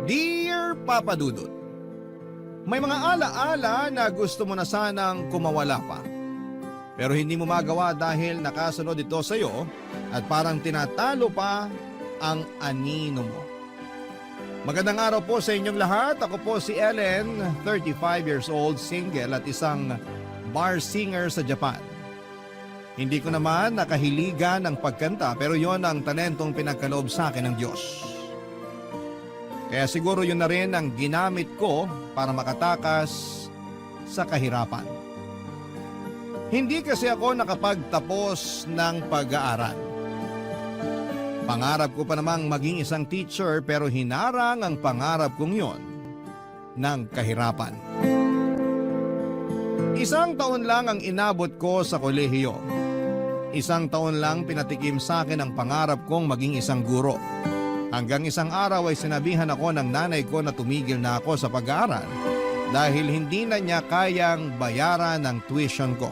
Dear Papa Dudut, may mga alaala na gusto mo na sanang kumawala pa. Pero hindi mo magawa dahil nakasunod ito sa iyo at parang tinatalo pa ang anino mo. Magandang araw po sa inyong lahat. Ako po si Ellen, 35 years old, single at isang bar singer sa Japan. Hindi ko naman nakahiligan ng pagkanta pero yon ang talentong pinagkaloob sa akin ng Diyos. Kaya siguro yun na rin ang ginamit ko para makatakas sa kahirapan. Hindi kasi ako nakapagtapos ng pag-aaral. Pangarap ko pa namang maging isang teacher pero hinarang ang pangarap kong yon ng kahirapan. Isang taon lang ang inabot ko sa kolehiyo. Isang taon lang pinatikim sa akin ang pangarap kong maging isang guro. Hanggang isang araw ay sinabihan ako ng nanay ko na tumigil na ako sa pag-aaral dahil hindi na niya kayang bayaran ang tuition ko.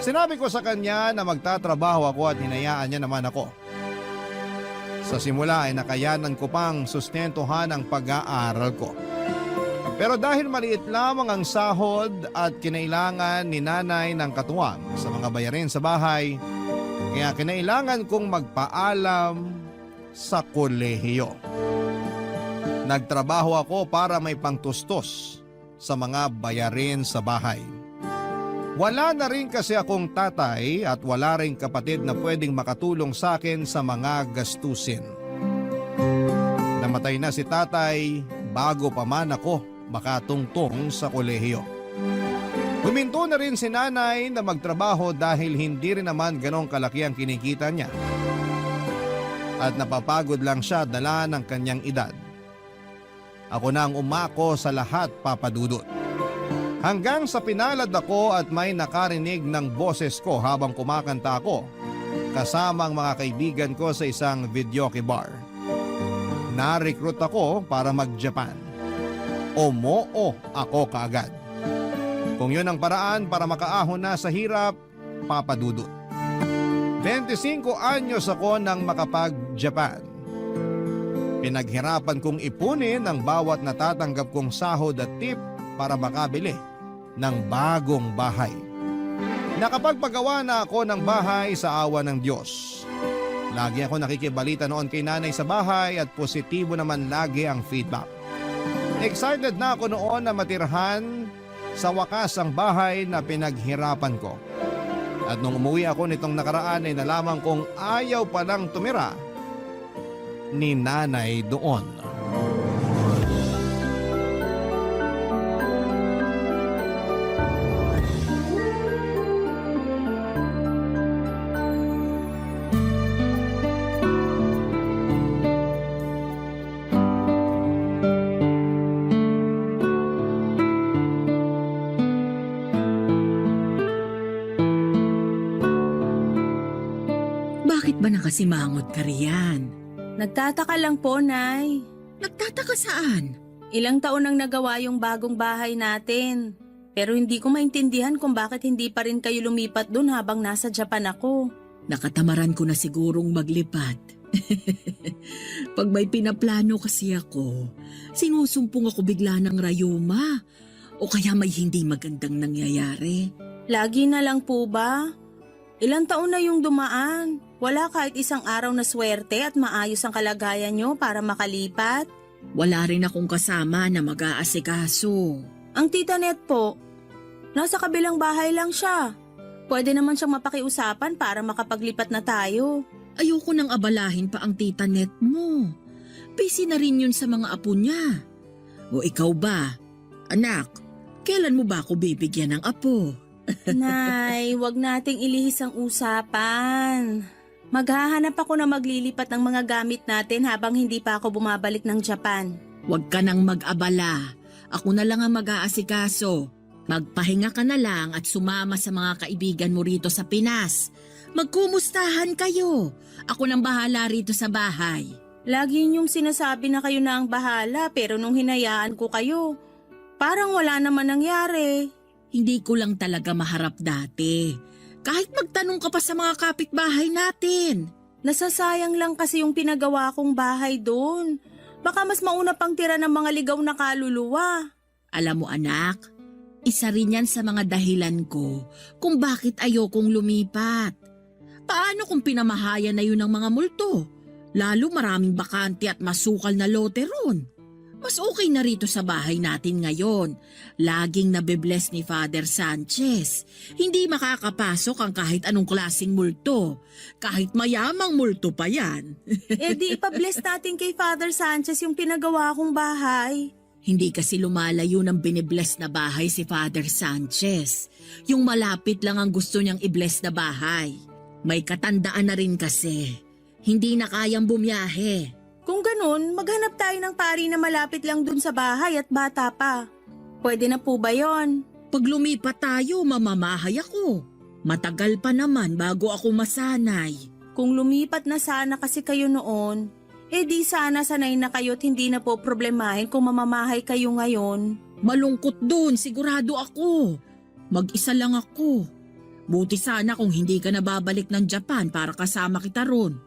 Sinabi ko sa kanya na magtatrabaho ako at hinayaan niya naman ako. Sa simula ay nakayanan ko pang sustentuhan ang pag-aaral ko. Pero dahil maliit lamang ang sahod at kinailangan ni nanay ng katuwang sa mga bayarin sa bahay, kaya kinailangan kong magpaalam sa kolehiyo. Nagtrabaho ako para may pangtustos sa mga bayarin sa bahay. Wala na rin kasi akong tatay at wala rin kapatid na pwedeng makatulong sa akin sa mga gastusin. Namatay na si tatay bago pa man ako makatungtong sa kolehiyo. Huminto na rin si nanay na magtrabaho dahil hindi rin naman ganong kalaki ang kinikita niya. At napapagod lang siya dala ng kanyang edad. Ako na ang umako sa lahat, Papa Dudut. Hanggang sa pinalad ako at may nakarinig ng boses ko habang kumakanta ako kasama ang mga kaibigan ko sa isang videoke bar. Na-recruit ako para mag-Japan. Umoo ako kaagad. Kung yun ang paraan para makaahon na sa hirap, Papa Dudut. 25 anyos ako nang makapag-Japan. Pinaghirapan kong ipunin ang bawat natatanggap kong sahod at tip para makabili ng bagong bahay. Nakapagpagawa na ako ng bahay sa awa ng Diyos. Lagi ako nakikibalita noon kay nanay sa bahay at positibo naman lagi ang feedback. Excited na ako noon na matirhan sa wakas ang bahay na pinaghirapan ko. At nung umuwi ako nitong nakaraan ay nalaman kong ayaw palang tumira ni nanay doon. Bakit ba nakasimangot ka riyan? Nagtataka lang po, Nay. Nagtataka saan? Ilang taon nang nagawa yung bagong bahay natin. Pero hindi ko maintindihan kung bakit hindi pa rin kayo lumipat dun habang nasa Japan ako. Nakatamaran ko na sigurong maglipat. Pag may pinaplano kasi ako, sinusumpong ako bigla ng rayuma. O kaya may hindi magandang nangyayari. Lagi na lang po ba? Ilang taon na yung dumaan. Wala kahit isang araw na swerte at maayos ang kalagayan nyo para makalipat. Wala rin akong kasama na mag-aasikaso. Ang tita Net po, nasa kabilang bahay lang siya. Pwede naman siyang mapakiusapan para makapaglipat na tayo. Ayoko nang abalahin pa ang tita Net mo. Busy na rin yun sa mga apo niya. O ikaw ba? Anak, kailan mo ba ako bibigyan ng apo? Nay, wag nating ilihis ang usapan. Maghahanap ako na maglilipat ng mga gamit natin habang hindi pa ako bumabalik ng Japan. Huwag ka nang mag-abala. Ako na lang ang mag-aasikaso. Magpahinga ka na lang at sumama sa mga kaibigan mo rito sa Pinas. Magkumustahan kayo. Ako nang bahala rito sa bahay. Lagi niyong sinasabi na kayo na ang bahala pero nung hinayaan ko kayo, parang wala naman nangyari. Hindi ko lang talaga maharap dati. Kahit magtanong ka pa sa mga kapitbahay natin. Nasasayang lang kasi yung pinagawa kong bahay doon. Baka mas mauna pang tira ng mga ligaw na kaluluwa. Alam mo anak, isa rin yan sa mga dahilan ko kung bakit ayokong lumipat. Paano kung pinamahayan na yun ng mga multo? Lalo maraming bakante at masukal na lote ron. Mas okay na rito sa bahay natin ngayon. Laging nabibless ni Father Sanchez. Hindi makakapasok ang kahit anong klaseng multo. Kahit mayamang multo pa yan. Eh di ipabless natin kay Father Sanchez yung pinagawa kong bahay. Hindi kasi lumalayo ng binibless na bahay si Father Sanchez. Yung malapit lang ang gusto niyang i-bless na bahay. May katandaan na rin kasi. Hindi na kayang bumiyahe. Kung ganun, maghanap tayo ng pari na malapit lang dun sa bahay at bata pa. Pwede na po ba yon? Pag lumipat tayo, mamamahay ako. Matagal pa naman bago ako masanay. Kung lumipat na sana kasi kayo noon, eh di sana sanay na kayo at hindi na po problemahin kung mamamahay kayo ngayon. Malungkot dun, sigurado ako. Mag-isa lang ako. Buti sana kung hindi ka na babalik ng Japan para kasama kita ron.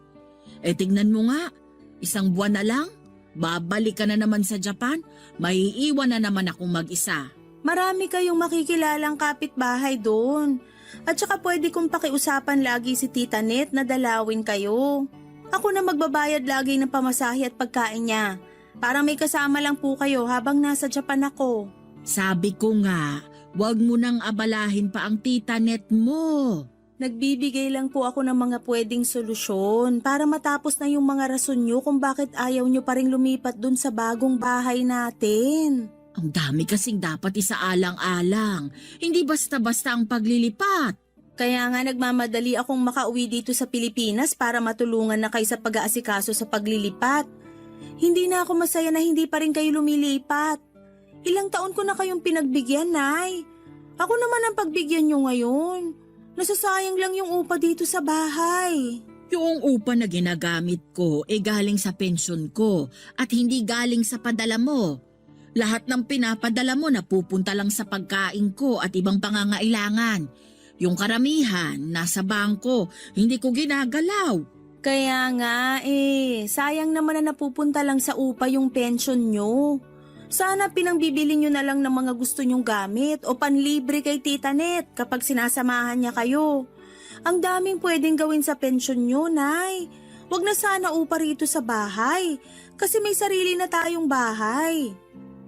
Eh tignan mo nga. Isang buwan na lang, babalik ka na naman sa Japan, maiiwan na naman akong mag-isa. Marami kayong makikilalang kapitbahay doon. At saka pwede kong pakiusapan lagi si Tita Net na dalawin kayo. Ako na magbabayad lagi ng pamasahe at pagkain niya. Para may kasama lang po kayo habang nasa Japan ako. Sabi ko nga, wag mo nang abalahin pa ang Tita Net mo. Nagbibigay lang po ako ng mga pwedeng solusyon para matapos na yung mga rason nyo kung bakit ayaw nyo pa rin lumipat dun sa bagong bahay natin. Ang dami kasing dapat isaalang-alang. Hindi basta-basta ang paglilipat. Kaya nga nagmamadali akong makauwi dito sa Pilipinas para matulungan na kayo sa pag-aasikaso sa paglilipat. Hindi na ako masaya na hindi pa rin kayo lumilipat. Ilang taon ko na kayong pinagbigyan, Nay. Ako naman ang pagbigyan nyo ngayon. Nasasayang lang yung upa dito sa bahay. Yung upa na ginagamit ko galing sa pensyon ko at hindi galing sa padala mo. Lahat ng pinapadala mo napupunta lang sa pagkain ko at ibang pangangailangan. Yung karamihan, nasa bangko, hindi ko ginagalaw. Kaya nga sayang naman na napupunta lang sa upa yung pensyon nyo. Sana pinangbibili nyo na lang ng mga gusto nyong gamit o panlibre kay Tita Net kapag sinasamahan niya kayo. Ang daming pwedeng gawin sa pensyon nyo, Nay. Huwag na sana upa rito sa bahay kasi may sarili na tayong bahay.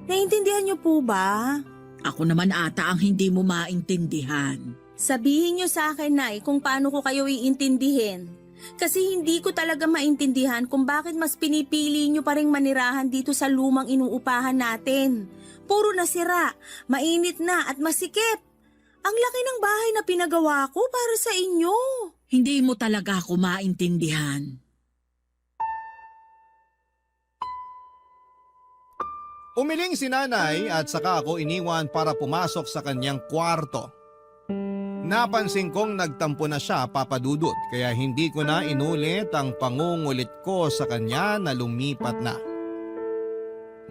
Naintindihan nyo po ba? Ako naman ata ang hindi mo maintindihan. Sabihin nyo sa akin, Nay, kung paano ko kayo iintindihin. Kasi hindi ko talaga maintindihan kung bakit mas pinipili nyo pa ring manirahan dito sa lumang inuupahan natin. Puro nasira, mainit na at masikip. Ang laki ng bahay na pinagawa ko para sa inyo. Hindi mo talaga ako maintindihan. Umiling si nanay at saka ako iniwan para pumasok sa kanyang kwarto. Napansin kong nagtampo na siya, Papa Dudut, kaya hindi ko na inulit ang pangungulit ko sa kanya na lumipat na.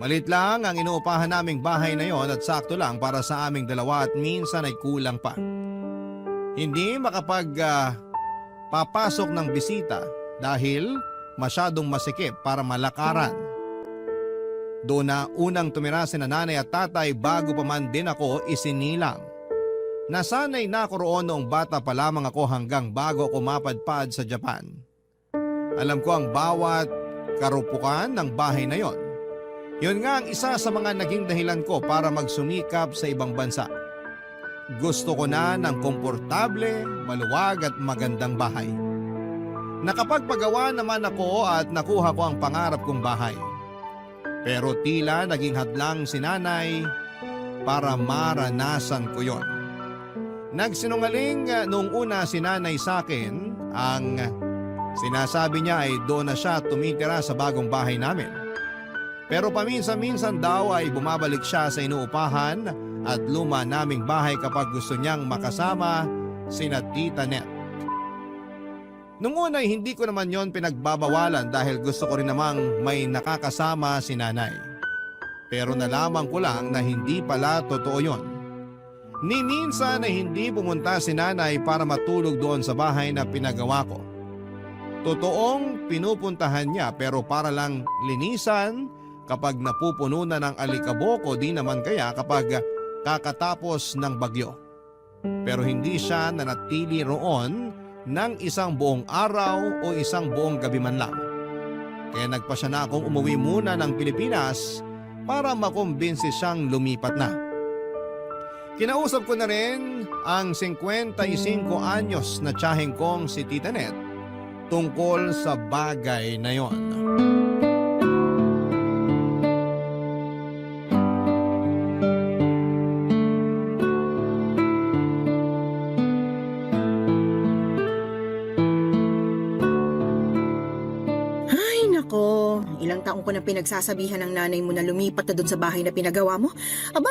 Malit lang ang inuupahan naming bahay na yon at sakto lang para sa aming dalawa at minsan ay kulang pa. Hindi papasok ng bisita dahil masyadong masikip para malakaran. Doon na unang tumira si nanay at tatay bago pa man din ako isinilang. Nasanay na ako roon noong bata pa lamang ako hanggang bago ako mapadpad sa Japan. Alam ko ang bawat karupukan ng bahay na yon. Yun nga ang isa sa mga naging dahilan ko para magsumikap sa ibang bansa. Gusto ko na ng komportable, maluwag at magandang bahay. Nakapagpagawa naman ako at nakuha ko ang pangarap kong bahay. Pero tila naging hadlang si nanay para maranasan ko yon. Nagsinungaling noong una si nanay sa akin, ang sinasabi niya ay doon na siya tumitira sa bagong bahay namin. Pero paminsan-minsan daw ay bumabalik siya sa inuupahan at luma naming bahay kapag gusto niyang makasama sina Tita Net. Noong una ay hindi ko naman yon pinagbabawalan dahil gusto ko rin namang may nakakasama si nanay. Pero nalaman ko lang na hindi pala totoo yon. Ni minsan ay hindi pumunta si nanay para matulog doon sa bahay na pinagawa ko. Totoong pinupuntahan niya pero para lang linisan kapag napupuno na ng alikabok o di naman kaya kapag kakatapos ng bagyo. Pero hindi siya nanatili roon ng isang buong araw o isang buong gabi man lang. Kaya nagpasya na akong umuwi muna ng Pilipinas para makumbinsi siyang lumipat na. Kinausap ko na rin ang 55 anyos na tiyaheng kong si Tita Net tungkol sa bagay na yon. Ilang taong ko na pinagsasabihan ng nanay mo na lumipat na doon sa bahay na pinagawa mo. Aba,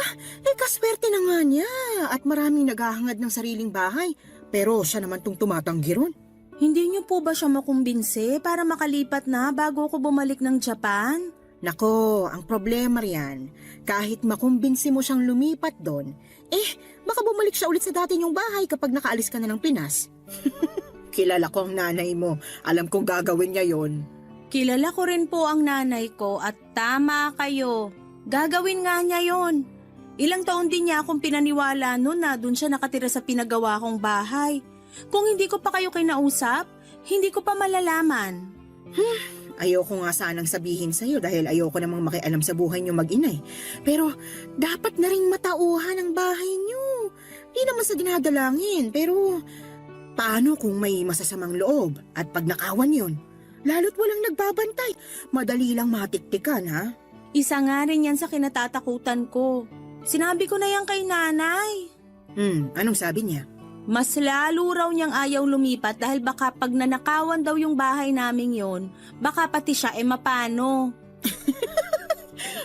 kaswerte na nga niya at maraming naghahangad ng sariling bahay. Pero siya naman tong tumatanggi ron. Hindi niyo po ba siya makumbinse para makalipat na bago ako bumalik ng Japan? Nako, ang problema riyan, kahit makumbinsi mo siyang lumipat doon, baka bumalik siya ulit sa dati niyong bahay kapag nakaalis ka na ng Pinas. Kilala ko ang nanay mo. Alam kong gagawin niya yon. Kilala ko rin po ang nanay ko at tama kayo. Gagawin nga niya yon. Ilang taon din niya akong pinaniwala noon na doon siya nakatira sa pinagawa kong bahay. Kung hindi ko pa kayo kinausap, hindi ko pa malalaman. Ayoko nga sanang sabihin sa'yo dahil ayoko namang makialam sa buhay niyo mag-inay. Pero dapat na ring matauhan ang bahay niyo. Di naman sa dinadalangin, pero paano kung may masasamang loob at pag nakawan yon? Lalo't walang nagbabantay. Madali lang matiktikan, ha? Isa nga rin yan sa kinatatakutan ko. Sinabi ko na yan kay nanay. Anong sabi niya? Mas lalo raw niyang ayaw lumipat dahil baka pag nanakawan daw yung bahay naming yon, baka pati siya mapano.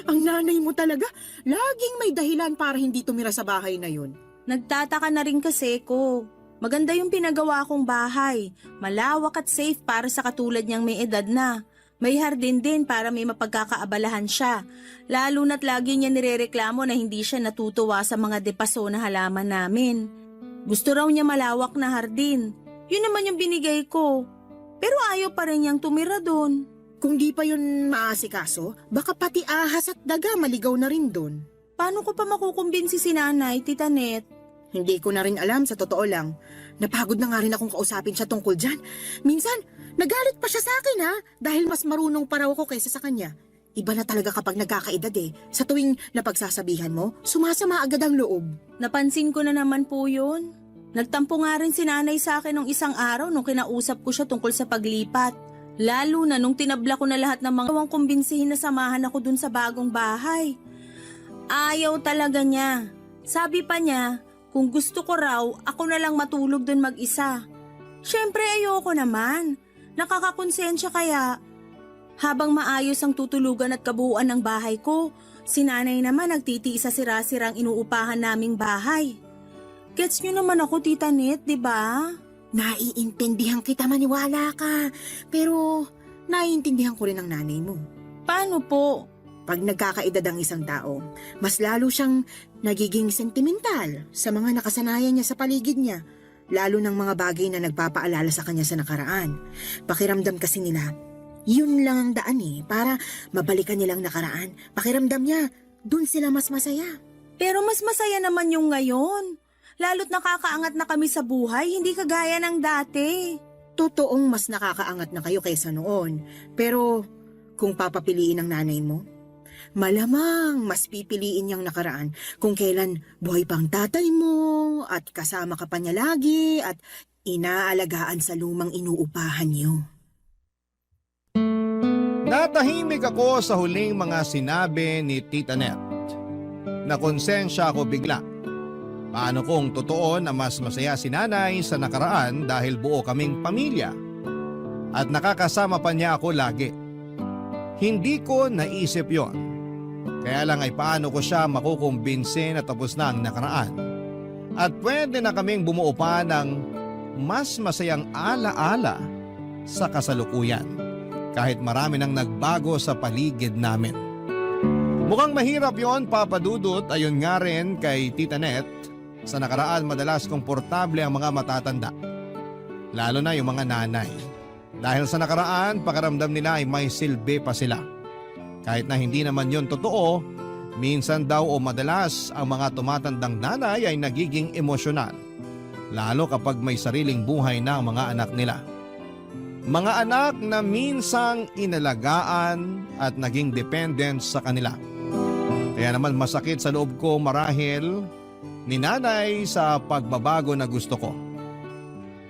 Ang nanay mo talaga, laging may dahilan para hindi tumira sa bahay na yun. Nagtataka na rin kasi ko. Maganda yung pinagawa kong bahay. Malawak at safe para sa katulad niyang may edad na. May hardin din para may mapagkakaabalahan siya. Lalo na't lagi niya nirereklamo na hindi siya natutuwa sa mga depaso na halaman namin. Gusto raw niya malawak na hardin. Yun naman yung binigay ko. Pero ayaw pa rin niyang tumira doon. Kung di pa yun maasikaso, baka pati ahas at daga maligaw na rin doon. Paano ko pa makukumbinsi si nanay, Tita Net? Hindi ko na rin alam, sa totoo lang. Napagod na nga rin akong kausapin siya tungkol dyan. Minsan, nagalit pa siya sa akin ha, dahil mas marunong pa raw ako kaysa sa kanya. Iba na talaga kapag nagkakaedad eh. Sa tuwing napagsasabihan mo, sumasama agad ang loob. Napansin ko na naman po yun. Nagtampo nga rin si nanay sa akin nung isang araw nung kinausap ko siya tungkol sa paglipat. Lalo na nung tinabla ko na lahat ng mga gawang kumbinsihin na samahan ako dun sa bagong bahay. Ayaw talaga niya. Sabi pa niya, kung gusto ko raw, ako na lang matulog dun mag-isa. Siyempre ayoko naman. Nakakakonsensya kaya. Habang maayos ang tutulugan at kabuuan ng bahay ko, si nanay naman nagtitiis sa sira-sirang inuupahan naming bahay. Gets nyo naman ako, Tita Net, di ba? Naiintindihan kita, maniwala ka. Pero naiintindihan ko rin ang nanay mo. Paano po? Pag nagkakaedad ang isang tao, mas lalo siyang nagiging sentimental sa mga nakasanayan niya sa paligid niya, lalo ng mga bagay na nagpapaalala sa kanya sa nakaraan. Pakiramdam kasi nila, yun lang ang daan para mabalikan nilang nakaraan. Pakiramdam niya, dun sila mas masaya. Pero mas masaya naman yung ngayon. Lalo't nakakaangat na kami sa buhay, hindi kagaya ng dati. Totoong mas nakakaangat na kayo kaysa noon. Pero kung papapiliin ng nanay mo, malamang mas pipiliin niyang nakaraan kung kailan buhay pang tatay mo at kasama ka pa niya lagi at inaalagaan sa lumang inuupahan niyo. Natahimik ako sa huling mga sinabi ni Tita Net. Nakonsensya ako bigla. Paano kung totoo na mas masaya si nanay sa nakaraan dahil buo kaming pamilya at nakakasama pa niya ako lagi? Hindi ko naisip yon. Kaya lang ay paano ko siya makukumbinse na tapos na ang nakaraan at pwede na kaming bumuo pa ng mas masayang alaala sa kasalukuyan kahit marami nang nagbago sa paligid namin. Mukhang mahirap yon, Papa Dudut, ayon nga rin kay Tita Net. Sa nakaraan madalas komportable ang mga matatanda, lalo na yung mga nanay. Dahil sa nakaraan, pakiramdam nila ay may silbi pa sila. Kahit na hindi naman yon totoo, minsan daw o madalas ang mga tumatandang nanay ay nagiging emosyonal, lalo kapag may sariling buhay na ang mga anak nila. Mga anak na minsang inalagaan at naging dependent sa kanila. Kaya naman masakit sa loob ko marahil ni nanay sa pagbabago na gusto ko.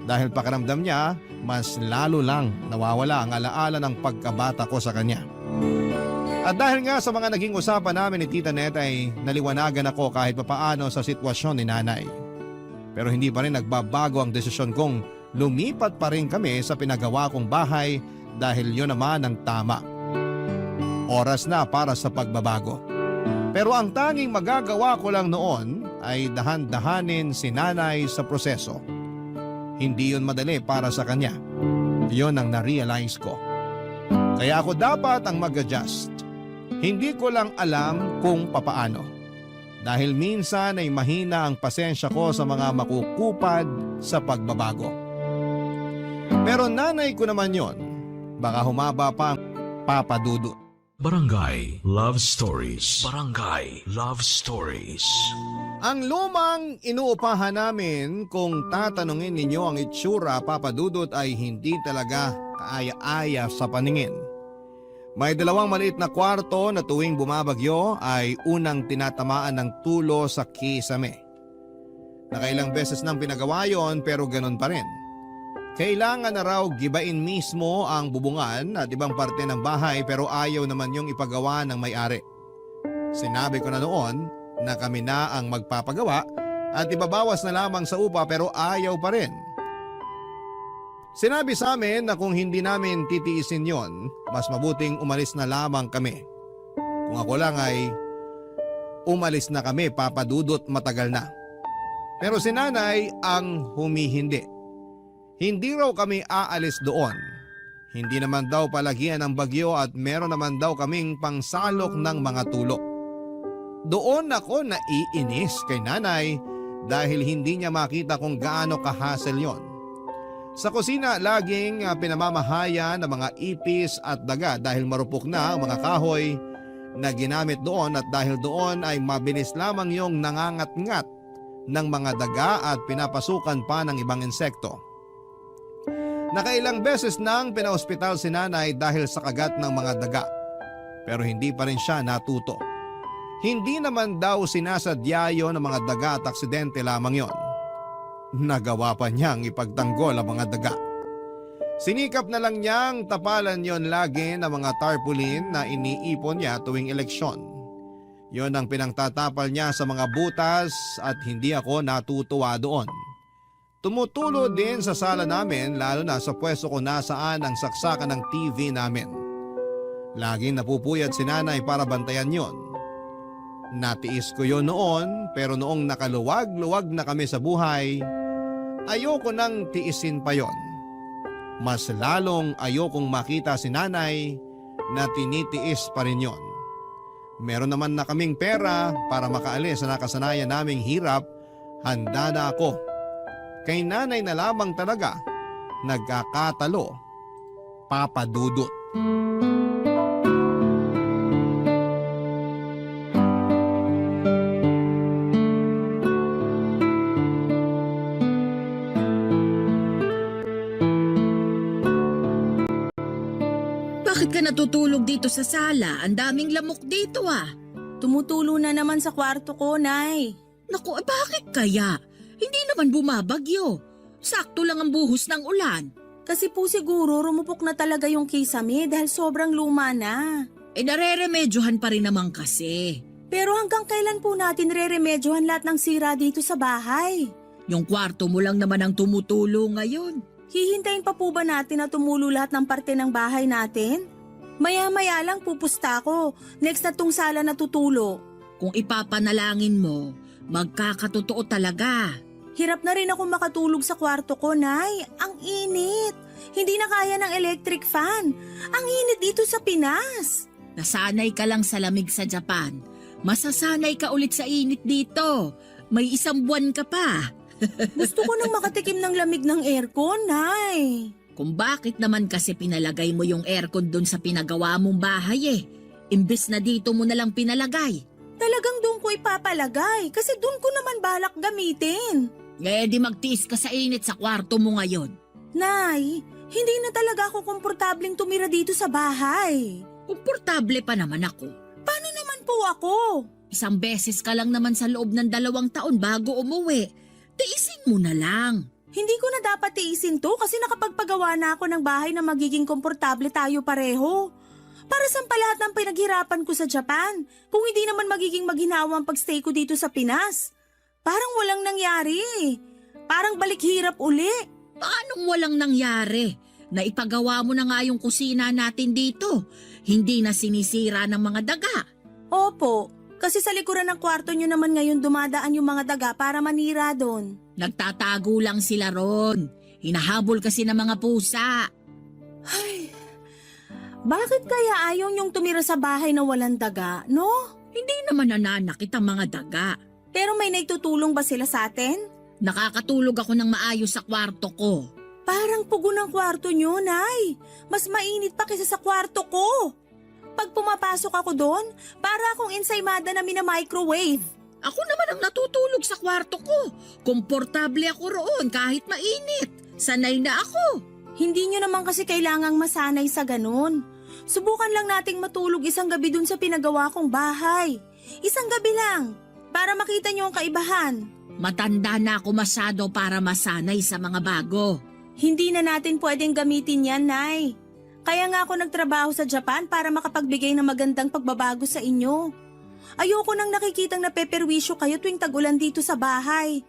Dahil pakiramdam niya, mas lalo lang nawawala ang alaala ng pagkabata ko sa kanya. At dahil nga sa mga naging usapan namin ni Tita Net ay naliwanagan ako kahit papaano sa sitwasyon ni nanay. Pero hindi pa rin nagbabago ang desisyon kong lumipat pa rin kami sa pinagawa kong bahay dahil yun naman ang tama. Oras na para sa pagbabago. Pero ang tanging magagawa ko lang noon ay dahan-dahanin si nanay sa proseso. Hindi yun madali para sa kanya. Yun ang na-realize ko. Kaya ako dapat ang mag-adjust. Hindi ko lang alam kung papaano. Dahil minsan ay mahina ang pasensya ko sa mga makukupad sa pagbabago. Pero nanay ko naman yon. Baka humaba pa ang papadudot. Barangay Love Stories. Barangay Love Stories. Ang lumang inuupahan namin, kung tatanungin ninyo ang itsura, papadudot, ay hindi talaga kaaya-aya sa paningin. May 2 maliit na kwarto na tuwing bumabagyo ay unang tinatamaan ng tulo sa kisame. Nakailang beses nang pinagawa yon pero ganun pa rin. Kailangan na raw gibain mismo ang bubungan at ibang parte ng bahay pero ayaw naman yung ipagawa ng may-ari. Sinabi ko na noon na kami na ang magpapagawa at ibabawas na lamang sa upa pero ayaw pa rin. Sinabi sa amin na kung hindi namin titiisin yon, mas mabuting umalis na lamang kami. Kung ako lang ay umalis na kami, papadudot, matagal na. Pero si nanay ang humihindi. Hindi raw kami aalis doon. Hindi naman daw palagian ng bagyo at meron naman daw kaming pangsalok ng mga tulo. Doon ako naiinis kay nanay dahil hindi niya makita kung gaano ka-hassle yon. Sa kusina, laging pinamamahaya ng mga ipis at daga dahil marupok na ang mga kahoy na ginamit doon at dahil doon ay mabilis lamang yung nangangat-ngat ng mga daga at pinapasukan pa ng ibang insekto. Nakailang beses nang pinaospital si nanay dahil sa kagat ng mga daga pero hindi pa rin siya natuto. Hindi naman daw sinasadya yon ng mga daga at aksidente lamang yon. Nagawa pa niyang ipagtanggol ang mga daga. Sinikap na lang niyang tapalan yon lagi ng mga tarpaulin na iniipon niya tuwing eleksyon. Yon ang pinangtatapal niya sa mga butas at hindi ako natutuwa doon. Tumutulo din sa sala namin lalo na sa pwesto ko nasaan ang saksakan ng TV namin. Laging napupuyat si nanay para bantayan yon. Natiis ko yon noon pero noong nakaluwag-luwag na kami sa buhay, ayoko nang tiisin pa yon. Mas lalong ayokong makita si nanay na tinitiis pa rin yon. Meron naman na kaming pera para makaalis sa nakasanayan naming hirap, handa na ako. Kay nanay na lamang talaga nagkakatalo, papadudot. Bakit ka natutulog dito sa sala? Ang daming lamok dito ah. Tumutulo na naman sa kwarto ko, Nay. Naku, bakit kaya? Hindi naman bumabagyo. Sakto lang ang buhos ng ulan. Kasi po siguro rumupok na talaga yung kisame dahil sobrang luma na. Nareremedyohan pa rin naman kasi. Pero hanggang kailan po natin reremedyohan lahat ng sira dito sa bahay? Yung kwarto mo lang naman ang tumutulo ngayon. Hihintayin pa po ba natin na tumulo lahat ng parte ng bahay natin? Maya-maya lang pupusta ko. Next na tong sala na tutulo. Kung ipapanalangin mo, magkakatotoo talaga. Hirap na rin ako makatulog sa kwarto ko, Nay. Ang init. Hindi na kaya ng electric fan. Ang init dito sa Pinas. Nasanay ka lang sa lamig sa Japan. Masasanay ka ulit sa init dito. May 1 buwan ka pa. Gusto ko nang makatikim ng lamig ng aircon, Nay. Kung bakit naman kasi pinalagay mo yung aircon doon sa pinagawa mong bahay eh. Imbes na dito mo nalang pinalagay. Talagang doon ko ipapalagay kasi doon ko naman balak gamitin. Di magtiis ka sa init sa kwarto mo ngayon. Nay, hindi na talaga ako komportabling tumira dito sa bahay. Komportable pa naman ako. Paano naman po ako? Isang beses ka lang naman sa loob ng 2 taon bago umuwi. Tiisin mo na lang. Hindi ko na dapat tiisin to kasi nakapagpagawa na ako ng bahay na magiging komportable tayo pareho. Para saan pa lahat ng pinaghirapan ko sa Japan kung hindi naman magiging maginawa ang pagstay ko dito sa Pinas? Parang walang nangyari. Parang balik hirap uli. Paanong walang nangyari? Naipagawa mo na nga yung kusina natin dito. Hindi na sinisira ng mga daga. Opo, kasi sa likuran ng kwarto nyo naman ngayon dumadaan yung mga daga para manira doon. Nagtatago lang sila ron. Hinahabol kasi ng mga pusa. Ay, bakit kaya ayaw nyong tumira sa bahay na walang daga, no? Hindi naman nananakit ang mga daga. Pero may naitutulong ba sila sa atin? Nakakatulog ako ng maayos sa kwarto ko. Parang pugo ng kwarto nyo, Nay. Mas mainit pa kaysa sa kwarto ko. Pag pumapasok ako doon, para akong ensaymada na mina-microwave. Ako naman ang natutulog sa kwarto ko. Komportable ako roon kahit mainit. Sanay na ako. Hindi nyo naman kasi kailangang masanay sa ganun. Subukan lang nating matulog isang gabi dun sa pinagawa kong bahay. Isang gabi lang, para makita nyo ang kaibahan. Matanda na ako masyado para masanay sa mga bago. Hindi na natin pwedeng gamitin yan, Nay. Kaya nga ako nagtrabaho sa Japan para makapagbigay ng magandang pagbabago sa inyo. Ayoko nang nakikitang napeperwisyo kayo tuwing tag-ulan dito sa bahay.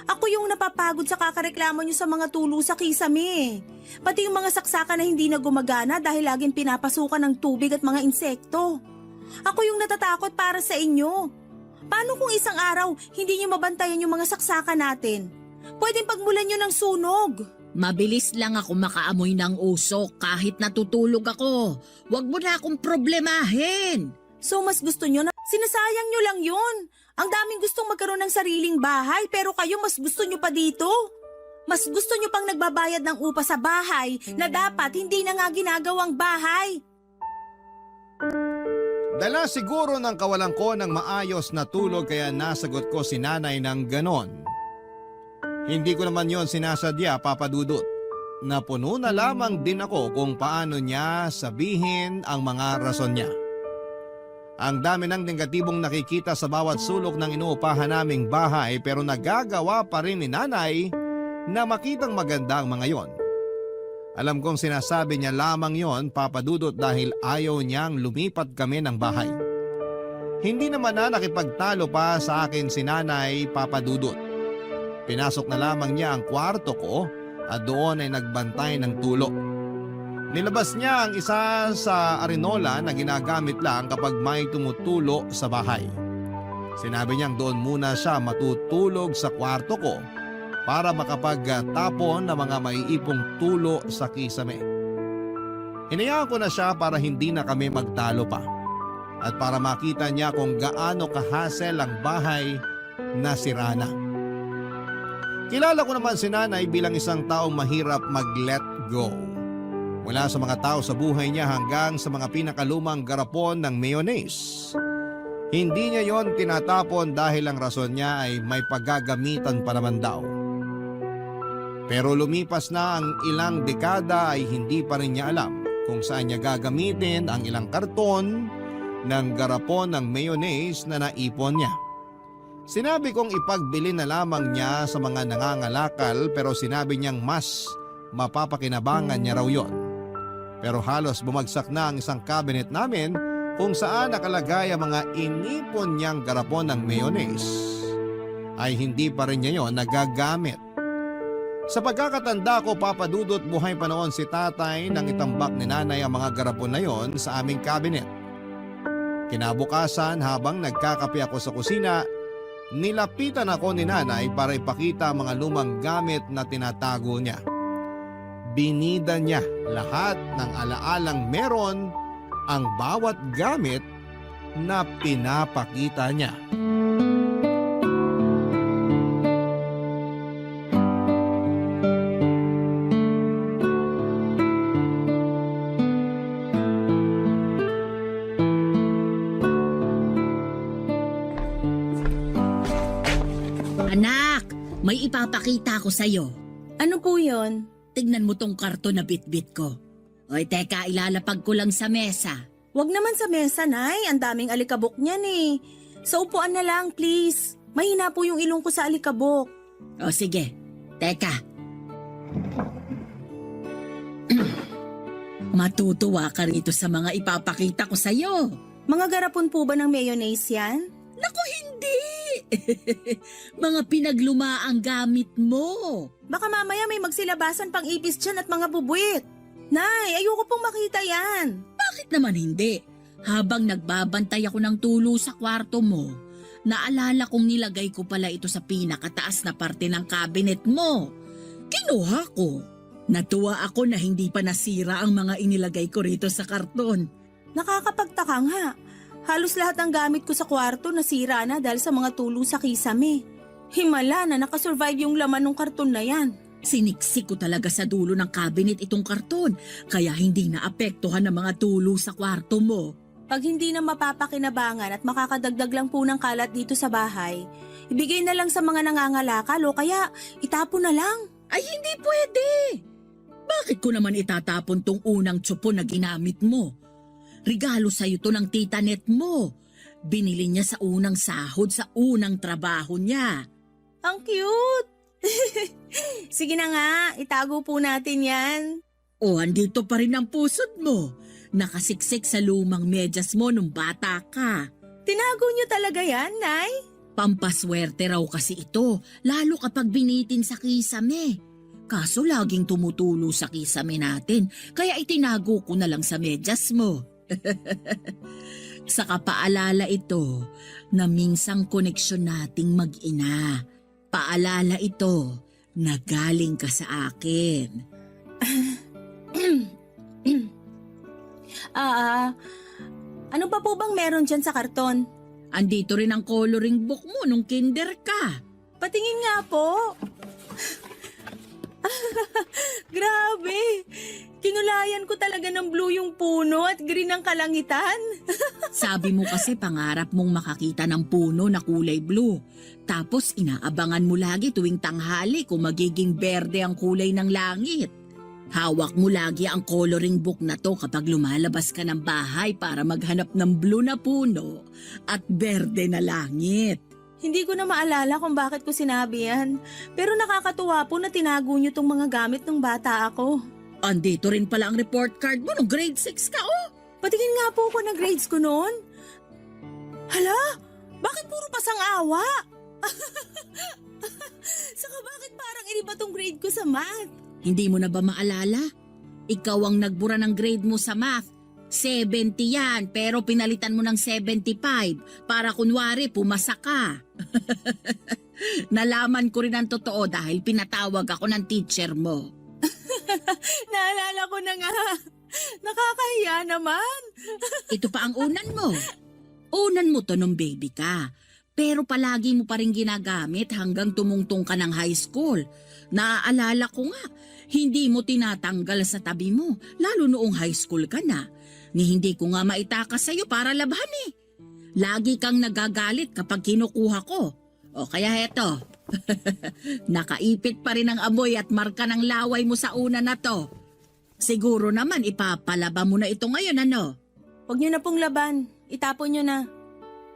Ako yung napapagod sa kakareklamo nyo sa mga tulo sa kisame. Pati yung mga saksakan na hindi na gumagana dahil laging pinapasukan ng tubig at mga insekto. Ako yung natatakot para sa inyo. Paano kung isang araw hindi nyo mabantayan yung mga saksakan natin? Pwedeng pagmulan nyo ng sunog. Mabilis lang ako makaamoy ng usok kahit natutulog ako. Huwag mo na akong problemahin. So mas gusto nyo na sinasayang nyo lang yun. Ang daming gustong magkaroon ng sariling bahay pero kayo mas gusto nyo pa dito. Mas gusto nyo pang nagbabayad ng upa sa bahay na dapat hindi na nga ginagawang bahay. Dala siguro ng kawalan ko ng maayos na tulog kaya nasagot ko si nanay ng ganon. Hindi ko naman yon sinasadya, Papa Dudut. Napuno na lamang din ako kung paano niya sabihin ang mga rason niya. Ang dami ng negatibong nakikita sa bawat sulok ng inuupahan naming bahay pero nagagawa pa rin ni nanay na makitang maganda ang mga yon. Alam kong sinasabi niya lamang yon, Papa Dudut, dahil ayaw niyang lumipat kami ng bahay. Hindi naman na nakipagtalo pa sa akin si nanay, Papa Dudut. Pinasok na lamang niya ang kwarto ko at doon ay nagbantay ng tulo. Nilabas niya ang isa sa arenola na ginagamit lang kapag may tumutulo sa bahay. Sinabi niyang doon muna siya matutulog sa kwarto ko para makapagtapon ng mga maiipong tulo sa kisame. Hinayaan ko na siya para hindi na kami magtalo pa at para makita niya kung gaano kahasel ang bahay na sira na. Kilala ko naman si nanay bilang isang taong mahirap mag-let go. Mula sa mga tao sa buhay niya hanggang sa mga pinakalumang garapon ng mayonnaise. Hindi niya yon tinatapon dahil ang rason niya ay may paggagamitan pa naman daw. Pero lumipas na ang ilang dekada ay hindi pa rin niya alam kung saan niya gagamitin ang ilang karton ng garapon ng mayonnaise na naipon niya. Sinabi kong ipagbili na lamang niya sa mga nangangalakal pero sinabi niyang mas mapapakinabangan niya raw yon. Pero halos bumagsak na ang isang cabinet namin kung saan nakalagay ang mga inipon niyang garapon ng mayonnaise. Ay hindi pa rin niya yon nagagamit. Sa pagkakatanda ko, Papa Dudut, buhay pa noon si tatay nang itambak ni nanay ang mga garapon na yon sa aming cabinet. Kinabukasan habang nagkakape ako sa kusina, nilapitan ako ni nanay para ipakita ang mga lumang gamit na tinatago niya. Binida niya lahat ng alaalang meron ang bawat gamit na pinapakita niya. may ipapakita ko sa'yo. Ano po yon? Tignan mo tong karton na bitbit ko. Oy, teka, ilalapag ko lang sa mesa. Wag naman sa mesa, Nay. Ang daming alikabok niyan eh. Sa upuan na lang, please. Mahina po yung ilong ko sa alikabok. O sige, teka. Matutuwa ka rito sa mga ipapakita ko sa'yo. Mga garapon po ba ng mayonnaise yan? Naku, hindi! Mga pinaglumaang gamit mo. Baka mamaya may magsilabasan pang ipis dyan at mga bubuit. Nay, ayoko pong makita yan. Bakit naman hindi? Habang nagbabantay ako ng tulo sa kwarto mo, naalala kong nilagay ko pala ito sa pinakataas na parte ng cabinet mo. Kinuha ko. Natuwa ako na hindi pa nasira ang mga inilagay ko rito sa karton. Nakakapagtaka nga. Halos lahat ng gamit ko sa kwarto nasira na dahil sa mga tulo sa kisame. Himala na nakasurvive yung laman ng karton na yan. Siniksik ko talaga sa dulo ng cabinet itong karton, kaya hindi naapektuhan ng mga tulo sa kwarto mo. Pag hindi na mapapakinabangan at makakadagdag lang po ng kalat dito sa bahay, ibigay na lang sa mga nangangalakal o kaya itapon na lang. Ay, hindi pwede! Bakit ko naman itatapon tong unang tsupo na ginamit mo? Regalo sa'yo to ng tita net mo. Binili niya sa unang sahod sa unang trabaho niya. Ang cute! Sige na nga, itago po natin yan. O, andito pa rin ang pusod mo. Nakasiksik sa lumang medyas mo nung bata ka. Tinago niyo talaga yan, Nay? Pampaswerte raw kasi ito, lalo kapag binitin sa kisame. Kaso laging tumutulo sa kisame natin, kaya itinago ko na lang sa medyas mo. Saka paalala ito na minsang koneksyon nating mag-ina. Paalala ito na galing ka sa akin. Ano pa po bang meron dyan sa karton? Andito rin ang coloring book mo nung kinder ka. Patingin nga po. Grabe! Kinulayan ko talaga ng blue yung puno at green ang kalangitan. Sabi mo kasi pangarap mong makakita ng puno na kulay blue. Tapos inaabangan mo lagi tuwing tanghali kung magiging berde ang kulay ng langit. Hawak mo lagi ang coloring book na to kapag lumalabas ka ng bahay para maghanap ng blue na puno at berde na langit. Hindi ko na maalala kung bakit ko sinabi yan. Pero nakakatuwa po na tinago niyo tong mga gamit ng bata ako. Andito rin pala ang report card mo nung grade 6 ka, oh! Patingin nga po ako ng grades ko noon. Hala, bakit puro pasang-awa? Saka bakit parang iniba tong grade ko sa math? Hindi mo na ba maalala? Ikaw ang nagbura ng grade mo sa math. 70 yan, pero pinalitan mo ng 75 para kunwari pumasa ka. Nalaman ko rin ang totoo dahil pinatawag ako ng teacher mo. Naalala ko na nga. Nakakahiya naman. Ito pa ang unan mo. Unan mo to nung baby ka. Pero palagi mo pa rin ginagamit hanggang tumungtong ka ng high school. Naaalala ko nga, hindi mo tinatanggal sa tabi mo, lalo noong high school ka na. Ni hindi ko nga maitakas sa'yo para labhan eh. Lagi kang nagagalit kapag kinukuha ko. O kaya heto, nakaipit pa rin ang amoy at marka ng laway mo sa una na to. Siguro naman ipapalaba mo na ito ngayon, ano? Huwag niyo na pong laban. Itapon niyo na.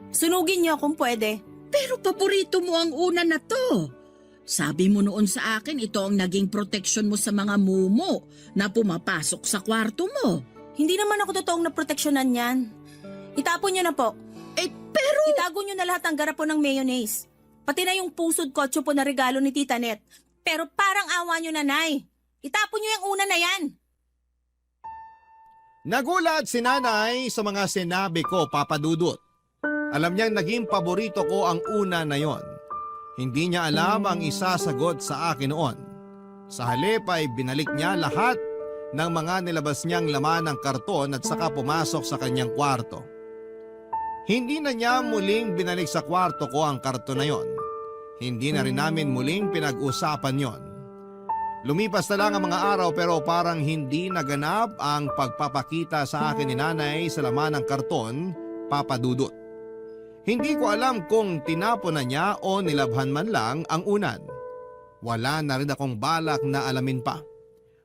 Sunugin niyo kung pwede. Pero paborito mo ang una na to. Sabi mo noon sa akin, ito ang naging proteksyon mo sa mga mumo na pumapasok sa kwarto mo. Hindi naman ako totoong naproteksyonan yan. Itapon niyo na po. Pero... Itago niyo na lahat ng garapon ng mayonnaise. Pati na yung pusod kotso po na regalo ni Tita Net. Pero parang awa niyo, Nanay. Itapon niyo yung una na yan. Nagulat si nanay sa mga sinabi ko, Papa Dudut. Alam niyang naging paborito ko ang una na yon. Hindi niya alam ang isasagot sa akin noon. Sa halip ay binalik niya lahat ng mga nilabas niyang laman ng karton at saka pumasok sa kanyang kwarto. Hindi na niya muling binalik sa kwarto ko ang karton na yon. Hindi na rin namin muling pinag-usapan yon. Lumipas na lang ang mga araw pero parang hindi naganap ang pagpapakita sa akin ni nanay sa laman ng karton, Papa Dudut. Hindi ko alam kung tinapon na niya o nilabhan man lang ang unan. Wala na rin akong balak na alamin pa.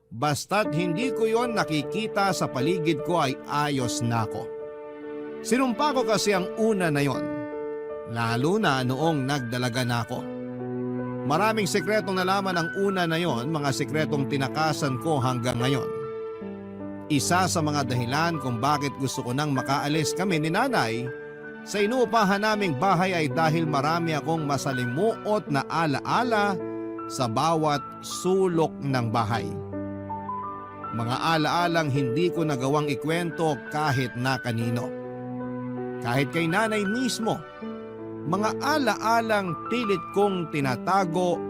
Basta't hindi ko yon nakikita sa paligid ko ay ayos na ako. Sinumpa ko kasi ang una na yon, lalo na noong nagdalaga na ako. Maraming sekretong nalaman ang una na yon, mga sekretong tinakasan ko hanggang ngayon. Isa sa mga dahilan kung bakit gusto ko nang makaalis kami ni nanay sa inuupahan naming bahay ay dahil marami akong masalimuot na alaala sa bawat sulok ng bahay. Mga alaalang hindi ko nagawang ikwento kahit na kanino. Kahit kay nanay mismo, mga alaalang pilit kong tinatago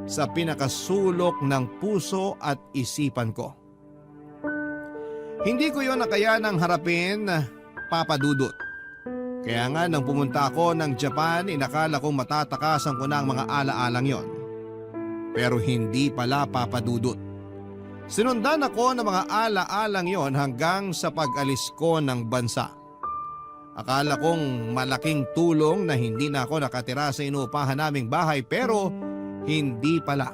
sa pinakasulok ng puso at isipan ko. Hindi ko yon nakayanang harapin, Papa Dudut. Kaya nga nang pumunta ako ng Japan, inakala kong matatakasan ko na ang mga alaalang yon. Pero hindi pala, Papa Dudut. Sinundan ako ng mga alaalang yon hanggang sa pag-alis ko ng bansa. Akala kong malaking tulong na hindi na ako nakatira sa inuupahan naming bahay pero hindi pala.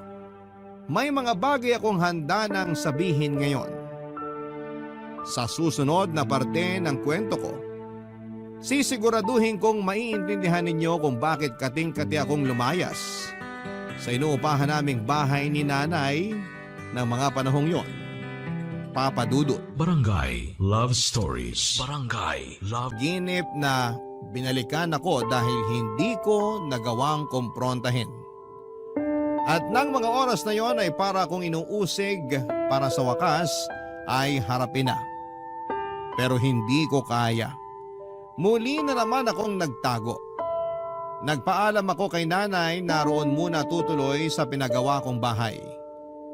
May mga bagay akong handa nang sabihin ngayon. Sa susunod na parte ng kwento ko, sisiguraduhin kong maiintindihan ninyo kung bakit kating-kati akong lumayas sa inuupahan naming bahay ni nanay ng mga panahong yon. Papa Dudut. Barangay Love Stories. Barangay Love. Ginip na binalikan ako dahil hindi ko nagawang kumprontahin. At nang mga oras na yon ay para akong inuusig para sa wakas ay harapin na. Pero hindi ko kaya. Muli na naman akong nagtago. Nagpaalam ako kay nanay na roon muna tutuloy sa pinagawa kong bahay.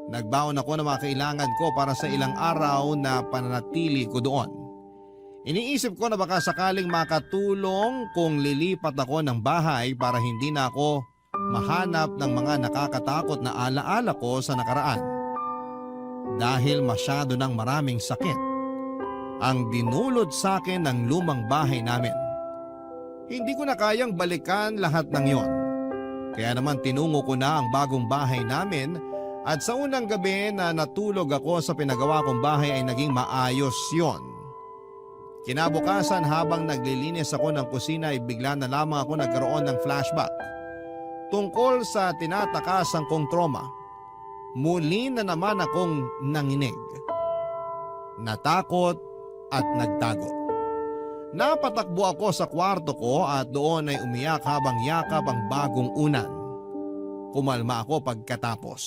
Nagbaon ako ng mga kailangan ko para sa ilang araw na pananatili ko doon. Iniisip ko na baka sakaling makatulong kung lilipat ako ng bahay para hindi na ako mahanap ng mga nakakatakot na alaala ko sa nakaraan. Dahil masyado ng maraming sakit ang dinulot sa akin ng lumang bahay namin. Hindi ko na kayang balikan lahat ng yon. Kaya naman tinungo ko na ang bagong bahay namin. At sa unang gabi na natulog ako sa pinagawa kong bahay ay naging maayos yon. Kinabukasan habang naglilinis ako ng kusina ay bigla na lamang ako nagkaroon ng flashback tungkol sa tinatakasang kong trauma. Muli na naman akong nanginig, natakot at nagtago. Napatakbo ako sa kwarto ko at doon ay umiyak habang yakap ang bagong unan. Kumalma ako pagkatapos.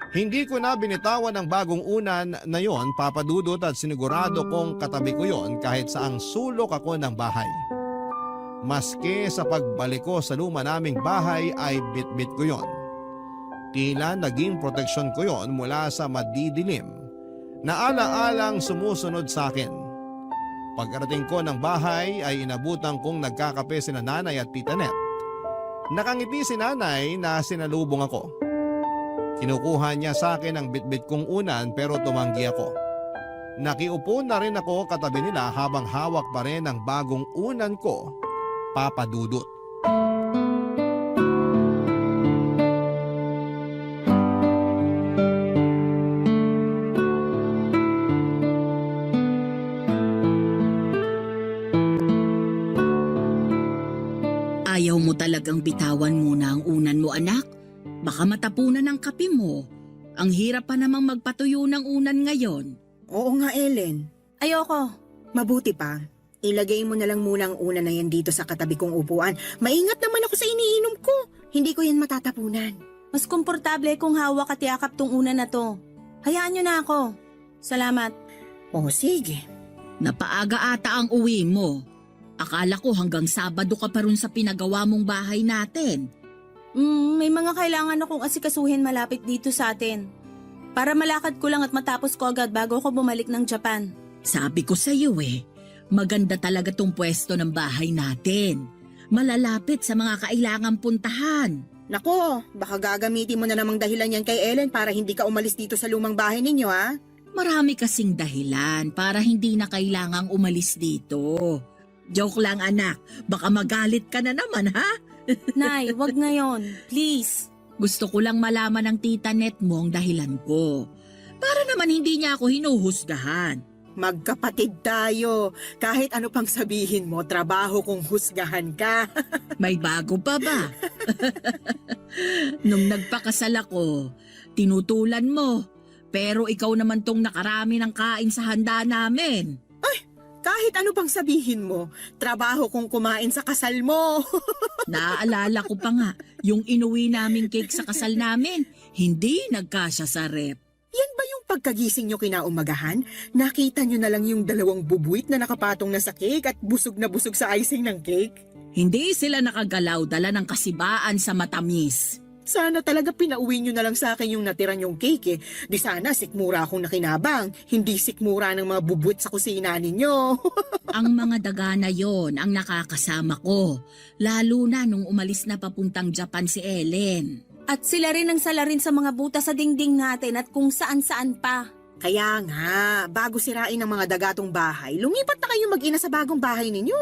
Hindi ko na binitawan ang bagong unan na yon, Papa Dudut, at sinigurado kong katabi ko yon kahit saang sulok ako ng bahay. Maski sa pagbalik ko sa luma naming bahay ay bitbit ko yon. Tila naging proteksyon ko yon mula sa madidilim na alaalang sumusunod sa akin. Pagkarating ko ng bahay ay inabutan kong nagkakape sina nanay at tita Net. Nakangiti si nanay na sinalubong ako. Kinukuha niya sa akin ang bitbit kong unan pero tumanggi ako. Nakiupo na rin ako katabi nila habang hawak pa rin ang bagong unan ko, Papa Dudut. Ayaw mo talagang bitawan muna ang unan mo, anak? Baka matapunan ng kape mo. Ang hirap pa namang magpatuyo ng unan ngayon. Oo nga, Ellen. Ayoko. Mabuti pa. Ilagay mo na lang muna ang una na yan dito sa katabi kong upuan. Maingat naman ako sa iniinom ko. Hindi ko yan matatapunan. Mas komportable kung hawak at yakap tong una na to. Hayaan nyo na ako. Salamat. O sige. Napaaga ata ang uwi mo. Akala ko hanggang Sabado ka pa rin sa pinagawa mong bahay natin. May mga kailangan akong asikasuhin malapit dito sa atin. Para malakad ko lang at matapos ko agad bago ako bumalik ng Japan. Sabi ko sa iyo maganda talaga tong pwesto ng bahay natin. Malalapit sa mga kailangang puntahan. Nako, baka gagamitin mo na namang dahilan yan kay Ellen para hindi ka umalis dito sa lumang bahay ninyo, ha? Marami kasing dahilan para hindi na kailangang umalis dito. Joke lang, anak. Baka magalit ka na naman, ha? Nay, wag ngayon. Please. Gusto ko lang malaman ng tita Net mo ang dahilan ko. Para naman hindi niya ako hinuhusgahan. Magkapatid tayo. Kahit ano pang sabihin mo, trabaho kung husgahan ka. May bago pa ba? Nung nagpakasal ako, tinutulan mo. Pero ikaw naman tong nakarami ng kain sa handa namin. Kahit ano pang sabihin mo, trabaho kung kumain sa kasal mo. Naaalala ko pa nga, yung inuwi naming cake sa kasal namin, hindi nagkasya sa rep. Yan ba yung pagkagising nyo kinaumagahan? Nakita nyo na lang yung 2 bubuit na nakapatong na sa cake at busog na busog sa icing ng cake? Hindi sila nakagalaw dala ng kasibaan sa matamis. Sana talaga pinauwi nyo na lang sa akin yung natira nyong cake eh. Di sana sikmura akong nakinabang, hindi sikmura ng mga bubuit sa kusina ninyo. Ang mga daga na yon ang nakakasama ko, lalo na nung umalis na papuntang Japan si Ellen. At sila rin ang salarin sa mga butas sa dingding natin at kung saan-saan pa. Kaya nga, bago sirain ang mga dagatong bahay, lumipat na kayo mag-ina sa bagong bahay ninyo.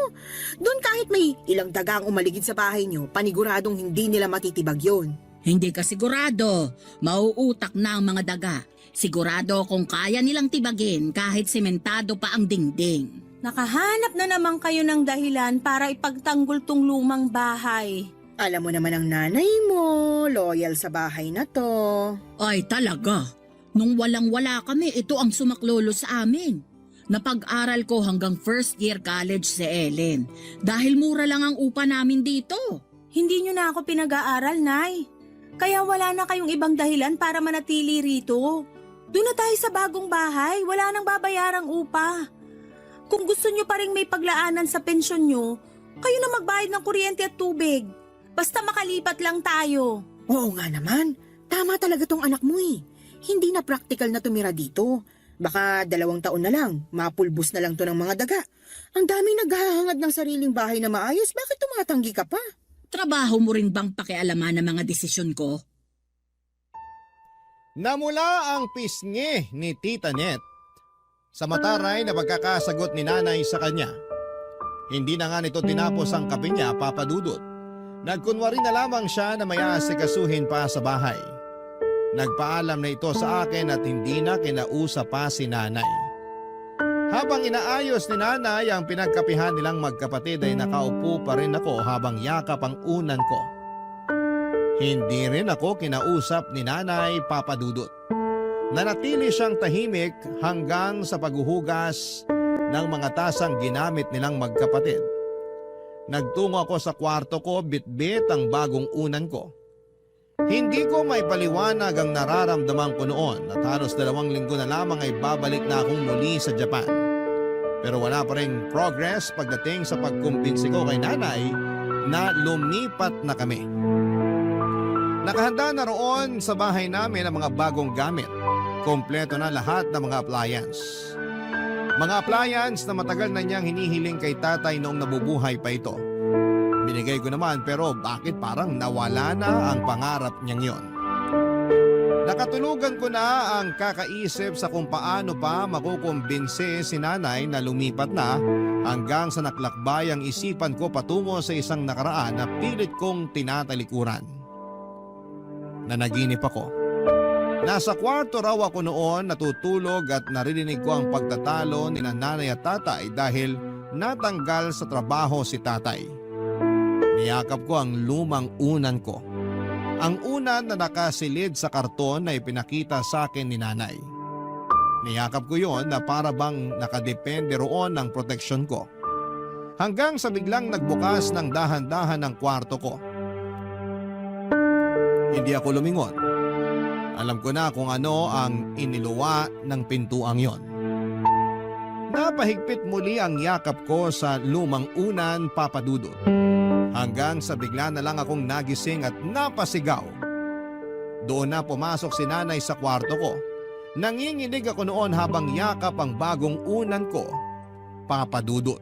Doon kahit may ilang daga ang umaligid sa bahay nyo, paniguradong hindi nila matitibag yon. Hindi ka sigurado, mauutak na ang mga daga. Sigurado kung kaya nilang tibagin kahit sementado pa ang dingding. Nakahanap na naman kayo ng dahilan para ipagtanggol tong lumang bahay. Alam mo naman ang nanay mo, loyal sa bahay na to. Ay talaga, nung walang-wala kami, ito ang sumaklolo sa amin. Napag-aral ko hanggang first year college si Ellen dahil mura lang ang upa namin dito. Hindi nyo na ako pinag-aaral, Nay. Kaya wala na kayong ibang dahilan para manatili rito. Doon na tayo sa bagong bahay, wala nang babayarang upa. Kung gusto nyo pa rin may paglaanan sa pensyon nyo, kayo na magbayad ng kuryente at tubig. Basta makalipat lang tayo. Oo nga naman, tama talaga tong anak mo eh. Hindi na practical na tumira dito. Baka 2 taon na lang, mapulbos na lang to ng mga daga. Ang daming naghahangad ng sariling bahay na maayos, bakit tumatanggi ka pa? Trabaho mo rin bang pakialaman ng mga desisyon ko? Namula ang pisngi ni Tita Net sa mataray na pagkakasagot ni nanay sa kanya. Hindi na nga nito tinapos ang kape niya, Papa Dudut. Nagkunwari na lamang siya na may aasikasuhin pa sa bahay. Nagpaalam na ito sa akin at hindi na kinausap pa si nanay. Habang inaayos ni nanay ang pinagkapihan nilang magkapatid ay nakaupo pa rin ako habang yakap ang unan ko. Hindi rin ako kinausap ni nanay, Papa Dudut. Nanatili siyang tahimik hanggang sa paghuhugas ng mga tasang ginamit nilang magkapatid. Nagtungo ako sa kwarto ko, bitbit ang bagong unan ko. Hindi ko may paliwanag ang nararamdaman ko noon at halos 2 linggo na lamang ay babalik na akong muli sa Japan. Pero wala pa rin progress pagdating sa pagkumbinsi ko kay nanay na lumipat na kami. Nakahanda na roon sa bahay namin ang mga bagong gamit. Kompleto na lahat ng mga appliance. Mga appliance na matagal na niyang hinihiling kay tatay noong nabubuhay pa ito. Binigay ko naman pero bakit parang nawala na ang pangarap niyang yon. Nakatulugan ko na ang kakaisip sa kung paano pa makukumbinsi si nanay na lumipat na hanggang sa naklakbay ang isipan ko patungo sa isang nakaraan na pilit kong tinatalikuran. Nanaginip ako. Nasa kwarto raw ako noon natutulog at naririnig ko ang pagtatalo ni nanay at tatay dahil natanggal sa trabaho si tatay. Niyakap ko ang lumang unan ko. Ang unan na nakasilid sa karton na ipinakita sa akin ni nanay. Niyakap ko yon na para bang nakadepende roon ang proteksyon ko. Hanggang sa biglang nagbukas ng dahan-dahan ng kwarto ko. Hindi ako lumingon. Alam ko na kung ano ang iniluwa ng pintuang yon. Napahigpit muli ang yakap ko sa lumang unan, Papa Dudut. Hanggang sa bigla na lang akong nagising at napasigaw. Doon na pumasok si nanay sa kwarto ko. Nanginginig ako noon habang yakap ang bagong unan ko, Papa Dudut.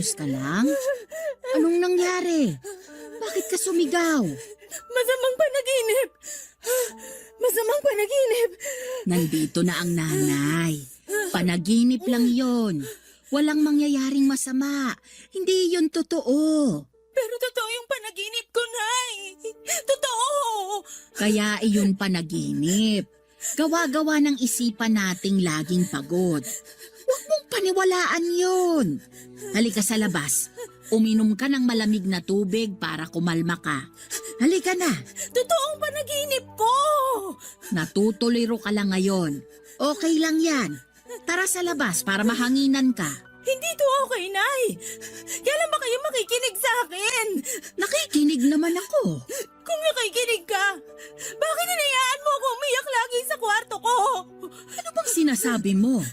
Ayos ka lang? Anong nangyari? Bakit ka sumigaw? Masamang panaginip! Masamang panaginip! Nandito na ang nanay. Panaginip lang yon. Walang mangyayaring masama. Hindi yon totoo. Pero totoo yung panaginip ko, Nay! Totoo! Kaya iyon panaginip. Gawa-gawa ng isipan nating laging pagod. Huwag mong paniwalaan yun. Halika sa labas. Uminom ka ng malamig na tubig para kumalma ka. Halika na. Totoong panaginip ko! Natutuliro ka lang ngayon. Okay lang yan. Tara sa labas para mahanginan ka. Hindi to okay, Nay! Kailan ba kayo makikinig sa akin? Nakikinig naman ako. Kung nakikinig ka, bakit hinayaan mo ako umiyak lagi sa kwarto ko? Ano bang sinasabi mo?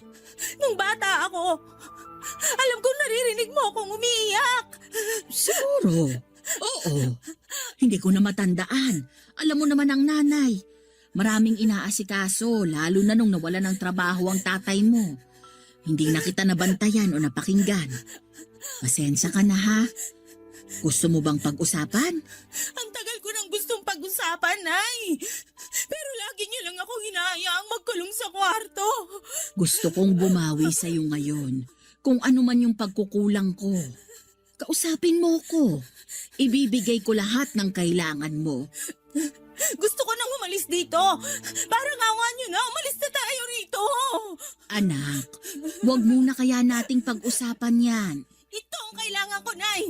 Nung bata ako, alam ko naririnig mo akong umiiyak. Siguro. Oo. Hindi ko na matandaan. Alam mo naman ang nanay. Maraming inaasikaso, lalo na nung nawala ng trabaho ang tatay mo. Hindi na kita nabantayan o napakinggan. Pasensya ka na ha. Gusto mo bang pag-usapan? Ang tagal ko nang gustong pag-usapan, Nay. Pero lagi niyo lang ako hinahayaang magkulong sa kwarto. Gusto kong bumawi sa iyo ngayon. Kung ano man yung pagkukulang ko. Kausapin mo ko. Ibibigay ko lahat ng kailangan mo. Gusto ko nang umalis dito. Parang awa niyo na, umalis na tayo rito. Anak, wag muna kaya nating pag-usapan yan. Ito ang kailangan ko, Nay.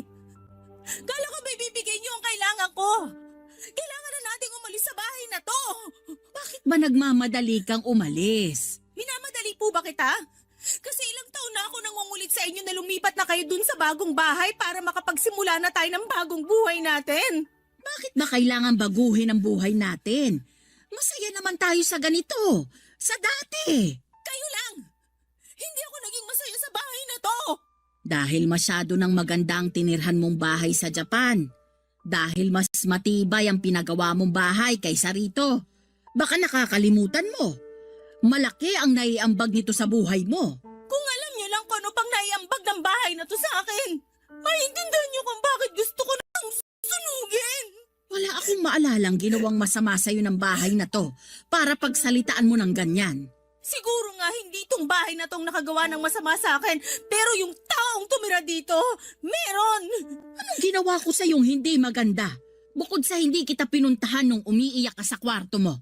Kala ko ba ibibigay niyo ang kailangan ko? Kailangan na nating umalis sa bahay na to. Bakit ba nagmamadali kang umalis? Minamadali po ba kita? Kasi ilang taon na ako nangungulit sa inyo na lumipat na kayo dun sa bagong bahay para makapagsimula na tayo ng bagong buhay natin. Bakit ba kailangan baguhin ang buhay natin? Masaya naman tayo sa ganito. Sa dati. Kayo lang! Hindi ako naging masaya sa bahay na to! Dahil masyado ng maganda ang tinirhan mong bahay sa Japan. Dahil mas matibay ang pinagawa mong bahay kaysa rito. Baka nakakalimutan mo. Malaki ang naiambag nito sa buhay mo. Kung alam niyo lang kung ano pang naiambag ng bahay na to sa akin, maintindihan niyo kung bakit gusto ko nang sunugin. Wala akong maalalang ginawang masama sa'yo ng bahay na to para pagsalitaan mo ng ganyan. Siguro nga hindi itong bahay na tong nakagawa ng masama sa akin, pero yung taong tumira dito, meron! Anong ginawa ko sa'yong hindi maganda? Bukod sa hindi kita pinuntahan nung umiiyak ka sa kwarto mo.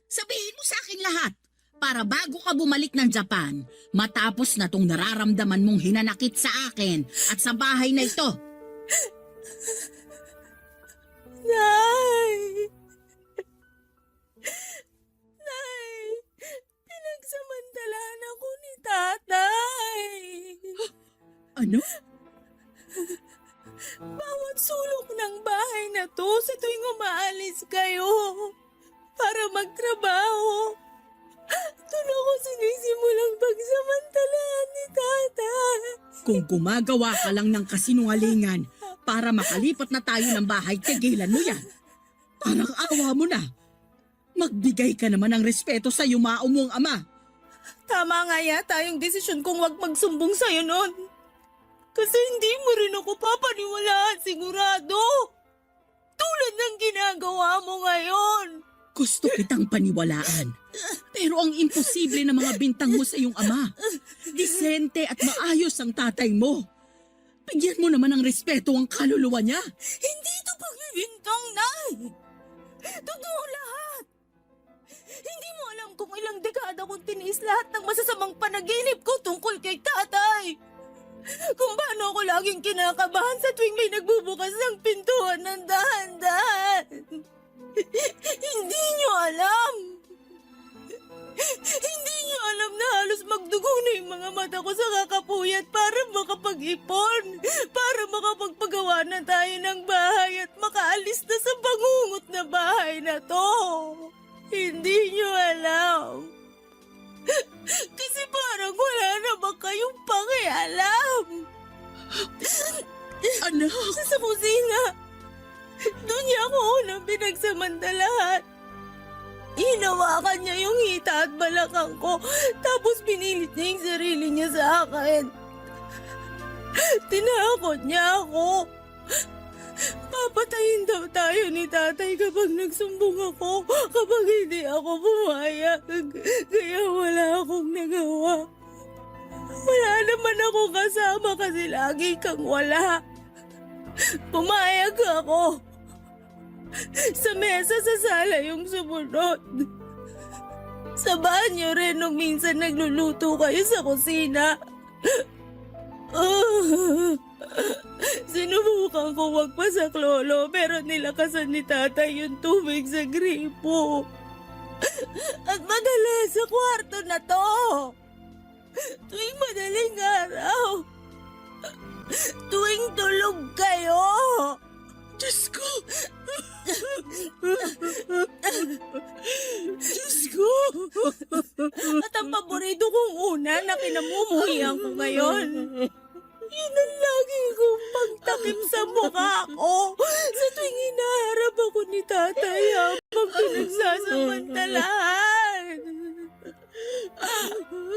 Sabihin mo sa akin lahat para bago ka bumalik ng Japan, matapos na tong nararamdaman mong hinanakit sa akin at sa bahay na ito. Nay! Nay! Pinagsamantalahan ako ni tatay! Ano? Bawat sulok ng bahay na to sa tuwing umaalis kayo para magtrabaho. Doon ako sinisimulang pagsamantalahan ni tatay. Kung gumagawa ka lang ng kasinungalingan para makalipat na tayo ng bahay, tigilan mo yan. Parang awa mo na. Magbigay ka naman ng respeto sa yumao mong ama. Tama nga yata yung desisyon kong wag magsumbong sa'yo nun. Kasi hindi mo rin ako papaniwalaan sigurado. Tulad ng ginagawa mo ngayon. Gusto kitang paniwalaan. Pero ang imposible na mga bintang mo sa iyong ama. Disente at maayos ang tatay mo. Bigyan mo naman ng respeto ang kaluluwa niya. Hindi ito pagbibintang, Nay. Totoo lahat. Hindi mo alam kung ilang dekada kong tiniis lahat ng masasamang panaginip ko tungkol kay tatay. Kung paano ako laging kinakabahan sa tuwing may nagbubukas ng pintuan ng dahan-dahan. Hindi niyo alam. Hindi niyo alam na halos magdugo na yung mga mata ko sa kakapuyat para makapag-ipon. Para makapagpagawa na tayo ng bahay at makaalis na sa bangungot na bahay na to. Hindi niyo alam. Kasi parang wala na ba kayong pakialam? Anak! Sa kusina. Doon niya ako unang pinagsamantalahan. Hinawakan niya yung hita at balakang ko, tapos pinilit niya yung sarili niya sa akin. Tinakot niya ako. Papatayin daw tayo ni tatay kapag nagsumbong ako, kapag hindi ako pumayag. Kaya wala akong nagawa. Wala naman ako kasama kasi lagi kang wala. Pumayag ako. Sa mesa sa sala yung sumunod. Sa banyo rin nung minsan nagluluto kayo sa kusina. Sinubukan ko magpasak lolo pero nilakasan ni tatay yung tubig sa gripo. At madalas sa kwarto na to. Tuwing madaling araw. Tuwing tulog kayo. Diyos ko! Diyos ko! At ang paborito kong una na kinamumuhian ko ngayon. Yun ang lagi kong pagtakip sa mukha ko sa tuwing hinaharap ako ni tatay habang pinagsasamantalahan.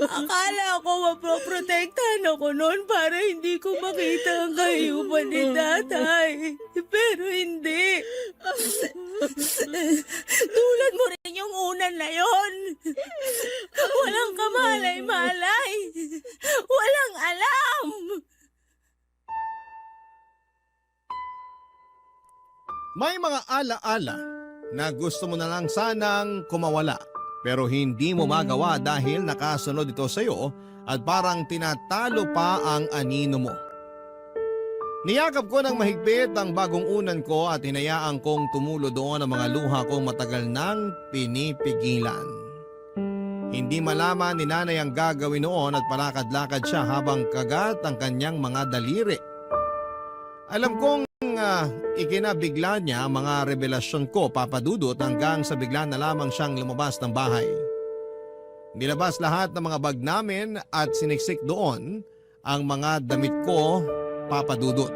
Akala ko mapoprotektahan ako noon para hindi ko makita ang kahiyupan ni tatay. Pero hindi. Tulad mo rin yung unan na yon. Walang kamalay-malay. Walang alam. May mga alaala na gusto mo na lang sanang kumawala pero hindi mo magawa dahil nakasunod ito sa iyo at parang tinatalo pa ang anino mo. Niyakap ko ng mahigpit ang bagong unan ko at hinayaan kong tumulo doon ang mga luha kong matagal nang pinipigilan. Hindi malaman ni nanay ang gagawin noon at palakad-lakad siya habang kagat ang kanyang mga daliri. Alam kong ikinabigla niya ang mga revelasyon ko, Papa Dudut, hanggang sa bigla na lamang siyang lumabas ng bahay. Nilabas lahat ng mga bag namin at siniksik doon ang mga damit ko, Papa Dudut.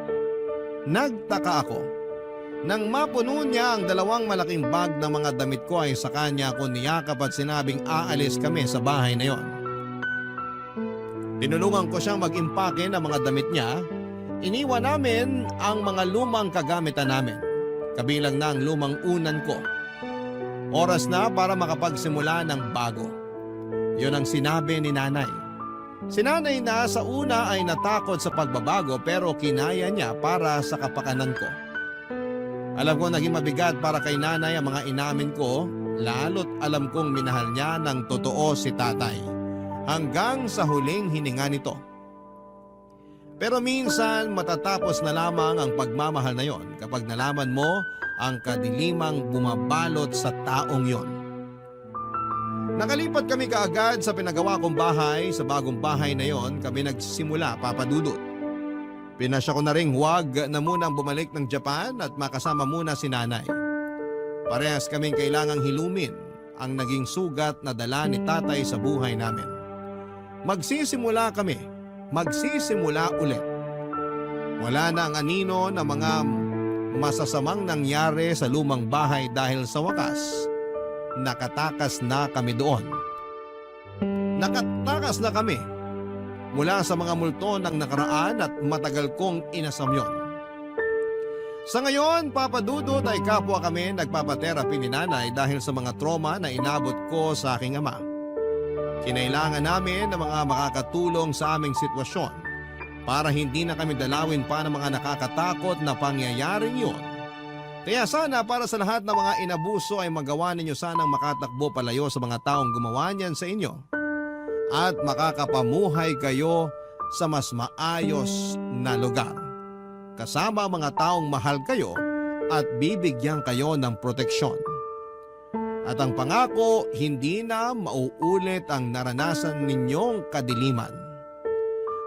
Nagtaka ako. Nang mapuno niya ang dalawang malaking bag ng mga damit ko ay sa kanya ako niyakap at sinabing aalis kami sa bahay na yon. Tinulungan ko siyang mag-impake ng mga damit niya. Iniwan namin ang mga lumang kagamitan namin, kabilang na ang lumang unan ko. Oras na para makapagsimula ng bago. Yun ang sinabi ni nanay. Si nanay na sa una ay natakot sa pagbabago pero kinaya niya para sa kapakanan ko. Alam ko naging mabigat para kay nanay ang mga inamin ko, lalo't alam kong minahal niya ng totoo si tatay hanggang sa huling hininga nito. Pero minsan matatapos na lamang ang pagmamahal na yon kapag nalaman mo ang kadilimang bumabalot sa taong yon. Nakalipat kami kaagad sa pinagawa kong bahay. Sa bagong bahay na yon kami nagsimula, Papa Dudut. Pinasya ko na ring huwag na munang bumalik ng Japan at makasama muna si nanay. Parehas kaming kailangang hilumin ang naging sugat na dala ni tatay sa buhay namin. Magsisimula ulit. Wala na ang anino na mga masasamang nangyari sa lumang bahay dahil sa wakas, nakatakas na kami doon. Nakatakas na kami mula sa mga multo ng nakaraan at matagal kong inasam yon. Sa ngayon, Papa Dudut, ay kapwa kami nagpapaterapi ni nanay dahil sa mga trauma na inabot ko sa aking ama. Kinailangan namin ng mga makakatulong sa aming sitwasyon para hindi na kami dalawin pa ng mga nakakatakot na pangyayaring yun. Kaya sana para sa lahat ng mga inabuso ay magawa ninyo sanang makatakbo palayo sa mga taong gumawa niyan sa inyo at makakapamuhay kayo sa mas maayos na lugar. Kasama ang mga taong mahal kayo at bibigyan kayo ng proteksyon. At ang pangako, hindi na mauulit ang naranasan ninyong kadiliman.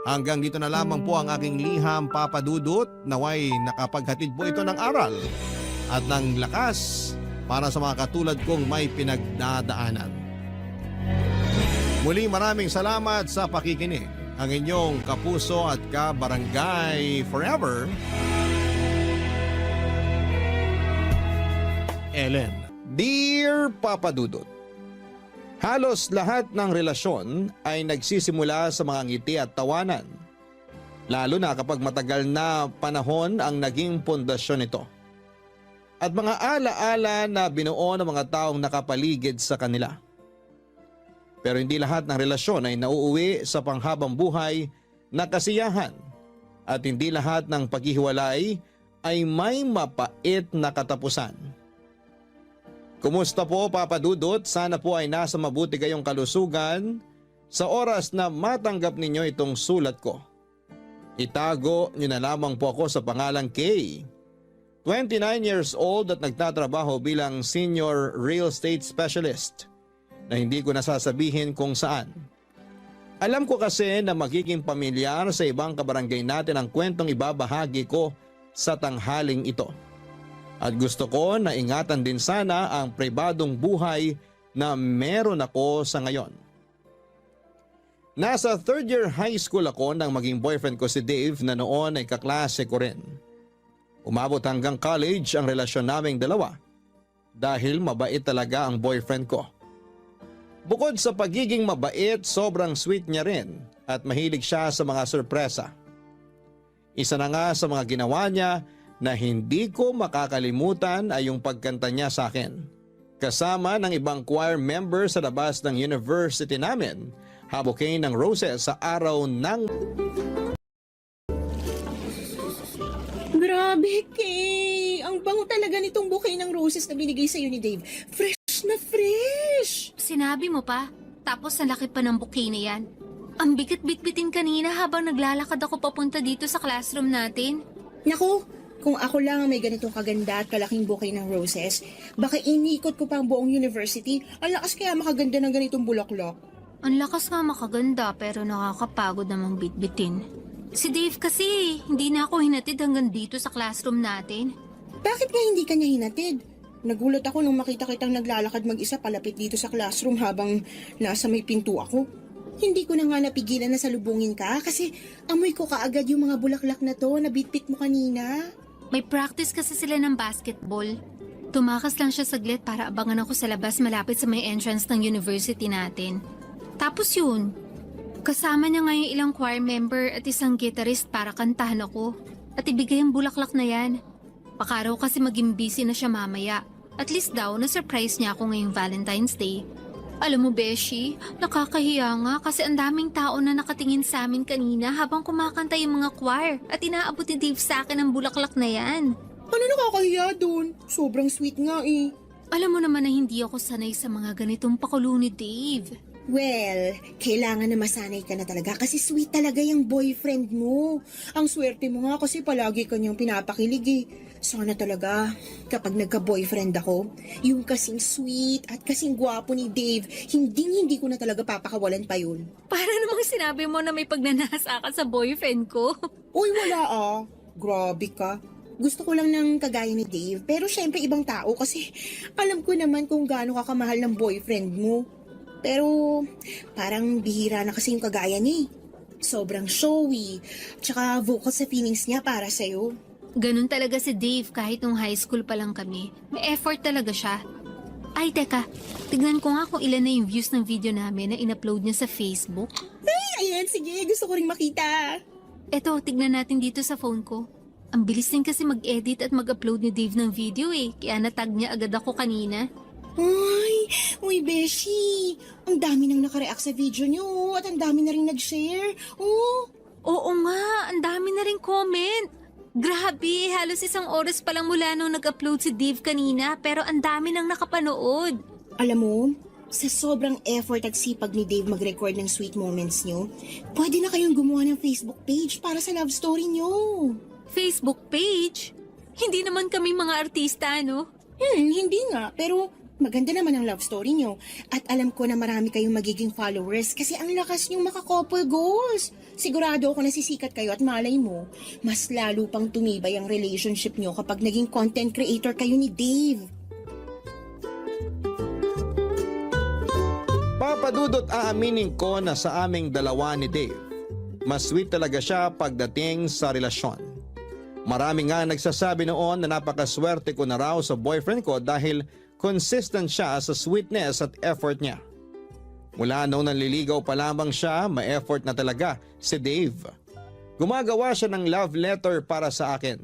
Hanggang dito na lamang po ang aking liham, Papa Dudut. Naway nakapaghatid po ito ng aral at ng lakas para sa mga katulad kong may pinagdadaanan. Muli maraming salamat sa pakikinig. Ang inyong kapuso at kabarangay forever, Ellen. Dear Papa Dudut, halos lahat ng relasyon ay nagsisimula sa mga ngiti at tawanan. Lalo na kapag matagal na panahon ang naging pundasyon nito. At mga alaala na binuo ng mga taong nakapaligid sa kanila. Pero hindi lahat ng relasyon ay nauuwi sa panghabang buhay na kasiyahan. At hindi lahat ng paghihiwalay ay may mapait na katapusan. Kumusta po Papa Dudut? Sana po ay nasa mabuti kayong kalusugan sa oras na matanggap ninyo itong sulat ko. Itago nyo na lamang po ako sa pangalang Kay. 29 years old at nagtatrabaho bilang senior real estate specialist na hindi ko nasasabihin kung saan. Alam ko kasi na magiging pamilyar sa ibang kabarangay natin ang kwentong ibabahagi ko sa tanghaling ito. At gusto ko na ingatan din sana ang pribadong buhay na meron ako sa ngayon. Nasa third year high school ako nang maging boyfriend ko si Dave na noon ay kaklase ko rin. Umabot hanggang college ang relasyon naming dalawa dahil mabait talaga ang boyfriend ko. Bukod sa pagiging mabait, sobrang sweet niya rin at mahilig siya sa mga sorpresa. Isa na nga sa mga ginawa niya na hindi ko makakalimutan ay yung pagkanta niya sa akin. Kasama ng ibang choir member sa labas ng university namin, habukin ng roses sa araw ng... Grabe, Kay! Ang bango talaga nitong bouquet ng roses na binigay sa'yo ni Dave. Fresh na fresh! Sinabi mo pa, tapos ang laki pa ng bouquet na yan. Ang bigat-bitbitin kanina habang naglalakad ako papunta dito sa classroom natin. Naku, kung ako lang ang may ganitong kaganda at kalaking bouquet ng roses, baka inikot ko pa ang buong university. Ang lakas kaya makaganda ng ganitong bulaklak. Ang lakas nga makaganda pero nakakapagod namang bitbitin. Si Dave kasi, hindi na ako hinatid hanggang dito sa classroom natin. Bakit nga hindi ka niya hinatid? Nagulat ako nung makita kitang naglalakad mag-isa palapit dito sa classroom habang nasa may pinto ako. Hindi ko na nga napigilan na salubungin ka kasi amoy ko kaagad yung mga bulaklak na to na bitbit mo kanina. May practice kasi sila ng basketball. Tumakas lang siya saglit para abangan ako sa labas malapit sa may entrance ng university natin. Tapos yun, kasama niya ngayon ilang choir member at isang guitarist para kantahan ako. At ibigay ang bulaklak na yan. Baka raw kasi maging busy na siya mamaya. At least daw, na-surprise niya ako ngayong Valentine's Day. Alam mo, Beshi, nakakahiya nga kasi ang daming tao na nakatingin sa amin kanina habang kumakanta yung mga choir at inaabot ni Dave sa akin ang bulaklak na yan. Ano nakakahiya dun? Sobrang sweet nga eh. Alam mo naman na hindi ako sanay sa mga ganitong pakulo ni Dave. Well, kailangan na masanay ka na talaga kasi sweet talaga yung boyfriend mo. Ang swerte mo nga kasi palagi kanyang pinapakilig eh. Sana talaga, kapag nagka-boyfriend ako, yung kasing sweet at kasing gwapo ni Dave, hindi ko na talaga papakawalan pa yun. Para namang sinabi mo na may pagnanasa ka sa boyfriend ko. Uy, wala ah. Grabe ka. Gusto ko lang ng kagaya ni Dave, pero syempre ibang tao kasi alam ko naman kung gaano ka kamahal ng boyfriend mo. Pero parang bihira na kasi yung kagaya niya eh. Sobrang showy, tsaka vocal sa feelings niya para sa'yo. Ganun talaga si Dave kahit nung high school pa lang kami. May effort talaga siya. Ay, teka. Tignan ko nga kung ilan na yung views ng video namin na in-upload niya sa Facebook. Ay, ayan, sige, gusto ko ring makita. Eto, tignan natin dito sa phone ko. Ang bilis din kasi mag-edit at mag-upload ni Dave ng video eh. Kaya natag niya agad ako kanina. Uy, Beshi, ang dami nang nakareact sa video niyo at ang dami na rin nag-share. Oh, Oo nga, ang dami na rin comment. Grabe, halos isang oras pa lang mula nung nag-upload si Dave kanina pero ang dami nang nakapanood. alam mo, sa sobrang effort at sipag ni Dave mag-record ng sweet moments niyo, pwede na kayong gumawa ng Facebook page para sa love story niyo. Facebook page? Hindi naman kami mga artista, no? Hindi nga, pero maganda naman ang love story niyo. At alam ko na marami kayong magiging followers kasi ang lakas niyong maka-couple goals. Sigurado ako na sisikat kayo at malay mo, mas lalo pang tumibay ang relationship niyo kapag naging content creator kayo ni Dave. Papadudot aaminin ko na sa aming dalawa ni Dave, mas sweet talaga siya pagdating sa relasyon. Marami nga nagsasabi noon na napakaswerte ko na raw sa boyfriend ko dahil consistent siya sa sweetness at effort niya. Mula nung nanliligaw pa lamang siya, ma-effort na talaga si Dave. Gumagawa siya ng love letter para sa akin.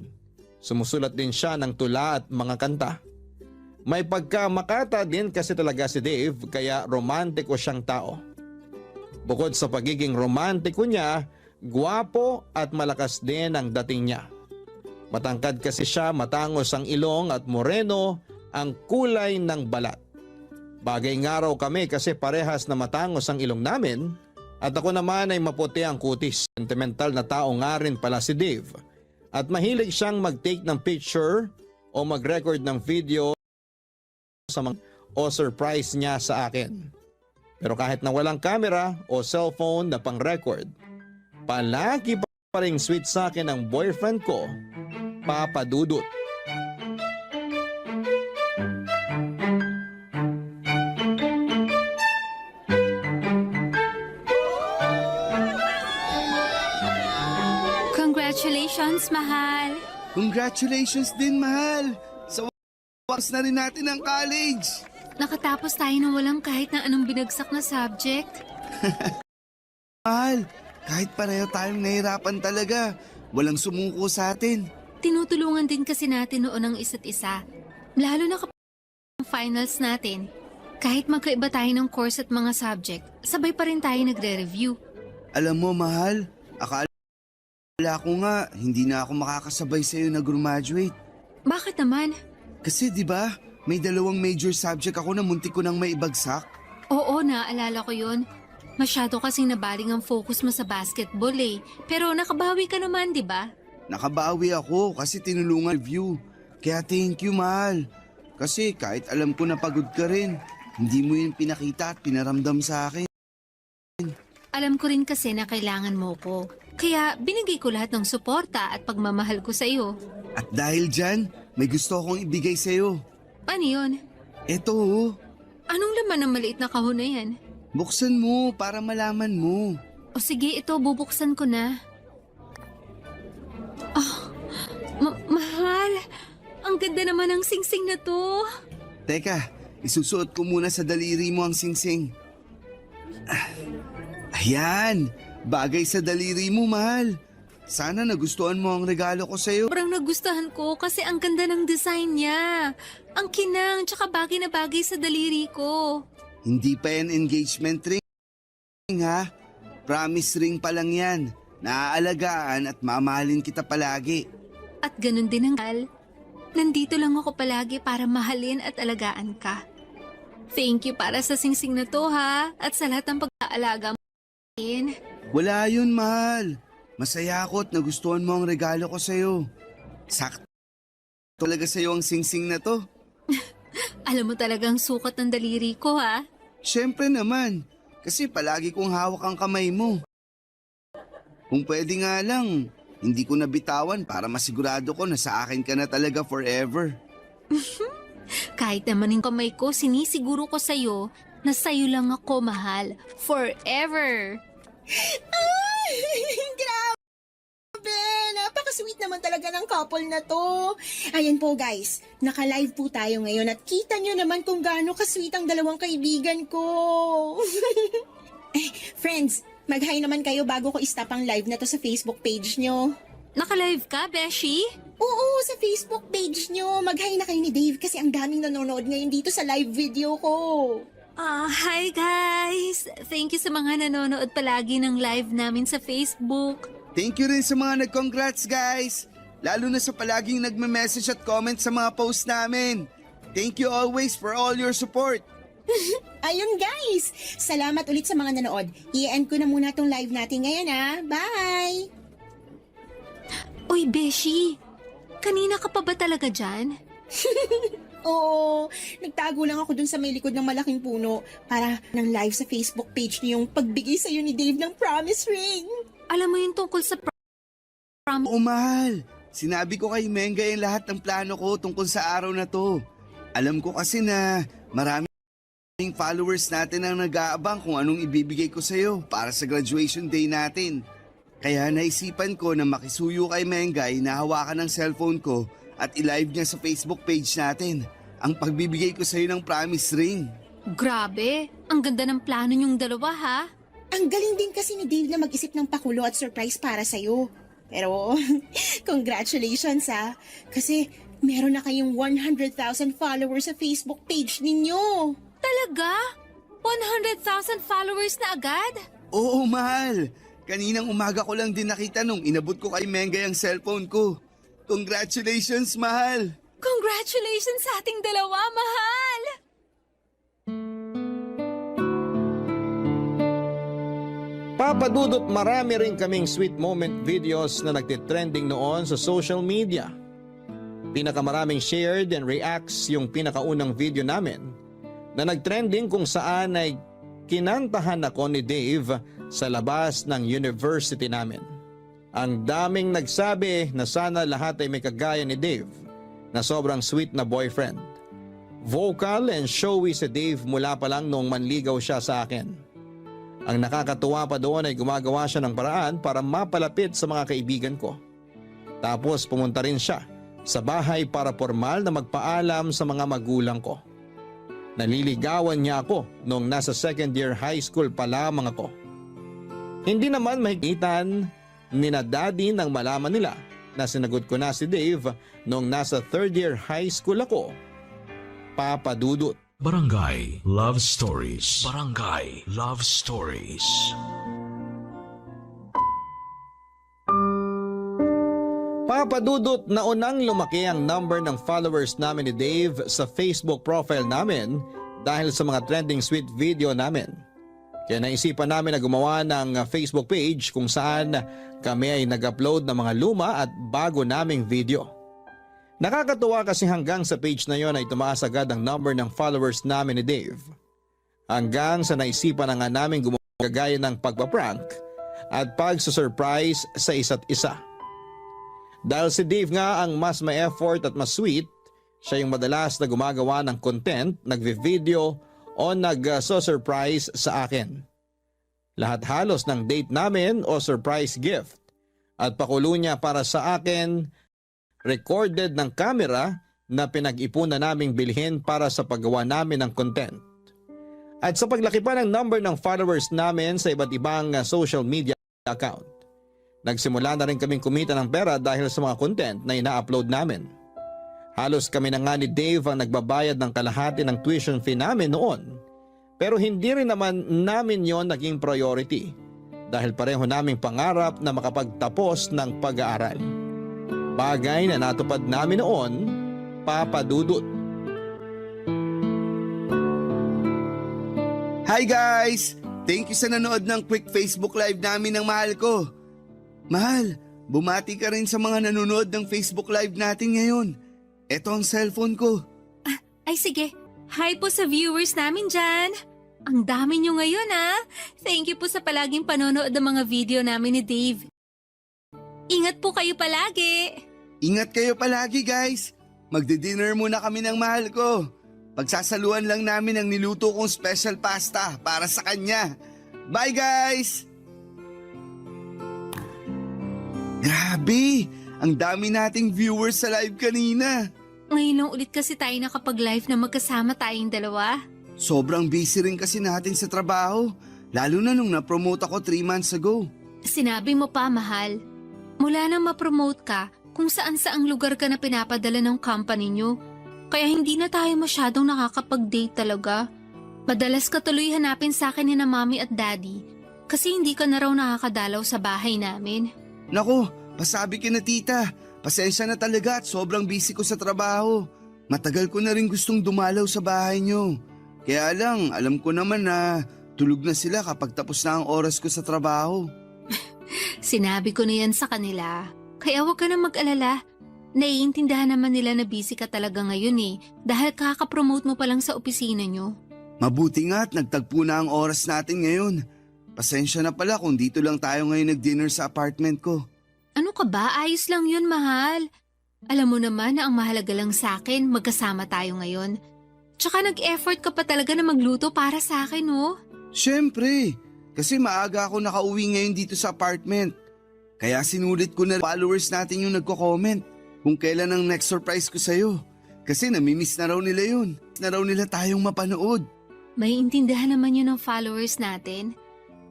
Sumusulat din siya ng tula at mga kanta. May pagkamakata din kasi talaga si Dave kaya romantiko siyang tao. Bukod sa pagiging romantiko niya, gwapo at malakas din ang dating niya. Matangkad kasi siya, matangos ang ilong at moreno ang kulay ng balat. Bagay nga raw kami kasi parehas na matangos ang ilong namin at ako naman ay maputi ang kutis. Sentimental na tao nga rin pala si Dave at mahilig siyang mag-take ng picture o mag-record ng video sa mga o surprise niya sa akin. Pero kahit na walang camera o cellphone na pang-record, palagi pa ring sweet sa akin ang boyfriend ko, Papa Dudut. Congratulations, mahal! Congratulations din, mahal! Sa wakas na rin natin ang college! Nakatapos tayo ng walang kahit na anong binagsak na subject. Mahal, kahit pareho tayong nahirapan talaga, walang sumuko sa atin. Tinutulungan din kasi natin noon ang isa't isa. Lalo na kapag finals natin. Kahit magkaiba tayo ng course at mga subject, sabay pa rin tayo nagre-review. Alam mo, mahal, akala ko nga hindi na ako makakasabay sa'yo na graduate. Bakit naman? Kasi di ba, may 2 major subject ako na muntik ko nang maibagsak. Oo, naaalala ko yun. Masyado kasing nabaling ang focus mo sa basketball eh. Pero nakabawi ka naman, di ba? Nakabawi ako kasi tinulungan review. Kaya thank you, mahal. Kasi kahit alam ko na pagod ka rin, hindi mo yun pinakita at pinaramdam sa akin. Alam ko rin kasi na kailangan mo ko. Kaya binigay ko lahat ng suporta at pagmamahal ko sa iyo. At dahil dyan, may gusto akong ibigay sa'yo. Ano yun? Eto, oh. Anong laman ng maliit na kahon na yan? Buksan mo para malaman mo. O sige, ito, bubuksan ko na. Mahal, ang ganda naman ng singsing na to. Teka, isusuot ko muna sa daliri mo ang singsing. Ayan, bagay sa daliri mo, mahal. Sana nagustuhan mo ang regalo ko sa'yo. Sobrang nagustuhan ko kasi ang ganda ng design niya. Ang kinang, tsaka bagay na bagay sa daliri ko. Hindi pa yan engagement ring, ha? Promise ring pa lang yan. Naaalagaan at mamahalin kita palagi. At ganun din ang mahal. Nandito lang ako palagi para mahalin at alagaan ka. Thank you para sa singsing na to, ha? At sa lahat ng pag-aalaga mo. Wala yun, mahal. Masaya ako at nagustuhan mo ang regalo ko sa'yo. Sakto talaga sa'yo ang singsing na to. Alam mo talagang sukat ng daliri ko, ha? Siyempre naman, kasi palagi kong hawak ang kamay mo. Kung pwede nga lang, hindi ko nabitawan para masigurado ko na sa akin ka na talaga forever. Kahit naman yung kamay ko, sinisiguro ko sa'yo na sa'yo lang ako, mahal. Forever! Grabe! Napaka-sweet naman talaga ng couple na to. Ayan po guys, naka-live po tayo ngayon at kita nyo naman kung gaano ka-sweet ang dalawang kaibigan ko. Friends, mag-hi naman kayo bago ko i-stop ang live na to sa Facebook page nyo. Naka-live ka, Beshi? Oo, sa Facebook page nyo. Mag-hi na kayo ni Dave kasi ang daming nanonood ngayon dito sa live video ko. Hi guys! Thank you sa mga nanonood palagi ng live namin sa Facebook. Thank you rin sa mga nag-congrats, guys. Lalo na sa palaging nagme-message at comment sa mga posts namin. Thank you always for all your support. Ayun guys, salamat ulit sa mga nanood. I-end ko na muna tong live natin ngayon ha. Bye! Uy, Beshi! Kanina ka pa ba talaga dyan? Oo, nagtago lang ako dun sa may likod ng malaking puno para ng live sa Facebook page niyo yung pagbigay sa'yo ni Dave ng promise ring. Alam mo yung tungkol sa Oo, mahal. Sinabi ko kay Menga yung lahat ng plano ko tungkol sa araw na to. Alam ko kasi na maraming followers natin ang nag-aabang kung anong ibibigay ko sa'yo para sa graduation day natin. Kaya naisipan ko na makisuyo kay Mengay na hawakan ng cellphone ko at i-live niya sa Facebook page natin ang pagbibigay ko sa'yo ng promise ring. Grabe! Ang ganda ng plano niyong dalawa, ha? Ang galing din kasi ni Dave na mag-isip ng pakulo at surprise para sa'yo. Pero, congratulations kasi meron na kayong 100,000 followers sa Facebook page ninyo. Talaga? 100,000 followers na agad? Oo, mahal. Kaninang umaga ko lang din nakita nung inabot ko kay Mengay ang cellphone ko. Congratulations, mahal! Congratulations sa ating dalawa, mahal! Papadudot marami rin kaming sweet moment videos na nagtitrending noon sa social media. Pinakamaraming shared and reacts yung pinakaunang video namin na nagtrending kung saan ay kinantahan ako ni Dave sa labas ng university namin. Ang daming nagsabi na sana lahat ay may kagaya ni Dave na sobrang sweet na boyfriend. Vocal and showy si Dave mula pa lang noong manligaw siya sa akin. Ang nakakatuwa pa doon ay gumagawa siya ng paraan para mapalapit sa mga kaibigan ko. Tapos pumunta rin siya sa bahay para formal na magpaalam sa mga magulang ko. Naliligawan niya ako noong nasa second year high school pa lamang ako. Hindi naman mahigitan ni na daddy nang malaman nila na sinagot ko na si Dave noong nasa third year high school ako. Papa Dudut. Barangay Love Stories. Barangay Love Stories. Papadudot na unang lumaki ang number ng followers namin ni Dave sa Facebook profile namin dahil sa mga trending sweet video namin. Kaya naisipan namin na gumawa ng Facebook page kung saan kami ay nag-upload ng mga luma at bago naming video. Nakakatuwa kasi hanggang sa page na yon ay tumaas agad ang number ng followers namin ni Dave. Hanggang sa naisipan na nga namin gumawa gaya ng pagpaprank at pagsusurprise sa isa't isa. Dahil si Dave nga ang mas may effort at mas sweet, siya yung madalas na gumagawa ng content, nagvi-video o nag-surprise sa akin. Lahat halos ng date namin o surprise gift at pakulo niya para sa akin, recorded ng camera na pinag-ipunan naming bilhin para sa paggawa namin ng content. At sa paglaki pa ng number ng followers namin sa iba't ibang social media account, nagsimula na rin kaming kumita ng pera dahil sa mga content na ina-upload namin. Halos kami na nga ni Dave ang nagbabayad ng kalahati ng tuition fee namin noon. Pero hindi rin naman namin yon naging priority dahil pareho naming pangarap na makapagtapos ng pag-aaral. Bagay na natupad namin noon, Papa Dudut. Hi guys! Thank you sa nanood ng quick Facebook live namin ng mahal ko. Mahal, bumati ka rin sa mga nanonood ng Facebook live natin ngayon. Ito ang cellphone ko. Ay sige, hi po sa viewers namin dyan. Ang dami nyo ngayon Thank you po sa palaging panonood ng mga video namin ni Dave. Ingat po kayo palagi. Ingat kayo palagi guys. Magdi-dinner muna kami ng mahal ko. Pagsasaluan lang namin ang niluto kong special pasta para sa kanya. Bye guys! Grabe! Ang dami nating viewers sa live kanina. Ngayon lang ulit kasi tayo nakapag-live na magkasama tayong dalawa. Sobrang busy rin kasi natin sa trabaho. Lalo na nung na-promote ako 3 months ago. Sinabi mo pa, mahal. Mula nang ma-promote ka, kung saan-saang lugar ka na pinapadala ng company nyo. Kaya hindi na tayo masyadong nakakapag-date talaga. Madalas ka tuloy hanapin sa akin ni na mami at daddy kasi hindi ka na raw nakakadalaw sa bahay namin. Naku, pasabi ka na tita. Pasensya na talaga at sobrang busy ko sa trabaho. Matagal ko na rin gustong dumalaw sa bahay nyo. Kaya lang, alam ko naman na tulog na sila kapag tapos na ang oras ko sa trabaho. Sinabi ko na yan sa kanila. Kaya huwag ka na mag-alala. Naiintindihan naman nila na busy ka talaga ngayon dahil kakapromote mo pa lang sa opisina nyo. Mabuti nga at nagtagpo na ang oras natin ngayon. Pasensya na pala kung dito lang tayo ngayon nag-dinner sa apartment ko. Ano ka ba? Ayos lang yun, mahal. Alam mo naman na ang mahalaga lang sa akin, magkasama tayo ngayon. Tsaka nag-effort ka pa talaga na magluto para sa akin, oh. Siyempre, kasi maaga ako nakauwi ngayon dito sa apartment. Kaya sinulit ko na followers natin yung nagko-comment kung kailan ang next surprise ko sa'yo. Kasi namimiss na raw nila yun. Na raw nila tayong mapanood. May intindihan naman yun ng followers natin.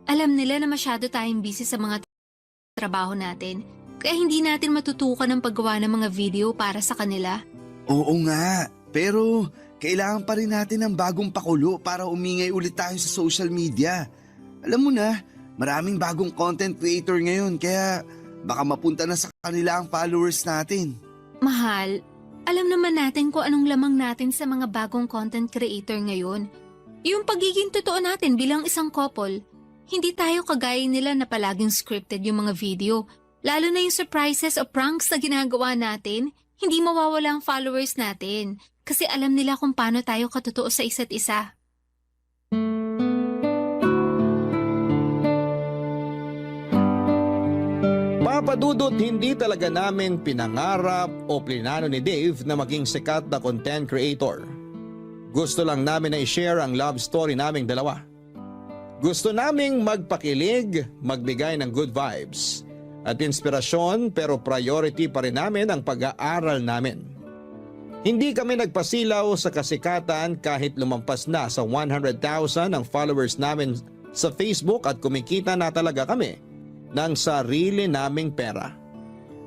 Alam nila na masyado tayong busy sa mga trabaho natin. Kaya hindi natin matutukan ang paggawa ng mga video para sa kanila. Oo nga, pero kailangan pa rin natin ng bagong pakulo para umingay ulit tayo sa social media. Alam mo na, maraming bagong content creator ngayon kaya baka mapunta na sa kanila ang followers natin. Mahal, alam naman natin kung anong lamang natin sa mga bagong content creator ngayon. Yung pagiging totoo natin bilang isang couple. Hindi tayo kagaya nila na palaging scripted yung mga video. Lalo na yung surprises o pranks na ginagawa natin, hindi mawawala ang followers natin. Kasi alam nila kung paano tayo katotoo sa isa't isa. Papadudot, hindi talaga namin pinangarap o plinano ni Dave na maging sikat na content creator. Gusto lang namin na i-share ang love story naming dalawa. Gusto naming magpakilig, magbigay ng good vibes at inspirasyon, pero priority pa rin namin ang pag-aaral namin. Hindi kami nagpasilaw sa kasikatan kahit lumampas na sa 100,000 ang followers namin sa Facebook at kumikita na talaga kami ng sarili naming pera.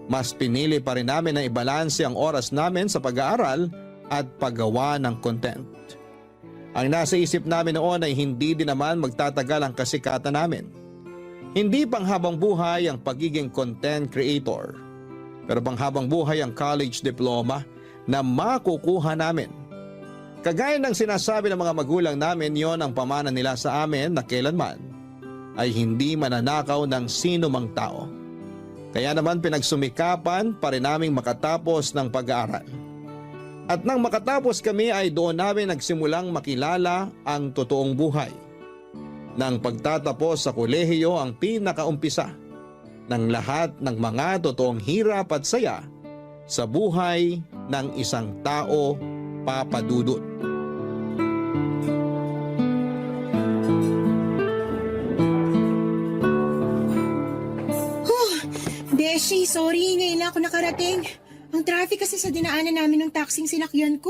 Mas pinili pa rin namin na ibalanse ang oras namin sa pag-aaral at paggawa ng content. Ang nasa isip namin noon ay hindi din naman magtatagal ang kasikatan namin. Hindi panghabang buhay ang pagiging content creator, pero panghabang buhay ang college diploma na makukuha namin. Kagaya ng sinasabi ng mga magulang namin, yon ang pamana nila sa amin na kailanman ay hindi mananakaw ng sino mang tao. Kaya naman pinagsumikapan pa rin naming makatapos ng pag-aaral. At nang makatapos kami ay doon namin nagsimulang makilala ang totoong buhay. Nang pagtatapos sa kolehiyo ang pinakaumpisa ng lahat ng mga totoong hirap at saya sa buhay ng isang tao, papadudot. Beshi, sorry, ngayon lang ako nakarating. Ang traffic kasi sa dinaanan namin ng taxing sinakyan ko.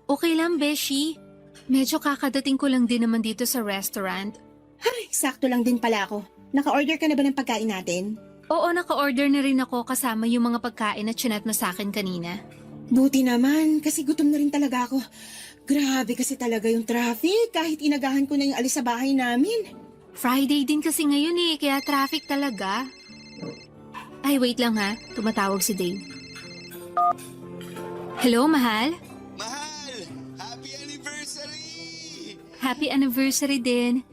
Okay lang, Beshi. Medyo kakadating ko lang din naman dito sa restaurant. Ay, sakto lang din pala ako. Naka-order ka na ba ng pagkain natin? Oo, naka-order na rin ako kasama yung mga pagkain na chinat mo sa akin kanina. Buti naman, kasi gutom na rin talaga ako. Grabe kasi talaga yung traffic, kahit inagahan ko na yung alis sa bahay namin. Friday din kasi ngayon kaya traffic talaga. Ay, wait lang ha. Tumatawag si Dave. Hello, mahal? Mahal! Happy anniversary! Happy anniversary din.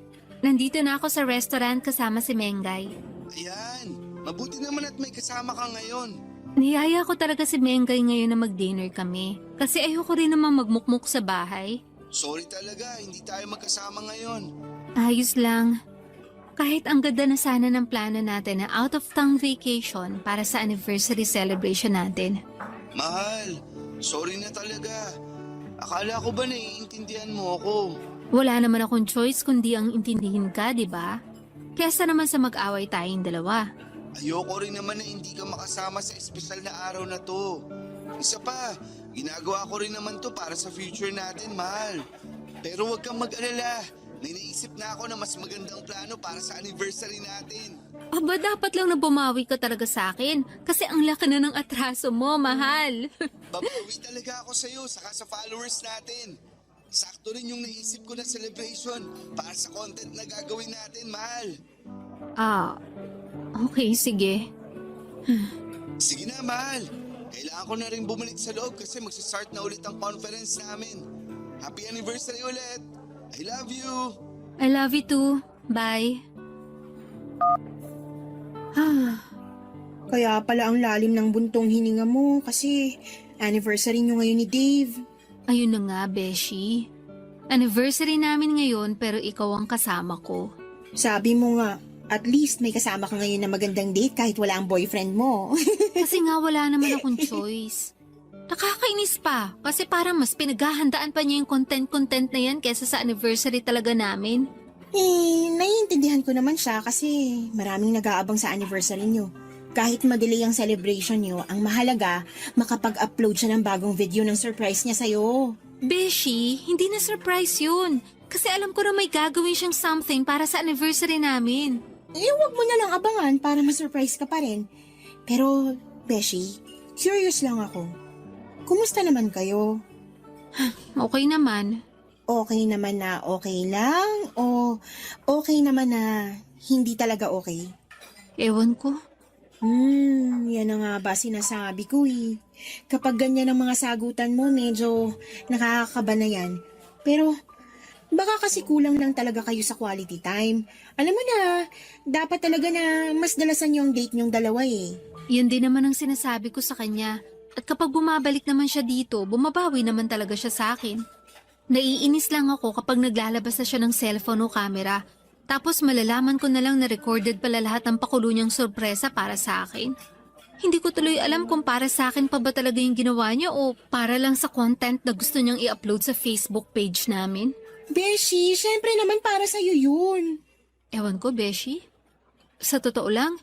Nandito na ako sa restaurant kasama si Mengay. Ayan, mabuti naman at may kasama ka ngayon. Niyaya ko talaga si Mengay ngayon na mag-dinner kami. Kasi ayoko rin naman magmukmuk sa bahay. Sorry talaga, hindi tayo magkasama ngayon. Ayos lang. Kahit ang ganda na sana ng plano natin na out-of-town vacation para sa anniversary celebration natin. Mahal, sorry na talaga. Akala ko ba naiintindihan mo ako? Wala naman akong choice kundi ang intindihin ka, di ba? Kesa naman sa mag-away tayong dalawa. Ayoko rin naman na hindi ka makasama sa espesyal na araw na to. Isa pa, ginagawa ko rin naman to para sa future natin, mahal. Pero huwag kang mag-alala. May naisip na ako na mas magandang plano para sa anniversary natin. Aba, dapat lang na bumawi ka talaga sa akin. Kasi ang laki na ng atraso mo, mahal. Babawi talaga ako sa'yo, saka sa followers natin. Sakto rin yung naisip ko na celebration para sa content na gagawin natin, mahal. Okay, sige. Sige na, mahal. Kailangan ko na rin bumalik sa loob kasi magsistart na ulit ang conference namin. Happy anniversary ulit! I love you! I love you too. Bye. Kaya pala ang lalim ng buntong hininga mo kasi anniversary nyo ngayon ni Dave. Ayun na nga, Beshi. Anniversary namin ngayon pero ikaw ang kasama ko. Sabi mo nga, at least may kasama ka ngayon na magandang date kahit wala ang boyfriend mo. Kasi nga wala naman akong choice. Nakakainis pa kasi parang mas pinaghahandaan pa niya yung content na yan kesa sa anniversary talaga namin. Naiintindihan ko naman siya kasi maraming nag-aabang sa anniversary nyo. Kahit madelay ang celebration nyo, ang mahalaga, makapag-upload siya ng bagong video ng surprise niya sa'yo. Beshi, hindi na surprise yun. Kasi alam ko na may gagawin siyang something para sa anniversary namin. Huwag mo na lang abangan para ma-surprise ka pa rin. Pero, Beshi, curious lang ako. Kumusta naman kayo? Okay naman. Okay naman na okay lang o okay naman na hindi talaga okay? Ewan ko. Yan na nga ba sinasabi ko eh. Kapag ganyan ang mga sagutan mo, medyo nakakakaba na yan. Pero, baka kasi kulang lang talaga kayo sa quality time. Alam mo na, dapat talaga na mas dalasan yung date nyong dalawa eh. Yan din naman ang sinasabi ko sa kanya. At kapag bumabalik naman siya dito, bumabawi naman talaga siya sa akin. Naiinis lang ako kapag naglalabas na siya ng cellphone o camera. Tapos malalaman ko na lang na recorded pala lahat ng pakulo niyang sorpresa para sa akin. Hindi ko tuloy alam kung para sa akin pa ba talaga yung ginawa niya o para lang sa content na gusto niyang i-upload sa Facebook page namin. Beshi, syempre naman para sa'yo yun. Ewan ko, Beshi. Sa totoo lang,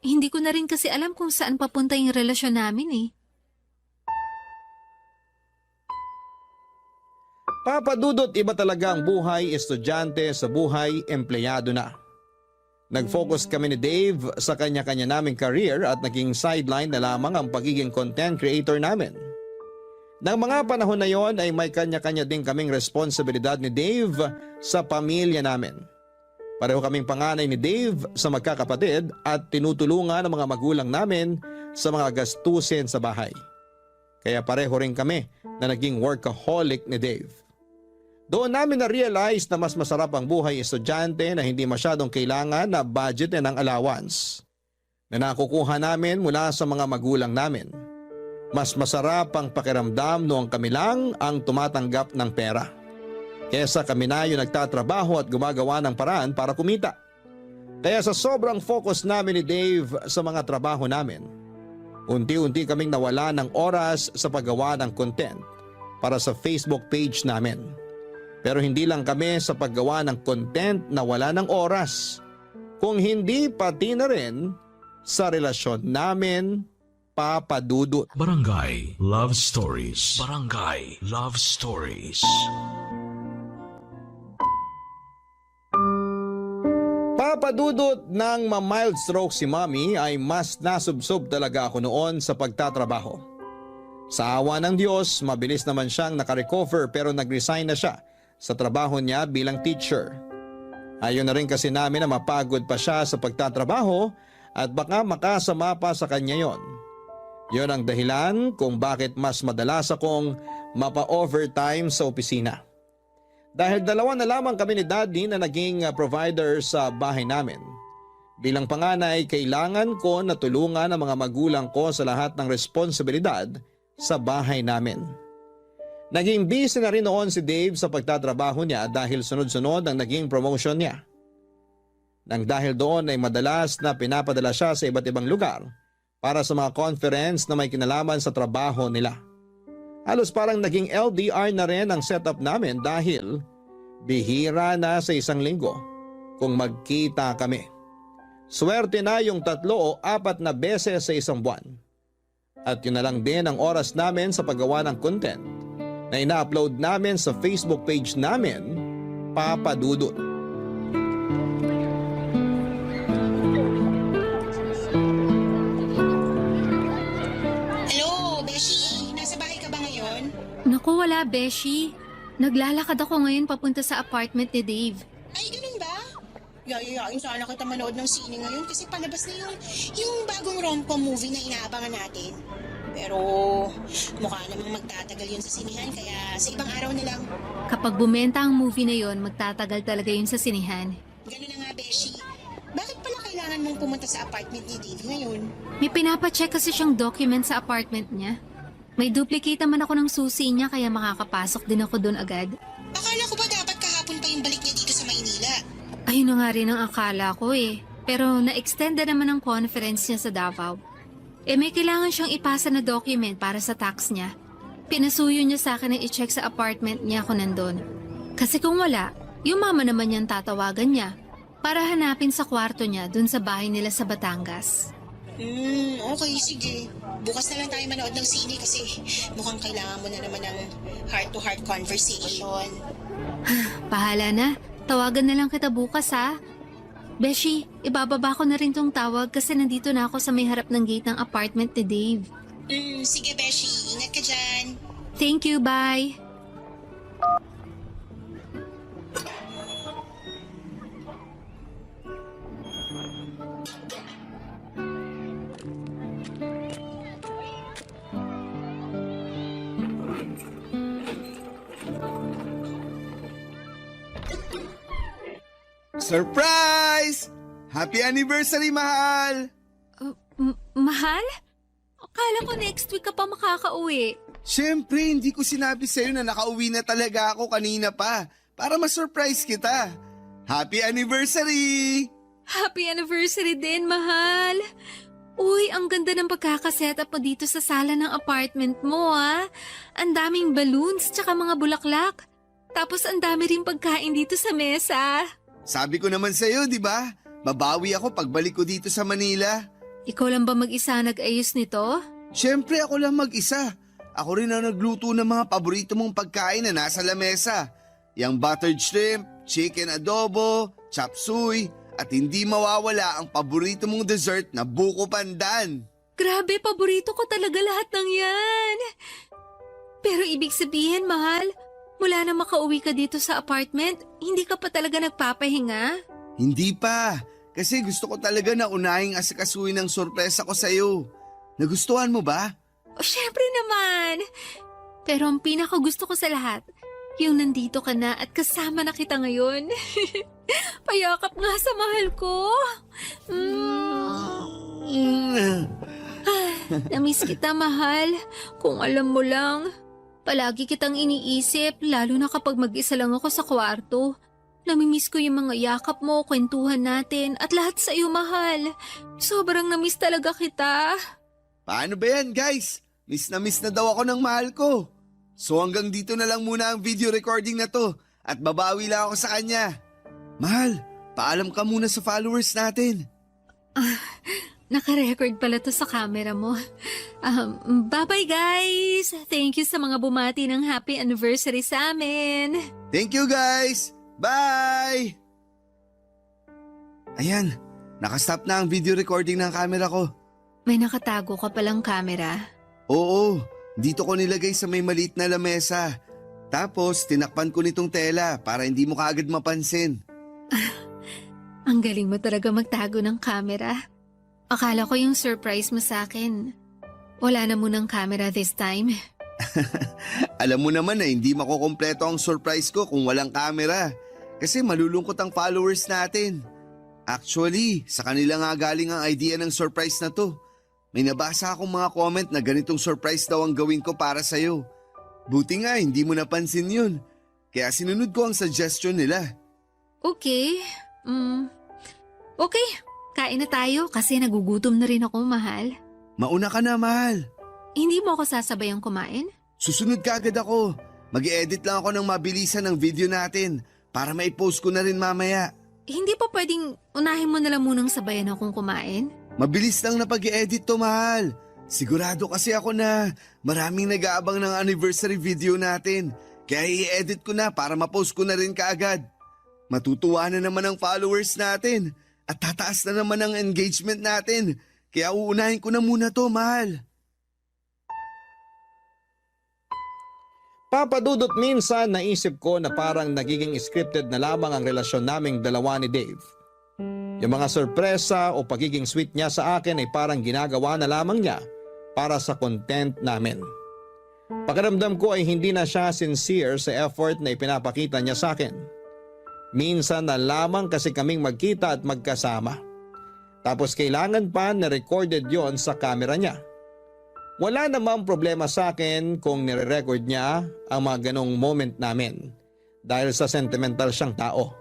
hindi ko na rin kasi alam kung saan papunta yung relasyon namin eh. Papadudot, iba talaga ang buhay estudyante sa buhay empleyado na. Nag-focus kami ni Dave sa kanya-kanya naming career at naging sideline na lamang ang pagiging content creator namin. Nang mga panahon na yon ay may kanya-kanya din kaming responsibilidad ni Dave sa pamilya namin. Pareho kaming panganay ni Dave sa magkakapatid at tinutulungan ang mga magulang namin sa mga gastusin sa bahay. Kaya pareho rin kami na naging workaholic ni Dave. Doon namin na-realize na mas masarap ang buhay estudyante na hindi masyadong kailangan na budget ng allowance na nakukuha namin mula sa mga magulang namin. Mas masarap ang pakiramdam noong kami lang ang tumatanggap ng pera. Kesa kami na yung nagtatrabaho at gumagawa ng paraan para kumita. Kaya sa sobrang focus namin ni Dave sa mga trabaho namin, unti-unti kaming nawala ng oras sa paggawa ng content para sa Facebook page namin. Pero hindi lang kami sa paggawa ng content na wala ng oras, kung hindi pati na rin sa relasyon namin, Papadudot. Barangay Love Stories. Barangay Love Stories. Papadudot ng ma-mild stroke si Mommy ay mas nasubsob talaga ako noon sa pagtatrabaho. Sa awa ng Diyos, mabilis naman siyang nakarecover pero nag-resign na siya sa trabaho niya bilang teacher. Ayaw na rin kasi namin na mapagod pa siya sa pagtatrabaho at baka makasama pa sa kanya yon. Yon ang dahilan kung bakit mas madalas akong mapa-overtime sa opisina. Dahil dalawa na lamang kami ni Daddy na naging provider sa bahay namin. Bilang panganay, kailangan ko na tulungan ang mga magulang ko sa lahat ng responsibilidad sa bahay namin. Naging busy na rin noon si Dave sa pagtatrabaho niya dahil sunod-sunod ang naging promotion niya. Nang dahil doon ay madalas na pinapadala siya sa iba't ibang lugar para sa mga conference na may kinalaman sa trabaho nila. Halos parang naging LDR na rin ang setup namin dahil bihira na sa isang linggo kung magkita kami. Swerte na yung 3 o 4 na beses sa isang buwan. At yun na lang din ang oras namin sa paggawa ng content na ina-upload namin sa Facebook page namin, Papadudot. Hello, Beshi. Nasa bahay ka ba ngayon? Naku, wala, Beshi. Naglalakad ako ngayon papunta sa apartment ni Dave. Ay, ganun ba? Yayayain sana kita manood ng sine ngayon kasi palabas na yung bagong rom-com movie na inaabangan natin. Pero mukha namang magtatagal yun sa sinihan kaya sa ibang araw na lang. Kapag bumenta ang movie na yon, magtatagal talaga yun sa sinihan. Ganun na nga, Beshi. Bakit pala kailangan mong pumunta sa apartment ni Dave ngayon? May pinapacheck kasi siyang document sa apartment niya. May duplicate naman ako ng susi niya kaya makakapasok din ako doon agad. Akala ko ba dapat kahapon pa yung balik niya dito sa Maynila? Ayun na nga rin ang akala ko eh. Pero na-extend na naman ang conference niya sa Davao. May kailangan siyang ipasa na document para sa tax niya. Pinasuyo niya sa akin na i-check sa apartment niya kung nandun. Kasi kung wala, yung mama naman niyang tatawagan niya para hanapin sa kwarto niya dun sa bahay nila sa Batangas. Okay, sige. Bukas na lang tayo manood ng sine kasi mukhang kailangan mo na naman ng heart-to-heart conversation. Pahala na. Tawagan na lang kita bukas ha. Beshi, ibababa ko na rin tong tawag kasi nandito na ako sa may harap ng gate ng apartment ni Dave. Sige, Beshi. Ingat ka dyan. Thank you, bye. Surprise! Happy anniversary, mahal! Mahal? Akala ko next week ka pa makakauwi. Siyempre, hindi ko sinabi sa'yo na nakauwi na talaga ako kanina pa para ma-surprise kita. Happy anniversary! Happy anniversary din, mahal! Uy, ang ganda ng pagkakasetup mo dito sa sala ng apartment mo, ah. Ang daming balloons tsaka mga bulaklak. Tapos ang dami rin pagkain dito sa mesa. Sabi ko naman sa'yo, di ba? Babawi ako pagbalik ko dito sa Manila. Ikaw lang ba mag-isa nag-ayos nito? Siyempre, ako lang mag-isa. Ako rin ang nagluto ng mga paborito mong pagkain na nasa lamesa. Yang buttered shrimp, chicken adobo, chop suey, at hindi mawawala ang paborito mong dessert na buko pandan. Grabe, paborito ko talaga lahat ng yan. Pero ibig sabihin, mahal, mula na makauwi ka dito sa apartment, hindi ka pa talaga nagpapahinga? Hindi pa, kasi gusto ko talaga na unahing asikasuhin ang sorpresa ko sa'yo. Nagustuhan mo ba? O syempre naman. Pero ang pinakagusto ko sa lahat, yung nandito ka na at kasama na kita ngayon. Payakap nga sa mahal ko. Namiss kita, mahal. Kung alam mo lang, palagi kitang iniisip, lalo na kapag mag-isa lang ako sa kwarto. Namimiss ko yung mga yakap mo, kwentuhan natin, at lahat sa iyo, mahal. Sobrang namiss talaga kita. Paano ba yan, guys? Miss na daw ako ng mahal ko. So hanggang dito na lang muna ang video recording na to at babawi lang ako sa kanya. Mahal, paalam ka muna sa followers natin. Naka-record pala to sa camera mo. Bye-bye, guys! Thank you sa mga bumati ng happy anniversary sa amin. Thank you, guys! Bye! Ayan, nakastop na ang video recording ng camera ko. May nakatago ka palang camera. Oo, dito ko nilagay sa may maliit na lamesa. Tapos tinakpan ko nitong tela para hindi mo kaagad mapansin. Ang galing mo talaga magtago ng camera. Akala ko yung surprise mo sa akin. Wala na munang camera this time. Alam mo naman na hindi makukumpleto ang surprise ko kung walang camera. Kasi malulungkot ang followers natin. Actually, sa kanila nga galing ang idea ng surprise na to. May nabasa akong mga comment na ganitong surprise daw ang gawin ko para sa'yo. Buti nga hindi mo napansin yun. Kaya sinunod ko ang suggestion nila. Okay. Okay, kain na tayo kasi nagugutom na rin ako, mahal. Mauna ka na, mahal. Hindi mo ako sasabayang kumain? Susunod ka agad ako. Mag-i-edit lang ako ng mabilisan ng video natin para maipost ko na rin mamaya. Hindi pa pwedeng unahin mo na lang munang sabayan akong kumain? Mabilis lang na pag-i-edit to, mahal. Sigurado kasi ako na maraming nag-aabang ng anniversary video natin. Kaya i-edit ko na para ma-post ko na rin kaagad. Matutuwa na naman ang followers natin at tataas na naman ang engagement natin. Kaya uunahin ko na muna to, mahal. Papadudot minsan naisip ko na parang nagiging scripted na lamang ang relasyon naming dalawa ni Dave. Yung mga sorpresa o pagiging sweet niya sa akin ay parang ginagawa na lamang niya para sa content namin. Pakiramdam ko ay hindi na siya sincere sa effort na ipinapakita niya sa akin. Minsan na lamang kasi kaming magkita at magkasama. Tapos kailangan pa na recorded yon sa camera niya. Wala namang problema sa akin kung nire-record niya ang mga ganong moment namin dahil sa sentimental siyang tao.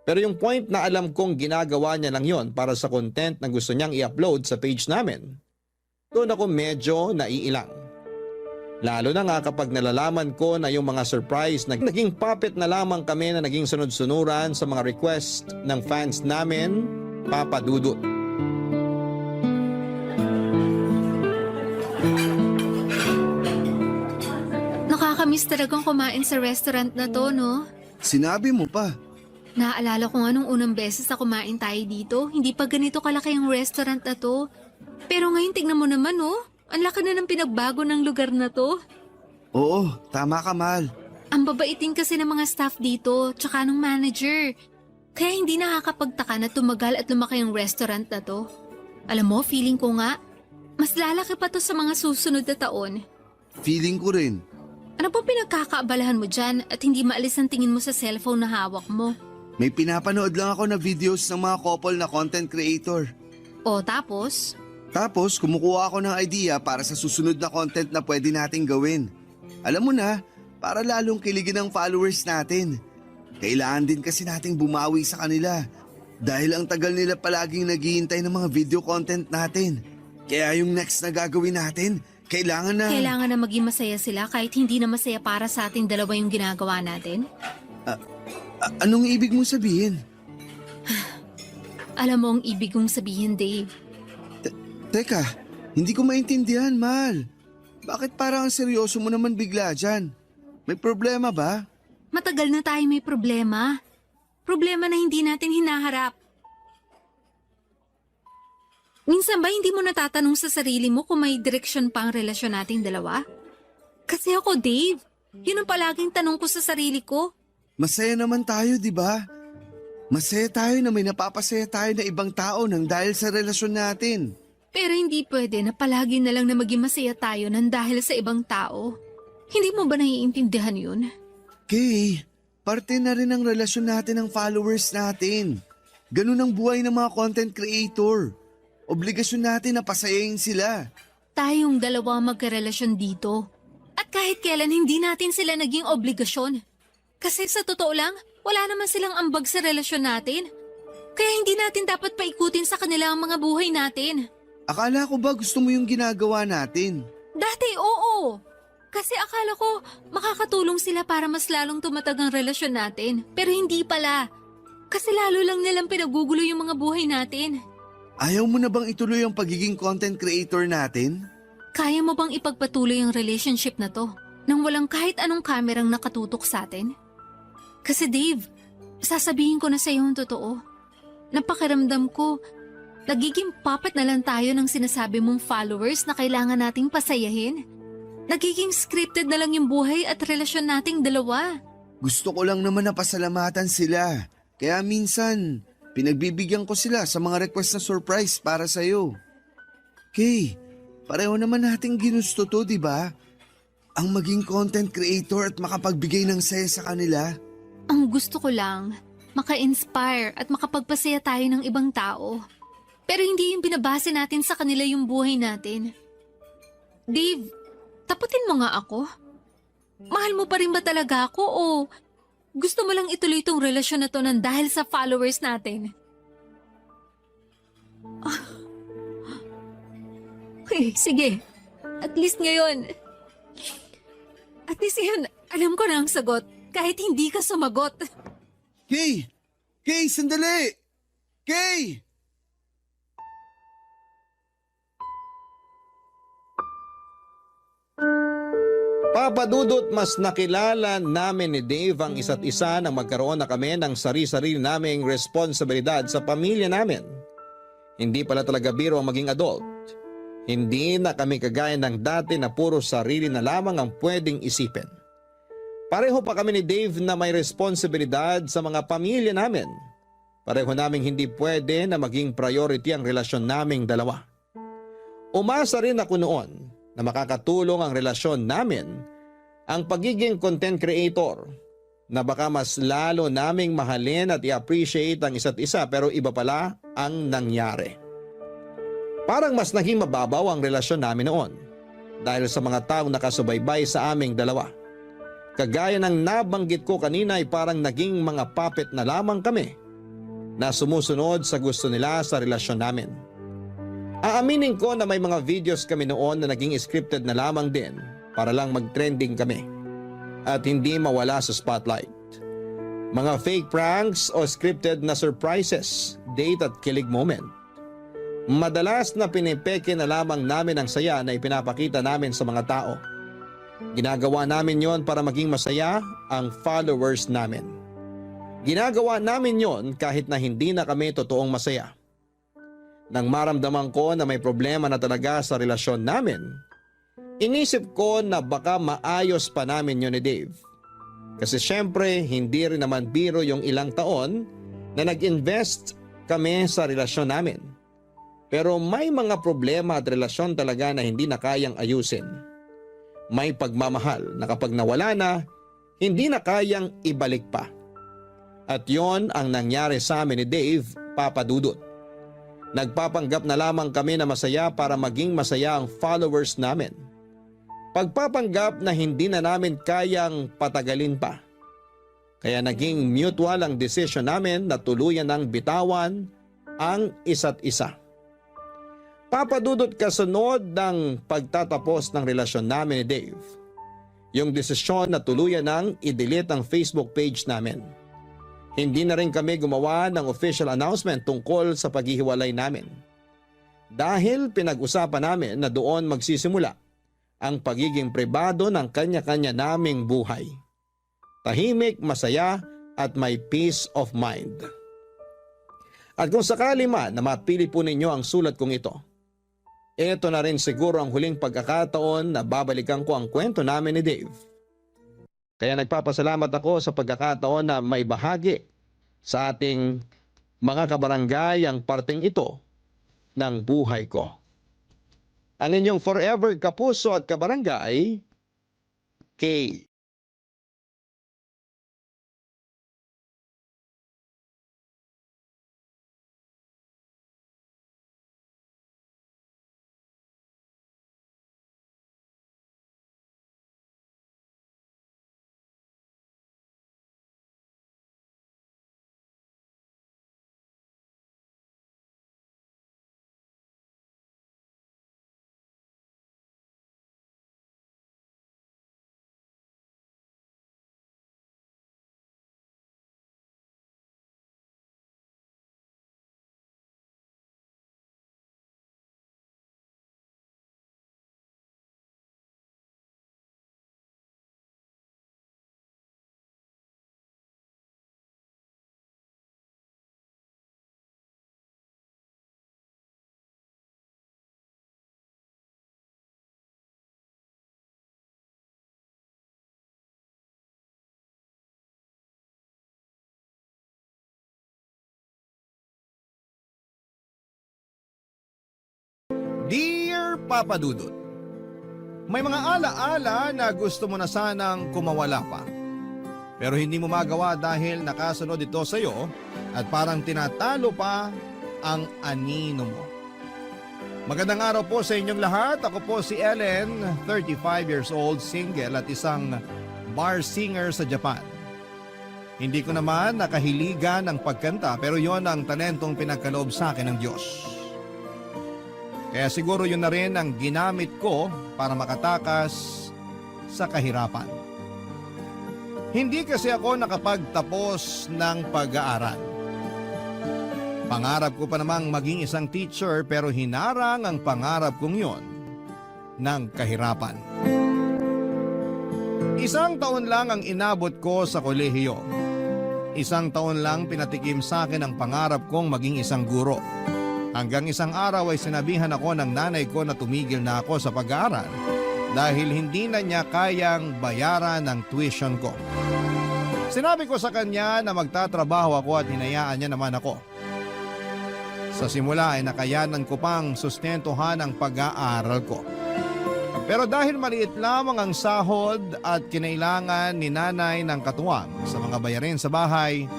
Pero yung point na alam kong ginagawa niya lang yon para sa content na gusto niyang i-upload sa page namin, doon ako medyo naiilang. Lalo na nga kapag nalalaman ko na yung mga surprise na naging puppet na lamang kami na naging sunod-sunuran sa mga request ng fans namin, papadudot. Nakakamiss talagang kumain sa restaurant na to, no? Sinabi mo pa. Naaalala ko nga nung unang beses na kumain tayo dito, hindi pa ganito kalaki ang restaurant na to. Pero ngayon tignan mo naman oh, ang laki na ng pinagbago ng lugar na to. Oo, tama ka, Mal. Ang babaitin kasi ng mga staff dito, tsaka ng manager. Kaya hindi nakakapagtaka na tumagal at lumaki ang restaurant na to. Alam mo, feeling ko nga, mas lalaki pa to sa mga susunod na taon. Feeling ko rin. Ano pa pinagkakaabalahan mo dyan at hindi maalis ang tingin mo sa cellphone na hawak mo? May pinapanood lang ako na videos ng mga couple na content creator. O tapos? Tapos, kumukuha ako ng idea para sa susunod na content na pwede nating gawin. Alam mo na, para lalong kiligin ang followers natin. Kailangan din kasi nating bumawi sa kanila. Dahil ang tagal nila palaging naghihintay ng mga video content natin. Kaya yung next na gagawin natin, kailangan na maging masaya sila kahit hindi na masaya para sa ating dalawa yung ginagawa natin? Anong ibig mong sabihin? Alam mo ang ibig kong sabihin, Dave. Teka, hindi ko maintindihan, Mal. Bakit parang ang seryoso mo naman bigla dyan? May problema ba? Matagal na tayo may problema. Problema na hindi natin hinaharap. Minsan ba hindi mo natatanong sa sarili mo kung may direksyon pa ang relasyon nating dalawa? Kasi ako, Dave, yun ang palaging tanong ko sa sarili ko. Masaya naman tayo, di ba? Masaya tayo na may napapasaya tayo na ibang tao nang dahil sa relasyon natin. Pero hindi pwede na palagi na lang na maging masaya tayo nang dahil sa ibang tao. Hindi mo ba naiintindihan yun? Kay, parte na rin ang relasyon natin ng followers natin. Ganun ang buhay ng mga content creator. Obligasyon natin na pasayahin sila. Tayong dalawa magkarelasyon dito. At kahit kailan hindi natin sila naging obligasyon. Kasi sa totoo lang, wala naman silang ambag sa relasyon natin. Kaya hindi natin dapat paikutin sa kanila ang mga buhay natin. Akala ko ba gusto mo yung ginagawa natin? Dati oo. Kasi akala ko makakatulong sila para mas lalong tumatag ang relasyon natin. Pero hindi pala. Kasi lalo lang nilang pinagugulo yung mga buhay natin. Ayaw mo na bang ituloy ang pagiging content creator natin? Kaya mo bang ipagpatuloy ang relationship na to nang walang kahit anong kamerang nakatutok sa atin? Kasi Dave, sasabihin ko na sa iyo ang totoo. Napakiramdam ko, nagiging puppet na lang tayo ng sinasabi mong followers na kailangan nating pasayahin. Nagiging scripted na lang yung buhay at relasyon nating dalawa. Gusto ko lang naman na pasalamatan sila. Kaya minsan, pinagbibigyan ko sila sa mga request na surprise para sa'yo. Kay, pareho naman nating ginusto to, di ba? Ang maging content creator at makapagbigay ng saya sa kanila. Ang gusto ko lang, maka-inspire at makapagpasaya tayo ng ibang tao. Pero hindi yung binabase natin sa kanila yung buhay natin. Dave, taputin mo nga ako. Mahal mo pa rin ba talaga ako o gusto mo lang ituloy itong relasyon na to nang dahil sa followers natin? Okay, sige. At least ngayon, alam ko na ang sagot. Kahit hindi ka sumagot. Kay! Kay, sandali! Kay! Papadudot, mas nakilala namin ni Dave ang isa't isa nang magkaroon na kami ng sari-sarili naming responsibilidad sa pamilya namin. Hindi pala talaga biro ang maging adult. Hindi na kami kagaya ng dati na puro sarili na lamang ang pwedeng isipin. Pareho pa kami ni Dave na may responsibilidad sa mga pamilya namin. Pareho naming hindi pwede na maging priority ang relasyon naming dalawa. Umasa rin ako noon na makakatulong ang relasyon namin ang pagiging content creator na baka mas lalo naming mahalin at i-appreciate ang isa't isa pero iba pala ang nangyari. Parang mas naging mababaw ang relasyon namin noon dahil sa mga taong nakasubaybay sa aming dalawa. Kagaya ng nabanggit ko kanina ay parang naging mga puppet na lamang kami na sumusunod sa gusto nila sa relasyon namin. Aaminin ko na may mga videos kami noon na naging scripted na lamang din para lang mag-trending kami at hindi mawala sa spotlight. Mga fake pranks o scripted na surprises, date at kilig moment. Madalas na pinipeke na lamang namin ang saya na ipinapakita namin sa mga tao. Ginagawa namin yon para maging masaya ang followers namin. Ginagawa namin yon kahit na hindi na kami totoong masaya. Nang maramdaman ko na may problema na talaga sa relasyon namin, inisip ko na baka maayos pa namin yun ni Dave. Kasi syempre hindi rin naman biro yung ilang taon na nag-invest kami sa relasyon namin. Pero may mga problema at relasyon talaga na hindi na kayang ayusin. May pagmamahal na kapag nawala na, hindi na kayang ibalik pa. At yon ang nangyari sa amin ni Dave, Papa Dudut. Nagpapanggap na lamang kami na masaya para maging masaya ang followers namin. Pagpapanggap na hindi na namin kayang patagalin pa. Kaya naging mutual ang desisyon namin na tuluyan ng bitawan ang isa't isa. Papa Dudut, kasunod ng pagtatapos ng relasyon namin ni Dave, yung desisyon na tuluyan ng i-delete ang Facebook page namin. Hindi na rin kami gumawa ng official announcement tungkol sa paghihiwalay namin. Dahil pinag-usapan namin na doon magsisimula ang pagiging pribado ng kanya-kanya naming buhay. Tahimik, masaya at may peace of mind. At kung sakali man na mapili po ninyo ang sulat kong ito, ito na rin siguro ang huling pagkakataon na babalikan ko ang kwento namin ni Dave. Kaya nagpapasalamat ako sa pagkakataon na may bahagi sa ating mga kabarangay ang parteng ito ng buhay ko. Ang inyong forever kapuso at kabarangay, Kay. Dear Papa Dudut, may mga alaala na gusto mo na sanang kumawala pa. Pero hindi mo magawa dahil nakasunod ito sa iyo at parang tinatalo pa ang anino mo. Magandang araw po sa inyong lahat. Ako po si Ellen, 35 years old, single at isang bar singer sa Japan. Hindi ko naman nakahiligan ng pagkanta pero yon ang talentong pinagkaloob sa akin ng Diyos. Kaya siguro yun na rin ang ginamit ko para makatakas sa kahirapan. Hindi kasi ako nakapagtapos ng pag-aaral. Pangarap ko pa namang maging isang teacher pero hinarang ang pangarap kong yon ng kahirapan. Isang taon lang ang inabot ko sa kolehiyo. Isang taon lang pinatikim sa akin ang pangarap kong maging isang guro. Hanggang isang araw ay sinabihan ako ng nanay ko na tumigil na ako sa pag-aaral dahil hindi na niya kayang bayaran ang tuition ko. Sinabi ko sa kanya na magtatrabaho ako at hinayaan niya naman ako. Sa simula ay nakayanan ko pang sustentuhan ang pag-aaral ko. Pero dahil maliit lamang ang sahod at kinailangan ni nanay ng katuwang sa mga bayarin sa bahay,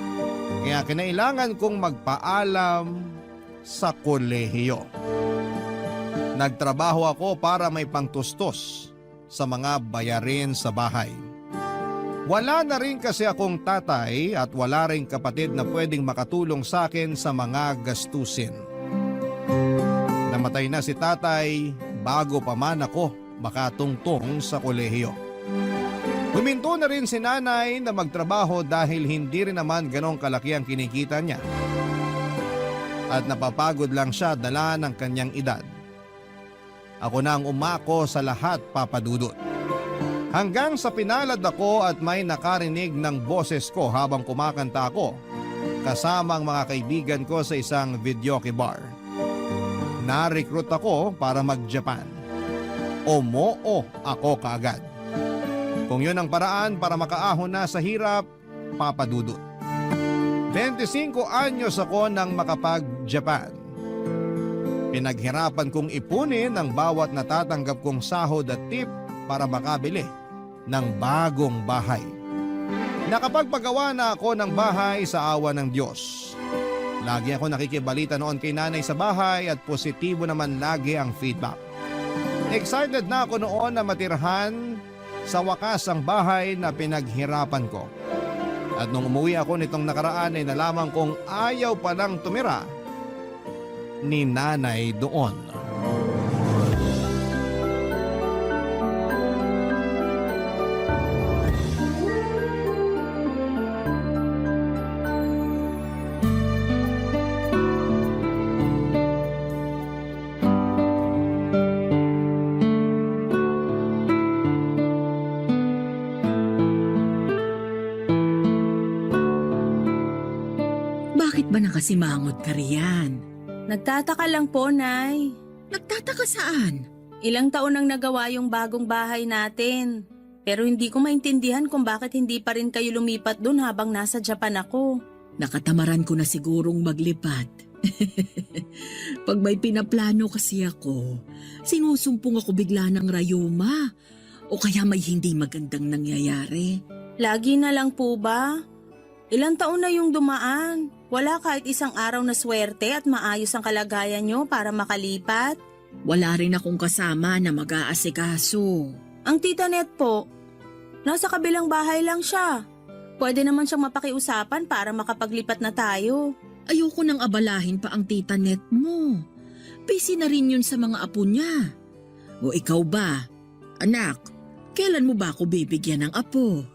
kaya kinailangan kong magpaalam sa kolehiyo. Nagtrabaho ako para may pangtustos sa mga bayarin sa bahay. Wala na rin kasi akong tatay at wala rin kapatid na pwedeng makatulong sa akin sa mga gastusin. Namatay na si tatay bago pa man ako makatungtong sa kolehiyo. Huminto na rin si nanay na magtrabaho dahil hindi rin naman ganong kalaki ang kinikita niya. At napapagod lang siya dala ng kanyang edad. Ako na ang umako sa lahat, Papa Dudut. Hanggang sa pinalad ako at may nakarinig ng boses ko habang kumakanta ako kasama ang mga kaibigan ko sa isang videoke bar. Na-recruit ako para mag-Japan. Umoo ako kaagad. Kung yun ang paraan para makaahon na sa hirap, papadudot. 25 anyos ako nang makapag-Japan. Pinaghirapan kong ipunin ang bawat natatanggap kong sahod at tip para makabili ng bagong bahay. Nakapagpagawa na ako ng bahay sa awa ng Diyos. Lagi ako nakikibalita noon kay nanay sa bahay at positibo naman lagi ang feedback. Excited na ako noon na matirhan sa wakas ang bahay na pinaghirapan ko. At nung umuwi ako nitong nakaraan ay nalaman kong ayaw palang tumira ni nanay doon. Bakit ba nakasimangot ka riyan? Nagtataka lang po, Nay. Nagtataka saan? Ilang taon nang nagawa yung bagong bahay natin. Pero hindi ko maintindihan kung bakit hindi pa rin kayo lumipat dun habang nasa Japan ako. Nakatamaran ko na sigurong maglipat. Pag may pinaplano kasi ako, sinusumpong ako bigla ng rayuma o kaya may hindi magandang nangyayari. Lagi na lang po ba? Ilang taon na yung dumaan. Wala kahit isang araw na swerte at maayos ang kalagayan nyo para makalipat. Wala rin akong kasama na mag-aasikaso. Ang tita Net po, nasa kabilang bahay lang siya. Pwede naman siyang mapakiusapan para makapaglipat na tayo. Ayoko nang abalahin pa ang tita Net mo. Busy na rin yun sa mga apo niya. O ikaw ba? Anak, kailan mo ba ako bibigyan ng apo?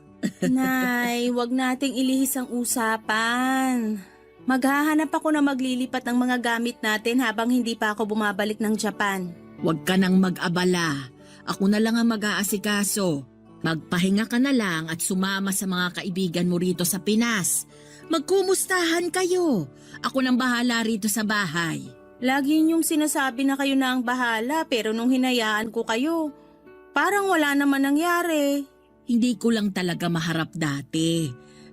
Nay, wag nating ilihis ang usapan. Maghahanap ako na maglilipat ng mga gamit natin habang hindi pa ako bumabalik ng Japan. Huwag ka nang mag-abala. Ako na lang ang mag-aasikaso. Magpahinga ka na lang at sumama sa mga kaibigan mo rito sa Pinas. Magkumustahan kayo. Ako nang bahala rito sa bahay. Lagi niyong sinasabi na kayo na ang bahala pero nung hinayaan ko kayo, parang wala naman nangyari. Hindi ko lang talaga maharap dati.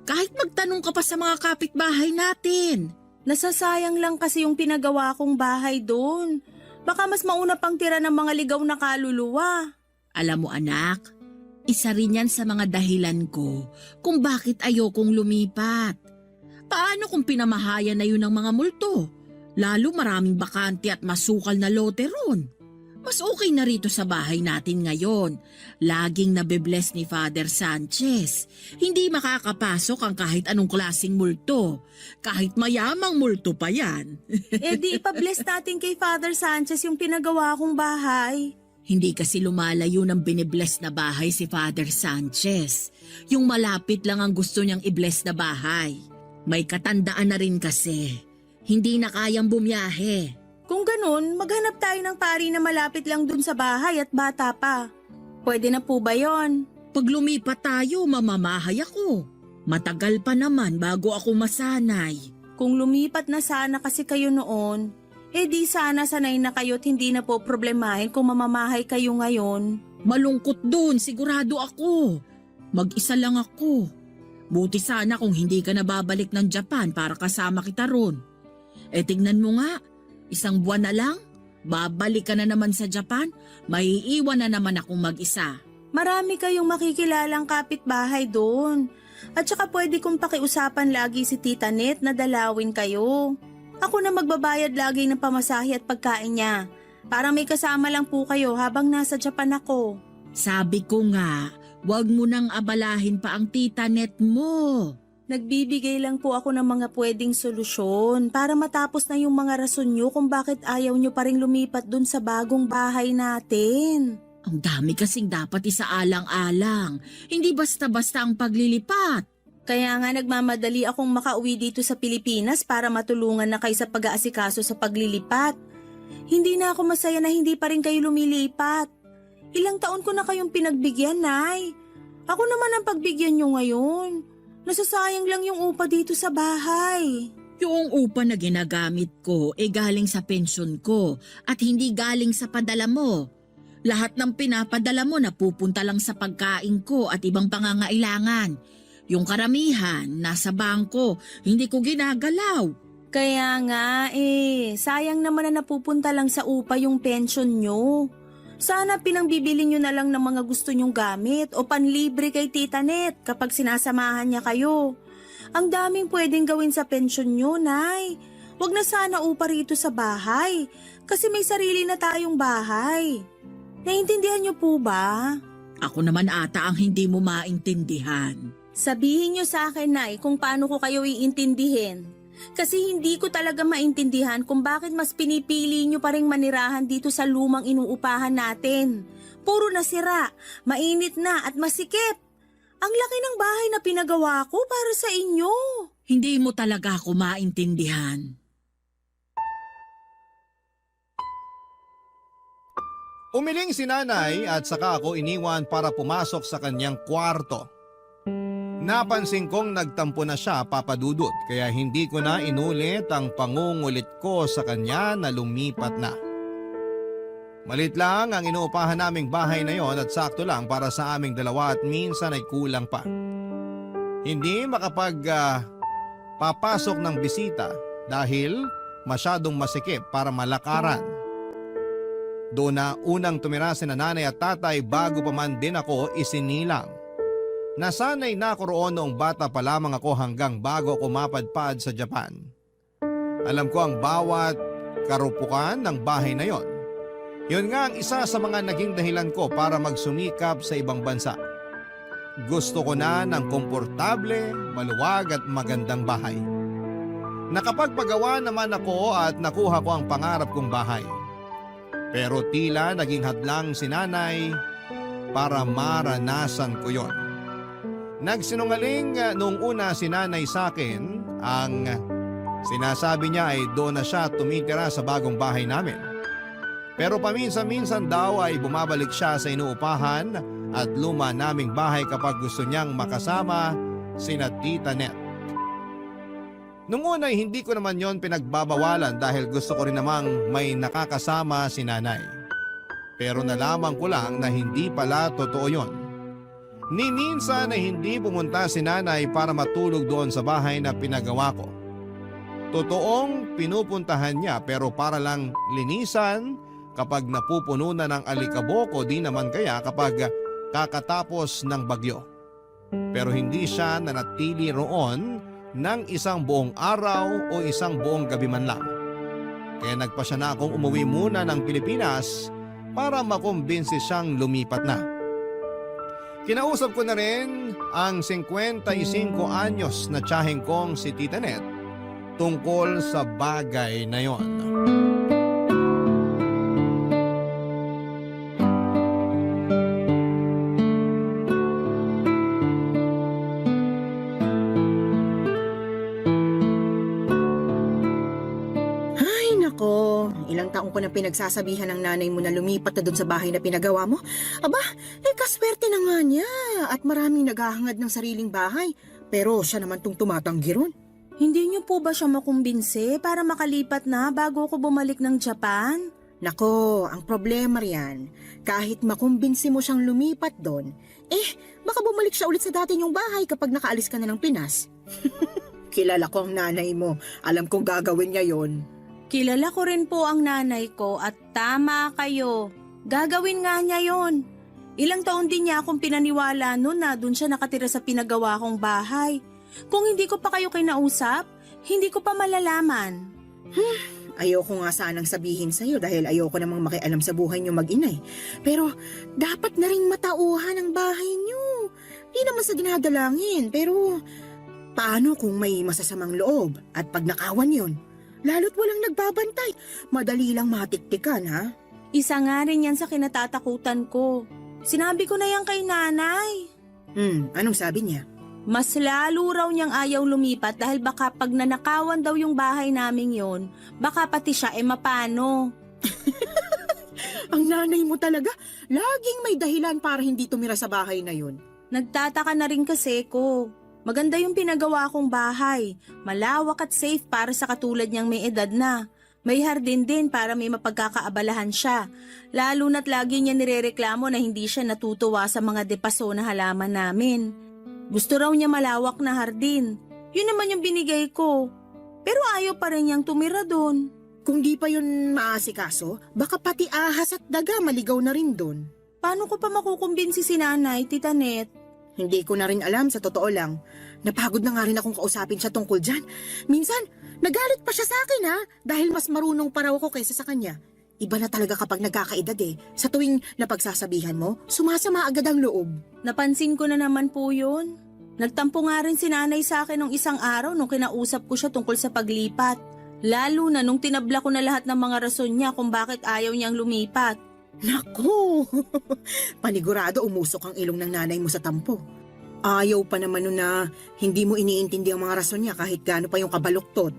Kahit magtanong ka pa sa mga kapitbahay natin. Nasasayang lang kasi yung pinagawa kong bahay doon. Baka mas mauna pang tira ng mga ligaw na kaluluwa. Alam mo anak, isa rin yan sa mga dahilan ko kung bakit ayokong lumipat. Paano kung pinamahayan na yun ng mga multo? Lalo maraming bakante at masukal na lote ron. Mas okay na rito sa bahay natin ngayon. Laging nabibless ni Father Sanchez. Hindi makakapasok ang kahit anong klaseng multo. Kahit mayamang multo pa yan. Di ipabless natin kay Father Sanchez yung pinagawa kong bahay. Hindi kasi lumalayo ng binibless na bahay si Father Sanchez. Yung malapit lang ang gusto niyang i-bless na bahay. May katandaan na rin kasi. Hindi na kayang bumiyahe. Kung ganun, maghanap tayo ng pari na malapit lang dun sa bahay at bata pa. Pwede na po ba yon? Pag lumipat tayo, mamamahay ako. Matagal pa naman bago ako masanay. Kung lumipat na sana kasi kayo noon, di sana sanay na kayo at hindi na po problemahin kung mamamahay kayo ngayon. Malungkot dun, sigurado ako. Mag-isa lang ako. Buti sana kung hindi ka nababalik ng Japan para kasama kita ron. Tingnan mo nga. Isang buwan na lang, babalik ka na naman sa Japan, may iiwan na naman akong mag-isa. Marami kayong makikilalang kapitbahay doon. At saka pwede kong pakiusapan lagi si Tita Net na dalawin kayo. Ako na magbabayad lagi ng pamasahe at pagkain niya. Para may kasama lang po kayo habang nasa Japan ako. Sabi ko nga, wag mo nang abalahin pa ang Tita Net mo. Nagbibigay lang po ako ng mga pwedeng solusyon para matapos na yung mga rason nyo kung bakit ayaw nyo pa rin lumipat dun sa bagong bahay natin. Ang dami kasing dapat isaalang-alang. Hindi basta-basta ang paglilipat. Kaya nga nagmamadali akong makauwi dito sa Pilipinas para matulungan na kayo sa pag-aasikaso sa paglilipat. Hindi na ako masaya na hindi pa rin kayo lumilipat. Ilang taon ko na kayong pinagbigyan, Nay. Ako naman ang pagbigyan nyo ngayon. Nasasayang lang yung upa dito sa bahay. Yung upa na ginagamit ko galing sa pensyon ko at hindi galing sa padala mo. Lahat ng pinapadala mo napupunta lang sa pagkain ko at ibang pangangailangan. Yung karamihan, nasa bangko, hindi ko ginagalaw. Kaya nga sayang naman na napupunta lang sa upa yung pension nyo. Sana pinangbibili nyo na lang ng mga gusto nyong gamit o panlibre kay Tita Net kapag sinasamahan niya kayo. Ang daming pwedeng gawin sa pension nyo, Nay. Huwag na sana upa rito sa bahay kasi may sarili na tayong bahay. Naintindihan nyo po ba? Ako naman ata ang hindi mo maintindihan. Sabihin nyo sa akin, Nay, kung paano ko kayo iintindihin. Kasi hindi ko talaga maintindihan kung bakit mas pinipili nyo pa ring manirahan dito sa lumang inuupahan natin. Puro nasira, mainit na at masikip. Ang laki ng bahay na pinagawa ko para sa inyo. Hindi mo talaga ako maintindihan. Umiling si nanay at saka ako iniwan para pumasok sa kanyang kwarto. Napansin kong nagtampo na siya, Papa Dudut, kaya hindi ko na inulit ang pangungulit ko sa kanya na lumipat na. Malit lang ang inuupahan naming bahay na yon at sakto lang para sa aming dalawa at minsan ay kulang pa. Hindi papasok ng bisita dahil masyadong masikip para malakaran. Doon na unang tumira si nanay at tatay bago pa man din ako isinilang. Nasanay na ako roon noong bata pa lamang ako hanggang bago ako mapadpad sa Japan. Alam ko ang bawat karupukan ng bahay na yon. Yun nga ang isa sa mga naging dahilan ko para magsumikap sa ibang bansa. Gusto ko na ng komportable, maluwag at magandang bahay. Nakapagpagawa naman ako at nakuha ko ang pangarap kong bahay. Pero tila naging hadlang si nanay para maranasan ko yon. Nagsinungaling noong una si nanay sa akin, ang sinasabi niya ay doon na siya tumitira sa bagong bahay namin. Pero paminsan-minsan daw ay bumabalik siya sa inuupahan at luma naming bahay kapag gusto niyang makasama sina Tita Net. Noong una ay hindi ko naman yon pinagbabawalan dahil gusto ko rin namang may nakakasama si nanay. Pero nalaman ko lang na hindi pala totoo yon. Ni minsan ay hindi pumunta si nanay para matulog doon sa bahay na pinagawa ko. Totoong pinupuntahan niya pero para lang linisan kapag napupuno na ng alikabok o di naman kaya kapag kakatapos ng bagyo. Pero hindi siya nanatili roon ng isang buong araw o isang buong gabi man lang. Kaya nagpasya na akong umuwi muna ng Pilipinas para makumbinsi siyang lumipat na. Kinausap ko na rin ang 55 anyos na tiyaheng kong si Tita Net tungkol sa bagay na yon. Ilang taong ko na pinagsasabihan ng nanay mo na lumipat na doon sa bahay na pinagawa mo. Aba, kaswerte na nga niya at maraming naghahangad ng sariling bahay. Pero siya naman tong tumatanggi ron. Hindi niyo po ba siya makumbinse para makalipat na bago ako bumalik ng Japan? Nako, ang problema riyan, kahit makumbinsi mo siyang lumipat doon, baka bumalik siya ulit sa dati niyong bahay kapag nakaalis ka na ng Pinas. Kilala ko ang nanay mo, alam kong gagawin niya yon. Kilala ko rin po ang nanay ko at tama kayo. Gagawin nga niya yon. Ilang taon din niya akong pinaniwala noon na doon siya nakatira sa pinagawa kong bahay. Kung hindi ko pa kayo kinausap, hindi ko pa malalaman. Ayoko nga sanang sabihin sa'yo dahil ayoko namang makialam sa buhay niyo mag-inay. Pero dapat na ring matauhan ang bahay niyo. Di naman sa dinadalangin, pero paano kung may masasamang loob at pag nakawan yon? Lalo't walang nagbabantay. Madali lang matiktikan, ha? Isa nga rin yan sa kinatatakutan ko. Sinabi ko na yan kay nanay. Anong sabi niya? Mas lalo raw niyang ayaw lumipat dahil baka pag nanakawan daw yung bahay naming yon, baka pati siya mapano. Ang nanay mo talaga, laging may dahilan para hindi tumira sa bahay na yun. Nagtataka na rin kasi ko. Maganda yung pinagawa kong bahay. Malawak at safe para sa katulad niyang may edad na. May hardin din para may mapagkakaabalahan siya. Lalo na't lagi niya nirereklamo na hindi siya natutuwa sa mga depaso na halaman namin. Gusto raw niya malawak na hardin. Yun naman yung binigay ko. Pero ayaw pa rin niyang tumira doon. Kung di pa yun maasikaso, baka pati ahas at daga maligaw na rin doon. Paano ko pa makukumbinsi si nanay, Tita Net? Hindi ko na rin alam, sa totoo lang. Napagod na nga rin akong kausapin siya tungkol dyan. Minsan, nagalit pa siya sa akin ha, dahil mas marunong pa raw ako kaysa sa kanya. Iba na talaga kapag nagkakaedad eh. Sa tuwing napagsasabihan mo, sumasama agad ang loob. Napansin ko na naman po yun. Nagtampo nga rin si nanay sa akin nung isang araw nung kinausap ko siya tungkol sa paglipat. Lalo na nung tinabla ko na lahat ng mga rason niya kung bakit ayaw niyang lumipat. Naku! Panigurado umusok ang ilong ng nanay mo sa tampo. Ayaw pa naman nun na hindi mo iniintindi ang mga rason niya kahit gaano pa yung kabaluktot.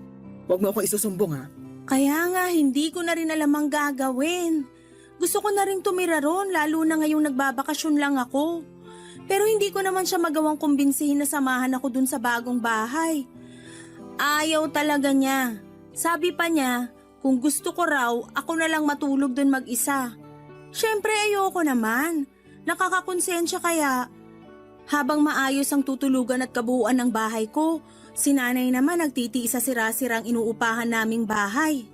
Huwag mo ako isusumbong ha. Kaya nga, hindi ko na rin alam ang gagawin. Gusto ko na rin tumira ron, lalo na ngayong nagbabakasyon lang ako. Pero hindi ko naman siya magawang kumbinsihin na samahan ako dun sa bagong bahay. Ayaw talaga niya. Sabi pa niya, kung gusto ko raw, ako na lang matulog dun mag-isa. Siyempre ayoko naman. Nakakakonsensya kaya. Habang maayos ang tutulugan at kabuuan ng bahay ko, si nanay naman nagtitiis sa sira-sirang inuupahan naming bahay.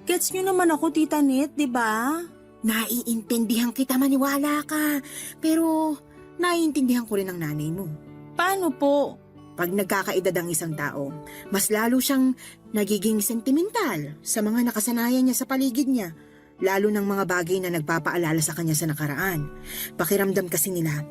Gets niyo naman ako, Tita Net, di ba? Naiintindihan kita, maniwala ka. Pero naiintindihan ko rin ang nanay mo. Paano po? Pag nagkakaedad ang isang tao, mas lalo siyang nagiging sentimental sa mga nakasanayan niya sa paligid niya, lalo ng mga bagay na nagpapaalala sa kanya sa nakaraan. Pakiramdam kasi nila,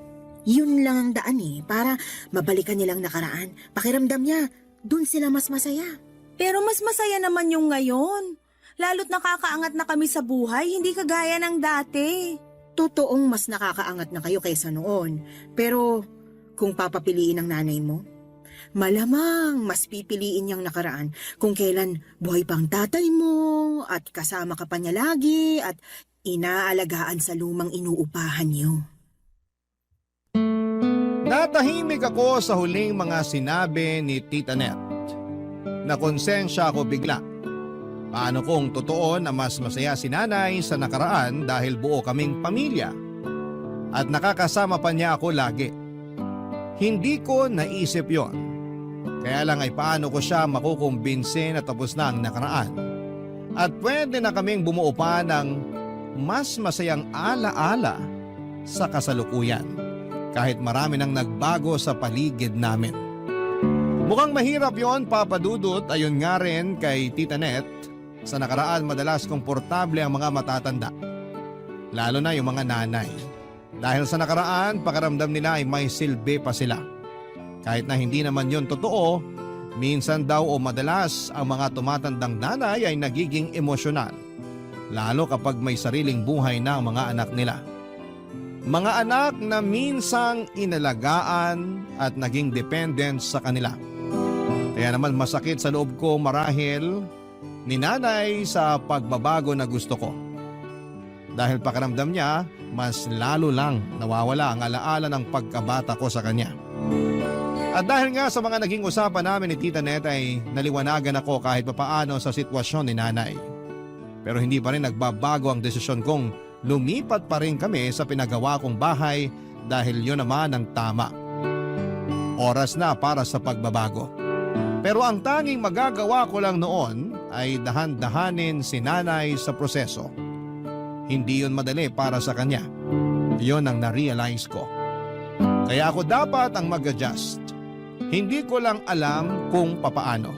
yun lang ang daan para mabalikan nilang nakaraan. Pakiramdam niya, dun sila mas masaya. Pero mas masaya naman yung ngayon. Lalo't nakakaangat na kami sa buhay, hindi kagaya ng dati. Totoong mas nakakaangat na kayo kaysa noon. Pero kung papapiliin ng nanay mo, malamang mas pipiliin niyang nakaraan kung kailan buhay pang tatay mo at kasama ka pa niya lagi at inaalagaan sa lumang inuupahan niyo. Natahimik ako sa huling mga sinabi ni Tita Net. Nakonsensya ako bigla. Paano kung totoo na mas masaya si nanay sa nakaraan dahil buo kaming pamilya? At nakakasama pa niya ako lagi. Hindi ko naisip yon. Kaya lang ay paano ko siya makukumbinsi na tapos na ang nakaraan. At pwede na kaming bumuo pa ng mas masayang alaala sa kasalukuyan. Kahit marami nang nagbago sa paligid namin. Mukhang mahirap yon, Papa Dudut, ayon nga rin kay Tita Net. Sa nakaraan madalas komportable ang mga matatanda. Lalo na yung mga nanay. Dahil sa nakaraan, pakiramdam nila ay may silbi pa sila. Kahit na hindi naman yon totoo, minsan daw o madalas ang mga tumatandang nanay ay nagiging emosyonal. Lalo kapag may sariling buhay na ang mga anak nila. Mga anak na minsang inalagaan at naging dependent sa kanila. Kaya naman masakit sa loob ko marahil ni nanay sa pagbabago na gusto ko. Dahil pakiramdam niya, mas lalo lang nawawala ang alaala ng pagkabata ko sa kanya. At dahil nga sa mga naging usapan namin ni Tita Net ay naliwanagan ako kahit papaano sa sitwasyon ni nanay. Pero hindi pa rin nagbabago ang desisyon kong lumipat pa rin kami sa pinagawa kong bahay dahil yun naman ang tama. Oras na para sa pagbabago. Pero ang tanging magagawa ko lang noon ay dahan-dahanin si nanay sa proseso. Hindi yun madali para sa kanya. Yun ang na-realize ko. Kaya ako dapat ang mag-adjust. Hindi ko lang alam kung papaano.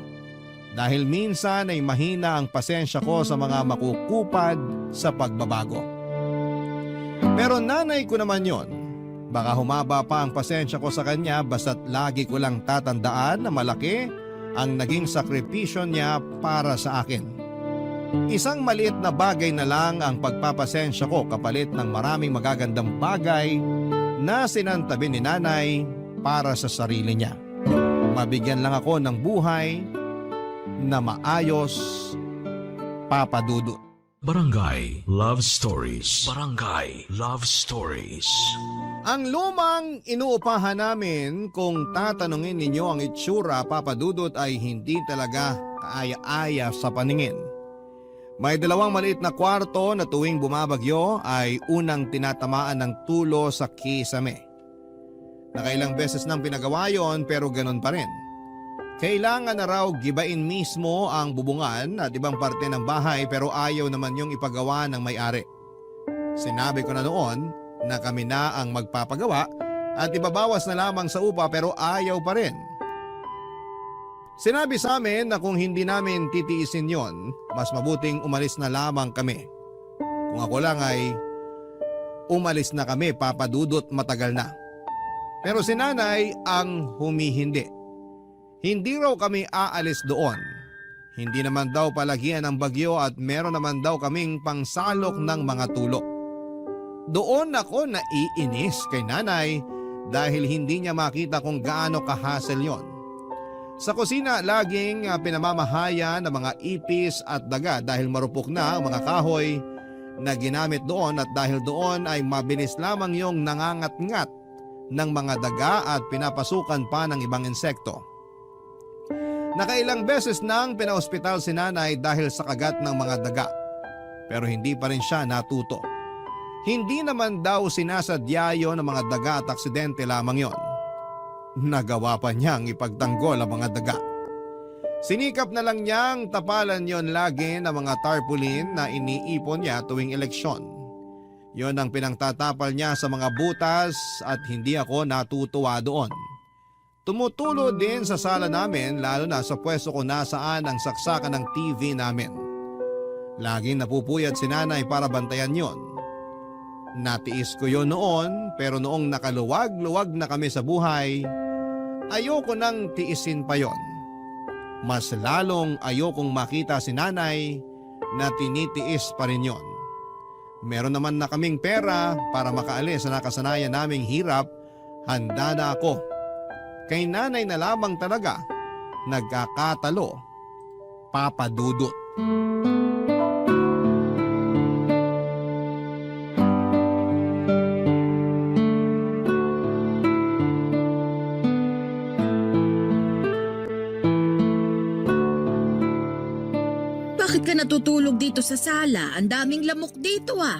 Dahil minsan ay mahina ang pasensya ko sa mga makukupad sa pagbabago. Pero nanay ko naman yon. Baka humaba pa ang pasensya ko sa kanya basta't lagi ko lang tatandaan na malaki ang naging sakripisyo niya para sa akin. Isang maliit na bagay na lang ang pagpapasensya ko kapalit ng maraming magagandang bagay na sinantabi ni nanay para sa sarili niya. Mabigyan lang ako ng buhay na maayos, Papa Dudut. Barangay Love Stories. Barangay Love Stories. Ang lumang inuupahan namin, kung tatanungin ninyo ang itsura, Papa Dudut, ay hindi talaga kaaya-aya sa paningin. May 2 maliit na kwarto na tuwing bumabagyo ay unang tinatamaan ng tulo sa kisame. Nakailang beses nang pinagawa yon pero ganun pa rin. Kailangan na raw gibain mismo ang bubungan at ibang parte ng bahay pero ayaw naman yung ipagawa ng may-ari. Sinabi ko na noon na kami na ang magpapagawa at ibabawas na lamang sa upa pero ayaw pa rin. Sinabi sa amin na kung hindi namin titiisin yon, mas mabuting umalis na lamang kami. Kung ako lang ay umalis na kami, Papa Dudut, matagal na. Pero si Nanay ang humihindi. Hindi raw kami aalis doon. Hindi naman daw palagian ng bagyo at meron naman daw kaming pangsalok ng mga tulo. Doon ako naiinis kay Nanay dahil hindi niya makita kung gaano ka-hassle yon. Sa kusina laging pinamamahaya ng mga ipis at daga dahil marupok na ang mga kahoy na ginamit doon at dahil doon ay mabilis lamang yung nangangat-ngat ng mga daga at pinapasukan pa ng ibang insekto. Nakailang beses nang pinaospital si Nanay dahil sa kagat ng mga daga pero hindi pa rin siya natuto. Hindi naman daw sinasadya yon ng mga daga at aksidente lamang yon. Nagawa pa niyang ipagtanggol ang mga daga. Sinikap na lang niyang tapalan yon lagi ng mga tarpaulin na iniipon niya tuwing eleksyon. Yon ang pinangtatapal niya sa mga butas at hindi ako natutuwa doon. Tumutulo din sa sala namin lalo na sa pwesto ko nasaan ang saksakan ng TV namin. Laging napupuyat si Nanay para bantayan yon. Natiis ko yon noon pero noong nakaluwag-luwag na kami sa buhay, ayoko nang tiisin pa yon. Mas lalong ayokong makita si Nanay na tinitiis pa rin yon. Meron naman na kaming pera para makaalis sa nakasanayan naming hirap, handa na ako. Kay Nanay na lamang talaga nagkakatalo, Papa Dudut. Bakit ka natutulog dito sa sala? Ang daming lamok dito ah.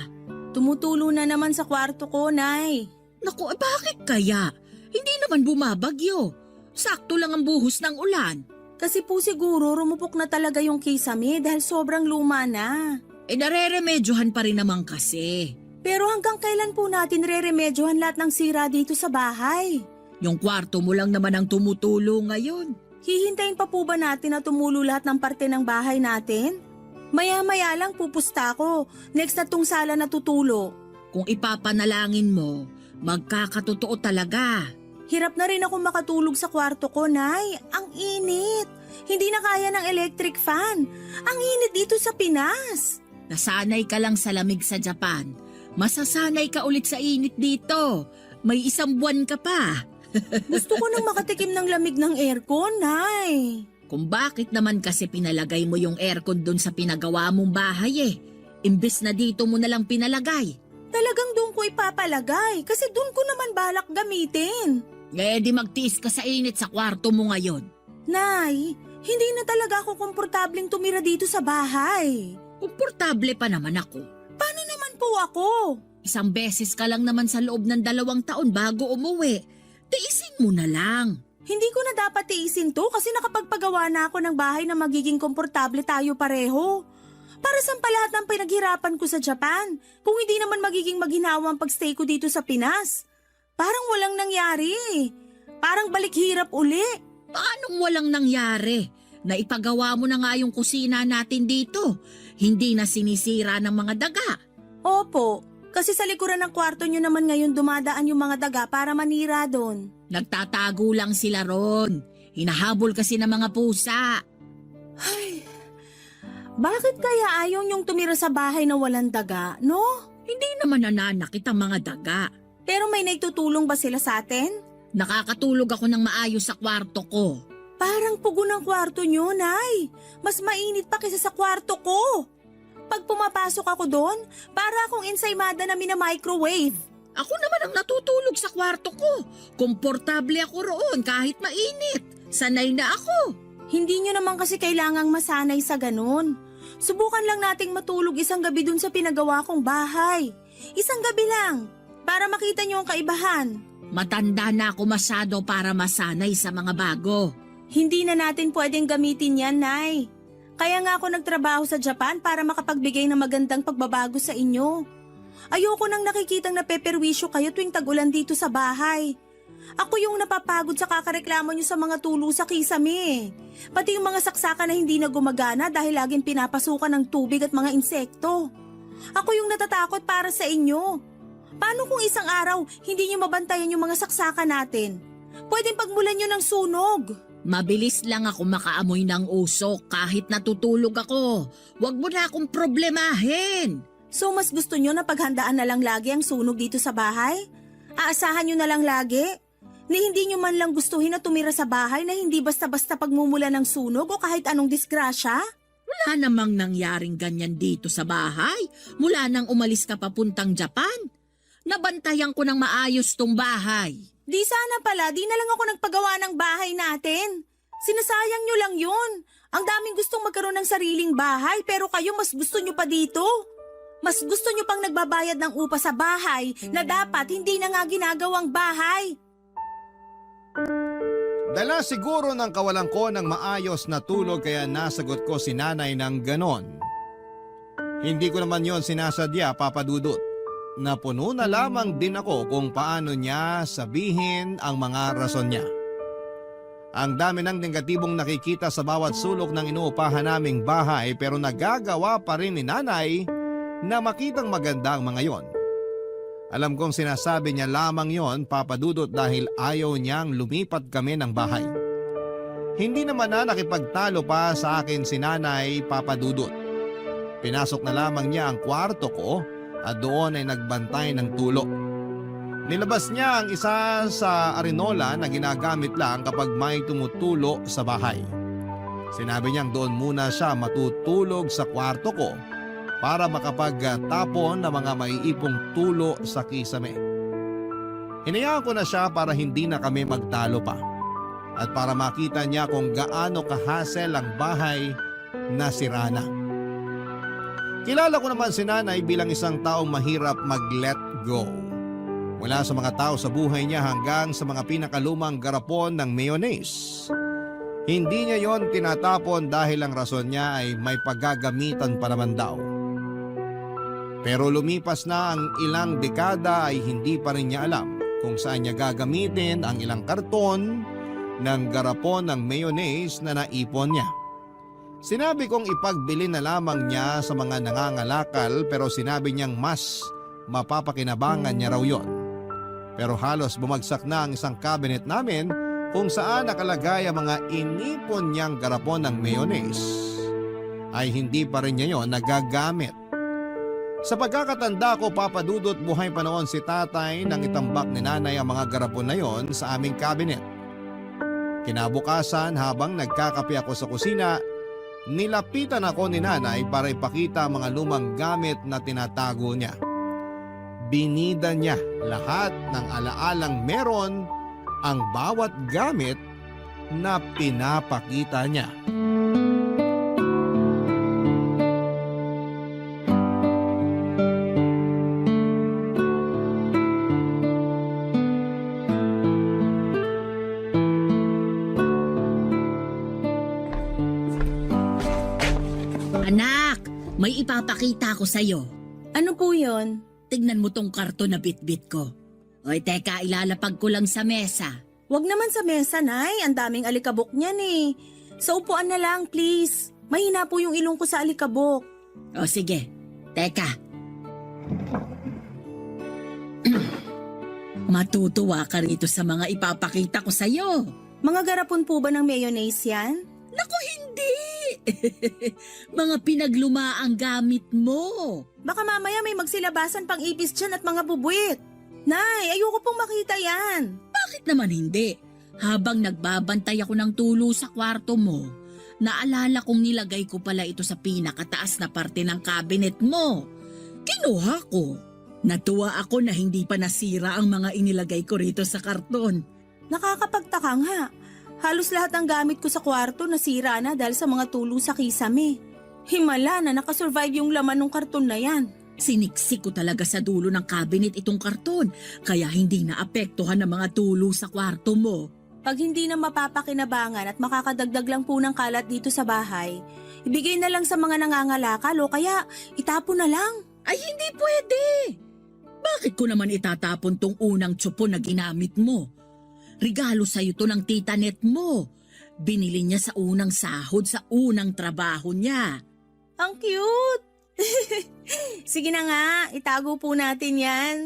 Tumutulo na naman sa kwarto ko, Nay. Naku, bakit kaya? Hindi naman bumabagyo. Sakto lang ang buhos ng ulan. Kasi po siguro rumupok na talaga yung kisame dahil sobrang luma na. Nareremedyohan pa rin naman kasi. Pero hanggang kailan po natin reremedyohan lahat ng sira dito sa bahay? Yung kwarto mo lang naman ang tumutulo ngayon. Hihintayin pa po ba natin na tumulo lahat ng parte ng bahay natin? Maya-maya lang pupusta ko. Next na tong sala na tutulo. Kung ipapanalangin mo, magkakatotoo talaga. Hirap na rin ako makatulog sa kwarto ko, Nay. Ang init. Hindi na kaya ng electric fan. Ang init dito sa Pinas. Nasanay ka lang sa lamig sa Japan. Masasanay ka ulit sa init dito. May 1 buwan ka pa. Gusto ko nang makatikim ng lamig ng aircon, Nay. Kung bakit naman kasi pinalagay mo yung aircon dun sa pinagawa mong bahay eh. Imbes na dito mo nalang pinalagay. Talagang doon ko ipapalagay kasi doon ko naman balak gamitin. Di magtiis ka sa init sa kwarto mo ngayon. Nay, hindi na talaga ako komportableng tumira dito sa bahay. Komportable pa naman ako. Paano naman po ako? 1 beses ka lang naman sa loob ng 2 taon bago umuwi. Tiisin mo na lang. Hindi ko na dapat tiisin to kasi nakapagpagawa na ako ng bahay na magiging komportable tayo pareho. Para saan pa lahat ng pinaghirapan ko sa Japan kung hindi naman magiging maghinawa ang pagstay ko dito sa Pinas? Parang walang nangyari. Parang balik hirap uli. Paanong walang nangyari? Naipagawa mo na nga yung kusina natin dito. Hindi na sinisira ng mga daga. Opo, kasi sa likuran ng kwarto nyo naman ngayon dumadaan yung mga daga para manira doon. Nagtatago lang sila ron. Hinahabol kasi ng mga pusa. Ay, bakit kaya ayaw nyong tumira sa bahay na walang daga, no? Hindi naman nananakit ang mga daga. Pero may naitutulong ba sila sa atin? Nakakatulog ako ng maayos sa kwarto ko. Parang pugo ng kwarto nyo, Nay. Mas mainit pa kaysa sa kwarto ko. Pag pumapasok ako doon, para akong ensaymada na mina-microwave. Ako naman ang natutulog sa kwarto ko. Komportable ako roon kahit mainit. Sanay na ako. Hindi nyo naman kasi kailangang masanay sa ganun. Subukan lang nating matulog isang gabi dun sa pinagawa kong bahay. Isang gabi lang, para makita nyo ang kaibahan. Matanda na ako masyado para masanay sa mga bago. Hindi na natin pwedeng gamitin yan, Nay. Kaya nga ako nagtrabaho sa Japan para makapagbigay ng magandang pagbabago sa inyo. Ayoko nang nakikitang napeperwisyo kayo tuwing tag-ulan dito sa bahay. Ako yung napapagod sa kakareklamo nyo sa mga tulo sa kisame. Pati yung mga saksaka na hindi na gumagana dahil laging pinapasukan ng tubig at mga insekto. Ako yung natatakot para sa inyo. Paano kung isang araw hindi nyo mabantayan yung mga saksaka natin? Pwedeng pagmulan nyo ng sunog. Mabilis lang ako makaamoy ng usok kahit natutulog ako. Huwag mo na akong problemahin. So mas gusto nyo na paghandaan na lang lagi ang sunog dito sa bahay? Aasahan nyo na lang lagi? Ni hindi nyo man lang gustuhin na tumira sa bahay na hindi basta-basta pagmumula ng sunog o kahit anong disgrasya? Wala namang nangyaring ganyan dito sa bahay mula nang umalis ka papuntang Japan. Nabantayan ko ng maayos tong bahay. Di sana pala, di na lang ako nagpagawa ng bahay natin. Sinasayang nyo lang yun. Ang daming gustong magkaroon ng sariling bahay pero kayo mas gusto nyo pa dito. Mas gusto nyo pang nagbabayad ng upa sa bahay na dapat hindi na nga ginagawang bahay. Dala siguro ng kawalan ko ng maayos na tulog kaya nasagot ko si nanay ng ganon. Hindi ko naman yon sinasadya, Papa Dudut. Napuno na lamang din ako kung paano niya sabihin ang mga rason niya. Ang dami ng negatibong nakikita sa bawat sulok ng inuupahan naming bahay pero nagagawa pa rin ni nanay na makitang maganda ang mga yon. Alam kong sinasabi niya lamang yon, Papa Dudut, dahil ayaw niyang lumipat kami ng bahay. Hindi naman na nakipagtalo pa sa akin si nanay, Papa Dudut. Pinasok na lamang niya ang kwarto ko at doon ay nagbantay ng tulo. Nilabas niya ang isa sa arenola na ginagamit lang kapag may tumutulo sa bahay. Sinabi niyang doon muna siya matutulog sa kwarto ko para makapagtapon ng mga maiipong tulo sa kisame. Hinayaan ko na siya para hindi na kami magtalo pa at para makita niya kung gaano kahasel ang bahay na sira na. Kilala ko naman si nanay bilang isang taong mahirap mag-let go. Mula sa mga tao sa buhay niya hanggang sa mga pinakalumang garapon ng mayonnaise. Hindi niya yon tinatapon dahil ang rason niya ay may paggagamitan pa naman daw. Pero lumipas na ang ilang dekada ay hindi pa rin niya alam kung saan niya gagamitin ang ilang karton ng garapon ng mayonnaise na naipon niya. Sinabi kong ipagbili na lamang niya sa mga nangangalakal pero sinabi niyang mas mapapakinabangan niya raw yon. Pero halos bumagsak na ang isang cabinet namin kung saan nakalagay ang mga inipon niyang garapon ng mayonnaise. Ay hindi pa rin niya yon nagagamit. Sa pagkakatanda ko, Papa Dudut, buhay pa noon si tatay nang itambak ni nanay ang mga garapon na yon sa aming cabinet. Kinabukasan habang nagkakape ako sa kusina, nilapitan ako ni nanay para ipakita ang mga lumang gamit na tinatago niya. Binida niya lahat ng alaalang meron ang bawat gamit na pinapakita niya. Anak, may ipapakita ko sa'yo. Ano po yon? Tignan mo tong karton na bitbit ko. Oy, teka, ilalapag ko lang sa mesa. Wag naman sa mesa, Nay. Ang daming alikabok niyan eh. Sa upuan na lang, please. Mahina po yung ilong ko sa alikabok. O sige, teka. Matutuwa ka rito sa mga ipapakita ko sa'yo. Mga garapon po ba ng mayonnaise yan? Naku, hindi! Mga pinaglumaang gamit mo. Baka mamaya may magsilabasan pang ipis dyan at mga bubuwit. Nay, ayoko pong makita yan. Bakit naman hindi? Habang nagbabantay ako ng tulo sa kwarto mo, Naalala kong nilagay ko pala ito sa pinakataas na parte ng cabinet mo. Kinuha ko. Natuwa ako na hindi pa nasira ang mga inilagay ko rito sa karton. Nakakapagtaka nga. Halos lahat ng gamit ko sa kwarto nasira na dahil sa mga tulo sa kisame. Himala na nakasurvive yung laman ng karton na yan. Siniksik ko talaga sa dulo ng cabinet itong karton, kaya hindi naapektuhan ng mga tulo sa kwarto mo. Pag hindi na mapapakinabangan at makakadagdag lang po ng kalat dito sa bahay, ibigay na lang sa mga nangangalakal o kaya itapon na lang. Ay, hindi pwede! Bakit ko naman itatapon tong unang tsupo na ginamit mo? Regalo sa'yo to ng tita net mo. Binili niya sa unang sahod sa unang trabaho niya. Ang cute! Sige na nga, itago po natin yan.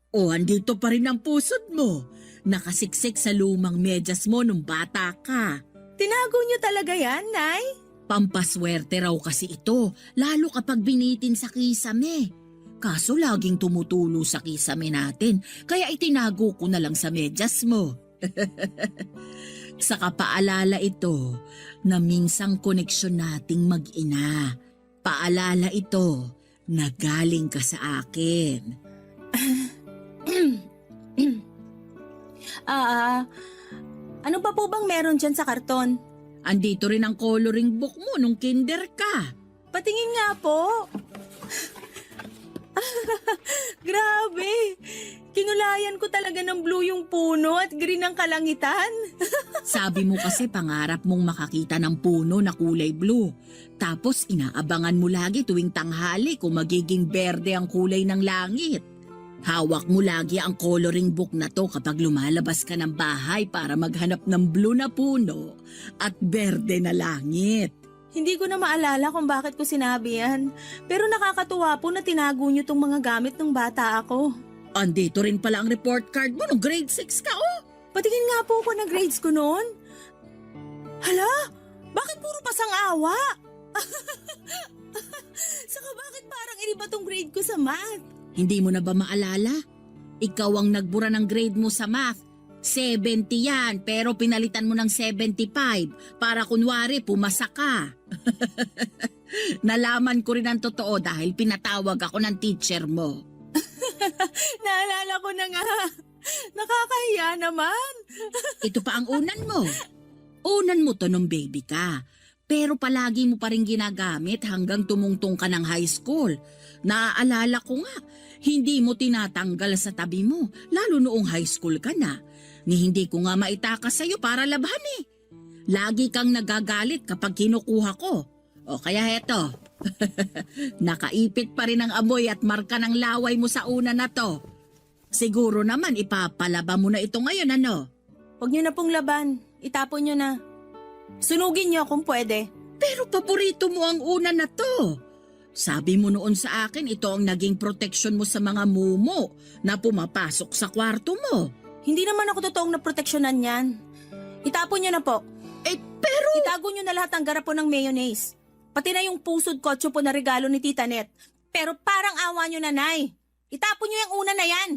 O, andito pa rin ang pusod mo. Nakasiksik sa lumang medyas mo nung bata ka. Tinago niyo talaga yan, Nay? Pampaswerte raw kasi ito, lalo kapag binitin sa kisame. Kaso laging tumutulo sa kisame natin, kaya itinago ko na lang sa medyas mo. Sa kapaalala ito na minsang koneksyon nating mag-ina. Paalala ito na galing ka sa akin. Ano pa po bang meron dyan sa karton? Andito rin ang coloring book mo nung kinder ka. Patingin nga po. Grabe! Kinulayan ko talaga ng blue yung puno at green ang kalangitan. Sabi mo kasi pangarap mong makakita ng puno na kulay blue. Tapos inaabangan mo lagi tuwing tanghali kung magiging berde ang kulay ng langit. Hawak mo lagi ang coloring book na to kapag lumalabas ka ng bahay para maghanap ng blue na puno at berde na langit. Hindi ko na maalala kung bakit ko sinabi yan. Pero nakakatuwa po na tinago niyo tong mga gamit ng bata ako. Andito rin pala ang report card mo nung grade 6 ka, oh! Patingin nga po ko na grades ko noon. Hala, bakit puro pasang-awa? Saka bakit parang iniba tong grade ko sa math? Hindi mo na ba maalala? Ikaw ang nagbura ng grade mo sa math. 70 yan, pero pinalitan mo ng 75 para kunwari pumasa ka. Nalaman ko rin ang totoo dahil pinatawag ako ng teacher mo. Naalala ko na nga. Nakakahiya naman. Ito pa ang unan mo. Unan mo to nung baby ka. Pero palagi mo pa rin ginagamit hanggang tumungtong ka ng high school. Naaalala ko nga, hindi mo tinatanggal sa tabi mo, lalo noong high school ka na. Ni hindi ko nga maitakas sa'yo para labhan eh. Lagi kang nagagalit kapag kinukuha ko. O kaya heto, nakaipit pa rin ang amoy at marka ng laway mo sa una na to. Siguro naman ipapalaba mo na ito ngayon, ano? Huwag niyo na pong laban. Itapon niyo na. Sunugin niyo kung pwede. Pero paborito mo ang una na to. Sabi mo noon sa akin, ito ang naging proteksyon mo sa mga mumo na pumapasok sa kwarto mo. Hindi naman ako totoong naproteksyonan yan. Itapon niyo na po. Pero... Itago niyo na lahat ng garapon ng mayonnaise. Pati na yung pusod kotso po na regalo ni Tita Net. Pero parang awa niyo, Nanay. Itapon niyo yung una na yan.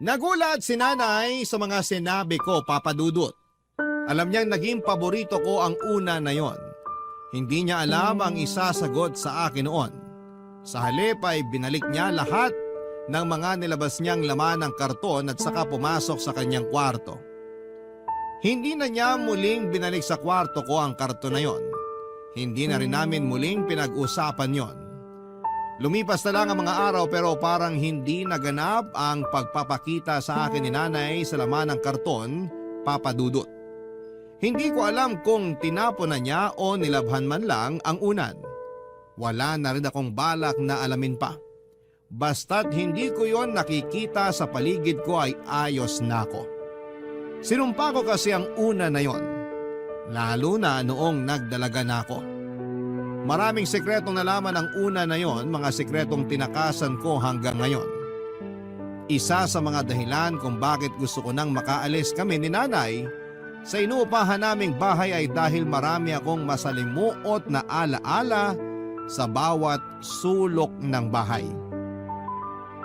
Nagulat si nanay sa mga sinabi ko, Papa Dudut. Alam niyang naging paborito ko ang una na yon. Hindi niya alam ang isasagot sa akin noon. Sa halip ay binalik niya lahat ng mga nilabas niyang laman ng karton at saka pumasok sa kanyang kwarto. Hindi na niya muling binalik sa kwarto ko ang karton na yon. Hindi na rin namin muling pinag-usapan yon. Lumipas na lang ang mga araw pero parang hindi naganap ang pagpapakita sa akin ni nanay sa laman ng karton, Papa Dudut. Hindi ko alam kung tinapon na niya o nilabhan man lang ang unan. Wala na rin akong balak na alamin pa. Basta't hindi ko yon nakikita sa paligid ko ay ayos na ako. Sinumpa ko kasi ang una na yon, lalo na noong nagdalaga na ako. Maraming sekretong nalaman ang una na yon, mga sekretong tinakasan ko hanggang ngayon. Isa sa mga dahilan kung bakit gusto ko nang makaalis kami ni nanay sa inuupahan naming bahay ay dahil marami akong masalimuot na alaala sa bawat sulok ng bahay.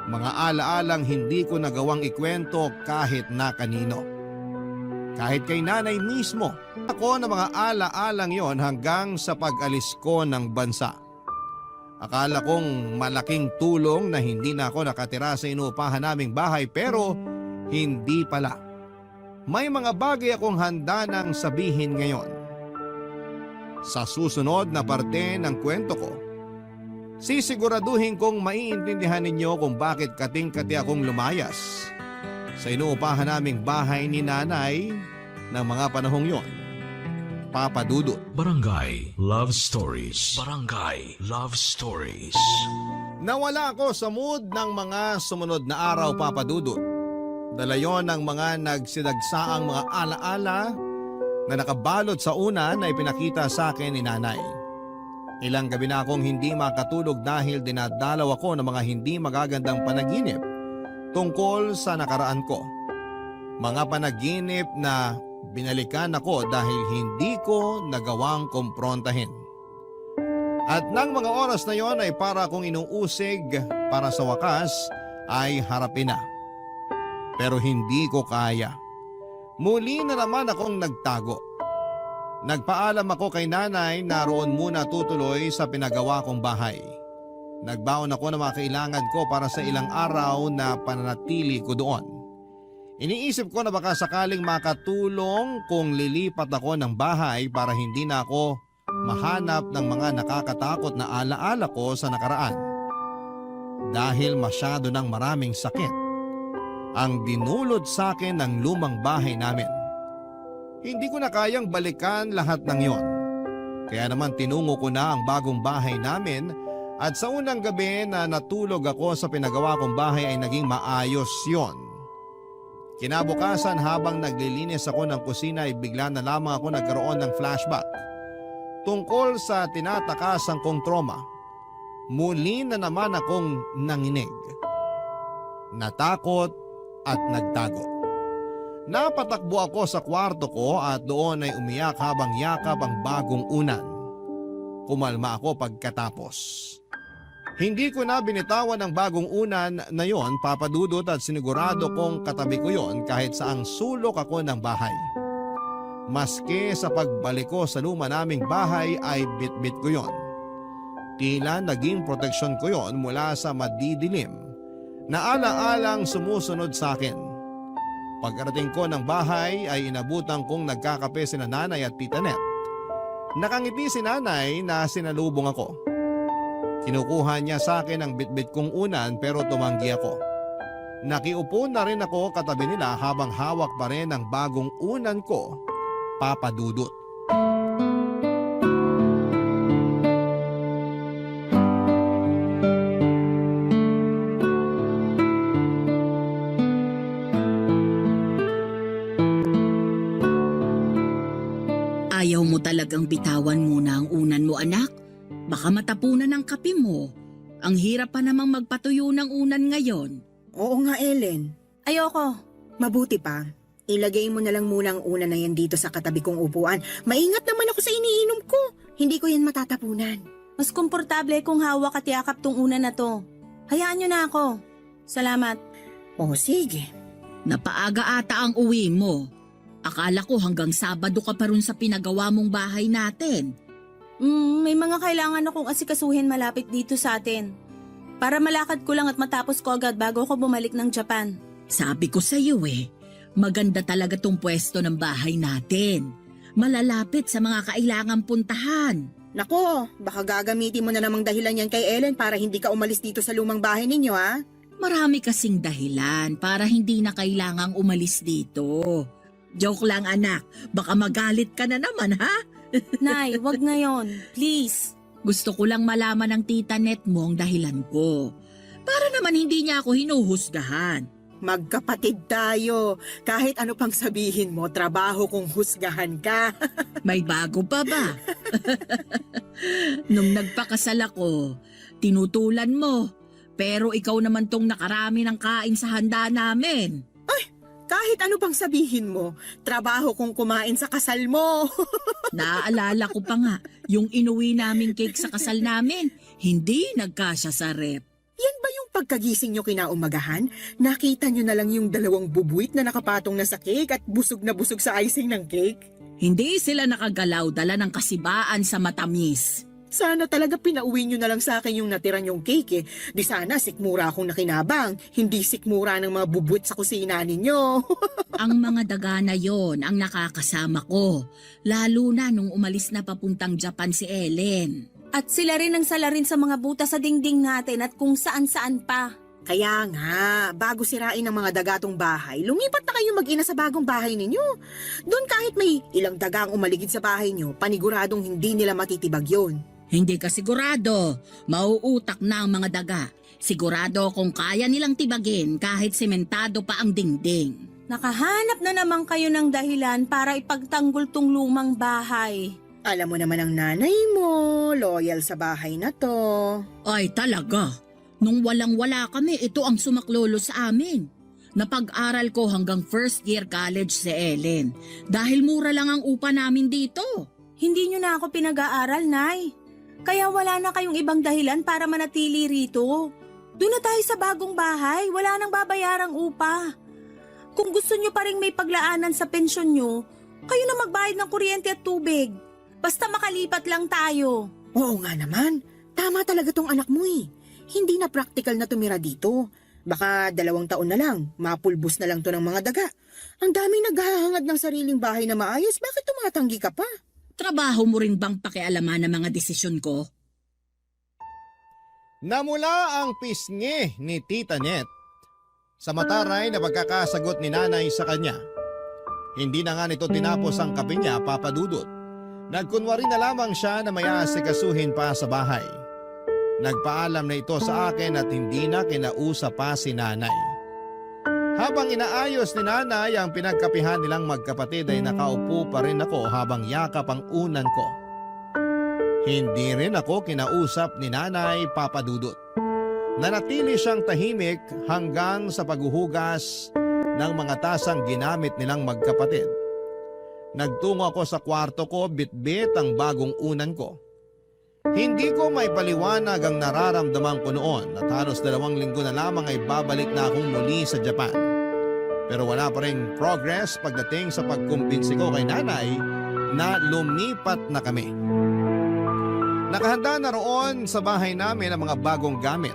Mga alaalang hindi ko nagawang ikwento kahit na kanino. kahit kay nanay mismo. Ako na mga ala-alang yon hanggang sa pag-alis ko ng bansa. Akala kong malaking tulong na hindi na ako nakatira sa inuupahan naming bahay pero hindi pala. May mga bagay akong handa nang sabihin ngayon. Sa susunod na parte ng kwento ko, sisiguraduhin kong maiintindihan ninyo kung bakit kating-kati akong lumayas sa inuupahan naming bahay ni nanay ng mga panahong yon. Papa Dudut. Barangay Love Stories. Barangay Love Stories. Nawala ako sa mood ng mga sumunod na araw, Papa Dudut. Dala yon ng mga nagsidagsaang mga alaala na nakabalot sa una na ipinakita sa akin ni nanay. Ilang gabi na akong hindi makatulog dahil dinadalaw ako ng mga hindi magagandang panaginip tungkol sa nakaraan ko. Mga panaginip na binalikan ako dahil hindi ko nagawang kumprontahin. At nang mga oras na yon ay para akong inuusig para sa wakas ay harapin na. Pero hindi ko kaya. Muli na naman akong nagtago. Nagpaalam ako kay nanay na roon muna tutuloy sa pinagawa kong bahay. Nagbaon ako ng mga kailangan ko para sa ilang araw na pananatili ko doon. Iniisip ko na baka sakaling makatulong kung lilipat ako ng bahay para hindi na ako mahanap ng mga nakakatakot na alaala ko sa nakaraan. Dahil masyado ng maraming sakit ang dinulot sa akin ng lumang bahay namin. Hindi ko na kayang balikan lahat ng yon. Kaya naman tinungo ko na ang bagong bahay namin at sa unang gabi na natulog ako sa pinagawa kong bahay ay naging maayos yon. Kinabukasan habang naglilinis ako ng kusina ay bigla na lamang ako nagkaroon ng flashback tungkol sa tinatakasang kong trauma. Muli na naman akong nanginig, natakot at nagtago. Napatakbo ako sa kwarto ko at doon ay umiyak habang yakap ang bagong unan. Kumalma ako pagkatapos. Hindi ko na binitawan ang bagong unan na yon, Papa Dudut, at sinigurado kong katabi ko yon kahit saang sulok ako ng bahay. Maski sa pagbalik ko sa luma naming bahay ay bitbit ko yon. Tila naging proteksyon ko yon mula sa madidilim na ala-alang sumusunod sa akin. Pagkarating ko ng bahay ay inabutan kong nagkakape sina nanay at tita Net. Nakangiti si nanay na sinalubong ako. Kinukuha niya sa akin ang bitbit kong unan pero tumanggi ako. Nakiupo na rin ako katabi nila habang hawak pa rin ang bagong unan ko, Papa Dudut. Ayaw mo talagang bitawan muna ang unan mo, anak? Baka matapunan ang kape mo. Ang hirap pa namang magpatuyo ng unan ngayon. Oo nga, Ellen. Ayoko. Mabuti pa. Ilagay mo na lang muna ang una na yan dito sa katabi kong upuan. Maingat naman ako sa iniinom ko. Hindi ko yan matatapunan. Mas komportable kung hawak at yakap tong unan na to. Hayaan nyo na ako. Salamat. O sige. Napaaga ata ang uwi mo. Akala ko hanggang Sabado ka pa rin sa pinagawa mong bahay natin. May mga kailangan akong asikasuhin malapit dito sa atin. Para malakad ko lang at matapos ko agad bago ako bumalik ng Japan. Sabi ko sa iyo maganda talaga tong pwesto ng bahay natin. Malalapit sa mga kailangang puntahan. Nako, baka gagamitin mo na namang dahilan yan kay Ellen para hindi ka umalis dito sa lumang bahay ninyo, ha? Marami kasing dahilan para hindi na kailangang umalis dito. Joke lang, anak. Baka magalit ka na naman, ha? Nay, wag ngayon. Please. Gusto ko lang malaman ng tita Net mo ang dahilan ko. Para naman hindi niya ako hinuhusgahan. Magkapatid tayo. Kahit ano pang sabihin mo, trabaho kung husgahan ka. May bago pa ba? Nung nagpakasal ako, tinutulan mo. Pero ikaw naman tong nakarami ng kain sa handa namin. Kahit ano pang sabihin mo, trabaho kung kumain sa kasal mo. Naaalala ko pa nga, yung inuwi naming cake sa kasal namin, hindi nagkasya sa rep. Yan ba yung pagkagising nyo kinaumagahan, nakita nyo na lang yung 2 bubuit na nakapatong na sa cake at busog na busog sa icing ng cake? Hindi sila nakagalaw dala ng kasibaan sa matamis. Sana talaga pinauwi nyo na lang sa akin yung natira nyong cake eh. Di sana sikmura akong nakinabang, hindi sikmura ng mga bubuit sa kusina ninyo. Ang mga daga na yon ang nakakasama ko. Lalo na nung umalis na papuntang Japan si Ellen. At sila rin ang salarin sa mga butas sa dingding natin at kung saan-saan pa. Kaya nga, bago sirain ang mga dagatong bahay, lumipat na kayo mag-ina sa bagong bahay ninyo. Doon kahit may ilang dagang umaligid sa bahay nyo, paniguradong hindi nila matitibag yon. Hindi ka sigurado. Mauutak na ang mga daga. Sigurado kung kaya nilang tibagin kahit sementado pa ang dingding. Nakahanap na naman kayo ng dahilan para ipagtanggol tong lumang bahay. Alam mo naman ang nanay mo, loyal sa bahay na to. Ay talaga. Nung walang-wala kami, ito ang sumaklolo sa amin. Napag-aral ko hanggang first year college si Ellen. Dahil mura lang ang upa namin dito. Hindi nyo na ako pinag-aaral, Nay. Kaya wala na kayong ibang dahilan para manatili rito. Doon na tayo sa bagong bahay, wala nang babayarang upa. Kung gusto nyo pa rin may paglaanan sa pensyon nyo, kayo na magbayad ng kuryente at tubig. Basta makalipat lang tayo. Oo nga naman, tama talaga tong anak mo eh. Hindi na practical na tumira dito. Baka 2 taon na lang, mapulbos na lang to ng mga daga. Ang daming naghahangad ng sariling bahay na maayos, bakit tumatanggi ka pa? Trabaho mo rin bang pakialaman ng mga desisyon ko? Namula ang pisngi ni Tita Net sa mataray na pagkakasagot ni nanay sa kanya. Hindi na nga nito tinapos ang kape niya, Papa Dudut. Nagkunwari na lamang siya na may aasikasuhin pa sa bahay. Nagpaalam na ito sa akin at hindi na kinausap pa si nanay. Habang inaayos ni nanay ang pinagkapihan nilang magkapatid ay nakaupo pa rin ako habang yakap ang unan ko. Hindi rin ako kinausap ni nanay, Papa Dudut. Nanatili siyang tahimik hanggang sa paghuhugas ng mga tasang ginamit nilang magkapatid. Nagtungo ako sa kwarto ko, bitbit ang bagong unan ko. Hindi ko may paliwanag ang nararamdaman ko noon at halos 2 linggo na lamang ay babalik na akong muli sa Japan. Pero wala pa rin progress pagdating sa pagkumbinsi ko kay nanay na lumipat na kami. Nakahanda na roon sa bahay namin ang mga bagong gamit.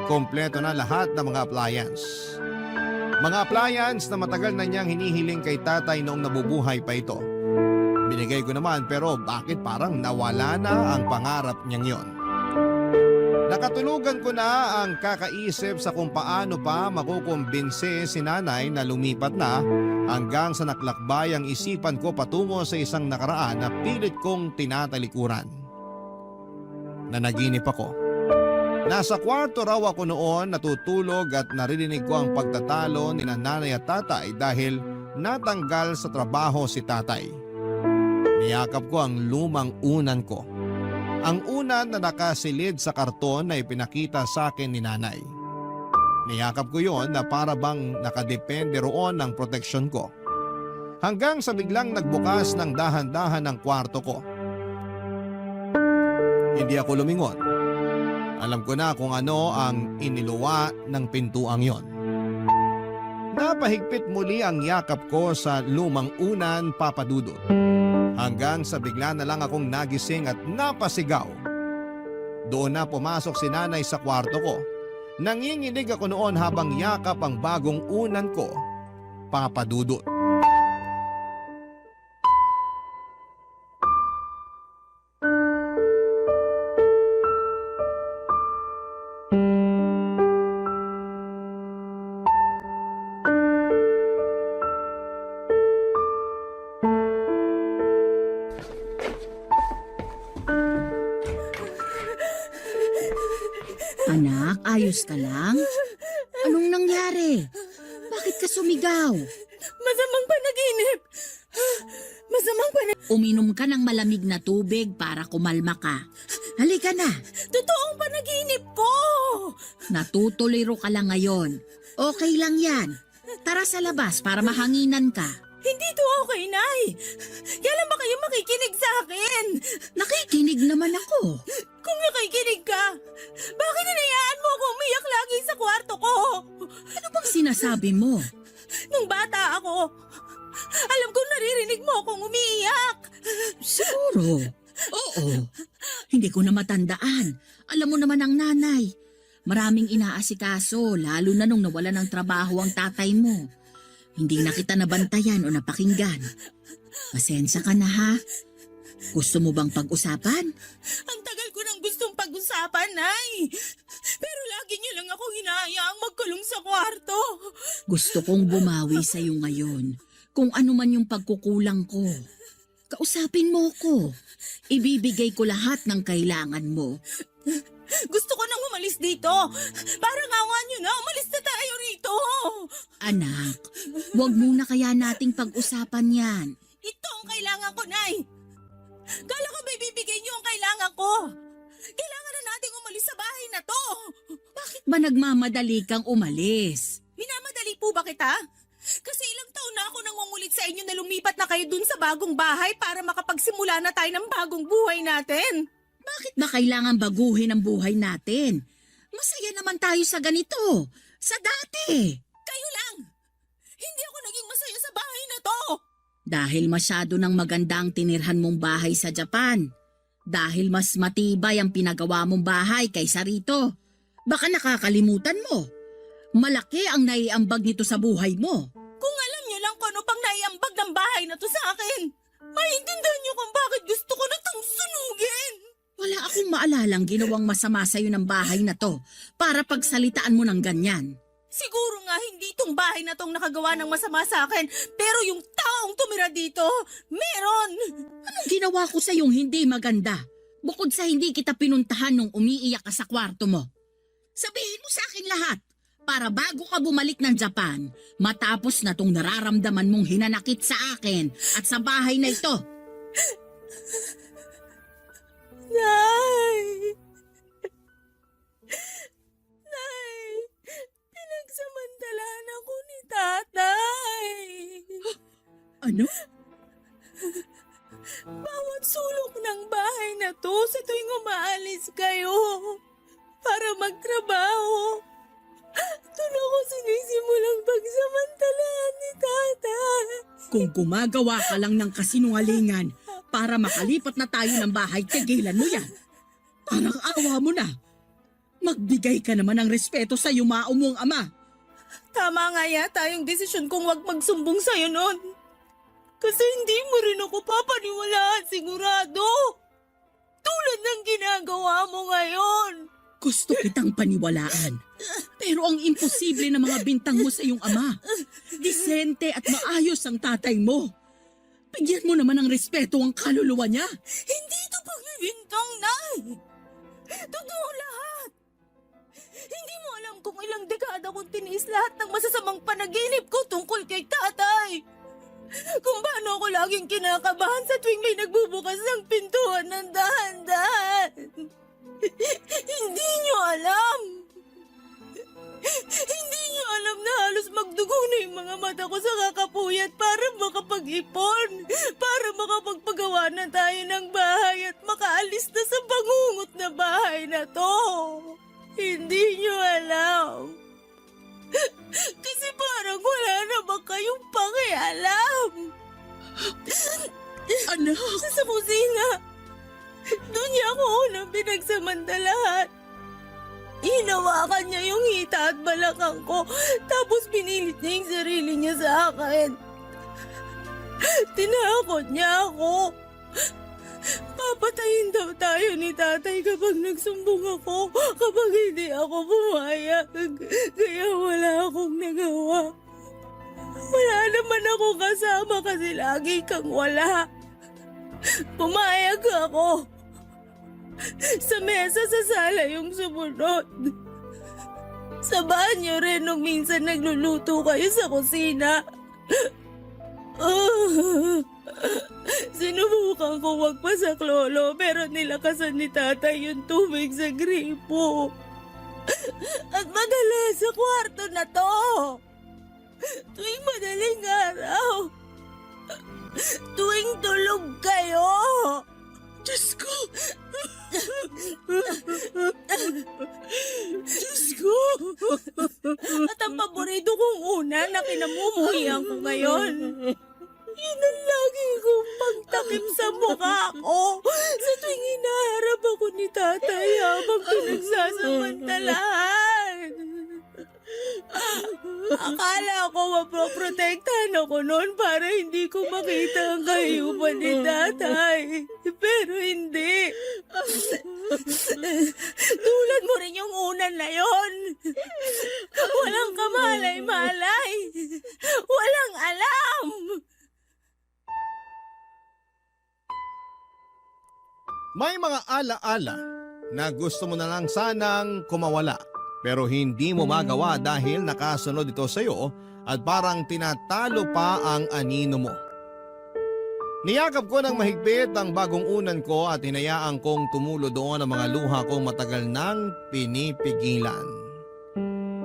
Kompleto na lahat ng mga appliance. Mga appliance na matagal na niyang hinihiling kay tatay noong nabubuhay pa ito. Binigay ko naman pero bakit parang nawala na ang pangarap niyang yon. Nakatulugan ko na ang kakaisip sa kung paano pa makukumbinse si nanay na lumipat na hanggang sa naklakbay ang isipan ko patungo sa isang nakaraan na pilit kong tinatalikuran. Nanaginip ako. Nasa kwarto raw ako noon natutulog at naririnig ko ang pagtatalo ni nanay at tatay dahil natanggal sa trabaho si tatay. Niyakap ko ang lumang unan ko. Ang unan na nakasilid sa karton na ipinakita sa akin ni nanay. Niyakap ko yon na para bang nakadepende roon ang proteksyon ko. Hanggang sa biglang nagbukas ng dahan-dahan ng kwarto ko. Hindi ako lumingon. Alam ko na kung ano ang iniluwa ng pintuang yon. Napahigpit muli ang yakap ko sa lumang unan, Papa Dudut. Hanggang sa bigla na lang akong nagising at napasigaw. Doon na pumasok si nanay sa kwarto ko. Nanginginig ako noon habang yakap ang bagong unan ko, Papa Dudut. Anak, ayos ka lang? Anong nangyari? Bakit ka sumigaw? Masamang panaginip! Masamang panaginip! Uminom ka ng malamig na tubig para kumalma ka. Halika na, Totoong panaginip ko! natutuliro ka lang ngayon. Okay lang yan. Tara sa labas para mahanginan ka. Hindi to okay, Nay! Kailan ba kayo makikinig sa akin? Nakikinig naman ako. Kung nakikinig ka, bakit hinayaan mo ako umiyak lagi sa kwarto? sinabi mo? Nung bata ako, alam kong naririnig mo akong umiiyak. Siguro. Oo. Hindi ko na matandaan. Alam mo naman ang nanay. Maraming inaasikaso, lalo na nung nawala ng trabaho ang tatay mo. Hindi na kita nabantayan o napakinggan. Pasensya ka na ha. Gusto mo bang pag-usapan? Ang tagal ko nang gustong pag-usapan, Nay. Pero lagi niyo lang ako hinahayaang magkulong sa kwarto. Gusto kong bumawi sa iyo ngayon. Kung ano man yung pagkukulang ko. Kausapin mo ko. Ibibigay ko lahat ng kailangan mo. Gusto ko nang umalis dito. Parang awa niyo na, umalis na tayo rito. Anak, wag muna kaya nating pag-usapan yan. Ito ang kailangan ko, Nay. Kala ko may bibigay niyo ang kailangan ko. Kailangan na nating umalis sa bahay na to. Bakit ba nagmamadali kang umalis? Minamadali po ba kita? Kasi ilang taon na ako nangungulit sa inyo na lumipat na kayo dun sa bagong bahay para makapagsimula na tayo ng bagong buhay natin. Bakit ba kailangan baguhin ang buhay natin? Masaya naman tayo sa ganito. Sa dati. Kayo lang. Hindi ako naging masaya sa bahay na to. Dahil masyado ng magandang tinirhan mong bahay sa Japan. Dahil mas matibay ang pinagawa mong bahay kaysa rito. Baka nakakalimutan mo. Malaki ang naiambag nito sa buhay mo. Kung alam niyo lang kung ano pang naiambag ng bahay na to sa akin, maintindihan niyo kung bakit gusto ko na itong sunugin. Wala akong maalalang ginawang masama sa'yo ng bahay na to para pagsalitaan mo ng ganyan. Siguro nga hindi itong bahay na tong nakagawa ng masama sa akin, pero yung taong tumira dito, meron. Anong ginawa ko sa'yong hindi maganda? Bukod sa hindi kita pinuntahan nung umiiyak ka sa kwarto mo. Sabihin mo sa akin lahat para bago ka bumalik ng Japan, matapos na tong nararamdaman mong hinanakit sa akin at sa bahay na ito. Nay! Nay! Pinagsamantalahan ako ni tatay. Ano? Bawat sulok ng bahay na to sa tuwing umaalis kayo para magtrabaho. Doon ako sinisimulang pagsamantalahan ni tatay. Kung gumagawa ka lang ng kasinungalingan para makalipat na tayo ng bahay, tigilan mo yan. Parang awa mo na. Magbigay ka naman ng respeto sa yumao mong ama. Tama nga yata yung desisyon kong wag magsumbong sa'yo nun. Kasi hindi mo rin ako papaniwalaan sigurado. Tulad ng ginagawa mo ngayon. Gusto kitang paniwalaan. Pero ang imposible na mga bintang mo sa iyong ama. Disente at maayos ang tatay mo. Bigyan mo naman ng respeto ang kaluluwa niya. Hindi ito pagbibintang, Nay. Totoo lahat. Hindi mo alam kung ilang dekada kong tiniis lahat ng masasamang panaginip ko tungkol kay tatay. Kung paano ako laging kinakabahan sa tuwing may nagbubukas ng pintuan ng dahan-dahan. Hindi niyo alam. Hindi niyo alam na halos magdugo na yung mga mata ko sa kakapuyat para makapag-ipon. Para makapagpagawa na tayo ng bahay at makaalis na sa bangungot na bahay na to. Hindi niyo alam. Kasi parang wala na ba kayong pakialam? Anak! Sa kusina. Doon niya ako unang pinagsamantalahan. Hinawakan niya yung hita at balakang ko, tapos pinilit niya yung sarili niya sa akin. Tinakot niya ako. Papatayin daw tayo ni tatay kapag nagsumbong ako, kapag hindi ako pumayag. Kaya wala akong nagawa. Wala naman ako kasama kasi lagi kang wala. Pumayag ako. Sa mesa sa sala yung sumunod. Sa banyo rin nung minsan nagluluto kayo sa kusina. Sinubukan ko magpasak lolo pero nilakasan ni tatay yung tubig sa gripo. At madalas sa kwarto na to. Tuwing madaling araw. Tuwing tulog kayo. Diyos ko! Diyos ko! At ang paborito kong una na kinamumuhian ko ngayon. Yun ang lagi kong pagtakip sa mukha ko sa tuwing hinaharap ako ni tatay habang pinagsasamantalahan. Akala ko mapoprotektahan ako noon para hindi ko makita ang kahiyupan ni tatay. Pero hindi. Tulad mo rin yung unan na yon. Walang kamalay-malay. Walang alam. May mga alaala na gusto mo na lang sanang kumawala pero hindi mo magawa dahil nakasunod ito sa iyo at parang tinatalo pa ang anino mo. Niyakap ko ng mahigpit ang bagong unan ko at hinayaan kong tumulo doon ang mga luha kong matagal nang pinipigilan.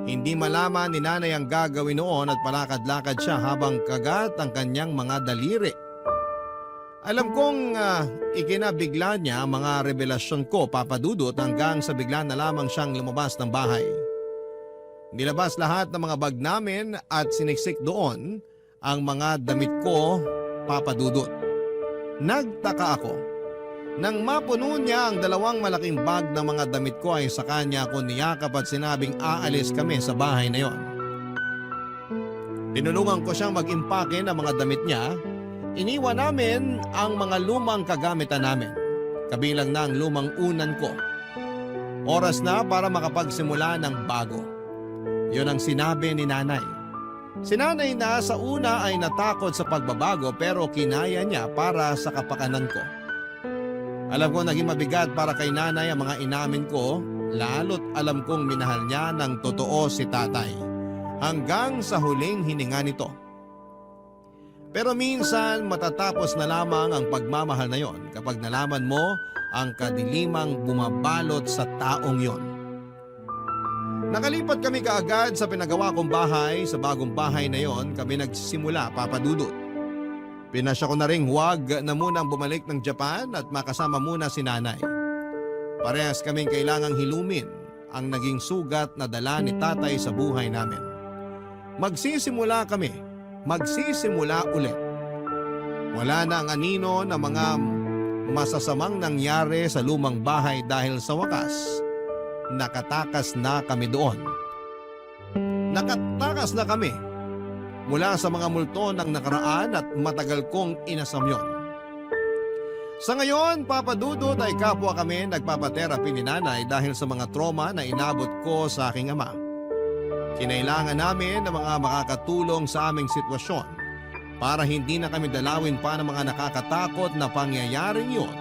Hindi malaman ni nanay ang gagawin noon at palakad-lakad siya habang kagat ang kanyang mga daliri. Alam kong ikinabigla niya ang mga revelasyon ko, Papa Dudut, hanggang sa bigla na lamang siyang lumabas ng bahay. Nilabas lahat ng mga bag namin at siniksik doon ang mga damit ko, Papa Dudut. Nagtaka ako. Nang mapuno niya ang 2 malaking bag ng mga damit ko ay sa kanya ako niyakap at sinabing aalis kami sa bahay na yon. Tinulungan ko siyang mag-impake ng mga damit niya. Iniwan namin ang mga lumang kagamitan namin, kabilang na ang lumang unan ko. Oras na para makapagsimula ng bago. Yun ang sinabi ni nanay. Si nanay na sa una ay natakot sa pagbabago pero kinaya niya para sa kapakanan ko. Alam ko naging mabigat para kay nanay ang mga inamin ko, lalo't alam kong minahal niya ng totoo si tatay. Hanggang sa huling hininga nito. Pero minsan matatapos na lamang ang pagmamahal na yon kapag nalaman mo ang kadilimang bumabalot sa taong yon. Nakalipat kami kaagad sa pinagawa kong bahay. Sa bagong bahay na yon kami nagsisimula, Papa Dudut. Pinasya ko na ring huwag na munang bumalik ng Japan at makasama muna si nanay. Parehas kaming kailangang hilumin ang naging sugat na dala ni tatay sa buhay namin. Magsisimula ulit. Wala na ang anino na mga masasamang nangyari sa lumang bahay dahil sa wakas, nakatakas na kami doon. Nakatakas na kami mula sa mga multo ng nakaraan at matagal kong inasam yon. Sa ngayon, Papa Dudut, ay kapwa kami nagpapaterapi ni nanay dahil sa mga trauma na inabot ko sa aking ama. Kinailangan namin ng mga makakatulong sa aming sitwasyon para hindi na kami dalawin pa ng mga nakakatakot na pangyayaring yun.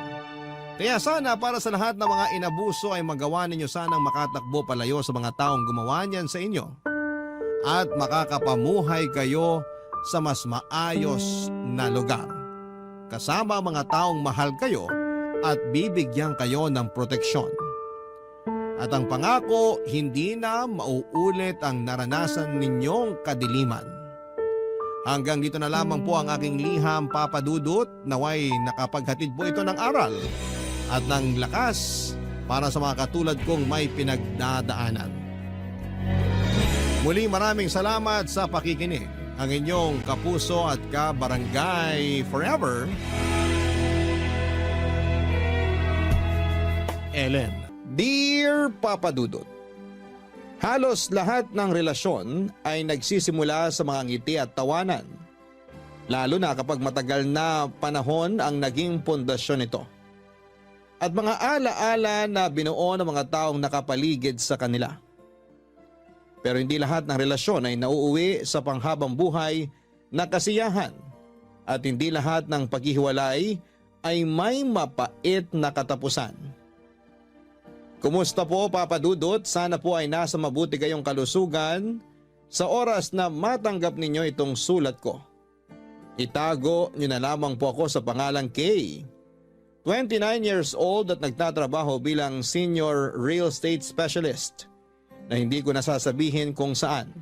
Kaya sana para sa lahat ng mga inabuso ay magawa ninyo sanang makatakbo palayo sa mga taong gumawa niyan sa inyo at makakapamuhay kayo sa mas maayos na lugar. Kasama mga taong mahal kayo at bibigyan kayo ng proteksyon. At ang pangako, hindi na mauulit ang naranasan ninyong kadiliman. Hanggang dito na lamang po ang aking liham, Papa Dudut. Naway nakapaghatid po ito ng aral at ng lakas para sa mga katulad kong may pinagdadaanan. Muli maraming salamat sa pakikinig. Ang inyong kapuso at kabarangay forever, Ellen. Dear Papa Dudut, halos lahat ng relasyon ay nagsisimula sa mga ngiti at tawanan. Lalo na kapag matagal na panahon ang naging pundasyon nito. At mga alaala na binuo ng mga taong nakapaligid sa kanila. Pero hindi lahat ng relasyon ay nauuwi sa panghabang buhay na kasiyahan. At hindi lahat ng paghihiwalay ay may mapait na katapusan. Kumusta po, Papa Dudut? Sana po ay nasa mabuti kayong kalusugan sa oras na matanggap ninyo itong sulat ko. Itago niyo na lamang po ako sa pangalang Kay. 29 years old at nagtatrabaho bilang senior real estate specialist na hindi ko nasasabihin kung saan.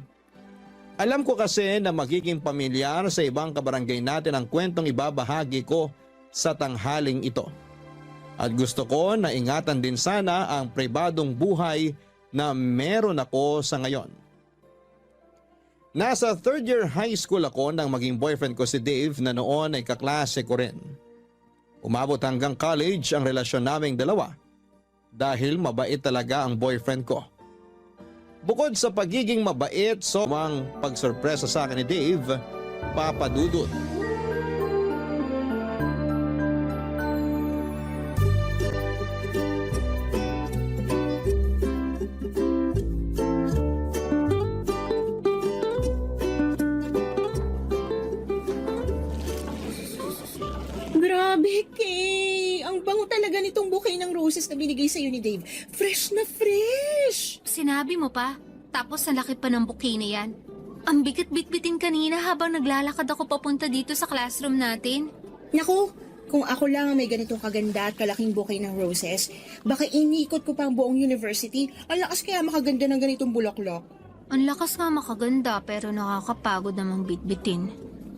Alam ko kasi na magiging pamilyar sa ibang kabarangay natin ang kwentong ibabahagi ko sa tanghaling ito. At gusto ko na ingatan din sana ang pribadong buhay na meron ako sa ngayon. Nasa third year high school ako nang maging boyfriend ko si Dave na noon ay kaklase ko rin. Umabot hanggang college ang relasyon naming dalawa dahil mabait talaga ang boyfriend ko. Bukod sa pagiging mabait, ang pagsurpresa sa akin ni Dave, Papa Dudut. Grabe, Kay! Ang bango talaga nitong bouquet ng roses na binigay sa'yo ni Dave. Fresh na fresh! Sinabi mo pa, tapos ang laki pa ng bouquet na yan. Ang bigat-bitbitin kanina habang naglalakad ako papunta dito sa classroom natin. Naku, kung ako lang ang may ganitong kaganda at kalaking bouquet ng roses, baka inikot ko pa ang buong university. Ang lakas kaya makaganda ng ganitong bulaklak. Ang lakas nga makaganda pero nakakapagod namang bitbitin.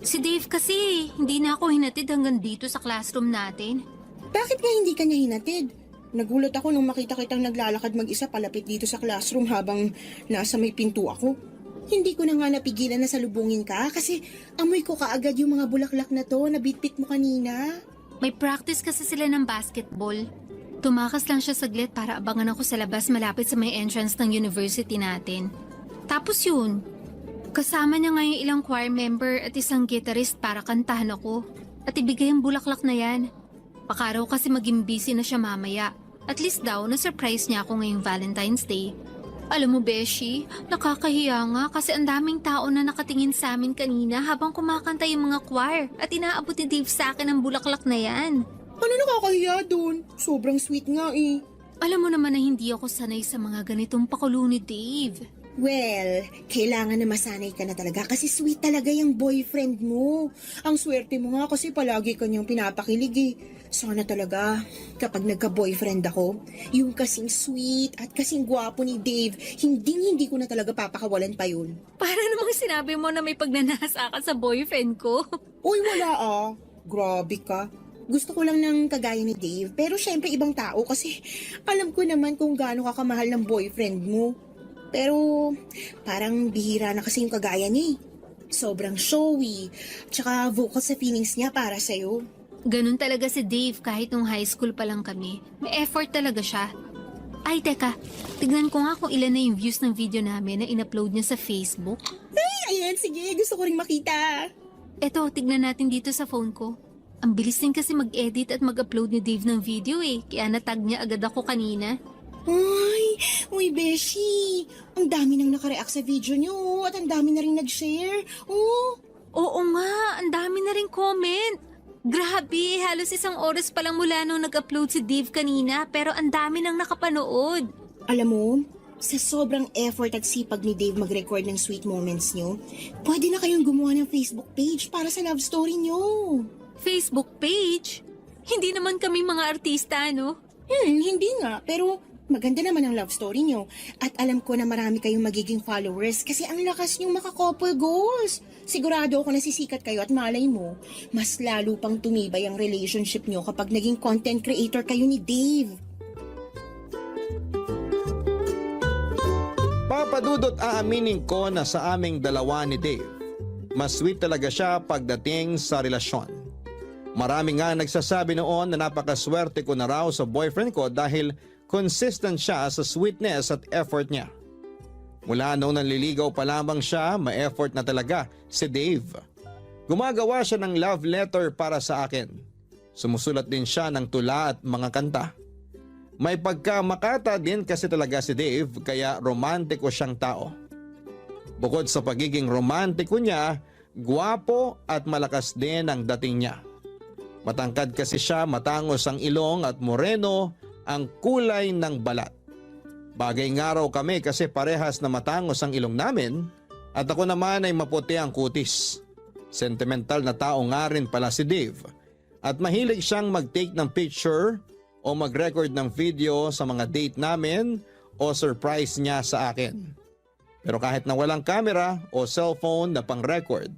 Si Dave kasi, hindi na ako hinatid hanggang dito sa classroom natin. Bakit nga hindi ka niya hinatid? Nagulat ako nung makita kitang naglalakad mag-isa palapit dito sa classroom habang nasa may pinto ako. Hindi ko na nga napigilan na salubungin ka kasi amoy ko kaagad yung mga bulaklak na to na bitbit mo kanina. May practice kasi sila ng basketball. Tumakas lang siya saglit para abangan ako sa labas malapit sa may entrance ng university natin. Tapos yun, kasama niya ngayon ilang choir member at isang guitarist para kantahan ako. At ibigay ang bulaklak na yan. Baka raw kasi maging busy na siya mamaya. At least daw, na-surprise niya ako ngayong Valentine's Day. Alam mo, Beshi, nakakahiya nga kasi ang daming tao na nakatingin sa amin kanina habang kumakanta yung mga choir at inaabot ni Dave sa akin ang bulaklak na yan. Ano nakakahiya dun? Sobrang sweet nga eh. Alam mo naman na hindi ako sanay sa mga ganitong pakulo ni Dave. Well, kailangan na masanay ka na talaga kasi sweet talaga yung boyfriend mo. Ang swerte mo nga kasi palagi kanyang pinapakilig eh. Sana talaga, kapag nagka-boyfriend ako, yung kasing sweet at kasing gwapo ni Dave, hindi ko na talaga papakawalan pa yun. Para namang sinabi mo na may pagnanasa ka sa boyfriend ko. Uy, wala ah. Grabe ka. Gusto ko lang ng kagaya ni Dave, pero syempre ibang tao kasi alam ko naman kung gaano ka kamahal ng boyfriend mo. Pero parang bihira na kasi yung kagaya niya eh. Sobrang showy, tsaka vocal sa feelings niya para sa'yo. Ganun talaga si Dave kahit nung high school pa lang kami. May effort talaga siya. Ay, teka. Tignan ko nga kung ilan na yung views ng video namin na in-upload niya sa Facebook. Ay, ayan, sige, gusto ko rin makita. Eto, tignan natin dito sa phone ko. Ang bilis din kasi mag-edit at mag-upload ni Dave ng video eh. Kaya natag niya agad ako kanina. Uy, Beshi, ang dami nang nakareact sa video niyo at ang dami na rin nag-share. Oh, Oo nga, ang dami na rin comment. Grabe, halos 1 oras pa lang mula nung nag-upload si Dave kanina pero ang dami nang nakapanood. alam mo, sa sobrang effort at sipag ni Dave mag-record ng sweet moments niyo, pwede na kayong gumawa ng Facebook page para sa love story niyo. Facebook page? Hindi naman kami mga artista, no? Hindi nga, pero maganda naman ang love story niyo. At alam ko na marami kayong magiging followers kasi ang lakas niyong maka-couple goals. Sigurado ako na sisikat kayo at malay mo, mas lalo pang tumibay ang relationship niyo kapag naging content creator kayo ni Dave. Papadudot aaminin ko na sa aming dalawa ni Dave, mas sweet talaga siya pagdating sa relasyon. Marami nga nagsasabi noon na napakaswerte ko na raw sa boyfriend ko dahil consistent siya sa sweetness at effort niya. Mula noong nanliligaw pa lamang siya, ma-effort na talaga si Dave. Gumagawa siya ng love letter para sa akin. Sumusulat din siya ng tula at mga kanta. May pagkamakata din kasi talaga si Dave kaya romantiko siyang tao. Bukod sa pagiging romantiko niya, gwapo at malakas din ang dating niya. Matangkad kasi siya, matangos ang ilong at moreno ang kulay ng balat. Bagay nga raw kami kasi parehas na matangos ang ilong namin at ako naman ay maputi ang kutis. Sentimental na tao nga rin pala si Dave at mahilig siyang mag-take ng picture o mag-record ng video sa mga date namin o surprise niya sa akin. Pero kahit na walang camera o cellphone na pang-record,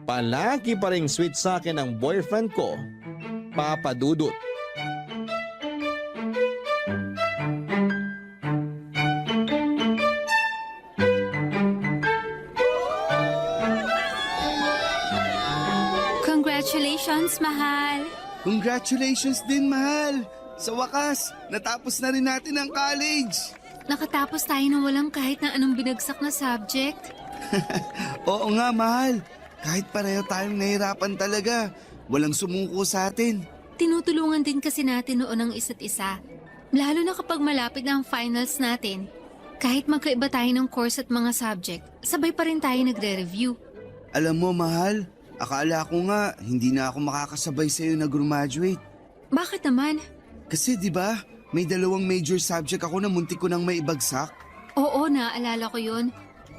palagi pa ring sweet sa akin ang boyfriend ko, Papa Dudut. Congratulations, mahal! Congratulations din, mahal! Sa wakas, natapos na rin natin ang college! Nakatapos tayo ng walang kahit na anong binagsak na subject. Oo nga, mahal. Kahit pareho tayong nahirapan talaga, walang sumuko sa atin. Tinutulungan din kasi natin noon ang isa't isa. Lalo na kapag malapit na ang finals natin. Kahit magkaiba tayo ng course at mga subject, sabay pa rin tayo nagre-review. Alam mo, mahal, akala ko nga hindi na ako makakasabay sa'yo na graduate. Bakit naman? Kasi di ba, may 2 major subject ako na muntik ko nang maibagsak. Oo, naaalala ko yun.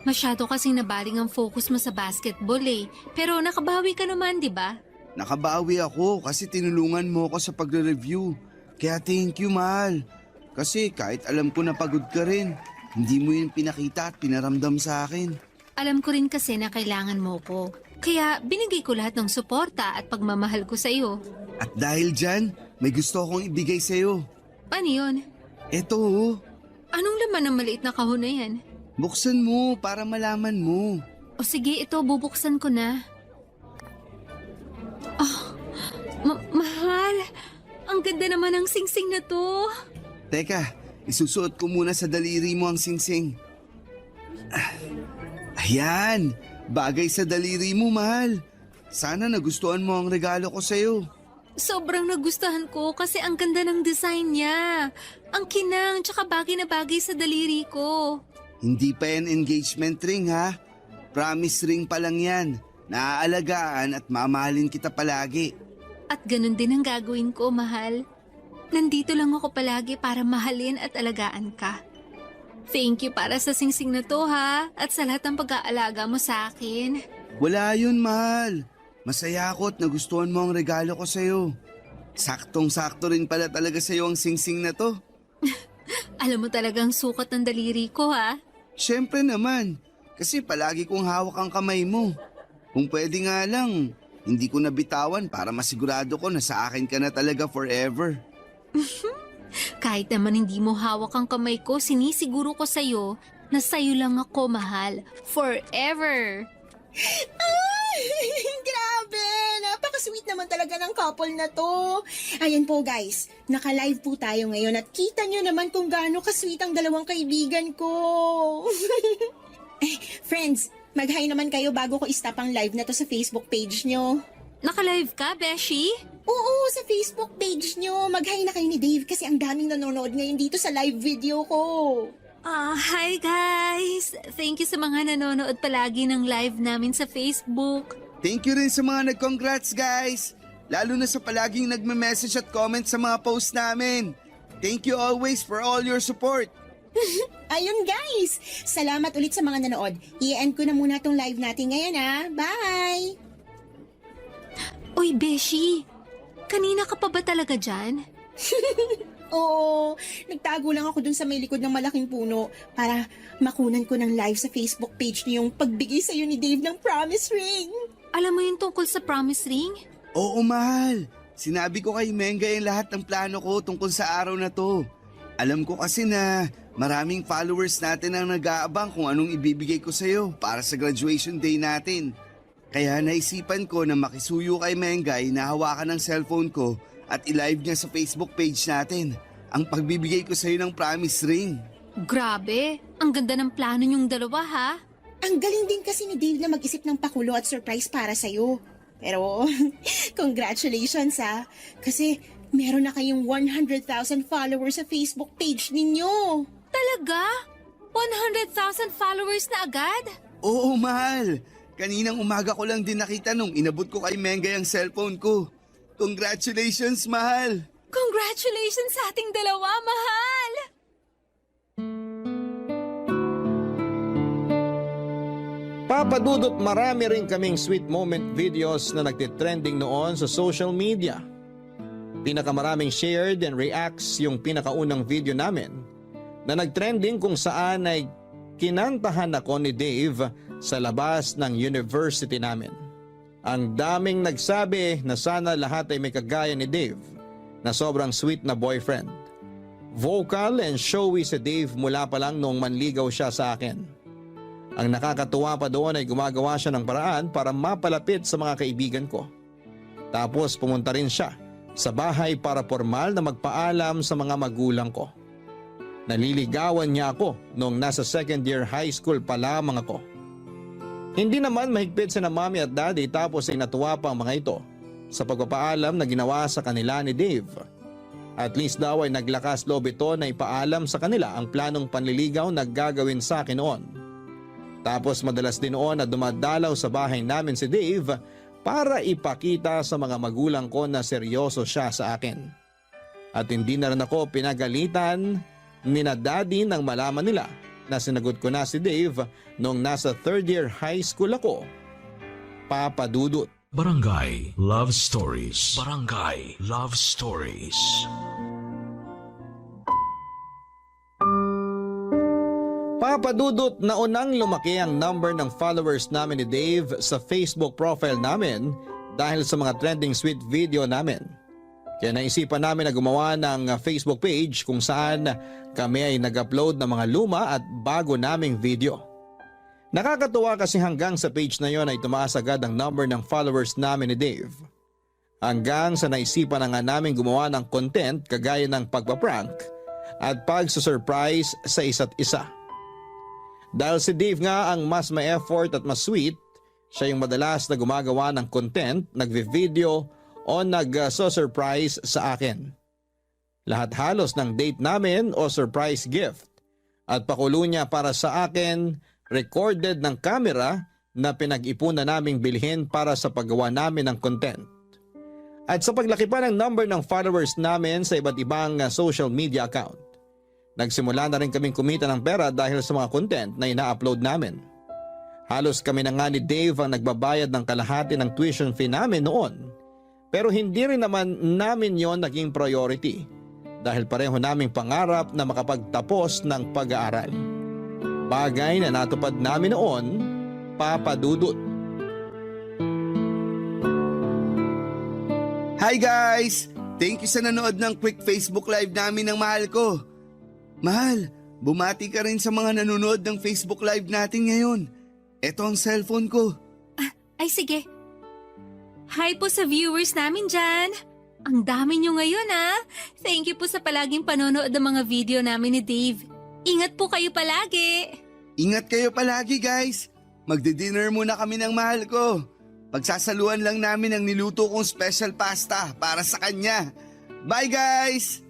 Masyado kasing nabaling ang focus mo sa basketball eh. Pero nakabawi ka naman, di ba? Nakabawi ako kasi tinulungan mo ako sa pagre-review. Kaya thank you, mahal. Kasi kahit alam ko na pagod ka rin, hindi mo yun pinakita at pinaramdam sa akin. Alam ko rin kasi na kailangan mo ko. Kaya binigay ko lahat ng suporta at pagmamahal ko sa iyo. At dahil dyan, may gusto akong ibigay sa'yo. Ano yun? Eto, oh. Anong laman ng maliit na kahon na yan? Buksan mo para malaman mo. O sige, ito, bubuksan ko na. Mahal, ang ganda naman ng singsing na to. Teka, isusuot ko muna sa daliri mo ang singsing. Ayan, bagay sa daliri mo, mahal. Sana nagustuhan mo ang regalo ko sa'yo. Sobrang nagustuhan ko kasi ang ganda ng design niya. Ang kinang, tsaka bagay na bagay sa daliri ko. Hindi pa yan engagement ring, ha? Promise ring pa lang yan. Naaalagaan at mamahalin kita palagi. At ganun din ang gagawin ko, mahal. Nandito lang ako palagi para mahalin at alagaan ka. Thank you para sa singsing na to, ha? At sa lahat ng pag-aalaga mo sa akin. Wala yun, mahal. Masaya ako at nagustuhan mo ang regalo ko sa'yo. Saktong-sakto rin pala talaga sa'yo ang singsing na to. Alam mo talagang sukat ng daliri ko, ha? Siyempre naman, kasi palagi kong hawak ang kamay mo. Kung pwede nga lang, hindi ko nabitawan para masigurado ko na sa akin ka na talaga forever. Kahit naman hindi mo hawak ang kamay ko, sinisiguro ko sa'yo na sa'yo lang ako, mahal. Forever! Grabe! Napaka-sweet naman talaga ng couple na to. Ayan po guys, naka-live po tayo ngayon at kita nyo naman kung gaano ka-sweet ang dalawang kaibigan ko. Friends, mag-hi naman kayo bago ko i-stop ang live na to sa Facebook page nyo. Naka-live ka, Beshi? Oo, sa Facebook page nyo. Mag-hi na kayo ni Dave kasi ang daming nanonood ngayon dito sa live video ko. Hi guys! Thank you sa mga nanonood palagi ng live namin sa Facebook. Thank you rin sa mga nag-congrats, guys! Lalo na sa palaging nagme-message at comment sa mga post namin. Thank you always for all your support. Ayun guys, salamat ulit sa mga nanood. I-end ko na muna tong live natin ngayon ha. Bye! Uy, Beshi! Kanina ka pa ba talaga dyan? Oo, nagtago lang ako dun sa may likod ng malaking puno para makunan ko ng live sa Facebook page niyo yung pagbigay sa'yo ni Dave ng promise ring. Alam mo yung tungkol sa promise ring? Oo, mahal. Sinabi ko kay Menga yung lahat ng plano ko tungkol sa araw na to. Alam ko kasi na maraming followers natin ang nag-aabang kung anong ibibigay ko sa'yo para sa graduation day natin. Kaya naisipan ko na makisuyo kay Mengay na hawakan ng cellphone ko at i-live niya sa Facebook page natin ang pagbibigay ko sa'yo ng promise ring. Grabe! Ang ganda ng plano niyong dalawa, ha? Ang galing din kasi ni Dave na mag-isip ng pakulo at surprise para sa'yo. Pero, congratulations ha. Kasi meron na kayong 100,000 followers sa Facebook page ninyo. Talaga? 100,000 followers na agad? Oo, mahal. Kaninang umaga ko lang din nakita nung inabot ko kay Mengay ang cellphone ko. Congratulations, mahal! Congratulations sa ating dalawa, mahal! Papadudot marami rin kaming sweet moment videos na nagtitrending noon sa social media. Pinakamaraming shared and reacts yung pinakaunang video namin na nagtrending kung saan ay kinantahan ako ni Dave sa labas ng university namin. Ang daming nagsabi na sana lahat ay may kagaya ni Dave na sobrang sweet na boyfriend. Vocal and showy si Dave mula pa lang noong manligaw siya sa akin. Ang nakakatuwa pa doon ay gumagawa siya ng paraan para mapalapit sa mga kaibigan ko. Tapos pumunta rin siya sa bahay para formal na magpaalam sa mga magulang ko. Naliligawan niya ako noong nasa second year high school pa lamang ako. Hindi naman mahigpit sina mommy at daddy tapos ay natuwa pa ang mga ito sa pagpapaalam na ginawa sa kanila ni Dave. At least daw ay naglakas loob ito na ipaalam sa kanila ang planong panliligaw na gagawin sa akin noon. Tapos madalas din noon na dumadalaw sa bahay namin si Dave para ipakita sa mga magulang ko na seryoso siya sa akin. At hindi na rin ako pinagalitan ni na daddy nang malaman nila na sinagot ko na si Dave noong nasa third year high school ako. Papa Dudut. Barangay Love Stories. Barangay Love Stories. Papa Dudut, naunang lumaki ang number ng followers namin ni Dave sa Facebook profile namin dahil sa mga trending sweet video namin. Kaya naisipan namin na gumawa ng Facebook page kung saan kami ay nag-upload ng mga luma at bago naming video. Nakakatuwa kasi hanggang sa page na yon ay tumaas agad ang number ng followers namin ni Dave. Hanggang sa naisipan na nga namin gumawa ng content kagaya ng pagpaprank at pagsusurprise sa isa't isa. Dahil si Dave nga ang mas may effort at mas sweet, siya yung madalas na gumagawa ng content, nagvi-video o nag-surprise sa akin. Lahat halos ng date namin o surprise gift at pakulo niya para sa akin, recorded ng camera na pinag-ipunan naming bilhin para sa paggawa namin ng content. At sa paglaki pa ng number ng followers namin sa iba't ibang social media account, nagsimula na rin kaming kumita ng pera dahil sa mga content na ina-upload namin. Halos kami na nga ni Dave ang nagbabayad ng kalahati ng tuition fee namin noon. Pero hindi rin naman namin yon naging priority dahil pareho naming pangarap na makapagtapos ng pag-aaral. Bagay na natupad namin noon, Papa Dudut. Hi guys! Thank you sa nanood ng quick Facebook live namin ng mahal ko. Mahal, bumati ka rin sa mga nanonood ng Facebook live natin ngayon. Ito ang cellphone ko. Ay sige. Hi po sa viewers namin dyan. Ang dami nyo ngayon Thank you po sa palaging panonood ng mga video namin ni Dave. Ingat po kayo palagi. Ingat kayo palagi guys. Magdi-dinner muna kami ng mahal ko. Pagsasaluhan lang namin ang niluto kong special pasta para sa kanya. Bye guys!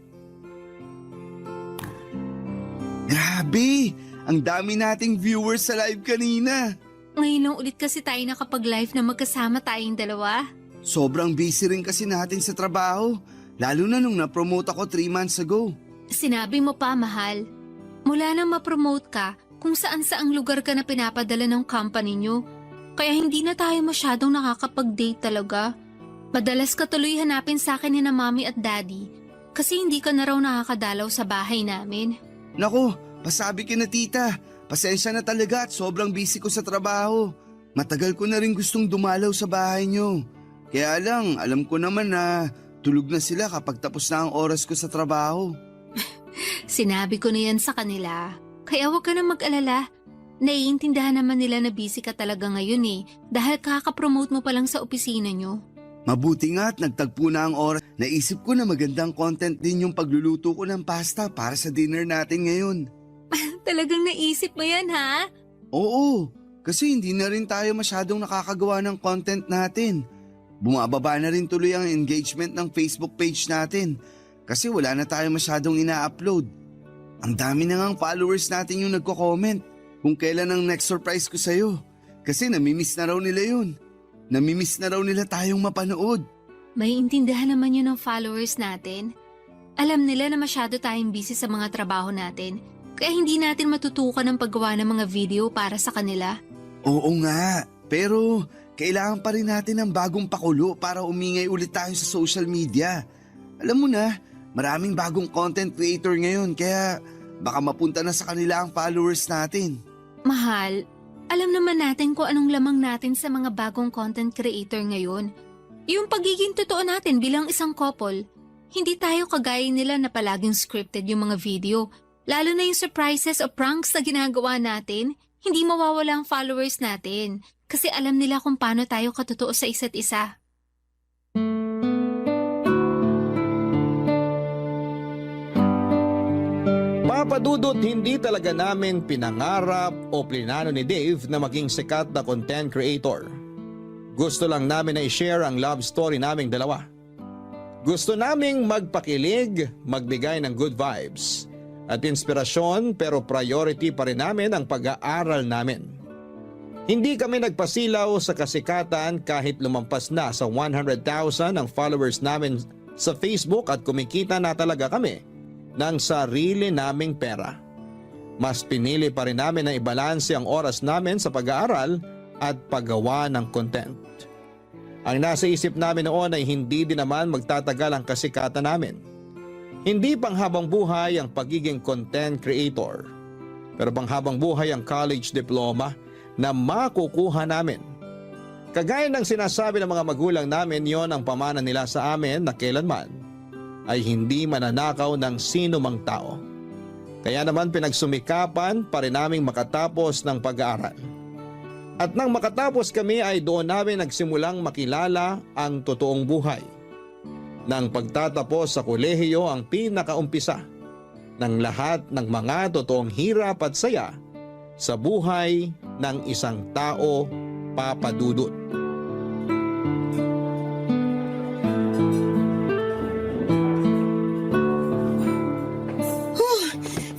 Grabe! Ang dami nating viewers sa live kanina. Ngayon lang ulit kasi tayo nakapag-live na magkasama tayong dalawa. Sobrang busy rin kasi natin sa trabaho. Lalo na nung na-promote ako 3 months ago. Sinabi mo pa, mahal. Mula nang ma-promote ka, kung saan-saang lugar ka na pinapadala ng company nyo. Kaya hindi na tayo masyadong nakakapag-date talaga. Madalas ka tuloy hanapin sa akin ni na mommy at daddy kasi hindi ka na raw nakakadalaw sa bahay namin. Naku, pasabi ka na tita. Pasensya na talaga at sobrang busy ko sa trabaho. Matagal ko na rin gustong dumalaw sa bahay nyo. Kaya lang, alam ko naman na tulog na sila kapag tapos na ang oras ko sa trabaho. Sinabi ko na yan sa kanila. Kaya huwag ka na mag-alala. Naiintindihan naman nila na busy ka talaga ngayon dahil kakapromote mo pa lang sa opisina nyo. Mabuti nga at nagtagpo na ang oras. Naisip ko na magandang content din yung pagluluto ko ng pasta para sa dinner natin ngayon. Talagang naisip mo yan, ha? Oo, kasi hindi na rin tayo masyadong nakakagawa ng content natin. Bumababa na rin tuloy ang engagement ng Facebook page natin kasi wala na tayo masyadong ina-upload. Ang dami na ngang followers natin yung nagko-comment kung kailan ang next surprise ko sa'yo. Kasi namimiss na raw nila yun. Namimiss na raw nila tayong mapanood. May intindihan naman yun ng followers natin. Alam nila na masyado tayong busy sa mga trabaho natin. Kaya hindi natin matutukan ang paggawa ng mga video para sa kanila. Oo nga, pero kailangan pa rin natin ng bagong pakulo para umingay ulit tayo sa social media. Alam mo na, maraming bagong content creator ngayon kaya baka mapunta na sa kanila ang followers natin. Mahal, alam naman natin kung anong lamang natin sa mga bagong content creator ngayon. Yung pagiging totoo natin bilang isang couple. Hindi tayo kagaya nila na palaging scripted yung mga video. Lalo na yung surprises o pranks na ginagawa natin, hindi mawawala ang followers natin kasi alam nila kung paano tayo katotoo sa isa't isa. Papadudot, hindi talaga namin pinangarap o plinano ni Dave na maging sikat na content creator. Gusto lang namin na i-share ang love story naming dalawa. Gusto naming magpakilig, magbigay ng good vibes at inspirasyon, pero priority pa rin namin ang pag-aaral namin. Hindi kami nagpasilaw sa kasikatan kahit lumampas na sa 100,000 ang followers namin sa Facebook at kumikita na talaga kami ng sarili naming pera. Mas pinili pa rin namin na ibalanse ang oras namin sa pag-aaral at paggawa ng content. Ang nasa isip namin noon ay hindi din naman magtatagal ang kasikatan namin. Hindi panghabang buhay ang pagiging content creator, pero panghabang buhay ang college diploma na makukuha namin. Kagaya ng sinasabi ng mga magulang namin, yon ang pamana nila sa amin na kailanman ay hindi mananakaw ng sino mang tao. Kaya naman pinagsumikapan pa rin naming makatapos ng pag-aaral. At nang makatapos kami ay doon namin nagsimulang makilala ang totoong buhay. Nang pagtatapos sa kolehiyo ang pinakaumpisa ng lahat ng mga totoong hirap at saya sa buhay ng isang tao, Papa Dudut.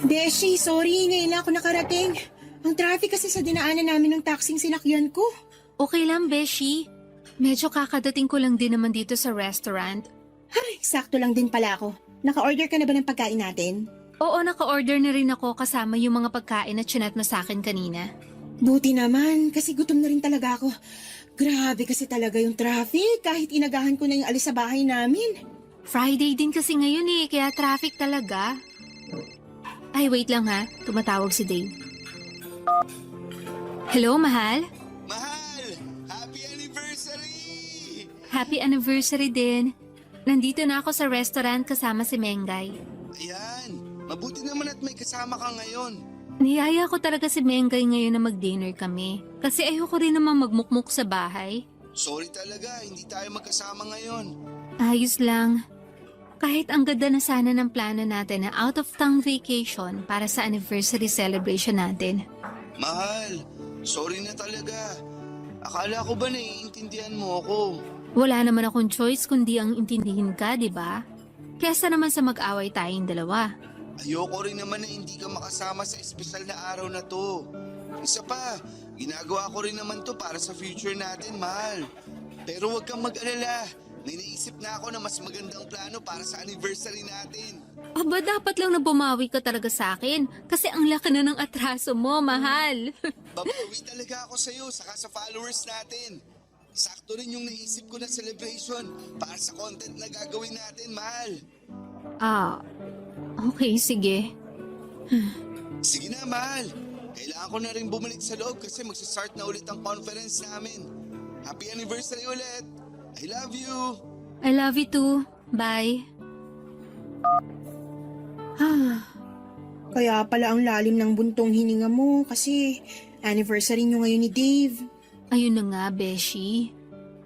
Beshi, sorry, ngayon lang ako nakarating. Ang traffic kasi sa dinaanan namin ng taxing sinakyan ko. Okay lang, Beshi. Medyo kakadating ko lang din naman dito sa restaurant. Ay, sakto lang din pala ako. Naka-order ka na ba ng pagkain natin? Oo, naka-order na rin ako kasama yung mga pagkain na chinat mo sa akin kanina. Buti naman, kasi gutom na rin talaga ako. Grabe kasi talaga yung traffic, kahit inagahan ko na yung alis sa bahay namin. Friday din kasi ngayon kaya traffic talaga. Ay, wait lang ha. Tumatawag si Dave. Hello, mahal? Mahal! Happy anniversary! Happy anniversary din. Nandito na ako sa restaurant kasama si Mengay. Ayan, mabuti naman at may kasama ka ngayon. Niyaya ko talaga si Mengay ngayon na mag-dinner kami. Kasi ayoko rin naman magmukmuk sa bahay. Sorry talaga, hindi tayo magkasama ngayon. Ayos lang. Kahit ang ganda na sana ng plano natin na out-of-town vacation para sa anniversary celebration natin. Mahal, sorry na talaga. Akala ko ba naiintindihan mo ako? Wala naman akong choice kundi ang intindihin ka, di ba? Kesa naman sa mag-away tayong dalawa. Ayoko rin naman na hindi ka makasama sa espesyal na araw na to. Isa pa, ginagawa ko rin naman to para sa future natin, mahal. Pero huwag kang mag-alala. May naisip na ako na mas magandang plano para sa anniversary natin. Aba, dapat lang na bumawi ka talaga sa akin. Kasi ang laki na ng atraso mo, mahal. Babawi talaga ako sa'yo, saka sa followers natin. Sakto rin yung naisip ko na celebration para sa content na gagawin natin, mahal. Okay, sige. Sige na, mahal. Kailangan ko na rin bumalik sa loob kasi magsistart na ulit ang conference namin. Happy anniversary ulit! I love you! I love you too. Bye. Kaya pala ang lalim ng buntong hininga mo kasi anniversary nyo ngayon ni Dave. Ayun na nga, Beshi.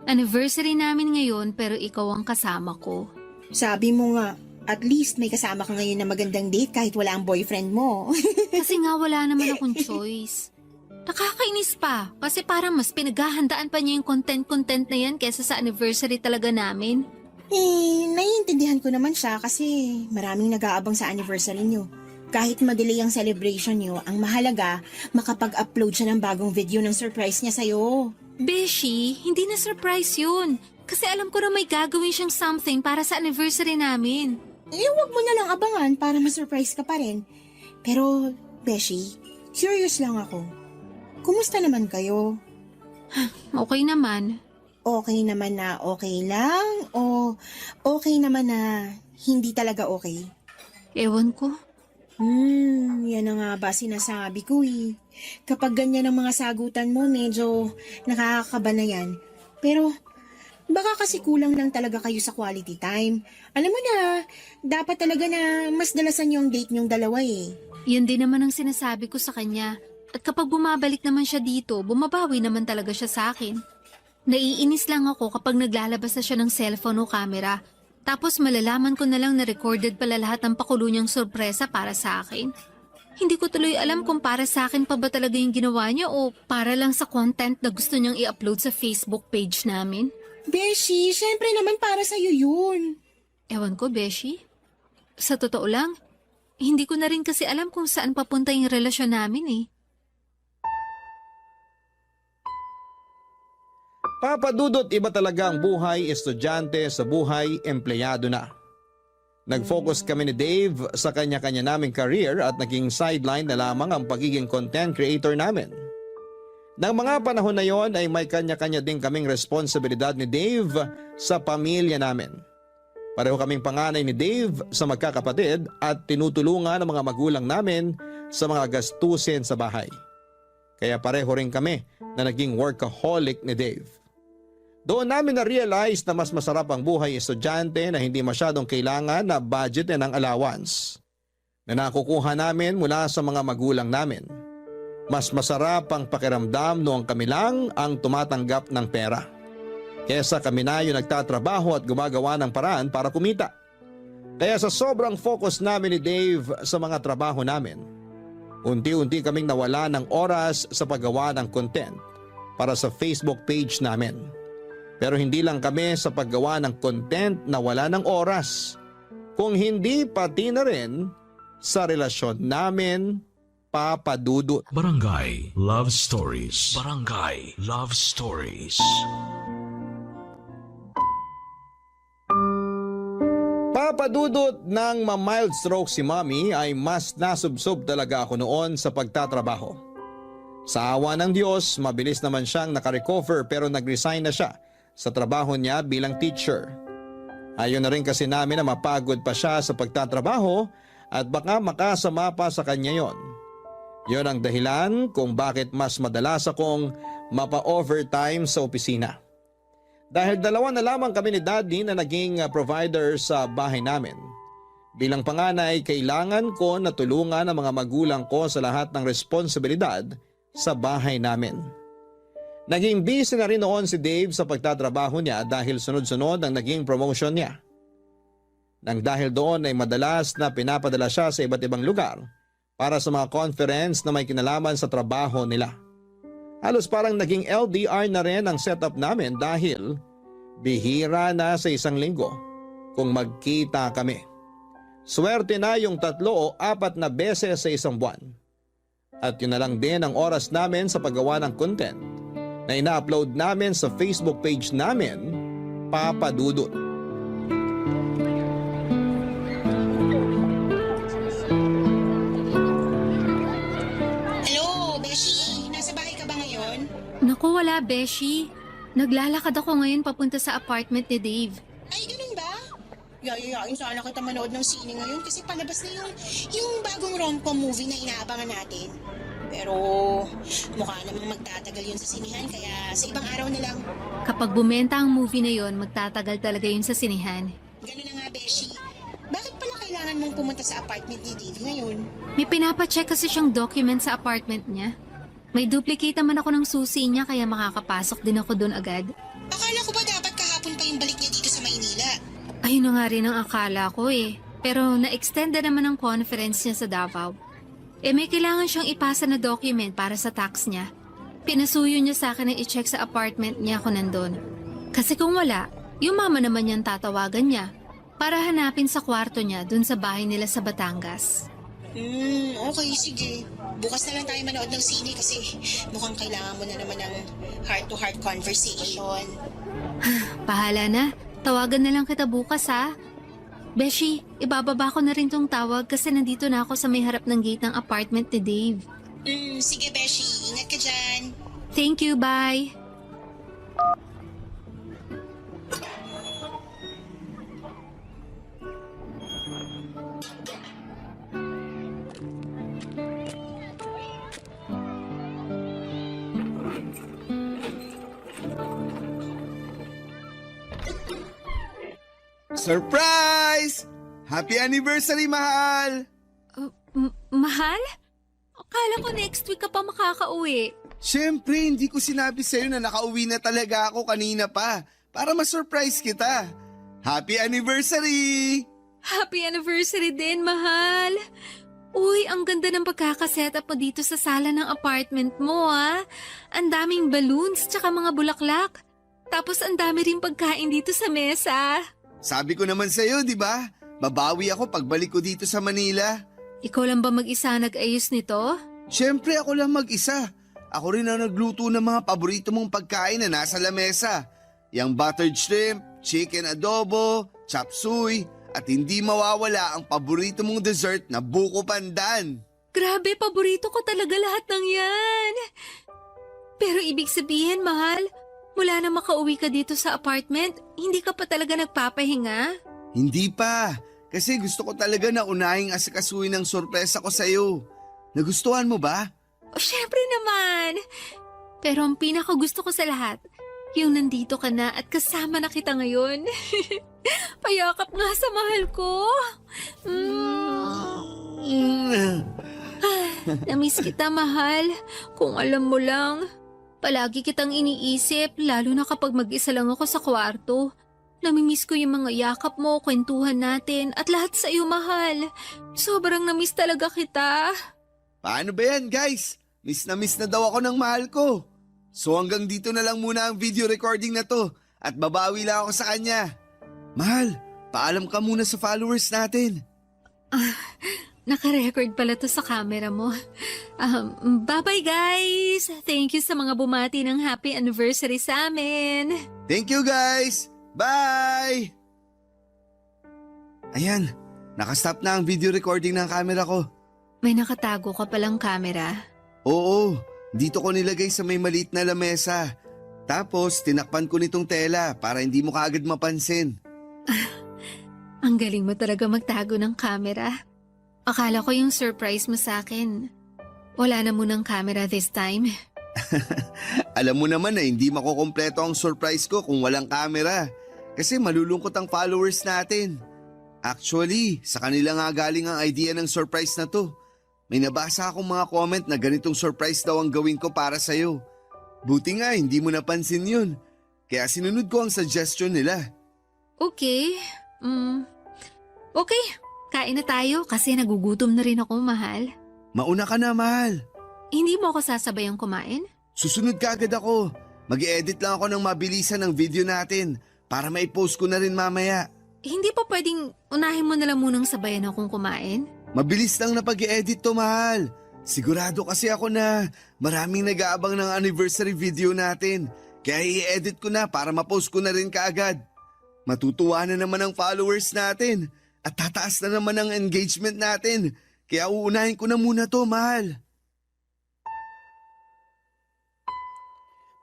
Anniversary namin ngayon pero ikaw ang kasama ko. Sabi mo nga, at least may kasama ka ngayon na magandang date kahit wala ang boyfriend mo. Kasi nga wala naman akong choice. Nakakainis pa kasi parang mas pinaghahandaan pa niya yung content na yan kesa sa anniversary talaga namin. Naiintindihan ko naman siya kasi maraming nag-aabang sa anniversary nyo. Kahit madelay ang celebration nyo, ang mahalaga, makapag-upload siya ng bagong video ng surprise niya sa'yo. Beshi, hindi na surprise yun. Kasi alam ko na may gagawin siyang something para sa anniversary namin. Huwag mo na lang abangan para ma-surprise ka pa rin. Pero, Beshi, curious lang ako. Kumusta naman kayo? Okay naman. Okay naman na okay lang o okay naman na hindi talaga okay? Ewan ko. Yan na nga ba sinasabi ko eh. Kapag ganyan ang mga sagutan mo, medyo nakakakaba na yan. Pero, baka kasi kulang lang talaga kayo sa quality time. Alam mo na, dapat talaga na mas dalasan yung date nyong dalawa eh. Yan din naman ang sinasabi ko sa kanya. At kapag bumabalik naman siya dito, bumabawi naman talaga siya sa akin. Naiinis lang ako kapag naglalabas na siya ng cellphone o camera. Tapos malalaman ko na lang na recorded pala lahat ng pakulo niyang sorpresa para sa akin. Hindi ko tuloy alam kung para sa akin pa ba talaga yung ginawa niya o para lang sa content na gusto niyang i-upload sa Facebook page namin. Beshi, syempre naman para sa'yo yun. Ewan ko, Beshi. Sa totoo lang, hindi ko na rin kasi alam kung saan papunta yung relasyon namin eh. Papadudot, iba talaga ang buhay estudyante sa buhay empleyado na. Nag-focus kami ni Dave sa kanya-kanya naming career at naging sideline na lamang ang pagiging content creator namin. Nang mga panahon na yon ay may kanya-kanya din kaming responsibilidad ni Dave sa pamilya namin. Pareho kaming panganay ni Dave sa magkakapatid at tinutulungan ang mga magulang namin sa mga gastusin sa bahay. Kaya pareho rin kami na naging workaholic ni Dave. Doon namin na-realize na mas masarap ang buhay estudyante na hindi masyadong kailangan na budgetin ng allowance na nakukuha namin mula sa mga magulang namin. Mas masarap ang pakiramdam noong kami lang ang tumatanggap ng pera. Kesa kami na yung nagtatrabaho at gumagawa ng paraan para kumita. Kaya sa sobrang focus namin ni Dave sa mga trabaho namin, unti-unti kaming nawala ng oras sa paggawa ng content para sa Facebook page namin. Pero hindi lang kami sa paggawa ng content na wala ng oras, kung hindi pati na rin sa relasyon namin, Papadudot. Barangay Love Stories. Barangay Love Stories. Papadudot ng ma-mild stroke si Mommy ay mas nasubsob talaga ako noon sa pagtatrabaho. Sa awa ng Diyos, mabilis naman siyang nakarecover pero nag-resign na siya sa trabaho niya bilang teacher. Ayaw na rin kasi namin na mapagod pa siya sa pagtatrabaho at baka makasama pa sa kanya yon. Yon ang dahilan kung bakit mas madalas akong mapa-overtime sa opisina. Dahil dalawa na lamang kami ni Daddy na naging provider sa bahay namin. Bilang panganay, kailangan ko na tulungan ang mga magulang ko sa lahat ng responsibilidad sa bahay namin. Naging busy na rin noon si Dave sa pagtatrabaho niya dahil sunod-sunod ang naging promotion niya. Nang dahil doon ay madalas na pinapadala siya sa iba't ibang lugar para sa mga conference na may kinalaman sa trabaho nila. Halos parang naging LDR na rin ang setup namin dahil bihira na sa isang linggo kung magkita kami. Swerte na yung 3 o 4 na beses sa isang buwan. At yun na lang din ang oras namin sa paggawa ng content na ina-upload namin sa Facebook page namin, Papadudot. Hello, Beshi. Nasa bahay ka ba ngayon? Naku, wala, Beshi. Naglalakad ako ngayon papunta sa apartment ni Dave. Ay, ganun ba? Yayayain sana kita manood ng sine ngayon kasi palabas na yung bagong rom-com movie na inaabangan natin. Pero mukha namang magtatagal yun sa sinihan kaya sa ibang araw na lang. Kapag bumenta ang movie na yon, magtatagal talaga yun sa sinihan. Ganun na nga, Beshi. Bakit pala kailangan mong pumunta sa apartment ni Dave ngayon? May pinapacheck kasi siyang document sa apartment niya. May duplicate naman ako ng susi niya kaya makakapasok din ako doon agad. Akala ko ba dapat kahapon pa yung balik niya dito sa Maynila? Ayun na nga rin ang akala ko eh. Pero na-extend na naman ang conference niya sa Davao. May kailangan siyang ipasa na document para sa tax niya. Pinasuyo niya sa akin na i-check sa apartment niya kung nandun. Kasi kung wala, yung mama naman niyang tatawagan niya para hanapin sa kwarto niya dun sa bahay nila sa Batangas. Okay, sige. Bukas na lang tayo manood ng sine kasi mukhang kailangan mo na naman ng heart-to-heart conversation. Bahala na. Tawagan na lang kita bukas ha. Beshi, ibababa ko na rin tong tawag kasi nandito na ako sa may harap ng gate ng apartment ni Dave. Sige, Beshi. Ingat ka dyan. Thank you, bye. Surprise! Happy anniversary, mahal! Mahal? Akala ko next week ka pa makakauwi. Siyempre, hindi ko sinabi sa'yo na nakauwi na talaga ako kanina pa para ma-surprise kita. Happy anniversary! Happy anniversary din, mahal! Uy, ang ganda ng pagkakasetup mo dito sa sala ng apartment mo, ah. Ang daming balloons tsaka mga bulaklak. Tapos ang dami rin pagkain dito sa mesa. Sabi ko naman sa'yo, di ba? Babawi ako pagbalik ko dito sa Manila. Ikaw lang ba mag-isa nag-ayos nito? Siyempre, ako lang mag-isa. Ako rin ang nagluto ng mga paborito mong pagkain na nasa lamesa. Yang buttered shrimp, chicken adobo, chop suey, at hindi mawawala ang paborito mong dessert na buko pandan. Grabe, paborito ko talaga lahat ng yan. Pero ibig sabihin, mahal, mula na makauwi ka dito sa apartment, hindi ka pa talaga nagpapahinga? Hindi pa, kasi gusto ko talaga na unahing asikasuhin ang sorpresa ko sa'yo. Nagustuhan mo ba? O syempre naman. Pero ang pinakagusto ko sa lahat, yung nandito ka na at kasama na kita ngayon. Payakap nga sa mahal ko. Namiss kita, mahal. Kung alam mo lang, palagi kitang iniisip, lalo na kapag mag-isa lang ako sa kwarto. Namimiss ko yung mga yakap mo, kwentuhan natin, at lahat sa iyo, mahal. Sobrang namiss talaga kita. Paano ba yan, guys? Miss na daw ako ng mahal ko. So hanggang dito na lang muna ang video recording na to at babawi lang ako sa kanya. Mahal, paalam ka muna sa followers natin. Naka-record pala to sa camera mo. Bye-bye guys! Thank you sa mga bumati ng happy anniversary sa amin. Thank you guys! Bye! Ayan, nakastop na ang video recording ng camera ko. May nakatago ka palang camera. Oo, dito ko nilagay sa may maliit na lamesa. Tapos tinakpan ko nitong tela para hindi mo kaagad mapansin. Ang galing mo talaga magtago ng camera. Akala ko yung surprise mo sa akin. Wala na munang camera this time. Alam mo naman na hindi makukumpleto ang surprise ko kung walang camera. Kasi malulungkot ang followers natin. Actually, sa kanila nga galing ang idea ng surprise na to. May nabasa akong mga comment na ganitong surprise daw ang gawin ko para sa'yo. Buti nga hindi mo napansin yun. Kaya sinunod ko ang suggestion nila. Okay. Okay, kain na tayo kasi nagugutom na rin ako, mahal. Mauna ka na, mahal. Hindi mo ako sasabayang kumain? Susunod ka agad ako. Mag-i-edit lang ako ng mabilisan ng video natin para mai-post ko na rin mamaya. Hindi pa pwedeng unahin mo na lang munang sabayan akong kumain? Mabilis lang na pag-i-edit to, mahal. Sigurado kasi ako na maraming nag-aabang ng anniversary video natin. Kaya i-edit ko na para ma-post ko na rin kaagad. Matutuwa na naman ang followers natin at tataas na naman ang engagement natin. Kaya uunahin ko na muna to, mahal.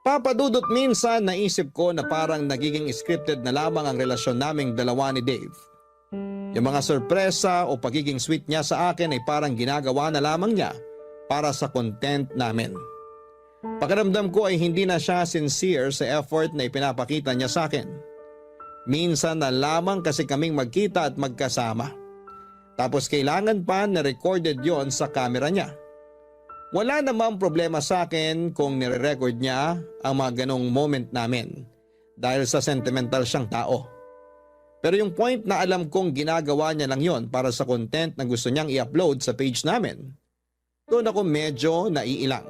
Papadudot minsan naisip ko na parang nagiging scripted na lamang ang relasyon naming dalawa ni Dave. Yung mga sorpresa o pagiging sweet niya sa akin ay parang ginagawa na lamang niya para sa content namin. Pakiramdam ko ay hindi na siya sincere sa effort na ipinapakita niya sa akin. Minsan na lamang kasi kaming magkita at magkasama. Tapos kailangan pa na recorded yon sa camera niya. Wala namang problema sa akin kung nire-record niya ang mga ganong moment namin dahil sa sentimental siyang tao. Pero yung point na alam kong ginagawa niya lang yon para sa content na gusto niyang i-upload sa page namin, doon ako medyo naiilang.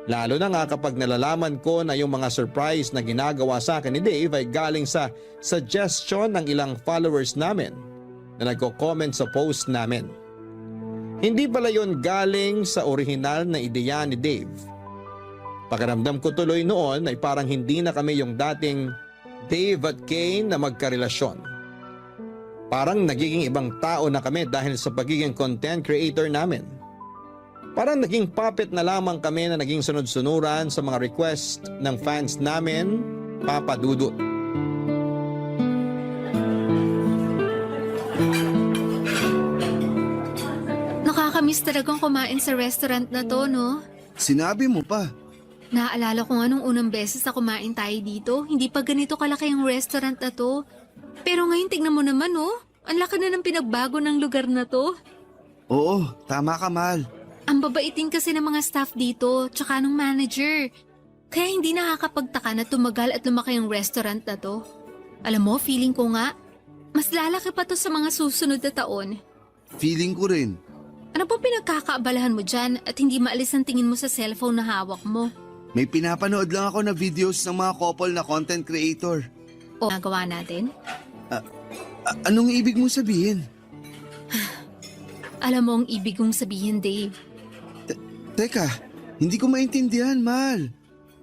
Lalo na nga kapag nalalaman ko na yung mga surprise na ginagawa sa akin ni Dave ay galing sa suggestion ng ilang followers namin na nagko-comment sa post namin. Hindi pala yon galing sa orihinal na ideya ni Dave. Pakiramdam ko tuloy noon ay parang hindi na kami yung dating Dave at Kane na magkarelasyon. Parang nagiging ibang tao na kami dahil sa pagiging content creator namin. Parang naging puppet na lamang kami na naging sunod-sunuran sa mga request ng fans namin, Papa Dudut. Nakakamiss talagang kumain sa restaurant na to, no? Sinabi mo pa. Naaalala ko nga nung unang beses na kumain tayo dito, hindi pa ganito kalaki ang restaurant na to. Pero ngayon tignan mo naman, oh. Ang laki na ng pinagbago ng lugar na to. Oo, tama ka, mahal. Ang babaitin kasi ng mga staff dito, tsaka ng manager. Kaya hindi nakakapagtaka na tumagal at lumaki ang restaurant na to. Alam mo, feeling ko nga, mas lalaki pa to sa mga susunod na taon. Feeling ko rin. Ano pa pinagkakaabalahan mo dyan at hindi maalis ang tingin mo sa cellphone na hawak mo? May pinapanood lang ako na videos ng mga couple na content creator. O nagawa natin? Anong ibig mo sabihin? Alam mo ang ibig kong sabihin, Dave. Teka, hindi ko maintindihan, Mal.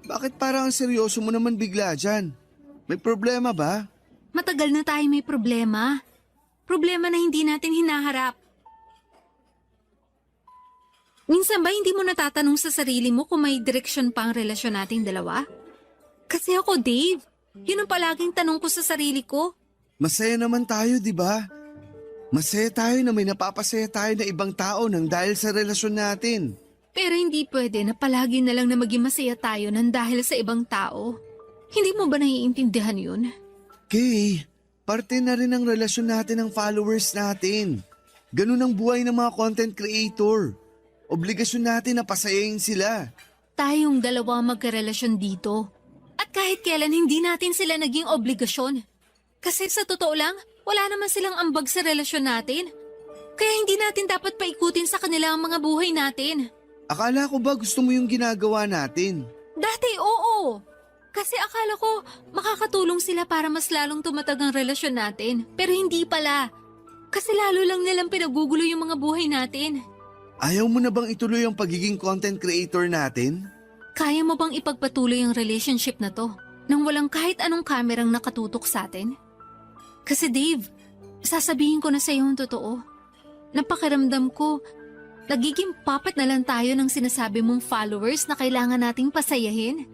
Bakit parang ang seryoso mo naman bigla dyan? May problema ba? Matagal na tayo may problema. Problema na hindi natin hinaharap. Minsan ba hindi mo natatanong sa sarili mo kung may direksyon pa ang relasyon nating dalawa? Kasi ako, Dave, yun ang palaging tanong ko sa sarili ko. Masaya naman tayo, di ba? Masaya tayo na may napapasaya tayo na ibang tao nang dahil sa relasyon natin. Pero hindi pwede na palagi na lang na maging masaya tayo nang dahil sa ibang tao. Hindi mo ba naiintindihan yun? Kay, parte na rin ng relasyon natin ng followers natin. Ganun ang buhay ng mga content creator. Obligasyon natin na pasayahin sila. Tayong dalawa magkarelasyon dito. At kahit kailan hindi natin sila naging obligasyon. Kasi sa totoo lang, wala naman silang ambag sa relasyon natin. Kaya hindi natin dapat paikutin sa kanila ang mga buhay natin. Akala ko ba gusto mo yung ginagawa natin? Dati oo. Kasi akala ko makakatulong sila para mas lalong tumatag ang relasyon natin. Pero hindi pala. Kasi lalo lang nilang pinagugulo yung mga buhay natin. Ayaw mo na bang ituloy ang pagiging content creator natin? Kaya mo bang ipagpatuloy ang relationship na to nang walang kahit anong kamerang nakatutok sa atin? Kasi Dave, sasabihin ko na sa iyo ang totoo. Napakiramdam ko, nagiging puppet na lang tayo ng sinasabi mong followers na kailangan nating pasayahin.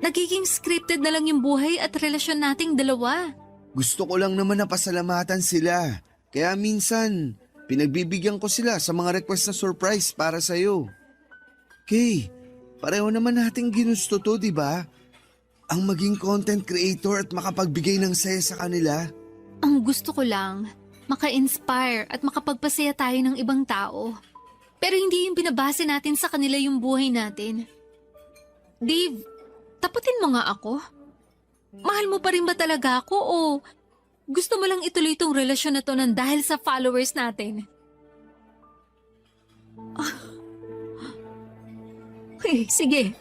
Nagiging scripted na lang yung buhay at relasyon nating dalawa. Gusto ko lang naman na pasalamatan sila. Kaya minsan, pinagbibigyan ko sila sa mga request na surprise para sa'yo. Kay, pareho naman nating ginusto to, di ba? Ang maging content creator at makapagbigay ng saya sa kanila. Ang gusto ko lang, maka-inspire at makapagpasaya tayo ng ibang tao. Pero hindi yung binabase natin sa kanila yung buhay natin. Dave, taputin mo nga ako. Mahal mo pa rin ba talaga ako o gusto mo lang ituloy itong relasyon na to nang dahil sa followers natin? Okay, sige.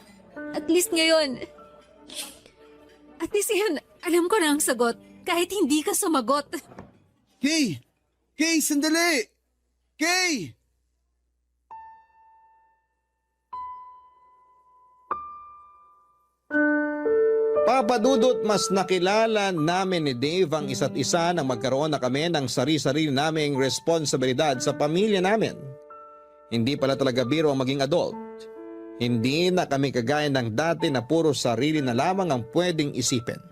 At least ngayon, alam ko na ang sagot kahit hindi ka sumagot. Kay! Kay, sandali! Kay! Papa Dudut, mas nakilala namin ni Dave ang isa't isa nang magkaroon na kami ng sari-sarili naming responsibilidad sa pamilya namin. Hindi pala talaga biro ang maging adult. Hindi na kami kagaya ng dati na puro sarili na lamang ang pwedeng isipin.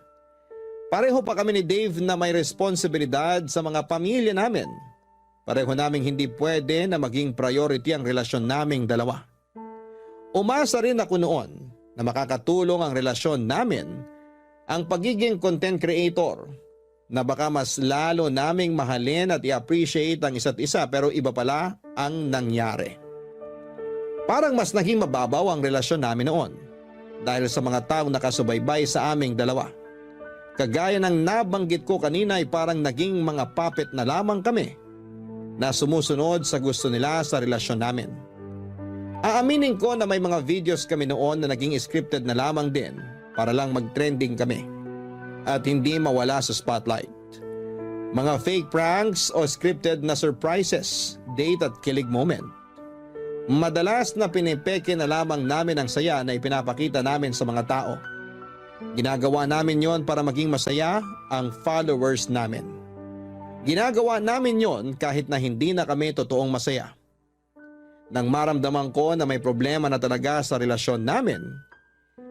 Pareho pa kami ni Dave na may responsibilidad sa mga pamilya namin. Pareho naming hindi pwede na maging priority ang relasyon naming dalawa. Umasa rin ako noon na makakatulong ang relasyon namin, ang pagiging content creator, na baka mas lalo naming mahalin at i-appreciate ang isa't isa, pero iba pala ang nangyari. Parang mas naging mababaw ang relasyon namin noon dahil sa mga taong nakasubaybay sa aming dalawa. Kagaya ng nabanggit ko kanina ay parang naging mga puppet na lamang kami na sumusunod sa gusto nila sa relasyon namin. Aaminin ko na may mga videos kami noon na naging scripted na lamang din para lang mag-trending kami at hindi mawala sa spotlight. Mga fake pranks o scripted na surprises, date at kilig moment. Madalas na pinipeke na lamang namin ang saya na ipinapakita namin sa mga tao. Ginagawa namin yon para maging masaya ang followers namin. Ginagawa namin yon kahit na hindi na kami totoong masaya. Nang maramdaman ko na may problema na talaga sa relasyon namin,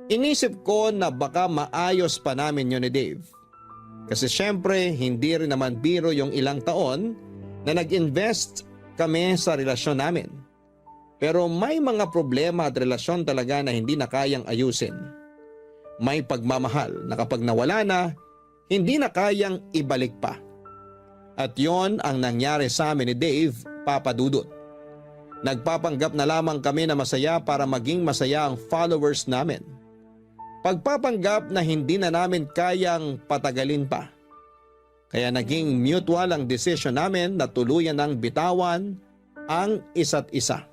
inisip ko na baka maayos pa namin yun ni Dave. Kasi syempre, hindi rin naman biro yung ilang taon na nag-invest kami sa relasyon namin. Pero may mga problema at relasyon talaga na hindi na kayang ayusin. May pagmamahal na kapag nawala na, hindi na kayang ibalik pa. At yon ang nangyari sa amin ni Dave, Papa Dudut. Nagpapanggap na lamang kami na masaya para maging masaya ang followers namin. Pagpapanggap na hindi na namin kayang patagalin pa. Kaya naging mutual ang desisyon namin na tuluyan ng bitawan ang isa't isa.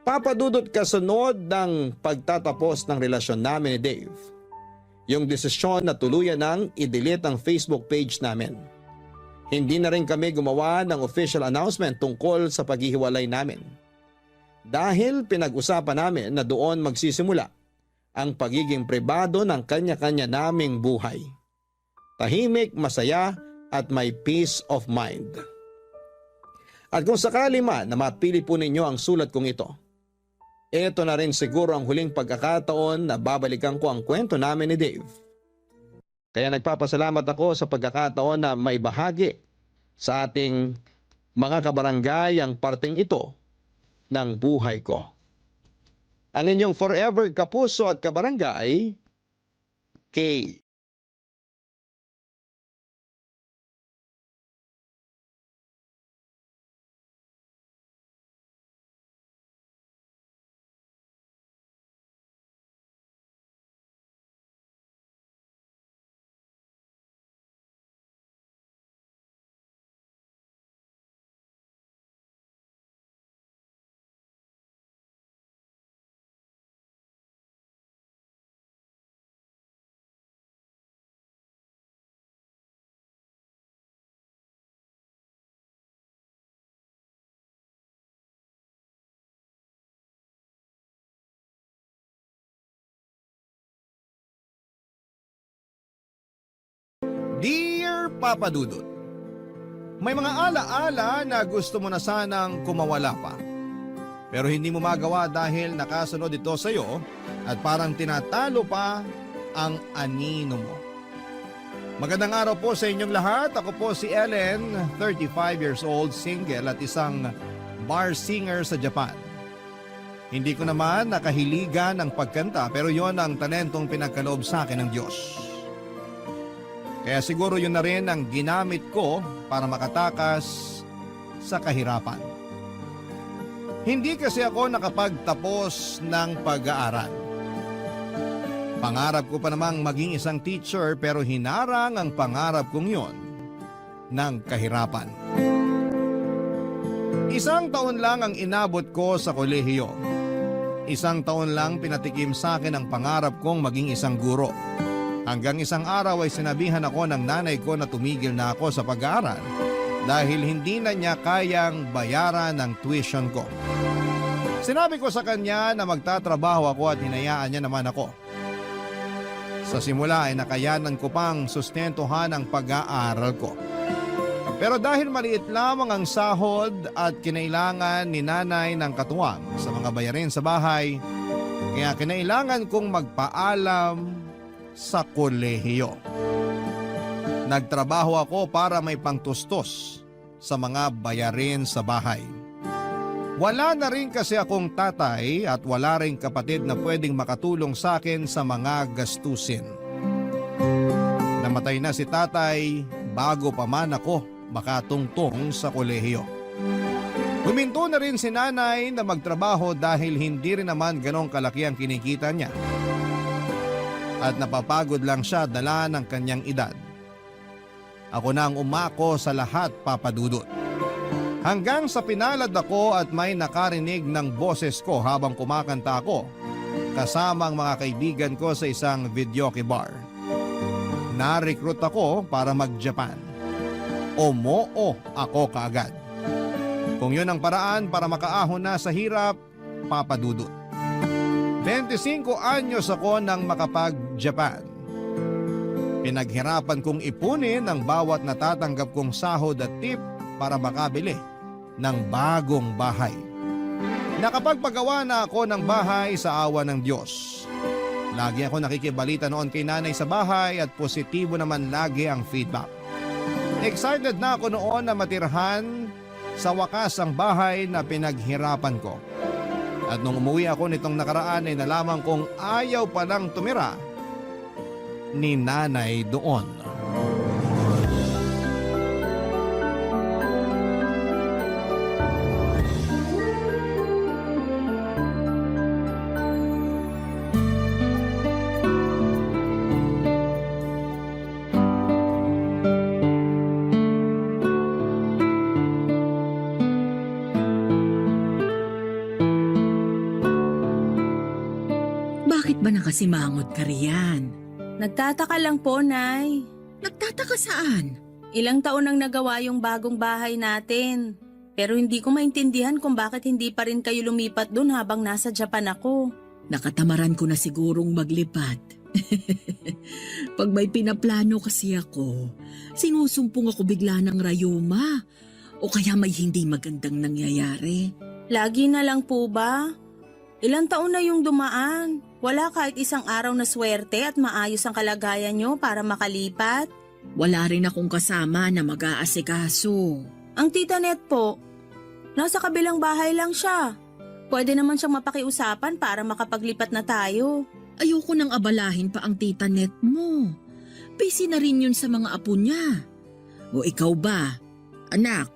Papadudot kasunod ng pagtatapos ng relasyon namin ni Dave. Yung desisyon na tuluyan ng i-delete ang Facebook page namin. Hindi na rin kami gumawa ng official announcement tungkol sa paghihiwalay namin. Dahil pinag-usapan namin na doon magsisimula ang pagiging pribado ng kanya-kanya naming buhay. Tahimik, masaya at may peace of mind. At kung sakali man na mapili po ninyo ang sulat kong ito, ito na rin siguro ang huling pagkakataon na babalikan ko ang kwento namin ni Dave. Kaya nagpapasalamat ako sa pagkakataon na may bahagi sa ating mga kabarangay ang parteng ito ng buhay ko. Ang inyong forever kapuso at kabarangay, Kay. Dear Papa Dudut, may mga alaala na gusto mo na sanang kumawala pa. Pero hindi mo magawa dahil nakasunod ito sa iyo at parang tinatalo pa ang anino mo. Magandang araw po sa inyong lahat. Ako po si Ellen, 35 years old, single at isang bar singer sa Japan. Hindi ko naman nakahiligan ng pagkanta pero yon ang talentong pinagkaloob sa akin ng Diyos. Kaya siguro yun na rin ang ginamit ko para makatakas sa kahirapan. Hindi kasi ako nakapagtapos ng pag-aaral. Pangarap ko pa namang maging isang teacher pero hinarang ang pangarap kong yon ng kahirapan. 1 taon lang ang inabot ko sa kolehiyo. 1 taon lang pinatikim sa akin ang pangarap kong maging isang guro. Hanggang isang araw ay sinabihan ako ng nanay ko na tumigil na ako sa pag-aaral dahil hindi na niya kayang bayaran ang tuition ko. Sinabi ko sa kanya na magtatrabaho ako at hinayaan niya naman ako. Sa simula ay nakayanan ko pang sustentuhan ang pag-aaral ko. Pero dahil maliit lamang ang sahod at kinailangan ni nanay ng katuwang sa mga bayarin sa bahay, kaya kinailangan kong magpaalam sa kolehiyo. Nagtrabaho ako para may pangtustos sa mga bayarin sa bahay. Wala na rin kasi akong tatay at wala rin kapatid na pwedeng makatulong sa akin sa mga gastusin. Namatay na si tatay bago pa man ako makatungtong sa kolehiyo. Huminto na rin si nanay na magtrabaho dahil hindi rin naman ganong kalaki ang kinikita niya. At napapagod lang siya dala ng kanyang edad. Ako na ang umako sa lahat, Papa Dudut. Hanggang sa pinalad ako at may nakarinig ng boses ko habang kumakanta ako kasama ang mga kaibigan ko sa isang videoke bar. Na-recruit ako para mag-Japan. Umoo ako kaagad. Kung yun ang paraan para makaahon na sa hirap, Papa Dudut. 25 anyos ako nang makapag-Japan. Pinaghirapan kong ipunin ang bawat natatanggap kong sahod at tip para makabili ng bagong bahay. Nakapagpagawa na ako ng bahay sa awa ng Diyos. Lagi ako nakikibalita noon kay nanay sa bahay at positibo naman lagi ang feedback. Excited na ako noon na matirhan sa wakas ang bahay na pinaghirapan ko. At nung umuwi ako nitong nakaraan ay nalaman kong ayaw palang tumira ni nanay doon. ba nakasimangot ka riyan? Nagtataka lang po, Nay. Nagtataka saan? Ilang taon nang nagawa yung bagong bahay natin. Pero hindi ko maintindihan kung bakit hindi pa rin kayo lumipat dun habang nasa Japan ako. Nakatamaran ko na sigurong maglipat. Pag may pinaplano kasi ako, sinusumpong ako bigla ng rayuma. O kaya may hindi magandang nangyayari. Lagi na lang po ba? Ilang taon na yung dumaan. Wala kahit isang araw na swerte at maayos ang kalagayan nyo para makalipat. Wala rin akong kasama na mag-aasikaso. Ang Tita Net po, nasa kabilang bahay lang siya. Pwede naman siyang mapakiusapan para makapaglipat na tayo. Ayoko nang abalahin pa ang tita net mo. Busy na rin yun sa mga apo niya. O ikaw ba? Anak,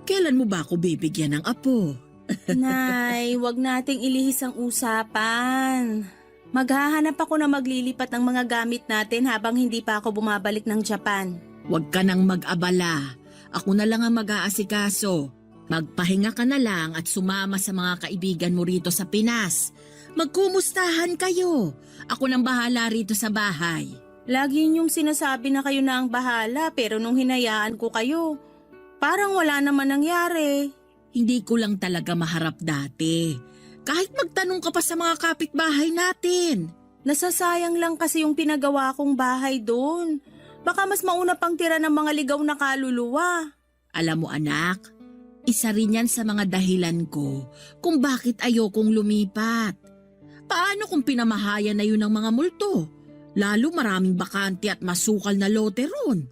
kailan mo ba ako bibigyan ng apo? Nay, wag nating ilihis ang usapan. Maghahanap ako na maglilipat ng mga gamit natin habang hindi pa ako bumabalik ng Japan. Huwag ka nang mag-abala. Ako na lang ang mag-aasikaso. Magpahinga ka na lang at sumama sa mga kaibigan mo rito sa Pinas. Magkumustahan kayo. Ako nang bahala rito sa bahay. Lagi niyong sinasabi na kayo na ang bahala pero nung hinayaan ko kayo, parang wala naman nangyari. Hindi ko lang talaga maharap dati. Kahit magtanong ka pa sa mga kapitbahay natin. Nasasayang lang kasi yung pinagawa kong bahay doon. Baka mas mauna pang tira ng mga ligaw na kaluluwa. Alam mo anak, isa rin yan sa mga dahilan ko kung bakit ayokong lumipat. Paano kung pinamahayan na yun ng mga multo? Lalo maraming bakante at masukal na lote ron.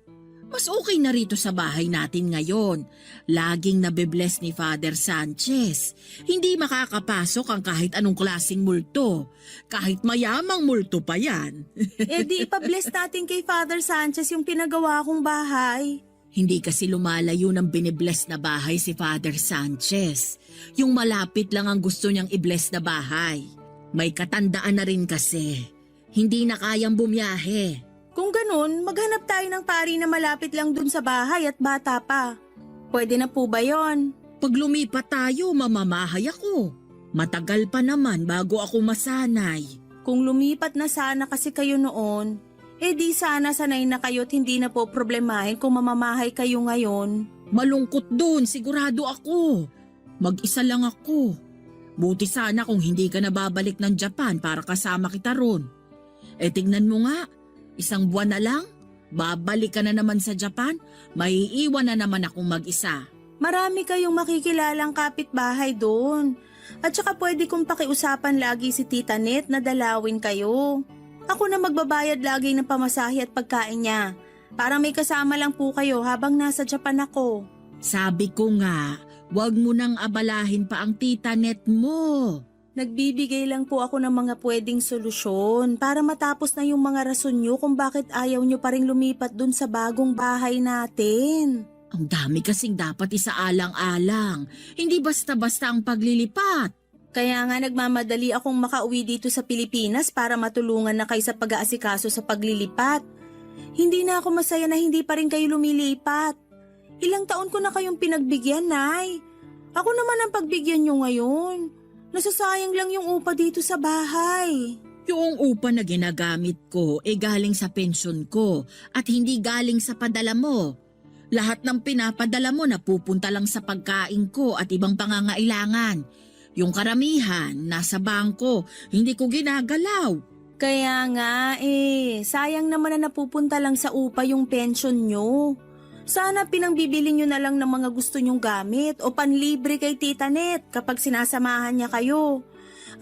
Mas okay na rito sa bahay natin ngayon. Laging nabibless ni Father Sanchez. Hindi makakapasok ang kahit anong klaseng multo. Kahit mayamang multo pa yan. Eh di ipabless natin kay Father Sanchez yung pinagawa kong bahay. Hindi kasi lumalayo ng binibless na bahay si Father Sanchez. Yung malapit lang ang gusto niyang i-bless na bahay. May katandaan na rin kasi. Hindi na kayang bumiyahe. Kung ganun, maghanap tayo ng pari na malapit lang dun sa bahay at bata pa. Pwede na po ba yon? Pag lumipat tayo, mamamahay ako. Matagal pa naman bago ako masanay. Kung lumipat na sana kasi kayo noon, eh di sana sanay na kayo at hindi na po problemahin kung mamamahay kayo ngayon. Malungkot dun, sigurado ako. Mag-isa lang ako. Buti sana kung hindi ka na babalik ng Japan para kasama kita ron. Eh tingnan mo nga, isang buwan na lang, babalik ka na naman sa Japan, maiiwan na naman akong mag-isa. Marami kayong makikilalang kapitbahay doon. At saka pwede kong pakiusapan lagi si Tita Net na dalawin kayo. Ako na magbabayad lagi ng pamasahe at pagkain niya. Para may kasama lang po kayo habang nasa Japan ako. Sabi ko nga, wag mo nang abalahin pa ang tita net mo. Nagbibigay lang po ako ng mga pwedeng solusyon para matapos na yung mga rason nyo kung bakit ayaw nyo pa rin lumipat dun sa bagong bahay natin. Ang dami kasing dapat isaalang-alang. Hindi basta-basta ang paglilipat. Kaya nga nagmamadali akong makauwi dito sa Pilipinas para matulungan na kayo sa pag-aasikaso sa paglilipat. Hindi na ako masaya na hindi pa rin kayo lumilipat. Ilang taon ko na kayong pinagbigyan, Nay. Ako naman ang pagbigyan nyo ngayon. Nasasayang lang yung upa dito sa bahay. Yung upa na ginagamit ko galing sa pensyon ko at hindi galing sa padala mo. Lahat ng pinapadala mo napupunta lang sa pagkain ko at ibang pangangailangan. Yung karamihan, nasa bangko, hindi ko ginagalaw. Kaya nga sayang naman na napupunta lang sa upa yung pensyon nyo. Sana pinangbibili nyo na lang ng mga gusto nyong gamit o panlibre kay Tita Net kapag sinasamahan niya kayo.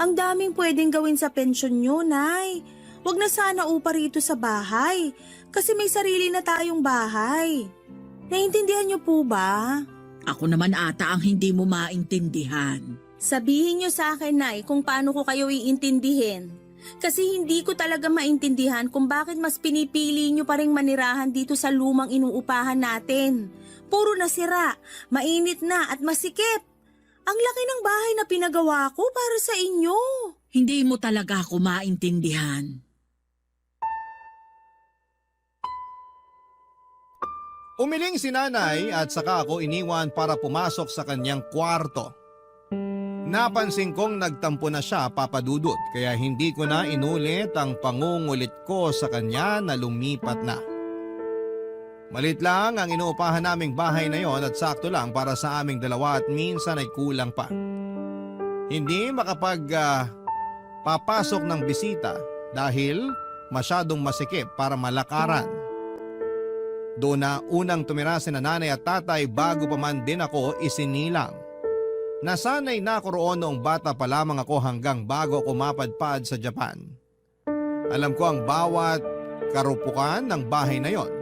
Ang daming pwedeng gawin sa pensyon nyo, Nay. Huwag na sana upa rito sa bahay kasi may sarili na tayong bahay. Naintindihan nyo po ba? Ako naman ata ang hindi mo maintindihan. Sabihin nyo sa akin, Nay, kung paano ko kayo iintindihin. Kasi hindi ko talaga maintindihan kung bakit mas pinipili nyo pa rin manirahan dito sa lumang inuupahan natin. Puro nasira, mainit na at masikip. Ang laki ng bahay na pinagawa ko para sa inyo. Hindi mo talaga ako maintindihan. Umiling si nanay at saka ako iniwan para pumasok sa kanyang kwarto. Napansin kong nagtampo na siya, Papa Dudut, kaya hindi ko na inulit ang pangungulit ko sa kanya na lumipat na. Malit lang ang inuupahan naming bahay na yon at sakto lang para sa aming dalawa at minsan ay kulang pa. Hindi papasok ng bisita dahil masyadong masikip para malakaran. Doon na unang tumira si nanay at tatay bago pa man din ako isinilang. Nasanay na ako roon noong bata pa lamang ako hanggang bago ako mapadpad sa Japan. Alam ko ang bawat karupukan ng bahay na yon.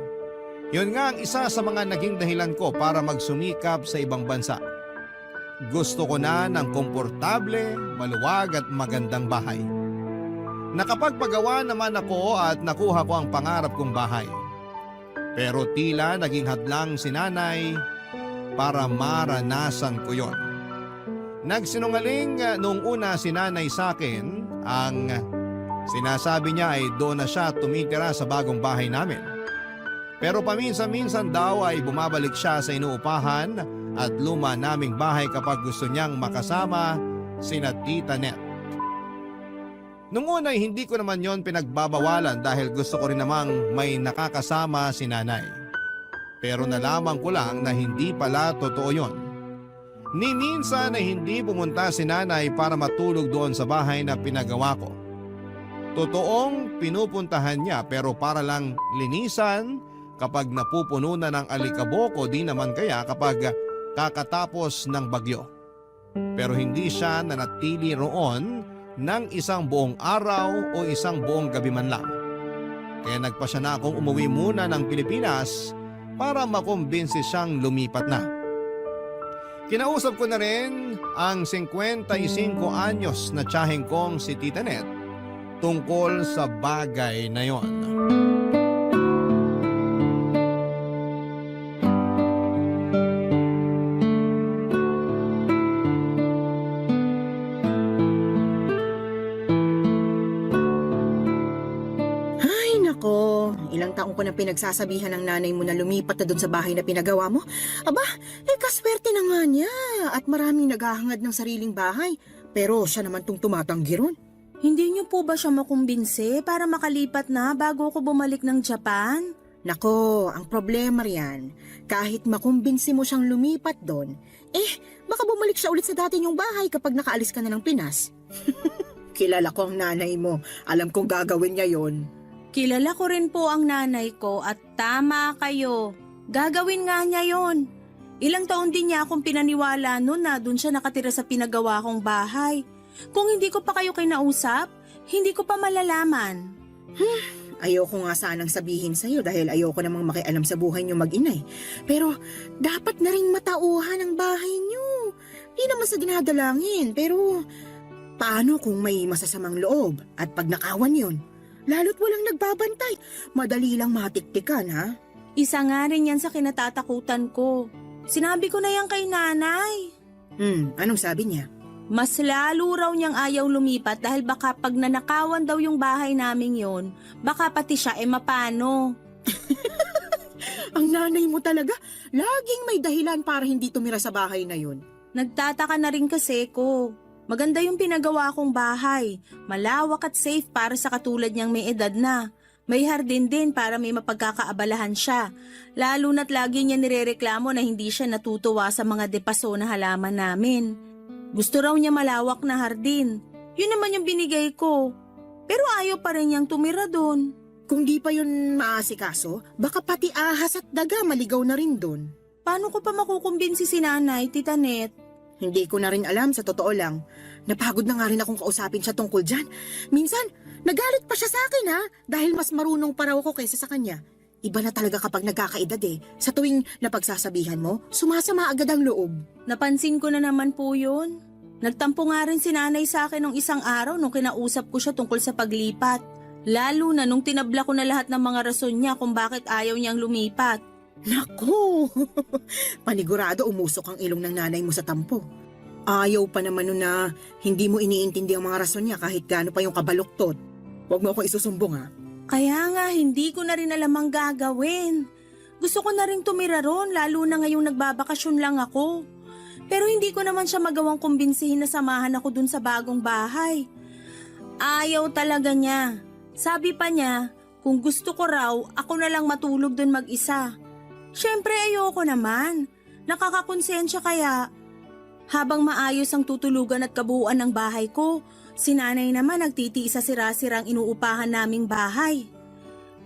Yun nga ang isa sa mga naging dahilan ko para magsumikap sa ibang bansa. Gusto ko na ng komportable, maluwag at magandang bahay. Nakapagpagawa naman ako at nakuha ko ang pangarap kong bahay. Pero tila naging hadlang si nanay para maranasan ko yon. Nagsinungaling noong una si nanay sa akin, ang sinasabi niya ay doon na siya tumitira sa bagong bahay namin. Pero paminsan-minsan daw ay bumabalik siya sa inuupahan at luma naming bahay kapag gusto niyang makasama sina Tita Net. Noong una ay hindi ko naman yon pinagbabawalan dahil gusto ko rin namang may nakakasama si nanay. Pero nalaman ko lang na hindi pala totoo yon. Ni minsan ay hindi pumunta si nanay para matulog doon sa bahay na pinagawa ko. Totoong pinupuntahan niya pero para lang linisan kapag napupuno na ng alikabok o di naman kaya kapag kakatapos ng bagyo. Pero hindi siya nanatili roon ng isang buong araw o isang buong gabi man lang. Kaya nagpasya na akong umuwi muna ng Pilipinas para makumbinsi siyang lumipat na. Kinausap ko na rin ang 55 anyos na tiyaheng kong si Tita Net tungkol sa bagay na yon. Ilang taong ko na pinagsasabihan ng nanay mo na lumipat na doon sa bahay na pinagawa mo. Aba, kaswerte na nga niya at maraming naghahangad ng sariling bahay. Pero siya naman tong tumatanggi ron. Hindi niyo po ba siya makumbinse para makalipat na bago ako bumalik ng Japan? Nako, ang problema riyan, kahit makumbinsi mo siyang lumipat doon, baka bumalik siya ulit sa dati niyong bahay kapag nakaalis ka na ng Pinas. Kilala ko ang nanay mo. Alam kong gagawin niya yon. Kilala ko rin po ang nanay ko at tama kayo. Gagawin nga niya yon. Ilang taon din niya akong pinaniwala noon na doon siya nakatira sa pinagawa kong bahay. Kung hindi ko pa kayo kinausap, hindi ko pa malalaman. Ayoko nga sanang sabihin sa'yo dahil ayoko namang makialam sa buhay niyo mag-inay. Pero dapat na ring matauhan ang bahay niyo. Di naman sa dinadalangin, pero paano kung may masasamang loob at pag nakawan yon? Lalo't walang nagbabantay. Madali lang matiktikan, ha? Isa nga rin yan sa kinatatakutan ko. Sinabi ko na yan kay nanay. Anong sabi niya? Mas lalo raw niyang ayaw lumipat dahil baka pag nanakawan daw yung bahay namin yon, baka pati siya mapano. Ang nanay mo talaga, laging may dahilan para hindi tumira sa bahay na yun. Nagtataka na rin kasi ko. Maganda yung pinagawa kong bahay. Malawak at safe para sa katulad niyang may edad na. May hardin din para may mapagkakaabalahan siya. Lalo na't lagi niya nirereklamo na hindi siya natutuwa sa mga depaso na halaman namin. Gusto raw niya malawak na hardin. Yun naman yung binigay ko. Pero ayaw pa rin niyang tumira doon. Kung di pa yun maasikaso, baka pati ahas at daga maligaw na rin doon. Paano ko pa makukumbinsi si nanay, Tita Net? Hindi ko na rin alam, sa totoo lang. Napagod na nga rin akong kausapin siya tungkol dyan. Minsan, nagalit pa siya sa akin dahil mas marunong pa raw ako kaysa sa kanya. Iba na talaga kapag nagkakaedad Sa tuwing napagsasabihan mo, sumasama agad ang loob. Napansin ko na naman po yun. Nagtampo nga rin si nanay sa akin nung isang araw nung kinausap ko siya tungkol sa paglipat. Lalo na nung tinabla ko na lahat ng mga rason niya kung bakit ayaw niyang lumipat. Naku! Panigurado umusok ang ilong ng nanay mo sa tampo. Ayaw pa naman nun na hindi mo iniintindi ang mga rason niya kahit gaano pa yung kabaluktot. Huwag mo akong isusumbong Kaya nga, hindi ko na rin alam ang gagawin. Gusto ko na rin tumira ron, lalo na ngayong nagbabakasyon lang ako. Pero hindi ko naman siya magawang kumbinsihin na samahan ako dun sa bagong bahay. Ayaw talaga niya. Sabi pa niya, kung gusto ko raw, ako na lang matulog dun mag-isa. Siyempre ayoko naman. Nakakakonsensya kaya. Habang maayos ang tutulugan at kabuuan ng bahay ko, si nanay naman nagtitiis sa sira-sirang inuupahan naming bahay.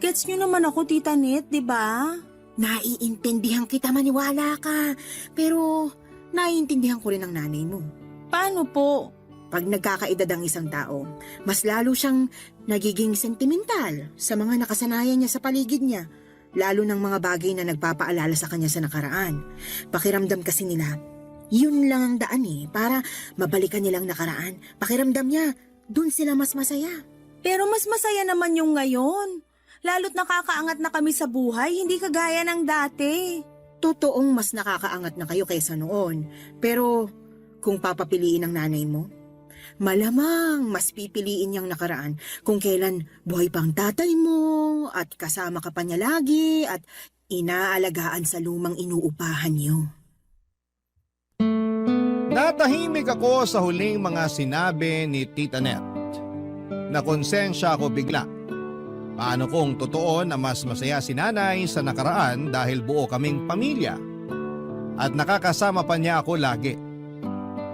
Gets niyo naman ako, Tita Net, di ba? Naiintindihan kita, maniwala ka. Pero naiintindihan ko rin ang nanay mo. Paano po? Pag nagkakaedad ang isang tao, mas lalo siyang nagiging sentimental sa mga nakasanayan niya sa paligid niya, lalo ng mga bagay na nagpapaalala sa kanya sa nakaraan. Pakiramdam kasi nila, yun lang ang daan para mabalikan nilang nakaraan. Pakiramdam niya, dun sila mas masaya. Pero mas masaya naman yung ngayon. Lalo't nakakaangat na kami sa buhay, hindi kagaya ng dati. Totoong mas nakakaangat na kayo kaysa noon. Pero kung papapiliin ng nanay mo, malamang mas pipiliin niyang nakaraan kung kailan buhay pang tatay mo at kasama ka pa niya lagi at inaalagaan sa lumang inuupahan niyo. Natahimik ako sa huling mga sinabi ni Tita Net. Nakonsensya ako bigla. Paano kung totoo na mas masaya si nanay sa nakaraan dahil buo kaming pamilya at nakakasama pa niya ako lagi?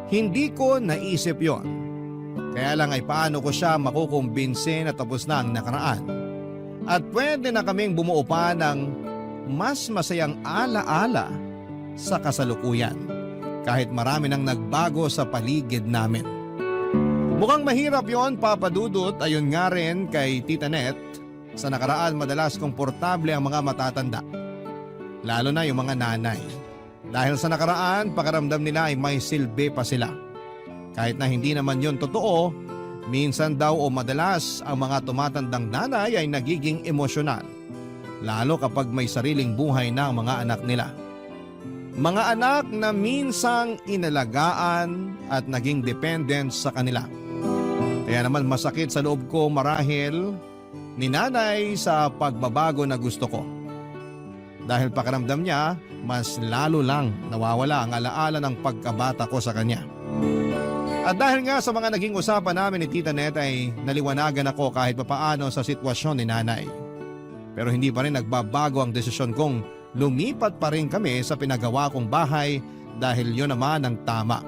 Hindi ko naisip yon. Kaya lang ay paano ko siya makukumbinse na tapos na ang nakaraan at pwede na kaming bumuo pa ng mas masayang alaala sa kasalukuyan kahit marami nang nagbago sa paligid namin. Mukhang mahirap yon, Papa Dudut. Ayun nga rin kay Tita Net. Sa nakaraan madalas komportable ang mga matatanda, lalo na yung mga nanay. Dahil sa nakaraan, pakiramdam nila ay may silbi pa sila. Kahit na hindi naman yon totoo, minsan daw o madalas ang mga tumatandang nanay ay nagiging emosyonal, lalo kapag may sariling buhay na ang mga anak nila. Mga anak na minsang inalagaan at naging dependent sa kanila. Kaya naman masakit sa loob ko marahil ni nanay sa pagbabago na gusto ko. Dahil pakiramdam niya, mas lalo lang nawawala ang alaala ng pagkabata ko sa kanya. At dahil nga sa mga naging usapan namin ni Tita Net ay naliwanagan ako kahit papaano sa sitwasyon ni nanay. Pero hindi pa rin nagbabago ang desisyon kong lumipat pa rin kami sa pinagawa kong bahay dahil yun naman ang tama.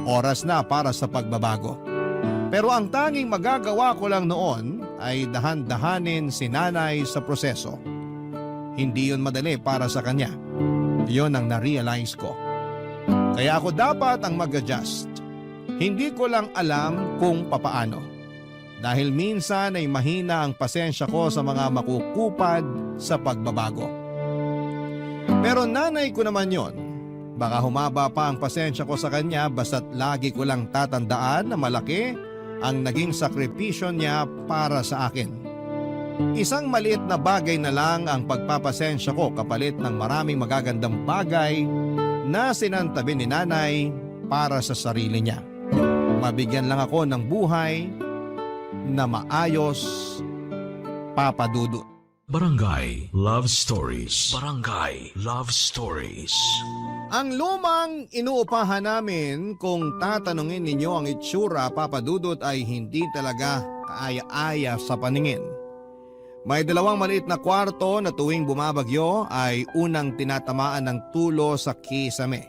Oras na para sa pagbabago. Pero ang tanging magagawa ko lang noon ay dahan-dahanin si nanay sa proseso. Hindi yun madali para sa kanya. Yun ang na-realize ko. Kaya ako dapat ang mag-adjust. Hindi ko lang alam kung papaano. Dahil minsan ay mahina ang pasensya ko sa mga makukupad sa pagbabago. Pero nanay ko naman yon. Baka humaba pa ang pasensya ko sa kanya basta't lagi ko lang tatandaan na malaki ang naging sakripisyo niya para sa akin. Isang maliit na bagay na lang ang pagpapasensya ko kapalit ng maraming magagandang bagay na sinantabi ni nanay para sa sarili niya. Mabigyan lang ako ng buhay na maayos, Papa Dudut. Barangay Love Stories. Barangay Love Stories. Ang lumang inuupahan namin, kung tatanungin ninyo ang itsura, Papa Dudut, ay hindi talaga kaaya-aya sa paningin. May 2 maliit na kwarto na tuwing bumabagyo ay unang tinatamaan ng tulo sa kisame.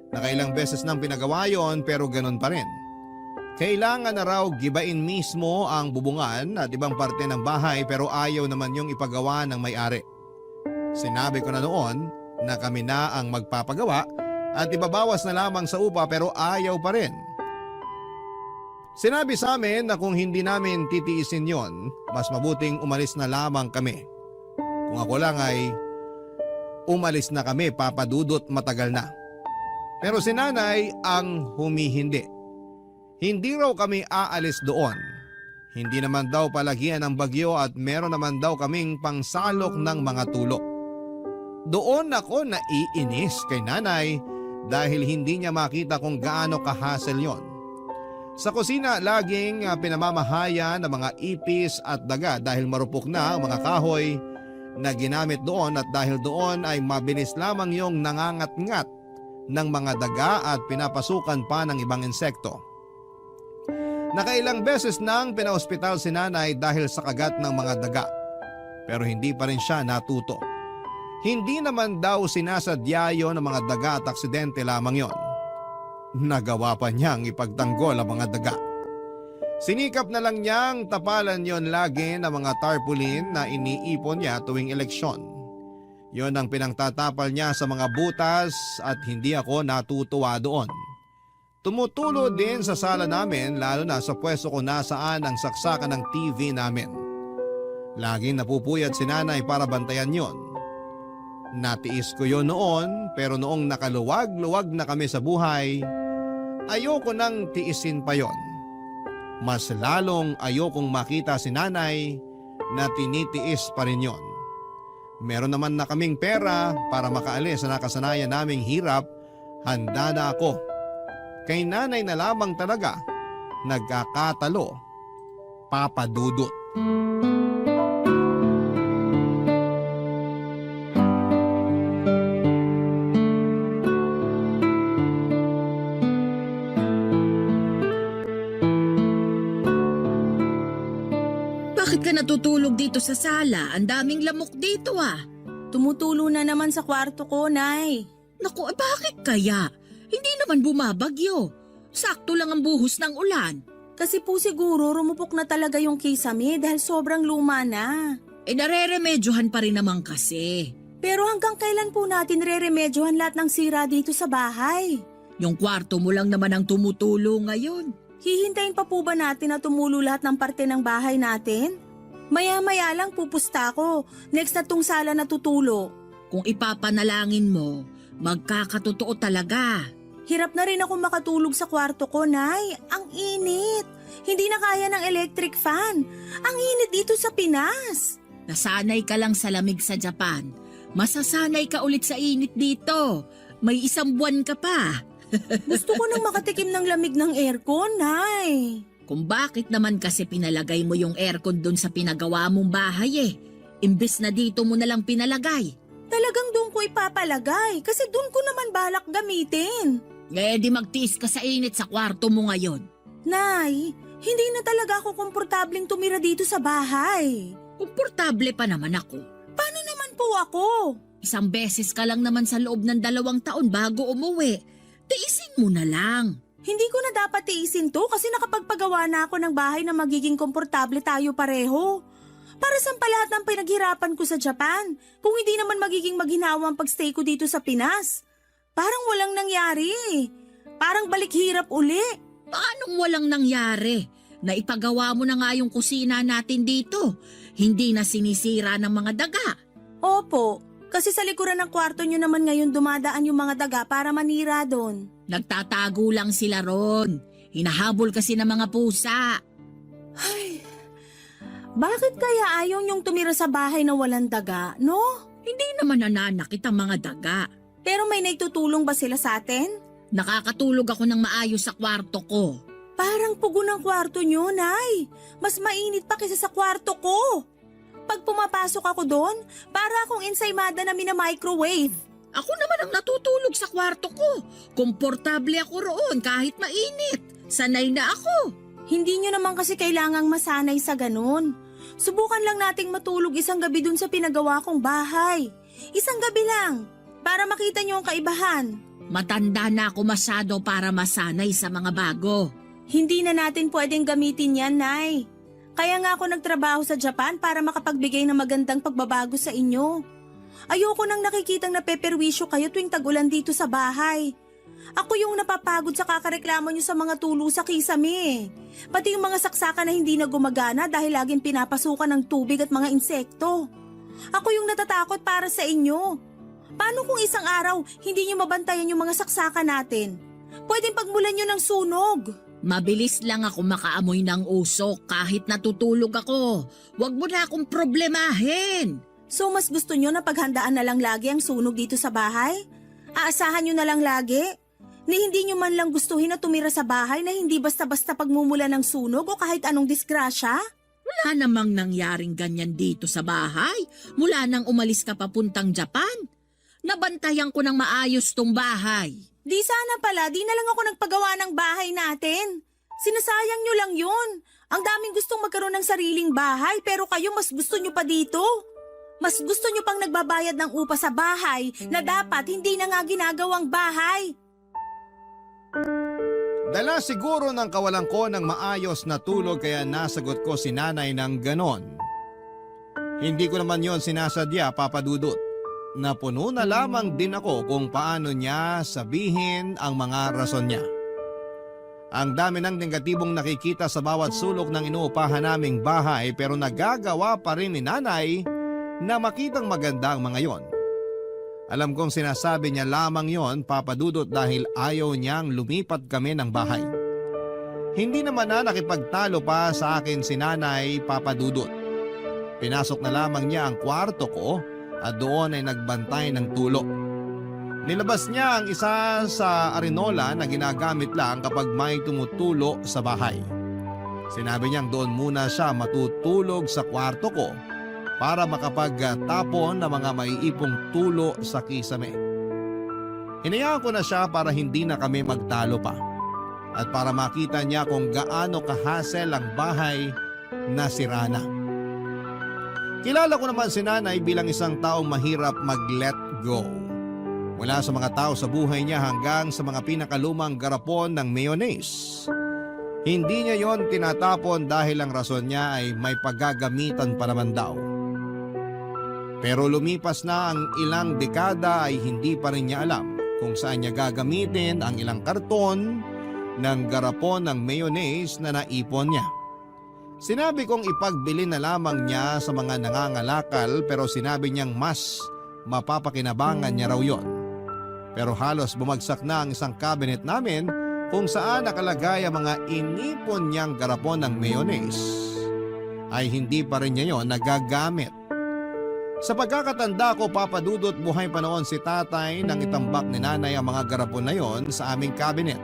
Nakailang beses nang pinagawa yon pero ganun pa rin. Kailangan na raw gibain mismo ang bubungan at ibang parte ng bahay pero ayaw naman yung ipagawa ng may-ari. Sinabi ko na noon na kami na ang magpapagawa at ibabawas na lamang sa upa pero ayaw pa rin. Sinabi sa amin na kung hindi namin titiisin yon, mas mabuting umalis na lamang kami. Kung ako lang ay umalis na kami, Papa Dudut, matagal na. Pero si nanay ang humihindi. Hindi raw kami aalis doon. Hindi naman daw palagian ng bagyo at meron naman daw kaming pangsalok ng mga tulo. Doon ako naiinis kay nanay dahil hindi niya makita kung gaano kahasel yon. Sa kusina laging pinamamahaya ng mga ipis at daga dahil marupok na ang mga kahoy na ginamit doon at dahil doon ay mabilis lamang yung nangangat-ngat ng mga daga at pinapasukan pa ng ibang insekto. Nakailang beses nang pinaospital si nanay dahil sa kagat ng mga daga, pero hindi pa rin siya natuto. Hindi naman daw sinasadya yon ng mga daga at aksidente lamang yon. Nagawa pa niyang ipagtanggol ang mga daga. Sinikap na lang niyang tapalan yon lagi ng mga tarpaulin na iniipon niya tuwing eleksyon. Yon ang pinangtatapal niya sa mga butas at hindi ako natutuwa doon. Tumutulo din sa sala namin lalo na sa pwesto ko nasaan ang saksakan ng TV namin. Laging napupuyat si nanay para bantayan yon. Natiis ko yon noon pero noong nakaluwag-luwag na kami sa buhay, ayoko nang tiisin pa yon. Mas lalong ayokong makita si nanay na tinitiis pa rin yon. Meron naman na kaming pera para makaalis sa nakasanayan naming hirap, handa na ako. Kay nanay na lamang talaga nagkakatalo, Papa Dudut. Bakit ka natutulog dito sa sala? Ang daming lamok dito ah. Tumutulo na naman sa kwarto ko, Nay. Naku, bakit kaya? Hindi naman bumabagyo. Sakto lang ang buhos ng ulan. Kasi po siguro rumupok na talaga yung kisame dahil sobrang luma na. Nareremedyohan pa rin naman kasi. Pero hanggang kailan po natin reremedyohan lahat ng sira dito sa bahay? Yung kwarto mo lang naman ang tumutulo ngayon. Hihintayin pa po ba natin na tumulo lahat ng parte ng bahay natin? Maya-maya lang pupusta ko. Next na tong sala na tutulo. Kung ipapanalangin mo, magkakatotoo talaga. Hirap na rin ako makatulog sa kwarto ko, Nay. Ang init. Hindi na kaya ng electric fan. Ang init dito sa Pinas. Nasanay ka lang sa lamig sa Japan. Masasanay ka ulit sa init dito. May 1 buwan ka pa. Gusto ko nang makatikim ng lamig ng aircon, Nay. Kung bakit naman kasi pinalagay mo yung aircon doon sa pinagawa mong bahay eh. Imbes na dito mo na lang pinalagay. Talagang doon ko ipapalagay kasi doon ko naman balak gamitin. Di magtiis ka sa init sa kwarto mo ngayon. Nay, hindi na talaga ako komportableng tumira dito sa bahay. Komportable pa naman ako. Paano naman po ako? 1 beses ka lang naman sa loob ng 2 taon bago umuwi. Tiisin mo na lang. Hindi ko na dapat tiisin to kasi nakapagpagawa na ako ng bahay na magiging komportable tayo pareho. Para saan pa lahat ng pinaghirapan ko sa Japan kung hindi naman magiging maghinawa ang pagstay ko dito sa Pinas? Parang walang nangyari. Parang balik hirap uli. Paanong walang nangyari? Naipagawa mo na nga yung kusina natin dito. Hindi na sinisira ng mga daga. Opo, kasi sa likuran ng kwarto nyo naman ngayon dumadaan yung mga daga para manira doon. Nagtatago lang sila ron. Hinahabol kasi ng mga pusa. Ay, bakit kaya ayaw nyong tumira sa bahay na walang daga, no? Hindi naman nananakit ang mga daga. Pero may naitutulong ba sila sa atin? Nakakatulog ako ng maayos sa kwarto ko. Parang pugo ng kwarto nyo, Nay. Mas mainit pa kaysa sa kwarto ko. Pag pumapasok ako doon, para akong ensaymada na mina-microwave. Ako naman ang natutulog sa kwarto ko. Komportable ako roon kahit mainit. Sanay na ako. Hindi nyo naman kasi kailangang masanay sa ganun. Subukan lang nating matulog 1 gabi dun sa pinagawa kong bahay. 1 gabi lang, para makita nyo ang kaibahan. Matanda na ako masyado para masanay sa mga bago. Hindi na natin pwedeng gamitin yan, Nay. Kaya nga ako nagtrabaho sa Japan para makapagbigay ng magandang pagbabago sa inyo. Ayoko nang nakikitang napeperwisyo kayo tuwing tag-ulan dito sa bahay. Ako yung napapagod sa kakareklamo nyo sa mga tulo sa kisame. Pati yung mga saksakan na hindi na gumagana dahil laging pinapasukan ng tubig at mga insekto. Ako yung natatakot para sa inyo. Paano kung isang araw hindi nyo mabantayan yung mga saksakan natin? Pwedeng pagmulan nyo ng sunog. Mabilis lang ako makaamoy ng usok kahit natutulog ako. Huwag mo na akong problemahin. So mas gusto nyo na paghandaan na lang lagi ang sunog dito sa bahay? Aasahan nyo na lang lagi? Ni hindi nyo man lang gustuhin na tumira sa bahay na hindi basta-basta pagmumula ng sunog o kahit anong disgrasya? Wala namang nangyaring ganyan dito sa bahay mula nang umalis ka papuntang Japan. Nabantayan ko ng maayos tong bahay. Di sana pala, di na lang ako nagpagawa ng bahay natin. Sinasayang nyo lang yun. Ang daming gustong magkaroon ng sariling bahay pero kayo mas gusto nyo pa dito. Mas gusto nyo pang nagbabayad ng upa sa bahay na dapat hindi na nga ginagawang bahay. Dala siguro ng kawalan ko ng maayos na tulog kaya nasagot ko si nanay ng ganon. Hindi ko naman yon sinasadya, Papa Dudut. Napuno na lamang din ako kung paano niya sabihin ang mga rason niya. Ang dami ng negatibong nakikita sa bawat sulok ng inuupahan naming bahay pero nagagawa pa rin ni nanay na makitang maganda ang mga yon. Alam kong sinasabi niya lamang yon, Papa Dudut, dahil ayaw niyang lumipat kami ng bahay. Hindi naman na nakipagtalo pa sa akin si nanay, Papa Dudut. Pinasok na lamang niya ang kwarto ko at doon ay nagbantay ng tulo. Nilabas niya ang isa sa arenola na ginagamit lang kapag may tumutulo sa bahay. Sinabi niyang doon muna siya matutulog sa kwarto ko para makapagtapon ng mga maiipong tulo sa kisame. Hinayaan ko na siya para hindi na kami magtalo pa at para makita niya kung gaano kahasel ang bahay na sira na. Kilala ko naman si nanay bilang isang taong mahirap mag-let go. Mula sa mga tao sa buhay niya hanggang sa mga pinakalumang garapon ng mayonnaise. Hindi niya yon tinatapon dahil ang rason niya ay may paggagamitan pa naman daw. Pero lumipas na ang ilang dekada ay hindi pa rin niya alam kung saan niya gagamitin ang ilang karton ng garapon ng mayonnaise na naipon niya. Sinabi kong ipagbili na lamang niya sa mga nangangalakal pero sinabi niyang mas mapapakinabangan niya raw yon. Pero halos bumagsak na ang isang cabinet namin kung saan nakalagay ang mga inipon niyang garapon ng mayonnaise. Ay hindi pa rin niya yon nagagamit. Sa pagkakatanda ko, Papa Dudut, buhay pa noon si tatay nang itambak ni nanay ang mga garapon na yon sa aming cabinet.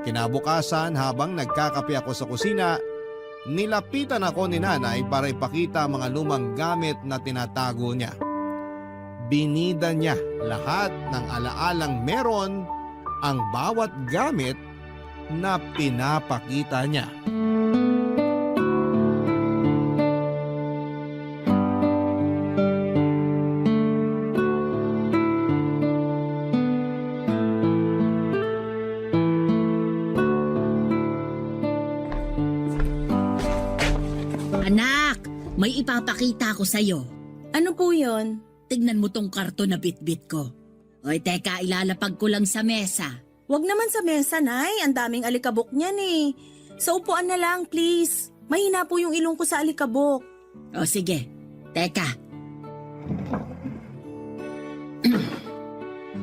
Kinabukasan habang nagkakape ako sa kusina, nilapitan ako ni nanay para ipakita ang mga lumang gamit na tinatago niya. Binida niya lahat ng alaalang meron ang bawat gamit na pinapakita niya. Anak, may ipapakita ko sa'yo. Ano po yun? Tignan mo tong karton na bitbit ko. Oy, teka, ilalapag ko lang sa mesa. Wag naman sa mesa, Nay. Ang daming alikabok niyan eh. Sa upuan na lang, please. Mahina po yung ilong ko sa alikabok. O sige, teka.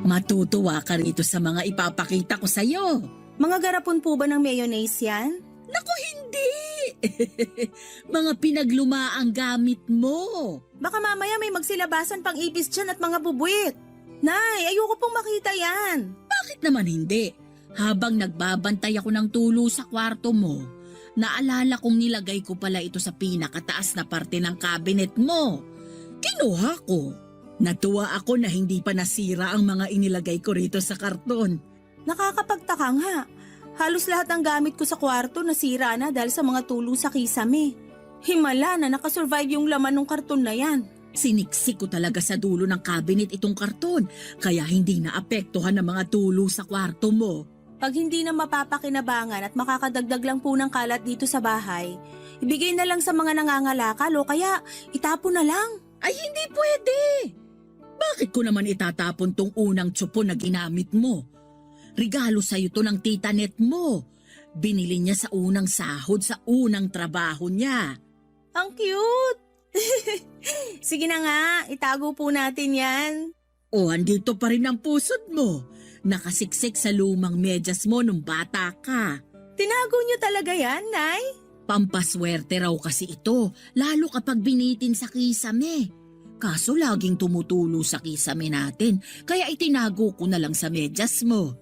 Matutuwa ka rito sa mga ipapakita ko sa'yo. Mga garapon po ba ng mayonnaise yan? Naku, hindi! Mga pinaglumaang gamit mo. Baka mamaya may magsilabasan pang ipis dyan at mga bubuwit. Nay, ayoko pong makita yan. Bakit naman hindi? Habang nagbabantay ako ng tulo sa kwarto mo, naalala kong nilagay ko pala ito sa pinakataas na parte ng cabinet mo. Kinuha ko. Natuwa ako na hindi pa nasira ang mga inilagay ko rito sa karton. Nakakapagtaka nga. Halos lahat ng gamit ko sa kwarto nasira na dahil sa mga tulo sa kisame. Himala na nakasurvive yung laman ng karton na yan. Siniksik ko talaga sa dulo ng cabinet itong karton, kaya hindi naapektuhan ng mga tulo sa kwarto mo. Pag hindi na mapapakinabangan at makakadagdag lang po ng kalat dito sa bahay, ibigay na lang sa mga nangangalakal o kaya itapon na lang. Ay, hindi pwede! Bakit ko naman itatapon tong unang tsupo na ginamit mo? Regalo sa'yo to ng tita net mo. Binili niya sa unang sahod sa unang trabaho niya. Ang cute! Sige na nga, itago po natin yan. O, andito pa rin ang pusod mo. Nakasiksik sa lumang medyas mo nung bata ka. Tinago niyo talaga yan, Nay? Pampaswerte raw kasi ito, lalo kapag binitin sa kisame. Kaso laging tumutulo sa kisame natin, kaya itinago ko na lang sa medyas mo.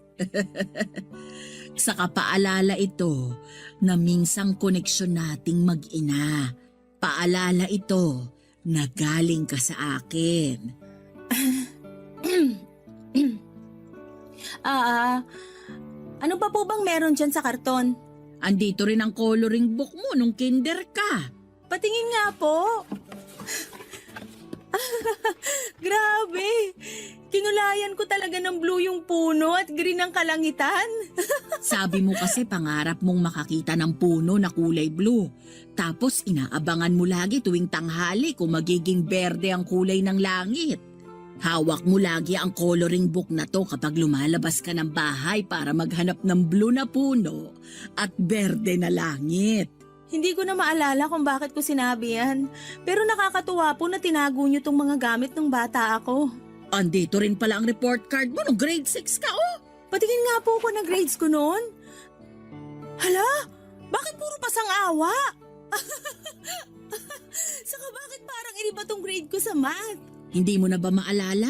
Sa kapaalala ito na minsang koneksyon nating mag-ina. Paalala ito na galing ka sa akin. Ano pa po bang meron dyan sa karton? Andito rin ang coloring book mo nung kinder ka. Patingin nga po. Grabe! Kinulayan ko talaga ng blue yung puno at green ang kalangitan. Sabi mo kasi pangarap mong makakita ng puno na kulay blue. Tapos inaabangan mo lagi tuwing tanghali kung magiging berde ang kulay ng langit. Hawak mo lagi ang coloring book na to kapag lumalabas ka ng bahay para maghanap ng blue na puno at berde na langit. Hindi ko na maalala kung bakit ko sinabi yan. Pero nakakatuwa po na tinago niyo tong mga gamit ng bata ako. Andito rin pala ang report card mo nung grade 6 ka, oh! Patingin nga po ko na grades ko noon. Hala, bakit puro pasang-awa? Saka bakit parang iniba tong grade ko sa math? Hindi mo na ba maalala?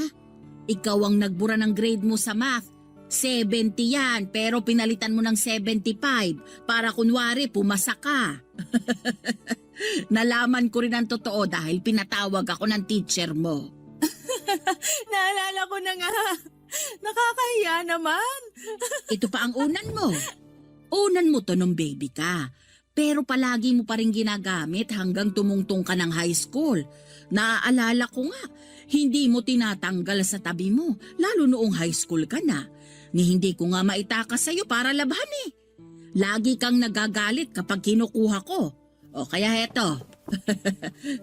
Ikaw ang nagbura ng grade mo sa math. 70 yan, pero pinalitan mo ng 75 para kunwari pumasa ka. Nalaman ko rin ang totoo dahil pinatawag ako ng teacher mo. Naalala ko na nga. Nakakahiya naman. Ito pa ang unan mo. Unan mo to nung baby ka. Pero palagi mo pa rin ginagamit hanggang tumungtong ka ng high school. Naaalala ko nga, hindi mo tinatanggal sa tabi mo, lalo noong high school ka na. Ni hindi ko nga maitakas sa'yo para labhan eh. Lagi kang nagagalit kapag kinukuha ko. O kaya heto,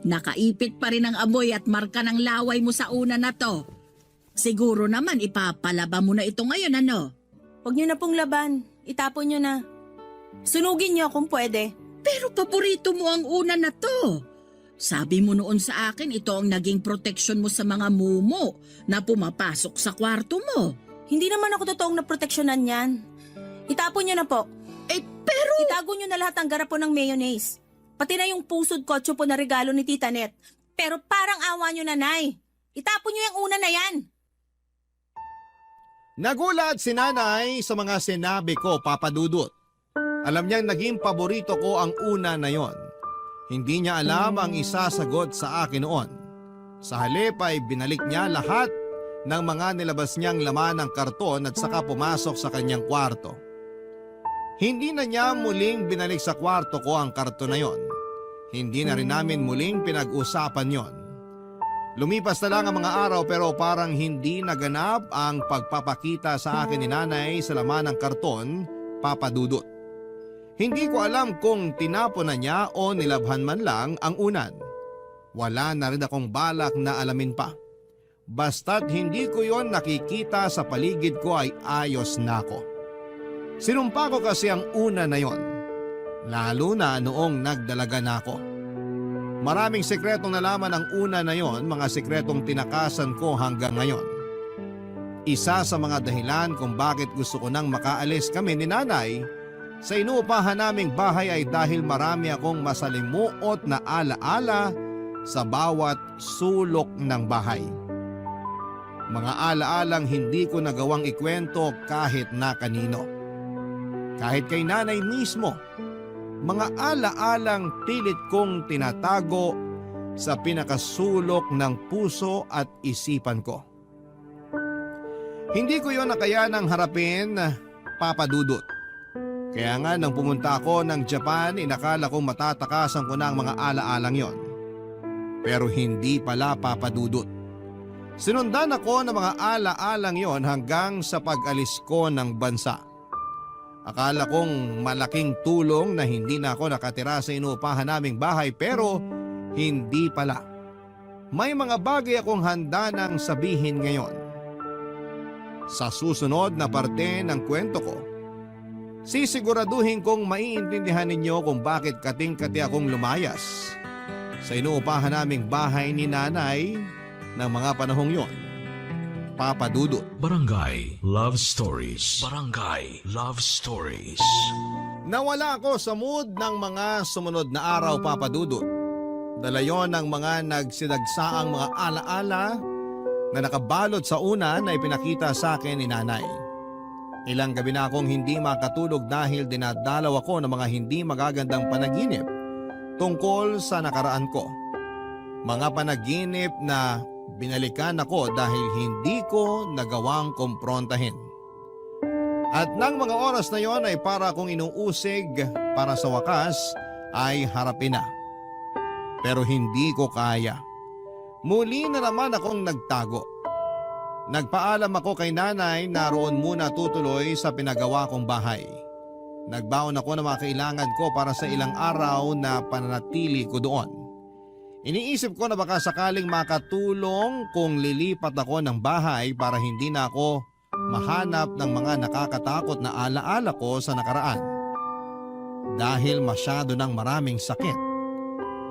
nakaipit pa rin ang amoy at marka ng laway mo sa una na to. Siguro naman ipapalaba mo na ito ngayon, ano? Huwag niyo na pong laban. Itapon niyo na. Sunugin niyo kung pwede. Pero paborito mo ang una na to. Sabi mo noon sa akin, ito ang naging proteksyon mo sa mga mumo na pumapasok sa kwarto mo. Hindi naman ako totoong naproteksyonan yan. Itapon niyo na po. Pero... Itago niyo na lahat ng garapon ng mayonnaise. Pati na yung pusod kotso po na regalo ni Tita Net. Pero parang awa niyo, nanay. Itapon niyo yung una na yan. Nagulat si nanay sa mga sinabi ko, Papa Dudut. Alam niyang naging paborito ko ang una na yon. Hindi niya alam ang isasagot sa akin noon. Sa halip ay binalik niya lahat ng mga nilabas niyang laman ng karton at saka pumasok sa kanyang kwarto. Hindi na niya muling binalik sa kwarto ko ang karton na yon. Hindi na rin namin muling pinag-usapan yon. Lumipas na lang ang mga araw pero parang hindi naganap ang pagpapakita sa akin ni nanay sa laman ng karton, Papa Dudut. Hindi ko alam kung tinapon na niya o nilabhan man lang ang unan. Wala na rin akong balak na alamin pa. Basta't hindi ko yon nakikita sa paligid ko ay ayos na ako. Sinumpa ko kasi ang una na yon, lalo na noong nagdalaga na ako. Maraming sekretong nalaman ang una na yon, mga sekretong tinakasan ko hanggang ngayon. Isa sa mga dahilan kung bakit gusto ko nang makaalis kami ni nanay sa inuupahan naming bahay ay dahil marami akong masalimuot na alaala sa bawat sulok ng bahay. Mga alaalang hindi ko nagawang ikwento kahit na kanino. Kahit kay nanay mismo, mga alaalang pilit kong tinatago sa pinakasulok ng puso at isipan ko. Hindi ko yon nakayanang harapin, Papa Dudut. Kaya nga nang pumunta ako ng Japan, inakala kong matatakasan ko na ang mga alaalang yon. Pero hindi pala, Papa Dudut. Sinundan ako ng mga alaalang yon hanggang sa pag-alis ko ng bansa. Akala kong malaking tulong na hindi na ako nakatira sa inuupahan naming bahay pero hindi pala. May mga bagay akong handa nang sabihin ngayon. Sa susunod na parte ng kwento ko, sisiguraduhin kong maiintindihan ninyo kung bakit kating-kati akong lumayas sa inuupahan naming bahay ni nanay ng mga panahong yon, Papa Dudut. Barangay Love Stories. Barangay Love Stories. Nawala ako sa mood ng mga sumunod na araw, Papa Dudut. Dala yon ng mga nagsidagsaang mga alaala na nakabalot sa una na ipinakita sa akin ni nanay. Ilang gabi na akong hindi makatulog dahil dinadalaw ako ng mga hindi magagandang panaginip tungkol sa nakaraan ko. Mga panaginip na binalikan ako dahil hindi ko nagawang kumprontahin. At nang mga oras na yon ay para akong inuusig para sa wakas ay harapin na. Pero hindi ko kaya. Muli na naman akong nagtago. Nagpaalam ako kay nanay na roon muna tutuloy sa pinagawa kong bahay. Nagbaon ako ng mga kailangan ko para sa ilang araw na pananatili ko doon. Iniisip ko na baka sakaling makatulong kung lilipat ako ng bahay para hindi na ako mahanap ng mga nakakatakot na alaala ko sa nakaraan. Dahil masyado ng maraming sakit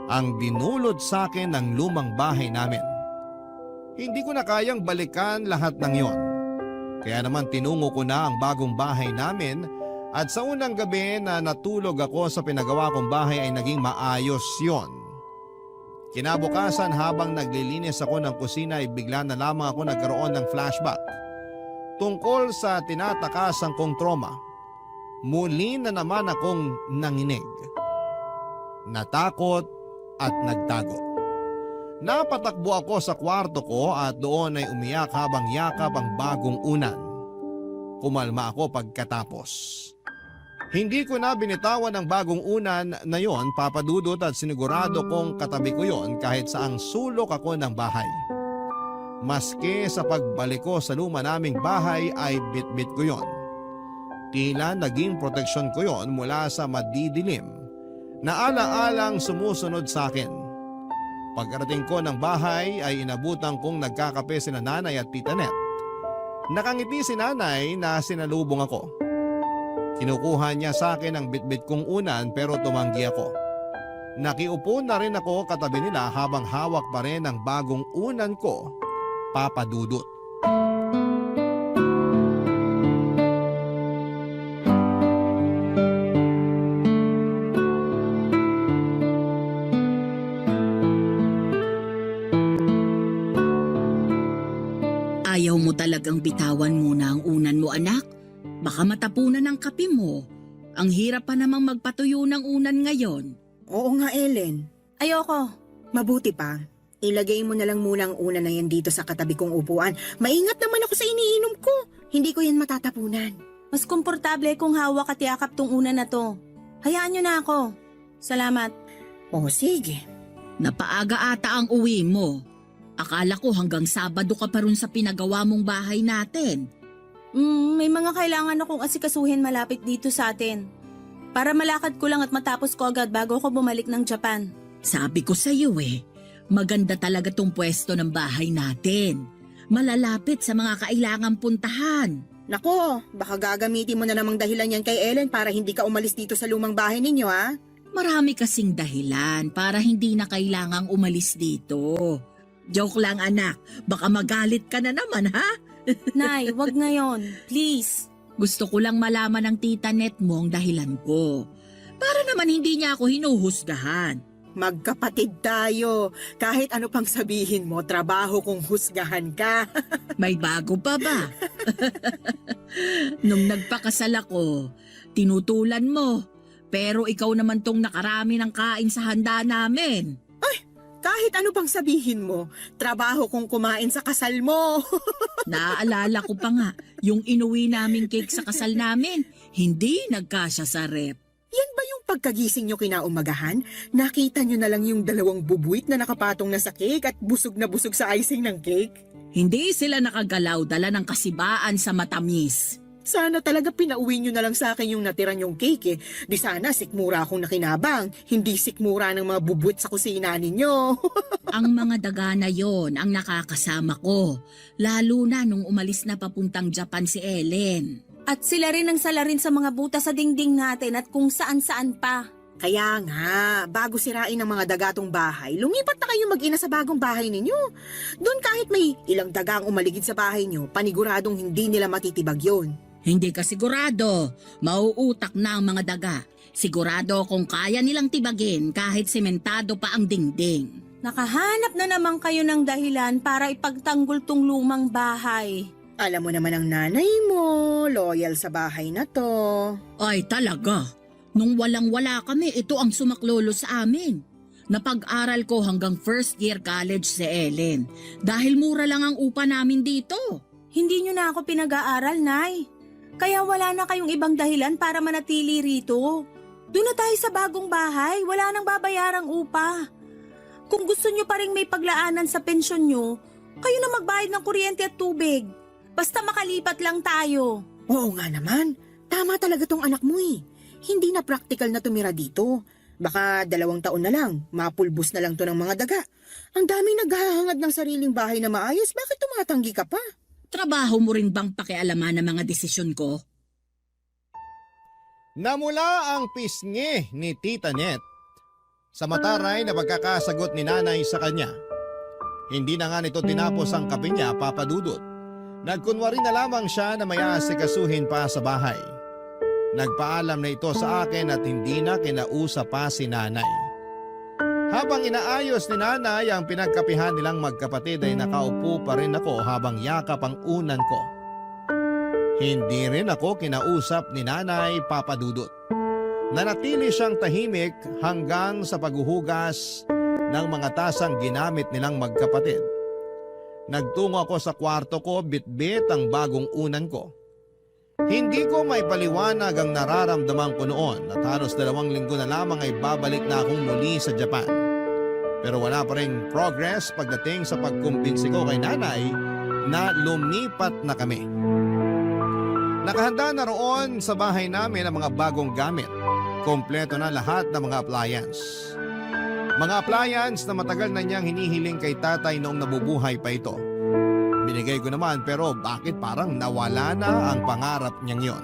ang dinulot sa akin ng lumang bahay namin. Hindi ko na kayang balikan lahat ng yon. Kaya naman tinungo ko na ang bagong bahay namin at sa unang gabi na natulog ako sa pinagawa kong bahay ay naging maayos yon. Kinabukasan habang naglilinis ako ng kusina ay bigla na lamang ako nagkaroon ng flashback tungkol sa tinatakasang kong trauma. Muli na naman akong nanginig, natakot at nagtago. Napatakbo ako sa kwarto ko at doon ay umiyak habang yakap ang bagong unan. Kumalma ako pagkatapos. Hindi ko na binitawan ang bagong unan na yon, Papa Dudut, at sinigurado kong katabi ko yon kahit saang sulok ako ng bahay. Maski sa pagbalik ko sa luma naming bahay ay bitbit ko yon. Tila naging proteksyon ko yon mula sa madidilim na ala-alang sumusunod sa akin. Pagkarating ko ng bahay ay inabutan kong nagkakape sina nanay at tita Net. Nakangiti si nanay na sinalubong ako. Kinukuha niya sa akin ang bitbit kong unan pero tumanggi ako. Nakiupo na rin ako katabi nila habang hawak pa rin ang bagong unan ko, Papa Dudut. Ayaw mo talagang bitawan muna ang unan mo, anak. Baka matapunan ang kape mo. Ang hirap pa namang magpatuyo ng unan ngayon. Oo nga, Ellen. Ayoko. Mabuti pa. Ilagay mo na lang muna ang unan na yan dito sa katabi kong upuan. Maingat naman ako sa iniinom ko. Hindi ko yan matatapunan. Mas komportable kung hawak at yakap tong unan na to. Hayaan nyo na ako. Salamat. O sige. Napaaga ata ang uwi mo. Akala ko hanggang Sabado ka pa rin sa pinagawa mong bahay natin. May mga kailangan akong asikasuhin malapit dito sa atin. Para malakad ko lang at matapos ko agad bago ako bumalik ng Japan. Sabi ko sa iyo maganda talaga tong pwesto ng bahay natin. Malalapit sa mga kailangang puntahan. Nako, baka gagamitin mo na namang dahilan yan kay Ellen para hindi ka umalis dito sa lumang bahay ninyo, ha? Marami kasing dahilan para hindi na kailangang umalis dito. Joke lang, anak. Baka magalit ka na naman, ha? Nay, wag ngayon. Please. Gusto ko lang malaman ng tita Net mo ang dahilan ko. Para naman hindi niya ako hinuhusgahan. Magkapatid tayo. Kahit ano pang sabihin mo, trabaho kung husgahan ka. May bago pa ba? Nung nagpakasal ako, tinutulan mo. Pero ikaw naman tong nakarami ng kain sa handa namin. Kahit ano pang sabihin mo, trabaho kung kumain sa kasal mo. Naaalala ko pa nga, yung inuwi naming cake sa kasal namin, hindi nagkasya sa rep. Yan ba yung pagkagising nyo kinaumagahan? Nakita nyo na lang yung dalawang bubuit na nakapatong na sa cake at busog na busog sa icing ng cake? Hindi sila nakagalaw, dala ng kasibaan sa matamis. Sana talaga pinauwi nyo na lang sa akin yung natira nyong cake eh. Di sana sikmura akong nakinabang, hindi sikmura ng mga bubuit sa kusina ninyo. Ang mga daga na yon ang nakakasama ko, lalo na nung umalis na papuntang Japan si Ellen. At sila rin ang salarin sa mga butas sa dingding natin at kung saan-saan pa. Kaya nga, bago sirain ang mga dagatong bahay, lumipat na kayo mag-ina sa bagong bahay ninyo. Doon kahit may ilang dagang umaligid sa bahay nyo, paniguradong hindi nila matitibag yon. Hindi ka sigurado, mauutak na ang mga daga. Sigurado kung kaya nilang tibagin kahit sementado pa ang dingding. Nakahanap na naman kayo ng dahilan para ipagtanggol tong lumang bahay. Alam mo naman ang nanay mo, loyal sa bahay na to. Ay talaga, nung walang-wala kami, ito ang sumaklolo sa amin. Napag-aral ko hanggang first year college si Ellen dahil mura lang ang upa namin dito. Hindi nyo na ako pinag-aaral, Nay. Kaya wala na kayong ibang dahilan para manatili rito. Doon na tayo sa bagong bahay, wala nang babayarang upa. Kung gusto nyo pa rin may paglaanan sa pensyon nyo, kayo na magbayad ng kuryente at tubig. Basta makalipat lang tayo. Oo nga naman. Tama talaga tong anak mo eh. Hindi na practical na tumira dito. Baka 2 taon na lang, mapulbos na lang to ng mga daga. Ang daming naghahangad ng sariling bahay na maayos, bakit tumatanggi ka pa? Trabaho mo rin bang pakialaman ng mga desisyon ko? Namula ang pisngi ni Tita Net sa mataray na pagkakasagot ni nanay sa kanya. Hindi na nga nito tinapos ang kape niya, Papa Dudut. Nagkunwari na lamang siya na may aasikasuhin pa sa bahay. Nagpaalam na ito sa akin at hindi na kinausap pa si nanay. Habang inaayos ni nanay ang pinagkapihan nilang magkapatid ay nakaupo pa rin ako habang yakap ang unan ko. Hindi rin ako kinausap ni nanay, Papa Dudut. Nanatili siyang tahimik hanggang sa paghuhugas ng mga tasang ginamit nilang magkapatid. Nagtungo ako sa kwarto ko, bitbit ang bagong unan ko. Hindi ko may paliwanag ang nararamdaman ko noon at halos 2 linggo na lamang ay babalik na akong muli sa Japan. Pero wala pa rin progress pagdating sa pagkumbinsi ko kay nanay na lumipat na kami. Nakahanda na roon sa bahay namin ang mga bagong gamit. Kompleto na lahat ng mga appliance. Mga appliance na matagal na niyang hinihiling kay tatay noong nabubuhay pa ito. Binigay ko naman pero bakit parang nawala na ang pangarap niyang yon.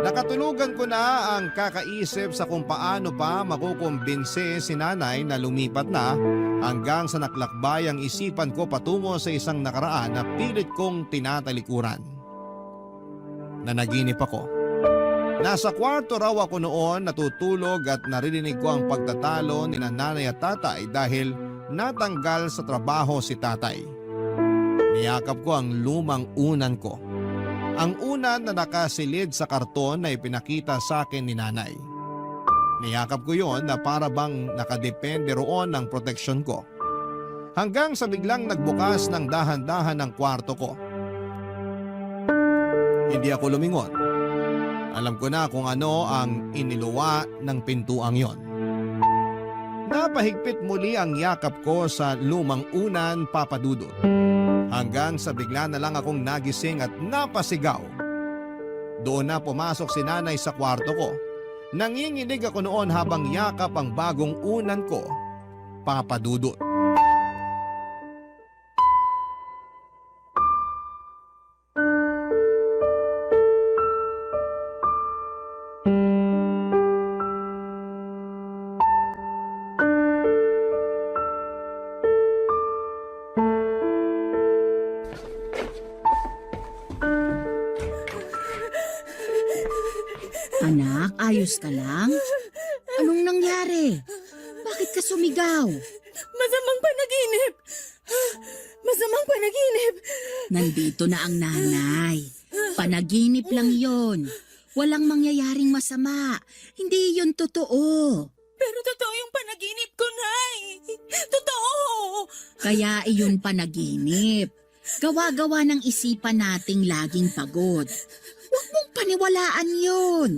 Nakatulugan ko na ang kakaisip sa kung paano pa makukumbinsi si nanay na lumipat na hanggang sa naklakbay ang isipan ko patungo sa isang nakaraan na pilit kong tinatalikuran. Nanaginip ako. Nasa kwarto raw ako noon natutulog at naririnig ko ang pagtatalo ni nanay at tatay dahil natanggal sa trabaho si tatay. Niyakap ko ang lumang unan ko. Ang unan na nakasilid sa karton na ipinakita sa akin ni nanay. Niyakap ko yon na para bang nakadepende roon ang proteksyon ko. Hanggang sa biglang nagbukas ng dahan-dahan ng kwarto ko. Hindi ako lumingon. Alam ko na kung ano ang iniluwa ng pintuang yon. Napahigpit muli ang yakap ko sa lumang unan, Papa Dudut. Hanggang sa bigla na lang akong nagising at napasigaw. Doon na pumasok si nanay sa kwarto ko. Nanginginig ako noon habang yakap ang bagong unan ko, Papa Dudut. Anak, ayos ka lang? Anong nangyari? Bakit ka sumigaw? Masamang panaginip! Masamang panaginip! Nandito na ang nanay. Panaginip lang yon. Walang mangyayaring masama. Hindi yun totoo. Pero totoo yung panaginip ko, Nay! Totoo! Kaya iyon panaginip. Gawa-gawa ng isipan nating laging pagod. Huwag mong paniwalaan yun.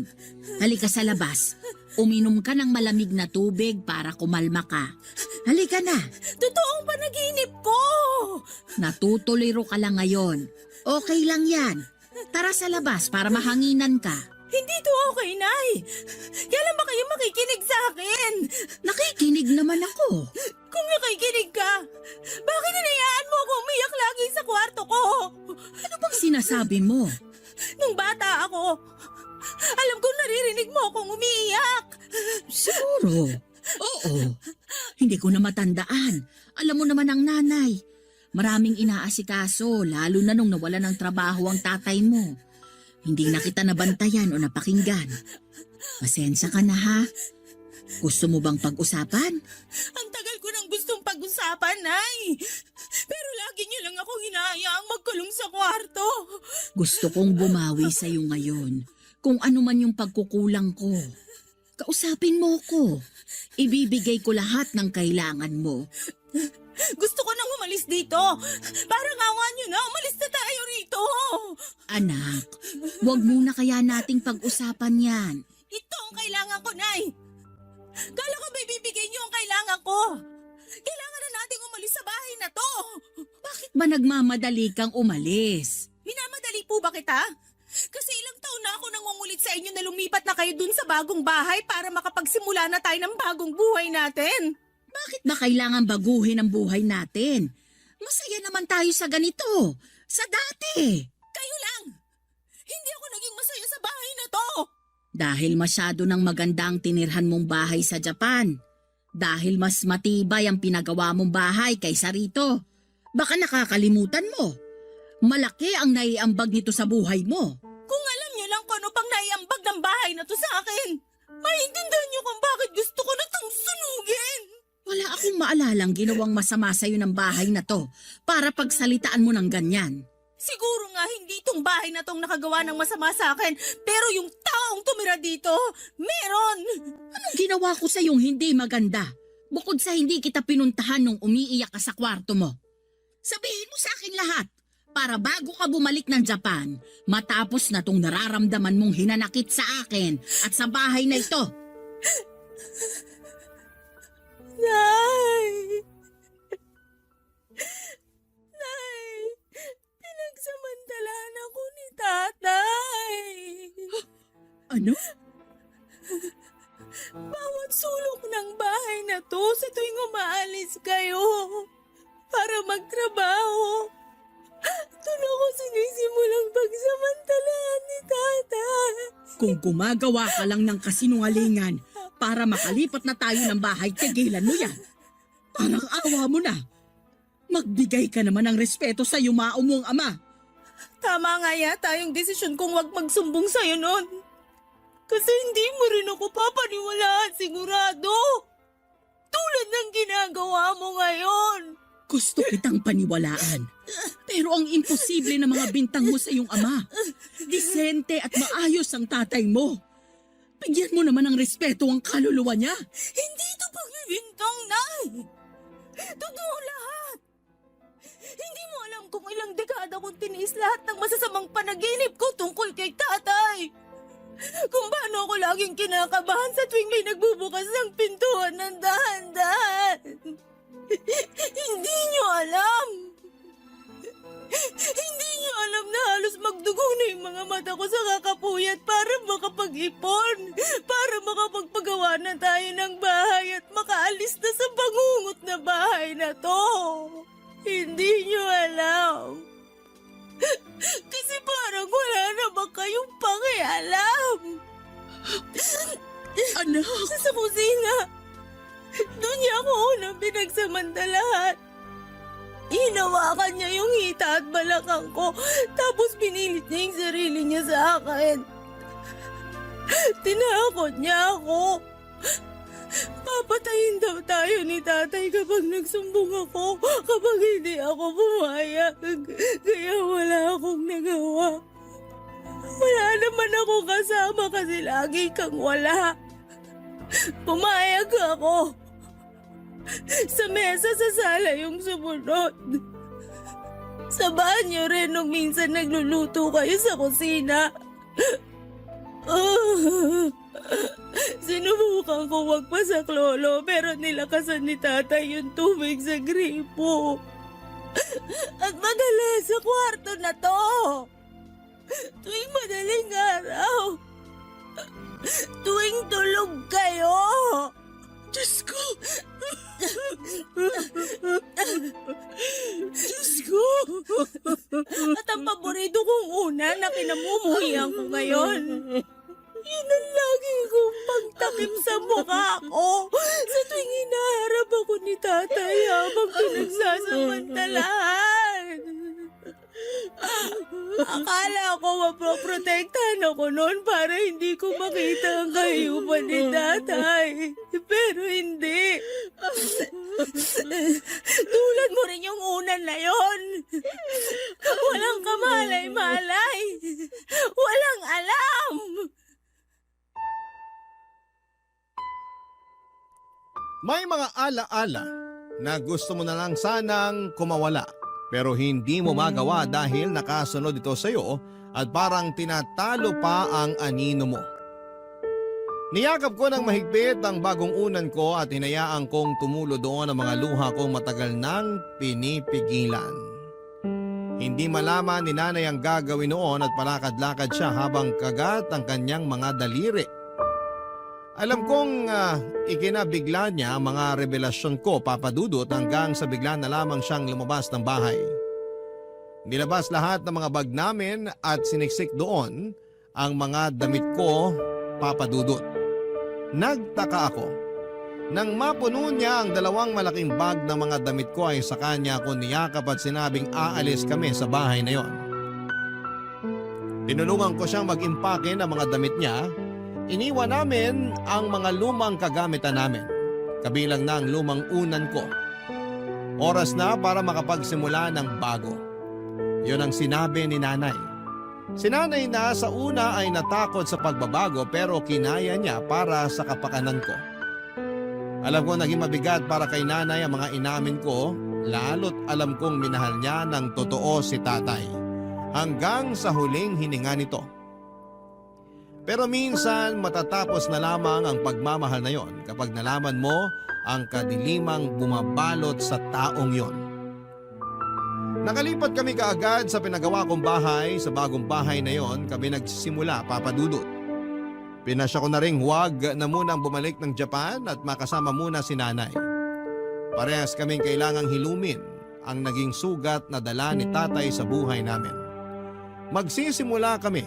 Halika sa labas. Uminom ka ng malamig na tubig para kumalma ka. Halika na. Totoong panaginip ko! Natutuliro ka lang ngayon. Okay lang yan. Tara sa labas para mahanginan ka. Hindi to okay, Nay! Kailan ba kayo makikinig sa akin? Nakikinig naman ako. Kung nakikinig ka, bakit hinayaan mo ako umiyak lagi sa kwarto ko? Ano bang sinasabi mo? Nung bata ako, alam kong naririnig mo akong umiiyak. Siguro. Oo. Hindi ko na matandaan. Alam mo naman ang nanay. Maraming inaasikaso, lalo na nung nawala ng trabaho ang tatay mo. Hindi na kita nabantayan o napakinggan. Pasensya ka na ha. Gusto mo bang pag-usapan? Ang tagal ko nang gustong pag-usapan, Nay. Pero lagi niyo lang ako hinahayaang magkulong sa kwarto. Gusto kong bumawi sa'yo ngayon. Kung ano man yung pagkukulang ko. Kausapin mo ko. Ibibigay ko lahat ng kailangan mo. Gusto ko nang umalis dito. Parang awa niyo na, umalis na tayo rito. Anak, wag muna kaya nating pag-usapan yan. Ito ang kailangan ko, Nay. Kala ko may bibigay niyo ang kailangan ko. Kailangan na nating umalis sa bahay na to. Bakit ba nagmamadali kang umalis? Minamadali po ba kita? Kasi ilang taon na ako nangungulit sa inyo na lumipat na kayo dun sa bagong bahay para makapagsimula na tayo ng bagong buhay natin. Bakit ba kailangan baguhin ang buhay natin? Masaya naman tayo sa ganito. Sa dati. Kayo lang. Hindi ako naging masaya sa bahay na to. Dahil masyado ng magandang tinirhan mong bahay sa Japan. Dahil mas matibay ang pinagawa mong bahay kaysa rito. Baka nakakalimutan mo. Malaki ang naiambag nito sa buhay mo. Kung alam niyo lang kung ano pang naiambag ng bahay na to sa akin, maintindihan niyo kung bakit gusto ko na itong sunugin. Wala akong maalalang ginawang masama sa'yo ng bahay na to para pagsalitaan mo ng ganyan. Siguro nga hindi itong bahay na tong nakagawa ng masama sa akin, pero yung taong tumira dito, meron. Anong ginawa ko sa'yong hindi maganda? Bukod sa hindi kita pinuntahan nung umiiyak ka sa kwarto mo. Sabihin mo sa akin lahat para bago ka bumalik ng Japan, matapos na tong nararamdaman mong hinanakit sa akin at sa bahay na ito. Nay! Nay! Pinagsamantalahan ako ni tatay. Ano? Bawat sulok ng bahay na to sa tuwing umaalis kayo para magtrabaho. Doon ako sinisimulang pagsamantalahan ni tatay. Kung gumagawa ka lang ng kasinungalingan para makalipat na tayo ng bahay, tigilan mo yan. Parang awa mo na. Magbigay ka naman ng respeto sa yumao mong ama. Tama nga yata yung desisyon kong wag magsumbong sa'yo noon. Kasi hindi mo rin ako papaniwalaan sigurado. Tulad ng ginagawa mo ngayon. Gusto kitang paniwalaan. Pero ang imposible na mga bintang mo sa iyong ama. Disente at maayos ang tatay mo. Bigyan mo naman ng respeto ang kaluluwa niya. Hindi ito pagbibintang, Nay. Totoo lahat. Hindi mo alam kung ilang dekada kong tiniis lahat ng masasamang panaginip ko tungkol kay tatay. Kung paano ako laging kinakabahan sa tuwing may nagbubukas ng pintuan ng dahan-dahan. Hindi niyo alam. Hindi niyo alam na halos magdugo na yung mga mata ko sa kakapuyat para makapag-ipon. Para makapagpagawa na tayo ng bahay at makaalis na sa bangungot na bahay na to. Hindi niyo alam. Kasi parang wala na ba kayong pakialam? Anak! Sa kusina. Doon niya ako unang pinagsamantalahan. Hinawakan niya yung hita at balakang ko, tapos pinilit niya yung sarili niya sa akin. Tinakot niya ako. Papatayin daw tayo ni tatay kapag nagsumbong ako, kapag hindi ako pumayag. Kaya wala akong nagawa. Wala naman ako kasama kasi lagi kang wala. Pumayag ako. Sa mesa sa sala yung sumunod. Sa banyo rin nung minsan nagluluto kayo sa kusina. Sinubukan ko magpasak lolo pero nilakasan ni tatay yung tubig sa gripo. At madalas sa kwarto na to. Tuwing madaling araw. Tuwing tulog kayo. Diyos ko! Diyos ko! At ang paborito kong una na kinamumuhian ko ngayon. Yun ang lagi kong pagtakip sa mukha ko sa tuwing hinaharap ako ni tatay habang pinagsasamantalahan. Akala ko mapoprotektahan ako noon para hindi ko makita ang kahiyupan ni tatay. Pero hindi. Tulad mo rin yung unan na yon. Walang kamalay-malay. Walang alam. May mga alaala na gusto mo na lang sanang kumawala pero hindi mo magawa dahil nakasunod ito sa iyo at parang tinatalo pa ang anino mo. Niyakap ko ng mahigpit ang bagong unan ko at hinayaan kong tumulo doon ang mga luha kong matagal nang pinipigilan. Hindi malaman ni nanay ang gagawin noon at palakad-lakad siya habang kagat ang kanyang mga daliri. Alam kong ikinabigla niya ang mga revelasyon ko, Papa Dudut, hanggang sa bigla na lamang siyang lumabas ng bahay. Nilabas lahat ng mga bag namin at siniksik doon ang mga damit ko, Papa Dudut. Nagtaka ako. Nang mapuno niya ang 2 malaking bag ng mga damit ko ay sa kanya ako niyakap at sinabing aalis kami sa bahay na yon. Tinulungan ko siyang mag-impake ng mga damit niya. Iniwan namin ang mga lumang kagamitan namin, kabilang na ang lumang unan ko. Oras na para makapagsimula ng bago. Yon ang sinabi ni nanay. Si nanay na sa una ay natakot sa pagbabago pero kinaya niya para sa kapakanan ko. Alam ko naging mabigat para kay nanay ang mga inamin ko, lalo't alam kong minahal niya ng totoo si tatay hanggang sa huling hininga nito. Pero minsan matatapos na lamang ang pagmamahal na yon kapag nalaman mo ang kadilimang bumabalot sa taong yon. Nakalipat kami kaagad sa pinagawa kong bahay. Sa bagong bahay na yon kami nagsimula, Papa Dudut. Pinasya ko na ring huwag na munang bumalik ng Japan at makasama muna si nanay. Parehas kaming kailangang hilumin ang naging sugat na dala ni tatay sa buhay namin. Magsisimula kami.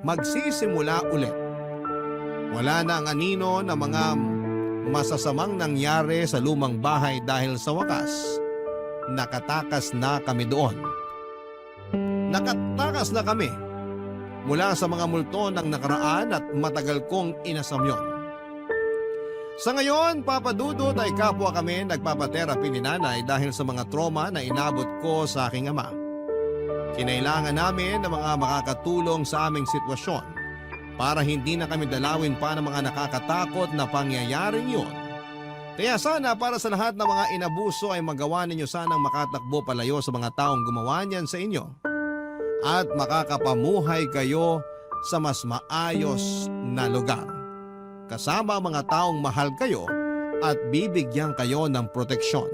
Magsisimula ulit. Wala na ang anino na mga masasamang nangyari sa lumang bahay dahil sa wakas, nakatakas na kami doon. Nakatakas na kami mula sa mga multo ng nakaraan at matagal kong inasam yon. Sa ngayon, Papa Dudut, ay kapwa kami nagpapaterapi ni nanay dahil sa mga trauma na inabot ko sa aking ama. Kinailangan namin ng mga makakatulong sa aming sitwasyon para hindi na kami dalawin pa ng mga nakakatakot na pangyayaring yun. Kaya sana para sa lahat ng mga inabuso ay magawa ninyo sanang makatakbo palayo sa mga taong gumawa niyan sa inyo at makakapamuhay kayo sa mas maayos na lugar. Kasama ang mga taong mahal kayo at bibigyan kayo ng proteksyon.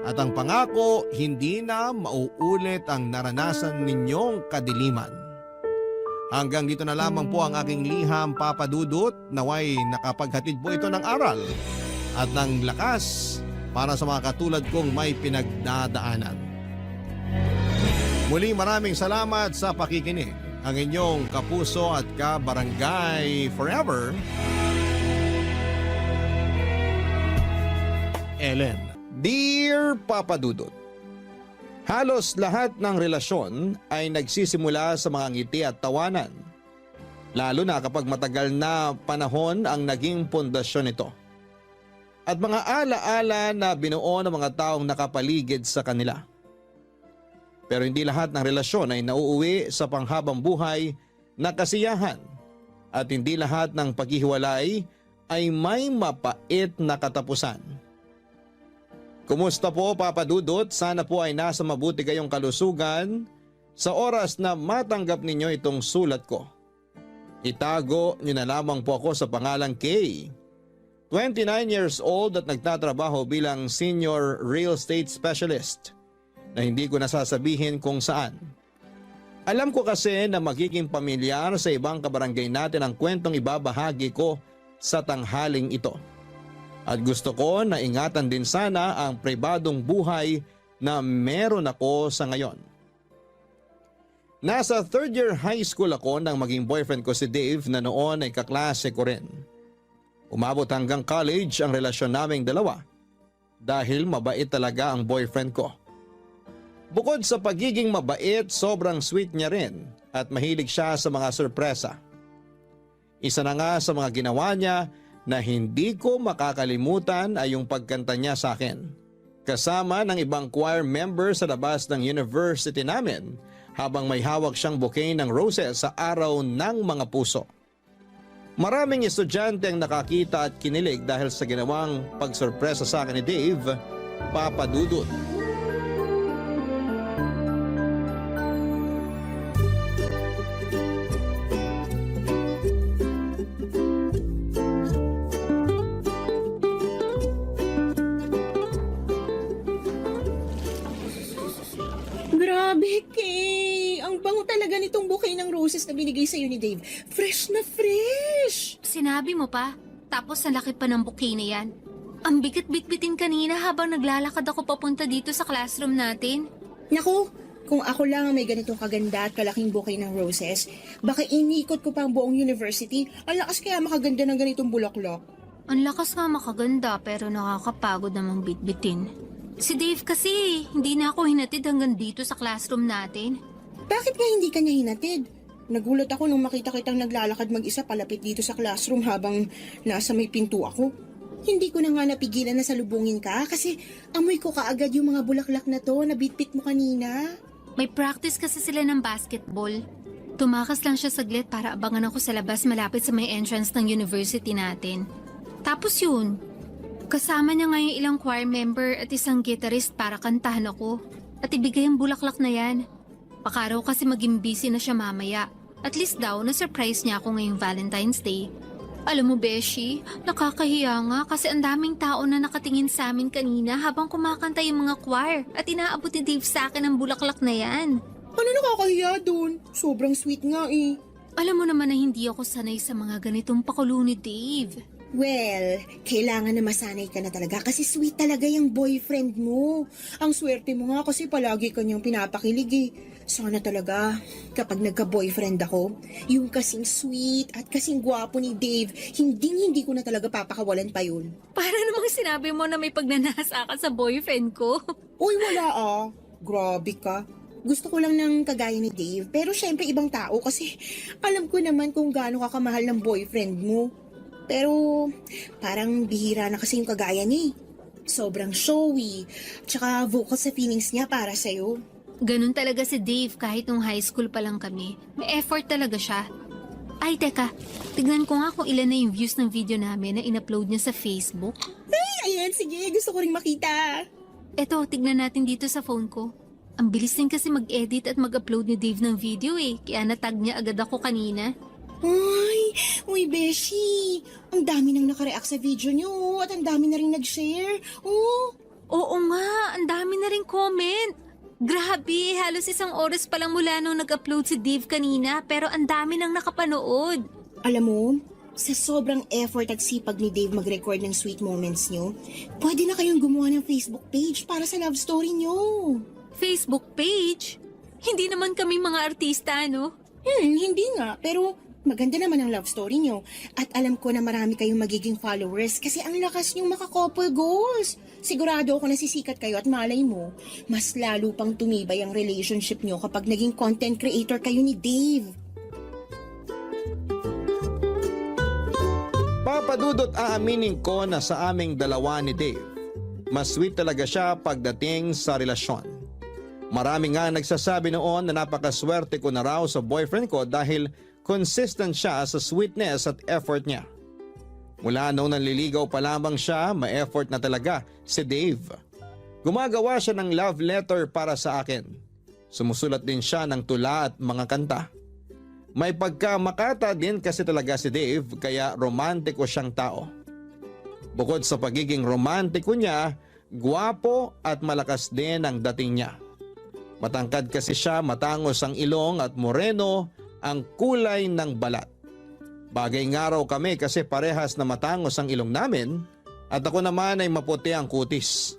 At ang pangako, hindi na mauulit ang naranasan ninyong kadiliman. Hanggang dito na lamang po ang aking liham, Papa Dudut. Naway nakapaghatid po ito ng aral at ng lakas para sa mga katulad kong may pinagdadaanan. Muli maraming salamat sa pakikinig. Ang inyong kapuso at kabarangay forever, Ellen. Dear Papa Dudut, halos lahat ng relasyon ay nagsisimula sa mga ngiti at tawanan. Lalo na kapag matagal na panahon ang naging pundasyon nito. At mga alaala na binuo ng mga taong nakapaligid sa kanila. Pero hindi lahat ng relasyon ay nauuwi sa panghabang buhay na kasiyahan. At hindi lahat ng paghihiwalay ay may mapait na katapusan. Kumusta po, Papa Dudut? Sana po ay nasa mabuti kayong kalusugan sa oras na matanggap ninyo itong sulat ko. Itago nyo na lamang po ako sa pangalang Kay. 29 years old at nagtatrabaho bilang senior real estate specialist na hindi ko nasasabihin kung saan. Alam ko kasi na magiging pamilyar sa ibang kabarangay natin ang kwentong ibabahagi ko sa tanghaling ito. At gusto ko na ingatan din sana ang pribadong buhay na meron ako sa ngayon. Nasa 3rd year high school ako nang maging boyfriend ko si Dave na noon ay kaklase ko rin. Umabot hanggang college ang relasyon naming dalawa dahil mabait talaga ang boyfriend ko. Bukod sa pagiging mabait, sobrang sweet niya rin at mahilig siya sa mga sorpresa. Isa na nga sa mga ginawa niya na hindi ko makakalimutan ay yung pagkanta niya sa akin. Kasama ng ibang choir member sa labas ng university namin habang may hawak siyang bouquet ng roses sa araw ng mga puso. Maraming estudyante ang nakakita at kinilig dahil sa ginawang pagsorpresa sa akin ni Dave Papa Dudut. Grabe, Kay! Ang bango talaga nitong bouquet ng roses na binigay sa'yo ni Dave. Fresh na fresh! Sinabi mo pa, tapos ang laki pa ng bouquet na yan. Ang bigat-bitbitin kanina habang naglalakad ako papunta dito sa classroom natin. Naku, kung ako lang ang may ganitong kaganda at kalaking bouquet ng roses, baka inikot ko pa ang buong university. Ang lakas kaya makaganda ng ganitong bulaklak. Ang lakas nga makaganda pero nakakapagod namang bitbitin. Si Dave kasi, hindi na ako hinatid hanggang dito sa classroom natin. Bakit nga hindi ka niya hinatid? Nagulat ako nung makita kitang naglalakad mag-isa palapit dito sa classroom habang nasa may pinto ako. Hindi ko na nga napigilan na salubungin ka kasi amoy ko kaagad yung mga bulaklak na to na bitbit mo kanina. May practice kasi sila ng basketball. Tumakas lang siya saglit para abangan ako sa labas malapit sa may entrance ng university natin. Tapos yun, kasama niya ngayon ilang choir member at isang guitarist para kantahan ako. At ibigay ang bulaklak na yan. Baka raw kasi maging busy na siya mamaya. At least daw, na-surprise niya ako ngayong Valentine's Day. Alam mo, Beshi, nakakahiya nga kasi ang daming tao na nakatingin sa amin kanina habang kumakanta yung mga choir at inaabot ni Dave sa akin ang bulaklak na yan. Ano nakakahiya dun? Sobrang sweet nga eh. Alam mo naman na hindi ako sanay sa mga ganitong pakulo ni Dave. Well, kailangan na masanay ka na talaga kasi sweet talaga yung boyfriend mo. Ang swerte mo nga kasi palagi kanyang pinapakilig eh. Sana talaga, kapag nagka-boyfriend ako, yung kasing sweet at kasing gwapo ni Dave, hindi ko na talaga papakawalan pa yun. Para namang sinabi mo na may pagnanasa ka sa boyfriend ko. Uy, wala ah. Grabe ka. Gusto ko lang ng kagaya ni Dave, pero syempre ibang tao kasi alam ko naman kung gaano ka kamahal ng boyfriend mo. Pero parang bihira na kasi yung kagaya niya. Sobrang showy, tsaka vocal sa feelings niya para sa'yo. Ganun talaga si Dave kahit nung high school pa lang kami. May effort talaga siya. Ay, teka. Tignan ko nga kung ilan na yung views ng video namin na in-upload niya sa Facebook. Ay, ayan, sige, gusto ko ring makita. Eto, tignan natin dito sa phone ko. Ang bilis din kasi mag-edit at mag-upload ni Dave ng video eh. Kaya natag niya agad ako kanina. Uy, Beshi, ang dami nang nakareact sa video niyo at ang dami na rin nag-share. Oh, Oo nga, ang dami na rin comment. Grabe, halos 1 oras pa lang mula nung nag-upload si Dave kanina pero ang dami nang nakapanood. alam mo, sa sobrang effort at sipag ni Dave mag-record ng sweet moments niyo, pwede na kayong gumawa ng Facebook page para sa love story niyo. Facebook page? Hindi naman kami mga artista, no? Hindi nga, pero maganda naman ang love story niyo. At alam ko na marami kayong magiging followers kasi ang lakas niyong maka-couple goals. Sigurado ako na sisikat kayo at malay mo, mas lalo pang tumibay ang relationship niyo kapag naging content creator kayo ni Dave. Papa Dudut, aaminin ko na sa aming dalawa ni Dave, mas sweet talaga siya pagdating sa relasyon. Marami nga nagsasabi noon na napakaswerte ko na raw sa boyfriend ko dahil consistent siya sa sweetness at effort niya. Mula nung nanliligaw pa lamang siya, may effort na talaga si Dave. Gumagawa siya ng love letter para sa akin. Sumusulat din siya ng tula at mga kanta. May pagkamakata din kasi talaga si Dave kaya romantiko siyang tao. Bukod sa pagiging romantiko niya, gwapo at malakas din ang dating niya. Matangkad kasi siya, matangos ang ilong at moreno ang kulay ng balat. Bagay nga raw kami kasi parehas na matangos ang ilong namin at ako naman ay maputi ang kutis.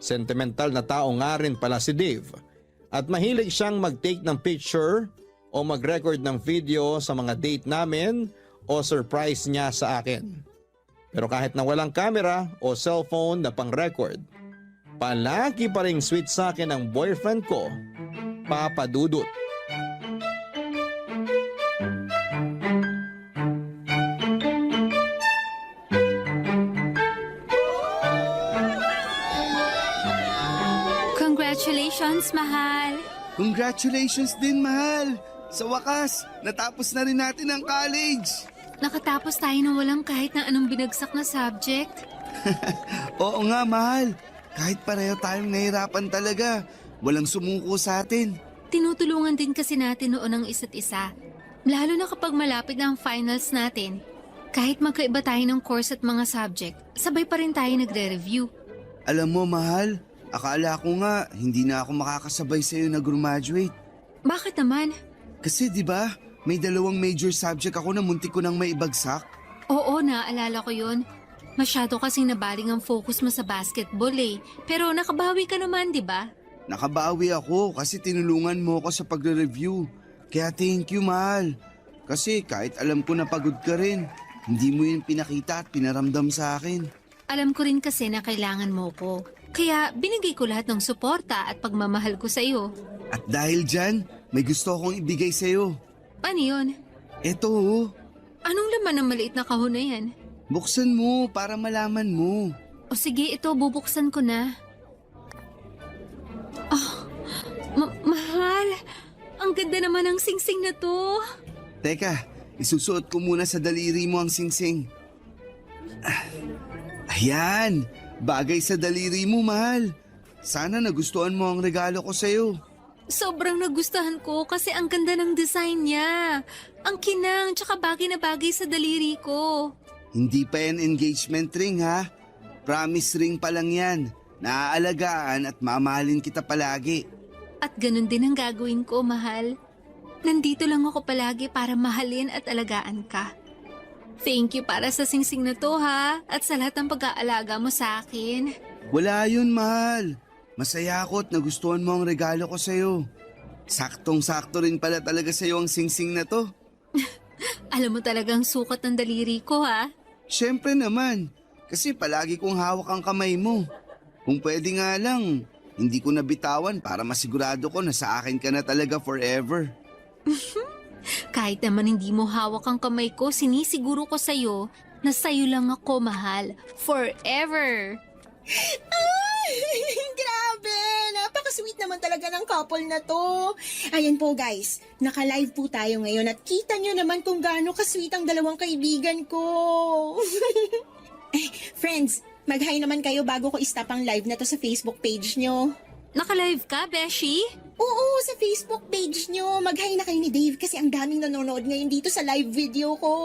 Sentimental na tao nga rin pala si Dave at mahilig siyang mag-take ng picture o mag-record ng video sa mga date namin o surprise niya sa akin. Pero kahit na walang camera o cellphone na pang-record, palagi pa ring sweet sa akin ang boyfriend ko, Papa Dudut. Congratulations, mahal! Congratulations din, mahal! Sa wakas, natapos na rin natin ang college! Nakatapos tayo ng walang kahit na anong binagsak na subject. Oo nga, mahal. Kahit pareho tayong nahirapan talaga, walang sumuko sa atin. Tinutulungan din kasi natin noon ang isa't isa. Lalo na kapag malapit na ang finals natin. Kahit magkaiba tayo ng course at mga subject, sabay pa rin tayo nagre-review. Alam mo, mahal, akala ko nga hindi na ako makakasabay sa'yo na graduate. Bakit naman? Kasi di ba, may 2 major subject ako na muntik ko nang maibagsak. Oo, naaalala ko yun. Masyado kasing nabaling ang focus mo sa basketball eh. Pero nakabawi ka naman, di ba? Nakabawi ako kasi tinulungan mo ako sa pagre-review. Kaya thank you, mahal. Kasi kahit alam ko na pagod ka rin, hindi mo yun pinakita at pinaramdam sa akin. Alam ko rin kasi na kailangan mo ko. Kaya binigay ko lahat ng suporta at pagmamahal ko sa iyo. At dahil dyan, may gusto akong ibigay sa'yo. Ano yun? Eto, oh. Anong laman ng maliit na kahon na yan? Buksan mo para malaman mo. O sige, ito, bubuksan ko na. Mahal, ang ganda naman ng singsing na to. Teka, isusuot ko muna sa daliri mo ang singsing. Ayan, bagay sa daliri mo, mahal. Sana nagustuhan mo ang regalo ko sa'yo. Sobrang nagustuhan ko kasi ang ganda ng design niya. Ang kinang, tsaka bagay na bagay sa daliri ko. Hindi pa yan engagement ring, ha? Promise ring pa lang yan. Naaalagaan at mamahalin kita palagi. At ganun din ang gagawin ko, mahal. Nandito lang ako palagi para mahalin at alagaan ka. Thank you para sa singsing na to, ha? At sa lahat ng pag-aalaga mo sa akin. Wala yun, mahal. Masaya ako at nagustuhan mo ang regalo ko sa'yo. Saktong-sakto rin pala talaga sa'yo ang singsing na to. Alam mo talagang sukat ng daliri ko, ha? Siyempre naman, kasi palagi kong hawak ang kamay mo. Kung pwede nga lang, hindi ko nabitawan para masigurado ko na sa akin ka na talaga forever. Kahit naman hindi mo hawak ang kamay ko, sinisiguro ko sa'yo na sa'yo lang ako, mahal. Forever! Grabe! Napaka-sweet naman talaga ng couple na to. Ayan po guys, naka-live po tayo ngayon at kita nyo naman kung gaano ka-sweet ang dalawang kaibigan ko. Friends, mag-hi naman kayo bago ko i-stop ang live na to sa Facebook page nyo. Naka-live ka, Beshi? Oo, sa Facebook page nyo. Mag-hi na kayo ni Dave kasi ang daming nanonood ngayon dito sa live video ko.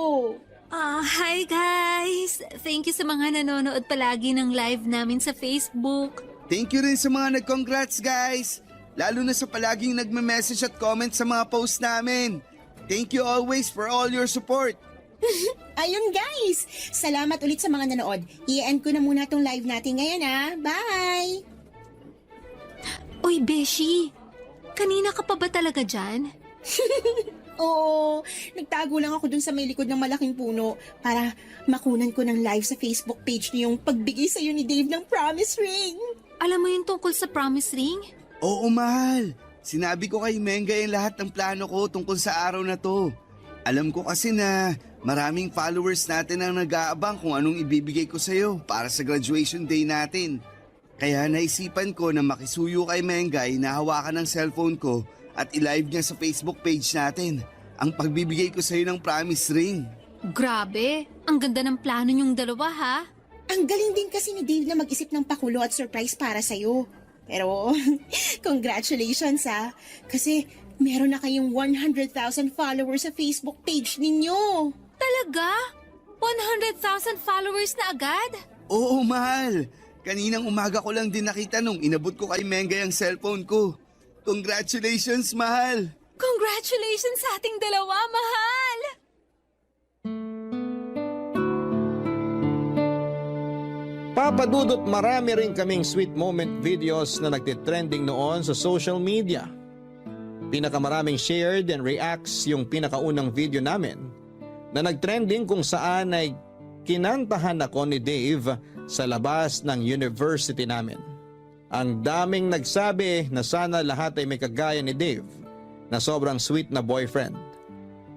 Hi guys! Thank you sa mga nanonood palagi ng live namin sa Facebook. Thank you rin sa mga nag-congrats, guys! Lalo na sa palaging nagme-message at comment sa mga post namin. Thank you always for all your support. Ayun guys, salamat ulit sa mga nanood. I-end ko na muna tong live natin ngayon Bye! Uy, Beshi! Kanina ka pa ba talaga dyan? Oo, nagtago lang ako dun sa may likod ng malaking puno para makunan ko ng live sa Facebook page niyo yung pagbigay sa'yo ni Dave ng promise ring. Alam mo yung tungkol sa promise ring? Oo, mahal. Sinabi ko kay Menga yung lahat ng plano ko tungkol sa araw na to. Alam ko kasi na maraming followers natin ang nag-aabang kung anong ibibigay ko sa'yo para sa graduation day natin. Kaya naisipan ko na makisuyo kay Mengay na hawakan ng cellphone ko at i-live niya sa Facebook page natin ang pagbibigay ko sa'yo ng promise ring. Grabe! Ang ganda ng plano niyong dalawa, ha? Ang galing din kasi ni Dave na mag-isip ng pakulo at surprise para sa'yo. Pero, congratulations kasi meron na kayong 100,000 followers sa Facebook page ninyo. Talaga? 100,000 followers na agad? Oo, mahal. Kaninang umaga ko lang din nakita nung inabot ko kay Mengay ang cellphone ko. Congratulations, mahal! Congratulations sa ating dalawa, mahal! Papadudot marami rin kaming sweet moment videos na nagtitrending noon sa social media. Pinakamaraming shared and reacts yung pinakaunang video namin na nagtrending kung saan ay kinantahan ako ni Dave sa labas ng university namin. Ang daming nagsabi na sana lahat ay may kagaya ni Dave na sobrang sweet na boyfriend.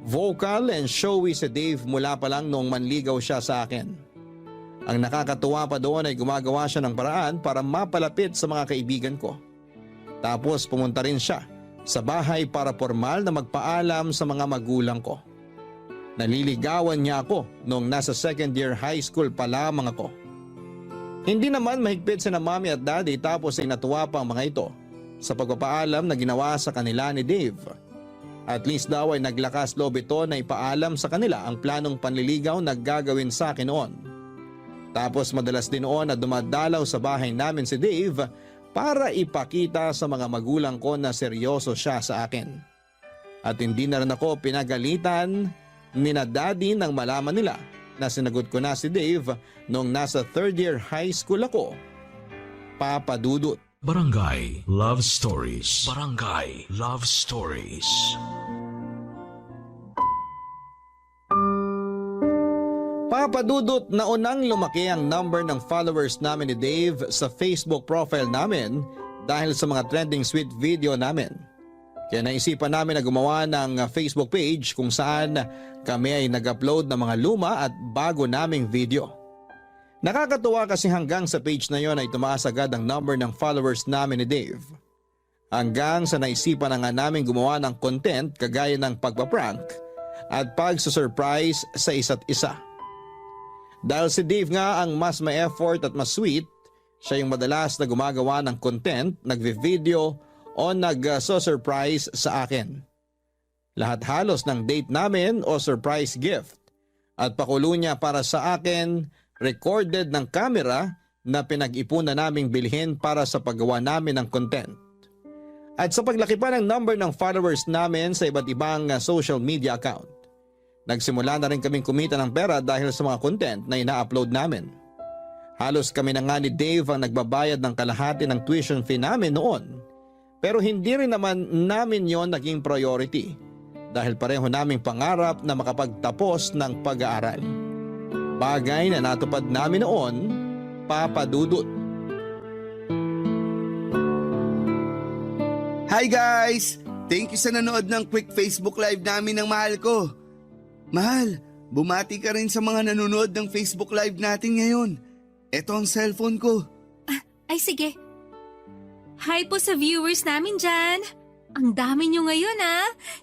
Vocal and showy si Dave mula pa lang noong manligaw siya sa akin. Ang nakakatuwa pa doon ay gumagawa siya ng paraan para mapalapit sa mga kaibigan ko. Tapos pumunta rin siya sa bahay para formal na magpaalam sa mga magulang ko. Naliligawan niya ako noong nasa second year high school pa lamang ako. Hindi naman mahigpit sina Mommy at Daddy tapos ay natuwa pa ang mga ito sa pagpapaalam na ginawa sa kanila ni Dave. At least daw ay naglakas loob ito na ipaalam sa kanila ang planong panliligaw na gagawin sa akin noon. Tapos madalas din noon na dumadalaw sa bahay namin si Dave para ipakita sa mga magulang ko na seryoso siya sa akin. At hindi na rin ako pinagalitan ni na Daddy nang malaman nila na sinagot ko na si Dave noong nasa 3rd year high school ako. Papa Dudut. Barangay Love Stories. Barangay Love Stories. Papa Dudut, naunang lumaki ang number ng followers namin ni Dave sa Facebook profile namin dahil sa mga trending sweet video namin. Kaya naisipan namin na gumawa ng Facebook page kung saan kami ay nag-upload ng mga luma at bago naming video. Nakakatuwa kasi hanggang sa page na yon ay tumaas agad ang number ng followers namin ni Dave. Hanggang sa naisipan na nga namin gumawa ng content kagaya ng pagpaprank at pagsusurprise sa isa't isa. Dahil si Dave nga ang mas may effort at mas sweet, siya yung madalas na gumagawa ng content, nagvi-video o nag-surprise sa akin. Lahat halos ng date namin o surprise gift at pakulo niya para sa akin recorded ng camera na pinag-ipunan naming bilhin para sa paggawa namin ng content. At sa paglaki pa ng number ng followers namin sa iba't ibang social media account, nagsimula na rin kaming kumita ng pera dahil sa mga content na ina-upload namin. Halos kami na nga ni Dave ang nagbabayad ng kalahati ng tuition fee namin noon. Pero hindi rin naman namin yon naging priority dahil pareho naming pangarap na makapagtapos ng pag-aaral. Bagay na natupad namin noon, Papa Dudut. Hi guys! Thank you sa nanood ng quick Facebook live namin ng mahal ko. Mahal, bumati ka rin sa mga nanonood ng Facebook live natin ngayon. Ito ang cellphone ko. Ay sige. Hi po sa viewers namin dyan. Ang dami nyo ngayon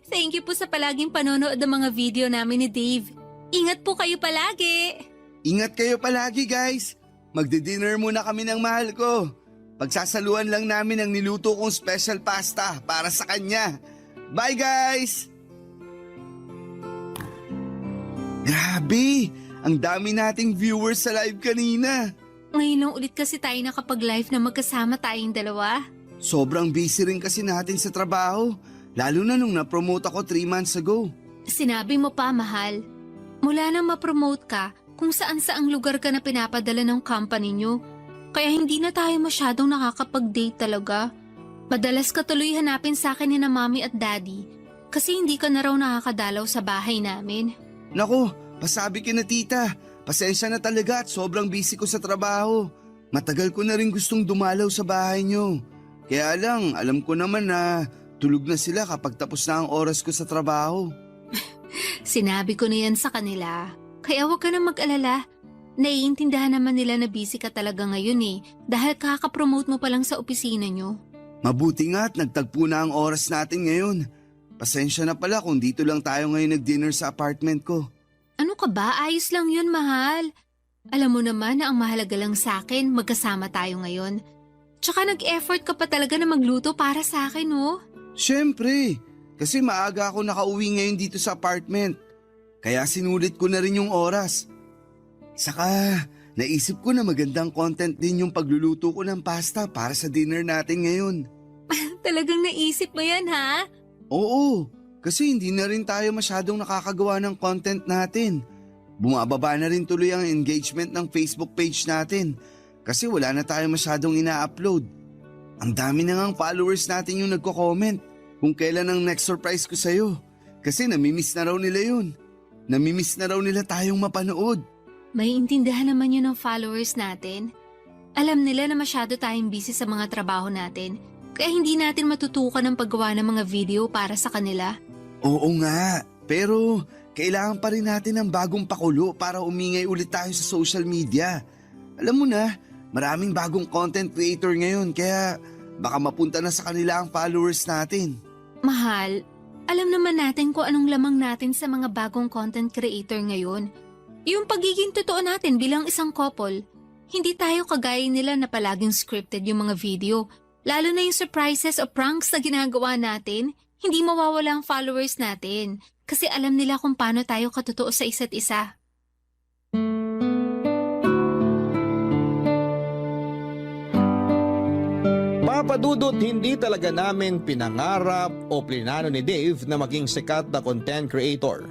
Thank you po sa palaging panonood ng mga video namin ni Dave. Ingat po kayo palagi. Ingat kayo palagi guys. Magdi-dinner muna kami ng mahal ko. Pagsasaluan lang namin ang niluto kong special pasta para sa kanya. Bye guys! Grabe! Ang dami nating viewers sa live kanina. Ngayon lang ulit kasi tayo nakapag-live na magkasama tayong dalawa. Sobrang busy rin kasi natin sa trabaho. Lalo na nung na-promote ako 3 months ago. Sinabi mo pa, mahal. Mula nang ma-promote ka, kung saan-saang lugar ka na pinapadala ng company nyo. Kaya hindi na tayo masyadong nakakapag-date talaga. Madalas ka tuloy hanapin sa akin ni na Mommy at Daddy kasi hindi ka na raw nakakadalaw sa bahay namin. Naku, pasabi ka na tita. Pasensya na talaga at sobrang busy ko sa trabaho. Matagal ko na rin gustong dumalaw sa bahay nyo. Kaya lang, alam ko naman na tulog na sila kapag tapos na ang oras ko sa trabaho. Sinabi ko na yan sa kanila. Kaya huwag ka na mag-alala. Naiintindihan naman nila na busy ka talaga ngayon dahil kakapromote mo pa lang sa opisina nyo. Mabuti nga at nagtagpo na ang oras natin ngayon. Pasensya na pala kung dito lang tayo ngayon nag-dinner sa apartment ko. Ano ka ba? Ayos lang yun, mahal. Alam mo naman na ang mahalaga lang sa akin, magkasama tayo ngayon. Tsaka nag-effort ka pa talaga na magluto para sa akin, Siyempre, kasi maaga ako nakauwi ngayon dito sa apartment. Kaya sinulit ko na rin yung oras. Saka, naisip ko na magandang content din yung pagluluto ko ng pasta para sa dinner natin ngayon. Talagang naisip mo yan, ha? Oo, kasi hindi na rin tayo masyadong nakakagawa ng content natin. Bumababa na rin tuloy ang engagement ng Facebook page natin kasi wala na tayo masyadong ina-upload. Ang dami na ngang followers natin yung nagko-comment kung kailan ang next surprise ko sa'yo. Kasi namimiss na raw nila yun. Namimiss na raw nila tayong mapanood. May intindihan naman yun ng followers natin. Alam nila na masyado tayong busy sa mga trabaho natin, kaya hindi natin matutukan ng paggawa ng mga video para sa kanila. Oo nga, pero kailangan pa rin natin ng bagong pakulo para umingay ulit tayo sa social media. Alam mo na, maraming bagong content creator ngayon kaya baka mapunta na sa kanila ang followers natin. Mahal, alam naman natin kung anong lamang natin sa mga bagong content creator ngayon. Yung pagiging totoo natin bilang isang couple. Hindi tayo kagaya nila na palaging scripted yung mga video. Lalo na yung surprises o pranks na ginagawa natin, hindi mawawala ang followers natin. Kasi alam nila kung paano tayo katotoo sa isa't isa. Papadudot, hindi talaga namin pinangarap o plinano ni Dave na maging sikat na content creator.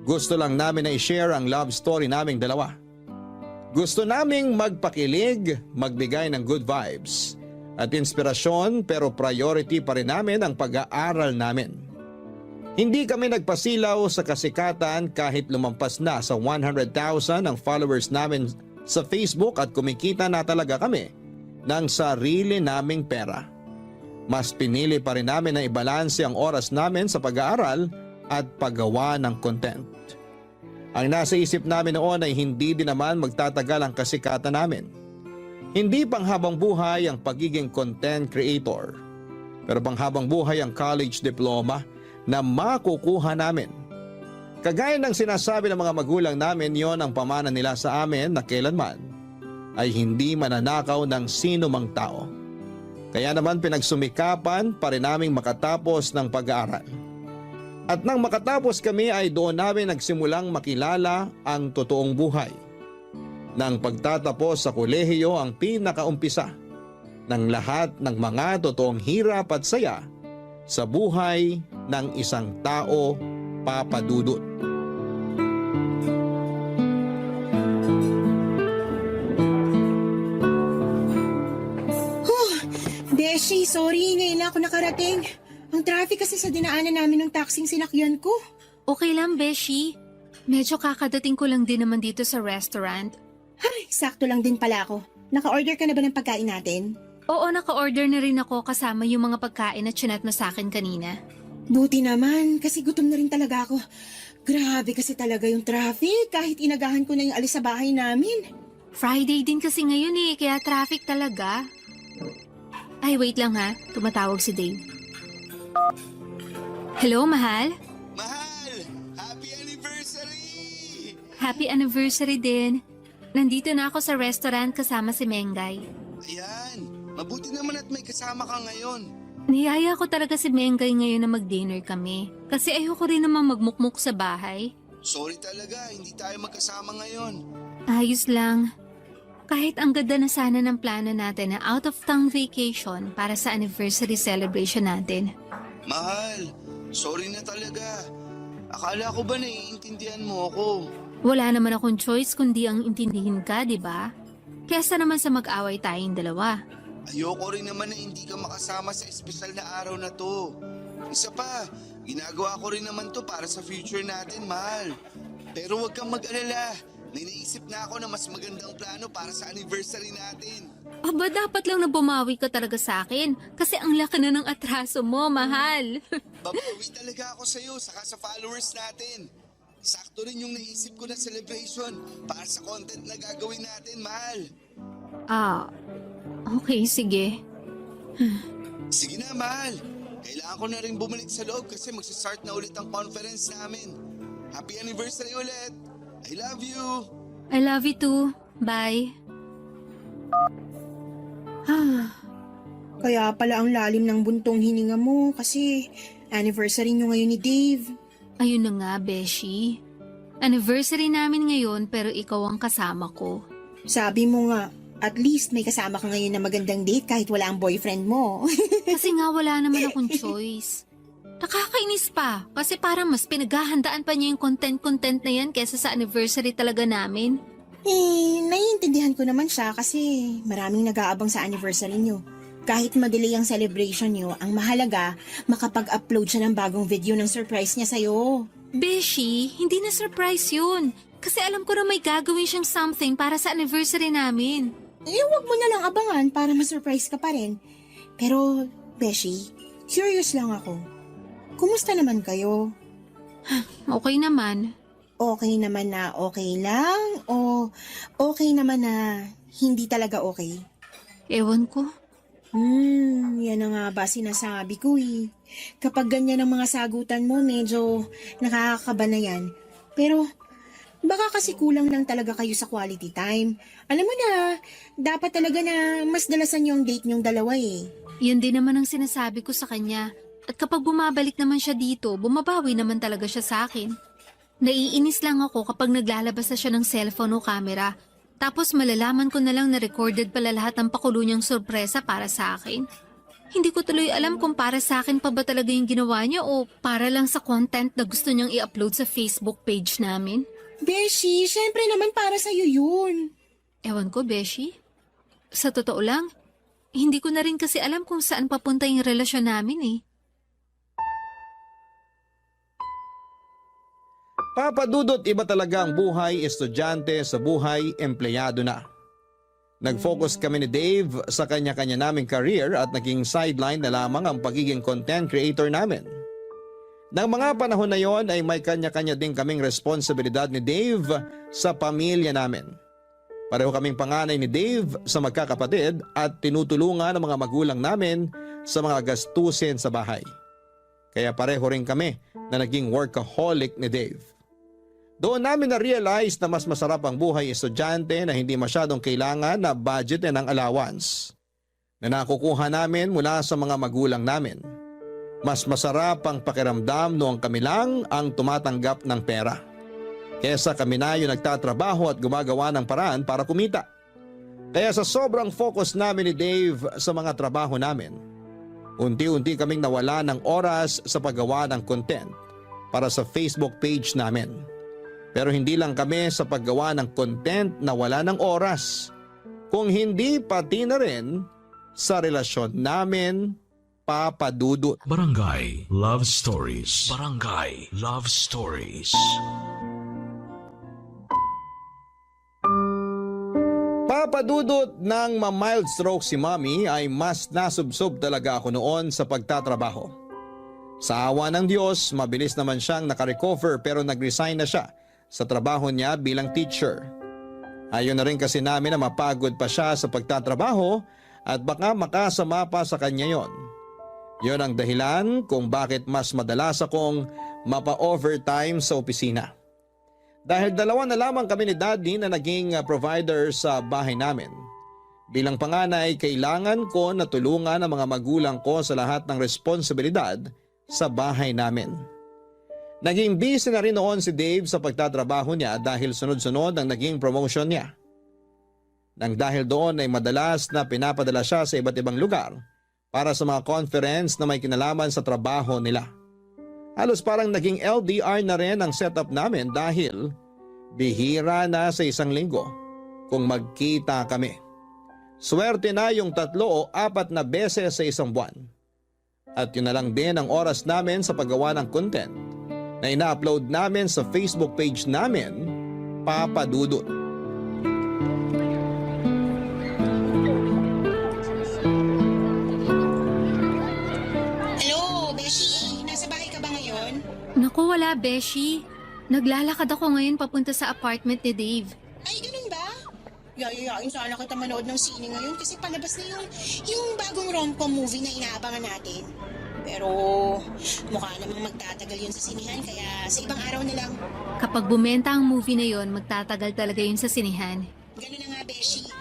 Gusto lang namin na i-share ang love story naming dalawa. Gusto naming magpakilig, magbigay ng good vibes at inspirasyon, pero priority pa rin namin ang pag-aaral namin. Hindi kami nagpasilaw sa kasikatan kahit lumampas na sa 100,000 ang followers namin sa Facebook at kumikita na talaga kami ng sarili naming pera. Mas pinili pa rin namin na ibalanse ang oras namin sa pag-aaral at paggawa ng content. Ang nasa isip namin noon ay hindi din naman magtatagal ang kasikatan namin. Hindi panghabang buhay ang pagiging content creator, pero panghabang buhay ang college diploma na makukuha namin. Kagaya ng sinasabi ng mga magulang namin, yon ang pamana nila sa amin na kailanman ay hindi mananakaw ng sino mang tao. Kaya naman pinagsumikapan pa rin naming makatapos ng pag-aaral. At nang makatapos kami ay doon namin nagsimulang makilala ang totoong buhay. Nang pagtatapos sa kolehiyo ang pinakaumpisa ng lahat ng mga totoong hirap at saya sa buhay ng isang tao, Papa Dudut. Beshi, sorry, ngayon lang ako nakarating. Ang traffic kasi sa dinaanan namin ng taxing sinakyan ko. Okay lang, Beshi. Medyo kakadating ko lang din naman dito sa restaurant. Ay, sakto lang din pala ako. Naka-order ka na ba ng pagkain natin? Oo, naka-order na rin ako kasama yung mga pagkain na chinat mo sa akin kanina. Buti naman, kasi gutom na rin talaga ako. Grabe kasi talaga yung traffic, kahit inagahan ko na yung alis sa bahay namin. Friday din kasi ngayon kaya traffic talaga. Ay, wait lang ha. Tumatawag si Dave. Hello, mahal? Mahal! Happy anniversary! Happy anniversary din. Nandito na ako sa restaurant kasama si Mengay. Ayan, mabuti naman at may kasama ka ngayon. Niyaya ko talaga si Mengay ngayon na mag-dinner kami. Kasi ayoko rin naman magmukmuk sa bahay. Sorry talaga, hindi tayo magkasama ngayon. Ayos lang. Kahit ang ganda na sana ng plano natin na out-of-town vacation para sa anniversary celebration natin. Mahal, sorry na talaga. Akala ko ba naiintindihan mo ako? Wala naman akong choice kundi ang intindihin ka, di ba? Kesa naman sa mag-away tayong dalawa. Ayoko rin naman na hindi ka makasama sa espesyal na araw na to. Isa pa, ginagawa ko rin naman to para sa future natin, mahal. Pero huwag kang mag-alala. May naisip na ako na mas magandang plano para sa anniversary natin. Aba, dapat lang na bumawi ka talaga sa akin kasi ang laki na ng atraso mo, mahal. Babawi talaga ako sa'yo saka sa followers natin. Sakto rin yung naisip ko na celebration para sa content na gagawin natin, mahal. Okay, sige. Sige na, mahal. Kailangan ko na rin bumalik sa loob kasi magsistart na ulit ang conference namin. Happy anniversary ulit! I love you! I love you too. Bye. Kaya pala ang lalim ng buntong hininga mo kasi anniversary nyo ngayon ni Dave. Ayun na nga, Beshi. Anniversary namin ngayon pero ikaw ang kasama ko. Sabi mo nga, at least may kasama ka ngayon na magandang date kahit wala ang boyfriend mo. Kasi nga wala naman akong choice. Nakakainis pa kasi parang mas pinaghahandaan pa niya yung content na yan kesa sa anniversary talaga namin. Naiintindihan ko naman siya kasi maraming nag-aabang sa anniversary nyo. Kahit madelay ang celebration nyo, ang mahalaga, makapag-upload siya ng bagong video ng surprise niya sa'yo. Beshi, hindi na surprise yun. Kasi alam ko na may gagawin siyang something para sa anniversary namin. Huwag mo na lang abangan para ma-surprise ka pa rin. Pero, Beshi, curious lang ako. Kumusta naman kayo? Okay naman. Okay naman na okay lang o okay naman na hindi talaga okay? Ewan ko. Yan na nga ba sinasabi ko eh. Kapag ganyan ang mga sagutan mo, medyo nakakakaba na yan. Pero Baka kasi kulang lang talaga kayo sa quality time. Alam mo na, dapat talaga na mas dalasan yung date niyong dalawa eh. Yun din naman ang sinasabi ko sa kanya. At kapag bumabalik naman siya dito, bumabawi naman talaga siya sa akin. Naiinis lang ako kapag naglalabas na siya ng cellphone o camera. Tapos malalaman ko na lang na recorded pala lahat ng pakulo niyang sorpresa para sa akin. Hindi ko tuloy alam kung para sa akin pa ba talaga yung ginawa niya o para lang sa content na gusto niyang i-upload sa Facebook page namin. Beshi, syempre naman para sa'yo yun. Ewan ko, Beshi. Sa totoo lang, hindi ko na rin kasi alam kung saan papunta yung relasyon namin eh. Papadudot, iba talaga ang buhay estudyante sa buhay empleyado na. Nag-focus kami ni Dave sa kanya-kanya naming career at naging sideline na lamang ang pagiging content creator namin. Nang mga panahon na yon ay may kanya-kanya din kaming responsibilidad ni Dave sa pamilya namin. Pareho kaming panganay ni Dave sa magkakapatid at tinutulungan ng mga magulang namin sa mga gastusin sa bahay. Kaya pareho rin kami na naging workaholic ni Dave. Doon namin na-realize na mas masarap ang buhay estudyante na hindi masyadong kailangan na budgetin ng allowance na nakukuha namin mula sa mga magulang namin. Mas masarap ang pakiramdam noong kami lang ang tumatanggap ng pera. Kesa kami na yung nagtatrabaho at gumagawa ng paraan para kumita. Kaya sa sobrang focus namin ni Dave sa mga trabaho namin, unti-unti kaming nawala ng oras sa paggawa ng content para sa Facebook page namin. Pero hindi lang kami sa paggawa ng content na wala ng oras, kung hindi pati na rin sa relasyon namin, papadudot. Barangay Love Stories. Barangay Love Stories. Papadudot ng ma-mild stroke si Mommy ay mas nasubsob talaga ako noon sa pagtatrabaho. Sa awa ng Diyos, mabilis naman siyang nakarecover pero nag-resign na siya sa trabaho niya bilang teacher. Ayaw na rin kasi namin na mapagod pa siya sa pagtatrabaho at baka makasama pa sa kanya yon. Yon ang dahilan kung bakit mas madalas akong mapa-overtime sa opisina. Dahil dalawa na lamang kami ni Daddy na naging provider sa bahay namin. Bilang panganay, kailangan ko na tulungan ang mga magulang ko sa lahat ng responsibilidad sa bahay namin. Naging busy na rin noon si Dave sa pagtatrabaho niya dahil sunod-sunod ang naging promotion niya. Nang dahil doon ay madalas na pinapadala siya sa iba't ibang lugar para sa mga conference na may kinalaman sa trabaho nila. Halos parang naging LDR na rin ang setup namin dahil bihira na sa isang linggo kung magkita kami. Swerte na yung 3 o 4 na beses sa isang buwan. At yun na lang din ang oras namin sa paggawa ng content na ina-upload namin sa Facebook page namin, Papadudot. Hello, Beshi. Nasa bahay ka ba ngayon? Naku, wala, Beshi. Naglalakad ako ngayon papunta sa apartment ni Dave. Ay, ganun ba? Yayayain sana kita manood ng sine ngayon kasi palabas na yung bagong rom-com movie na inaabangan natin. Pero mukha namang magtatagal yun sa sinihan kaya sa ibang araw na lang. Kapag bumenta ang movie na yon, magtatagal talaga yun sa sinihan. Ganun na nga, Beshi.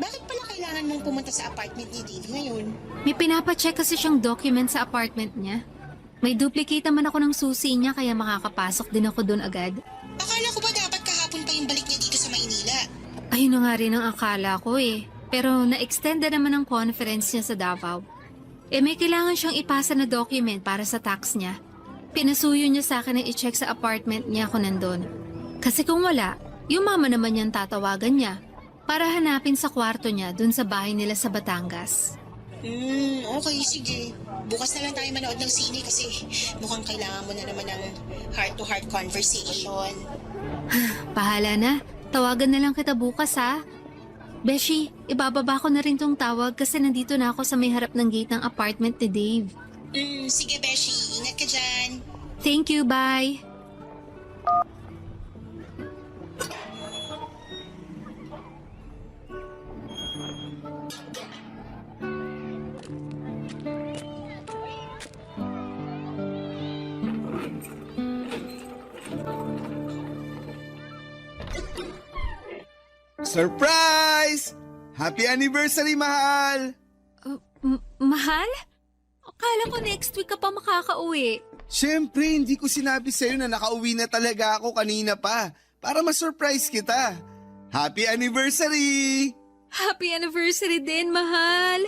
Bakit pala kailangan mong pumunta sa apartment ni Dave ngayon? May pinapacheck kasi siyang document sa apartment niya. May duplicate naman ako ng susi niya kaya makakapasok din ako doon agad. Akala ko ba dapat kahapon pa yung balik niya dito sa Maynila? Ayun na nga rin ang akala ko eh. Pero na-extend na naman ang conference niya sa Davao. May kailangan siyang ipasa na document para sa tax niya. Pinasuyo niya sa akin na i-check sa apartment niya kung nandun. Kasi kung wala, yung mama naman niyang tatawagan niya para hanapin sa kwarto niya dun sa bahay nila sa Batangas. Okay, sige. Bukas na lang tayo manood ng sine kasi mukhang kailangan mo na naman ng heart-to-heart conversation. Bahala na. Tawagan na lang kita bukas ha. Beshi, ibababa ko na rin tong tawag kasi nandito na ako sa may harap ng gate ng apartment ni Dave. Sige, Beshi. Ingat ka dyan. Thank you, bye. Surprise! Happy anniversary, mahal! Mahal? Akala ko next week ka pa makakauwi. Siyempre, hindi ko sinabi sa'yo na nakauwi na talaga ako kanina pa para ma-surprise kita. Happy anniversary! Happy anniversary din, mahal!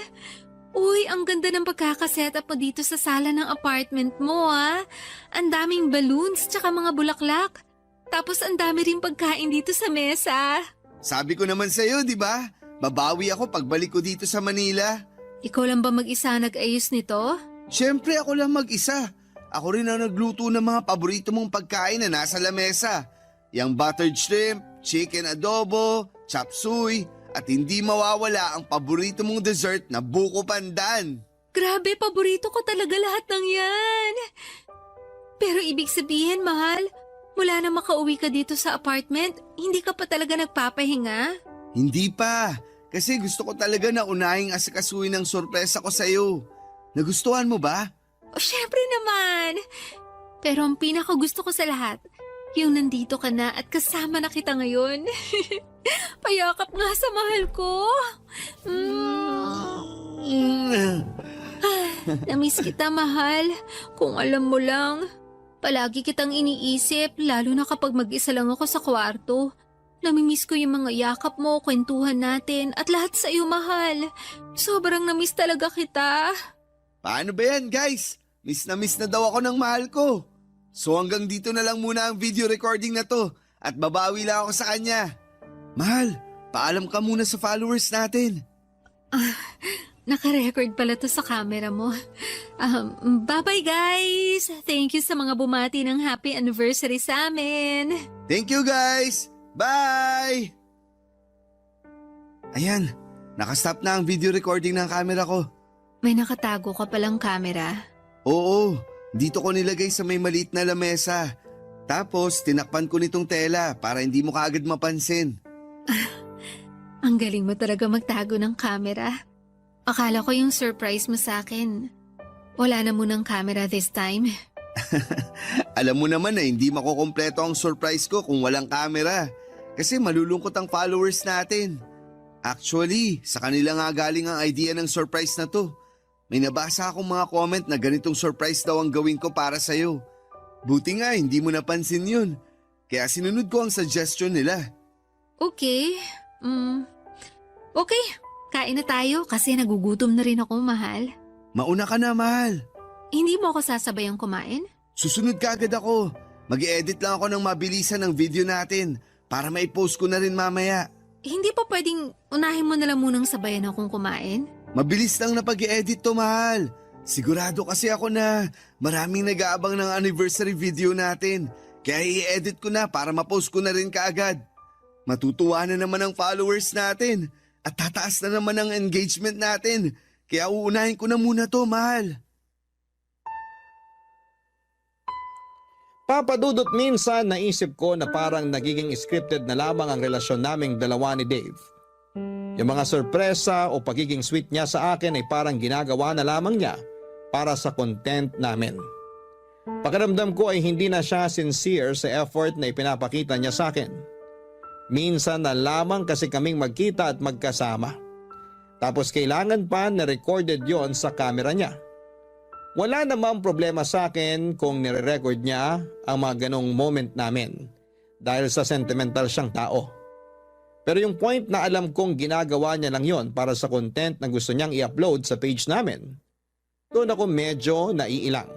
Uy, ang ganda ng pagkakasetup mo dito sa sala ng apartment mo, ah. Ang daming balloons tsaka mga bulaklak. Tapos ang dami rin pagkain dito sa mesa. Sabi ko naman sa'yo, di ba? Babawi ako pagbalik ko dito sa Manila. Ikaw lang ba mag-isa nag-ayos nito? Siyempre, ako lang mag-isa. Ako rin ang nagluto ng mga paborito mong pagkain na nasa lamesa. Yang buttered shrimp, chicken adobo, chop suey, at hindi mawawala ang paborito mong dessert na buko pandan. Grabe, paborito ko talaga lahat ng yan. Pero ibig sabihin, mahal, mula na makauwi ka dito sa apartment, hindi ka pa talaga nagpapahinga? Hindi pa, kasi gusto ko talaga na unahing asikasuhin ng sorpresa ko sa'yo. Nagustuhan mo ba? O syempre naman. Pero ang pinakagusto ko sa lahat, yung nandito ka na at kasama na kita ngayon. Payakap nga sa mahal ko. Namiss kita, mahal. Kung alam mo lang, palagi kitang iniisip, lalo na kapag mag-isa lang ako sa kwarto. Namimiss ko yung mga yakap mo, kwentuhan natin, at lahat sa iyo, mahal. Sobrang namiss talaga kita. Paano ba yan, guys? Miss na daw ako ng mahal ko. So hanggang dito na lang muna ang video recording na to at babawi lang ako sa kanya. Mahal, paalam ka muna sa followers natin. Naka-record pala to sa camera mo. Bye-bye, guys! Thank you sa mga bumati ng happy anniversary sa amin. Thank you, guys! Bye! Ayan, nakastop na ang video recording ng camera ko. May nakatago ka palang camera. Oo, dito ko nilagay sa may maliit na lamesa. Tapos tinakpan ko nitong tela para hindi mo kaagad mapansin. Ang galing mo talaga magtago ng camera. Akala ko yung surprise mo sa akin. Wala na munang camera this time. Alam mo naman na hindi makukumpleto ang surprise ko kung walang camera. Kasi malulungkot ang followers natin. Actually, sa kanila nga galing ang idea ng surprise na to. May nabasa akong mga comment na ganitong surprise daw ang gawin ko para sa'yo. Buti nga hindi mo napansin yun. Kaya sinunod ko ang suggestion nila. Okay. Okay, kain na tayo kasi nagugutom na rin ako, mahal. Mauna ka na, mahal. Hindi mo ako sasabayang kumain? Susunod ka agad ako. Mag-edit lang ako ng mabilisan ng video natin para maipost ko na rin mamaya. Hindi pa pwedeng unahin mo na lang munang sabayan akong kumain? Mabilis lang na pag-i-edit to, mahal. Sigurado kasi ako na maraming nag-aabang ng anniversary video natin. Kaya i-edit ko na para ma-post ko na rin kaagad. Matutuwa na naman ang followers natin at tataas na naman ang engagement natin. Kaya uunahin ko na muna to, mahal. Papadudot, minsan naisip ko na parang nagiging scripted na lamang ang relasyon naming dalawa ni Dave. Yung mga sorpresa o pagiging sweet niya sa akin ay parang ginagawa na lamang niya para sa content namin. Pakiramdam ko ay hindi na siya sincere sa effort na ipinapakita niya sa akin. Minsan na lamang kasi kaming magkita at magkasama. Tapos kailangan pa na recorded yon sa camera niya. Wala namang problema sa akin kung nire-record niya ang mga ganong moment namin dahil sa sentimental siyang tao. Pero yung point na alam kong ginagawa niya lang yon para sa content na gusto niyang i-upload sa page namin, doon ako medyo naiilang.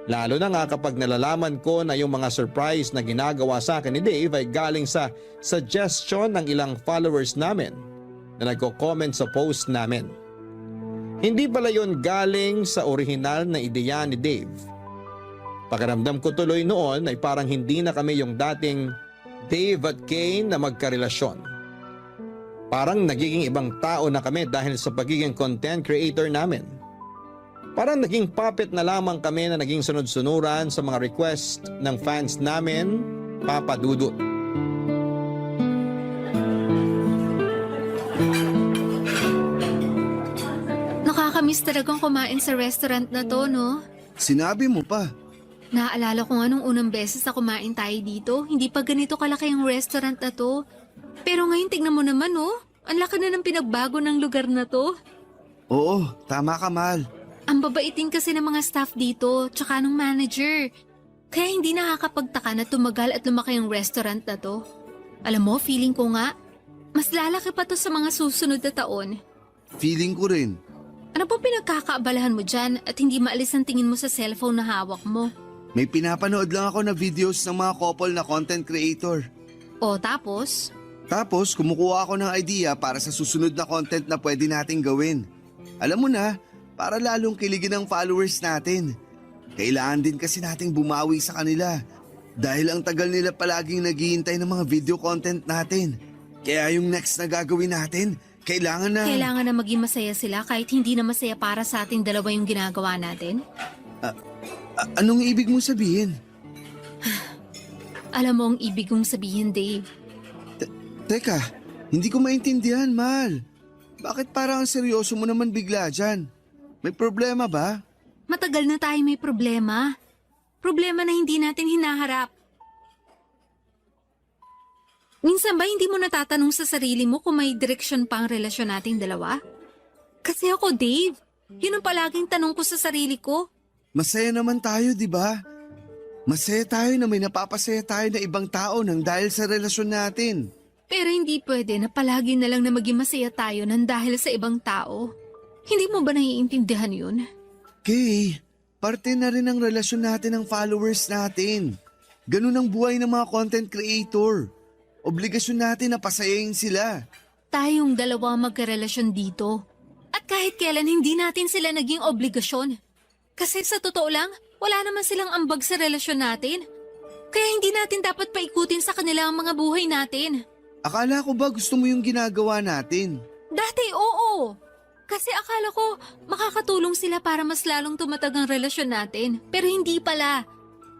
Lalo na nga kapag nalalaman ko na yung mga surprise na ginagawa sa akin ni Dave ay galing sa suggestion ng ilang followers namin na nagko-comment sa post namin. Hindi pala yun galing sa orihinal na ideya ni Dave. Pakiramdam ko tuloy noon ay parang hindi na kami yung dating Dave at Kane na magkarelasyon. Parang nagiging ibang tao na kami dahil sa pagiging content creator namin. Parang naging puppet na lamang kami na naging sunod-sunuran sa mga request ng fans namin, Papa Dudut. Nakakamiss talagang kumain sa restaurant na to, no? Sinabi mo pa. Naaalala ko nga nung unang beses na kumain tayo dito, hindi pa ganito kalaki ang restaurant na to. Pero ngayon tignan mo naman oh, ang laki na ng pinagbago ng lugar na to. Oo, tama ka, Mal. Ang babaitin kasi ng mga staff dito, tsaka ng manager. Kaya hindi nakakapagtaka na tumagal at lumaki ang restaurant na to. Alam mo, feeling ko nga, mas lalaki pa to sa mga susunod na taon. Feeling ko rin. Ano po pinagkakaabalahan mo dyan at hindi maalis ang tingin mo sa cellphone na hawak mo? May pinapanood lang ako na videos ng mga couple na content creator. O tapos? Tapos, kumukuha ako ng idea para sa susunod na content na pwede nating gawin. Alam mo na, para lalong kiligin ang followers natin. Kailangan din kasi nating bumawi sa kanila. Dahil ang tagal nila palaging naghihintay ng mga video content natin. Kaya yung next na gagawin natin, kailangan na Maging masaya sila kahit hindi na masaya para sa ating dalawa yung ginagawa natin? Anong ibig mo sabihin? Alam mo ang ibig kong sabihin, Dave. Teka, hindi ko maintindihan, Mal. Bakit parang ang seryoso mo naman bigla dyan? May problema ba? Matagal na tayo may problema. Problema na hindi natin hinaharap. Minsan ba hindi mo natatanong sa sarili mo kung may direksyon pa ang relasyon nating dalawa? Kasi ako, Dave, yun ang palaging tanong ko sa sarili ko. Masaya naman tayo, di ba? Masaya tayo na may napapasaya tayo na ibang tao nang dahil sa relasyon natin. Pero hindi pwede na palagi na lang na maging masaya tayo nang dahil sa ibang tao. Hindi mo ba naiintindihan yun? Kay, parte na rin ang relasyon natin ng followers natin. Ganun ang buhay ng mga content creator. Obligasyon natin na pasayahin sila. Tayong dalawa magkarelasyon dito. At kahit kailan hindi natin sila naging obligasyon. Kasi sa totoo lang, wala naman silang ambag sa relasyon natin. Kaya hindi natin dapat paikutin sa kanila ang mga buhay natin. Akala ko ba gusto mo yung ginagawa natin? Dati oo. Kasi akala ko makakatulong sila para mas lalong tumatag ang relasyon natin. Pero hindi pala.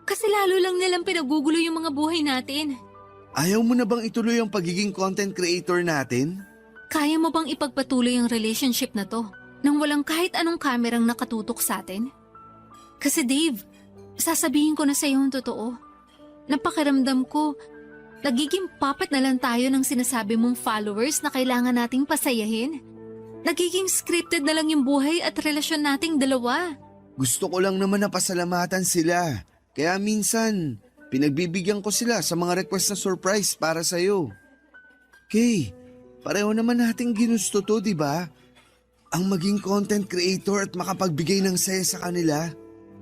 Kasi lalo lang nilang pinagugulo yung mga buhay natin. Ayaw mo na bang ituloy ang pagiging content creator natin? Kaya mo bang ipagpatuloy ang relationship na to nang walang kahit anong kamerang nakatutok sa atin? Kasi Dave, sasabihin ko na sa iyo ang totoo. Napakiramdam ko, nagiging puppet na lang tayo ng sinasabi mong followers na kailangan nating pasayahin. Nagiging scripted na lang yung buhay at relasyon nating dalawa. Gusto ko lang naman na pasalamatan sila. Kaya minsan, pinagbibigyan ko sila sa mga request na surprise para sa'yo. Kay, pareho naman nating ginusto to, di ba? Ang maging content creator at makapagbigay ng saya sa kanila.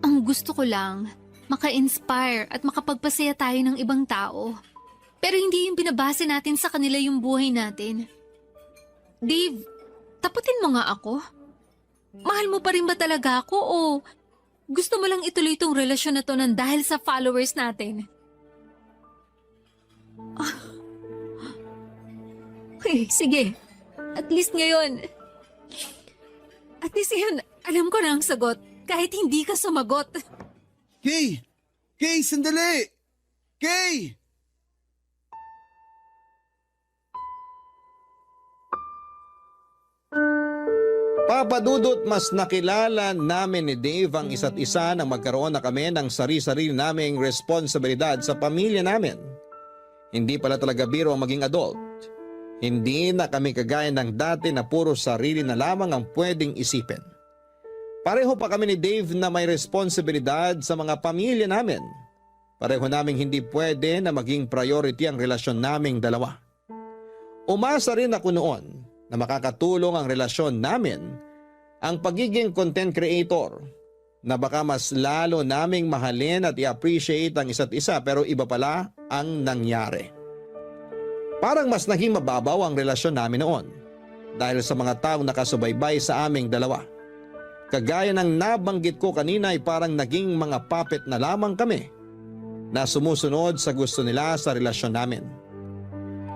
Ang gusto ko lang, maka-inspire at makapagpasaya tayo ng ibang tao. Pero hindi yung binabase natin sa kanila yung buhay natin. Dave, taputin mo nga ako. Mahal mo pa rin ba talaga ako o gusto mo lang ituloy tong relasyon na to nang dahil sa followers natin? Okay, sige. At least ngayon, alam ko na ang sagot kahit hindi ka sumagot. Kay! Kay, sandali! Kay! Papadudot, mas nakilala namin ni Dave ang isa't isa nang magkaroon na kami ng sarili-sarili naming responsibilidad sa pamilya namin. Hindi pala talaga biro ang maging adult. Hindi na kami kagaya ng dati na puro sarili na lamang ang pwedeng isipin. Pareho pa kami ni Dave na may responsibilidad sa mga pamilya namin. Pareho naming hindi pwede na maging priority ang relasyon naming dalawa. Umasa rin ako noon na makakatulong ang relasyon namin ang pagiging content creator na baka mas lalo naming mahalin at i-appreciate ang isa't isa pero iba pala ang nangyari. Parang mas naging mababaw ang relasyon namin noon dahil sa mga taong nakasubaybay sa aming dalawa. Kagaya ng nabanggit ko kanina ay parang naging mga puppet na lamang kami na sumusunod sa gusto nila sa relasyon namin.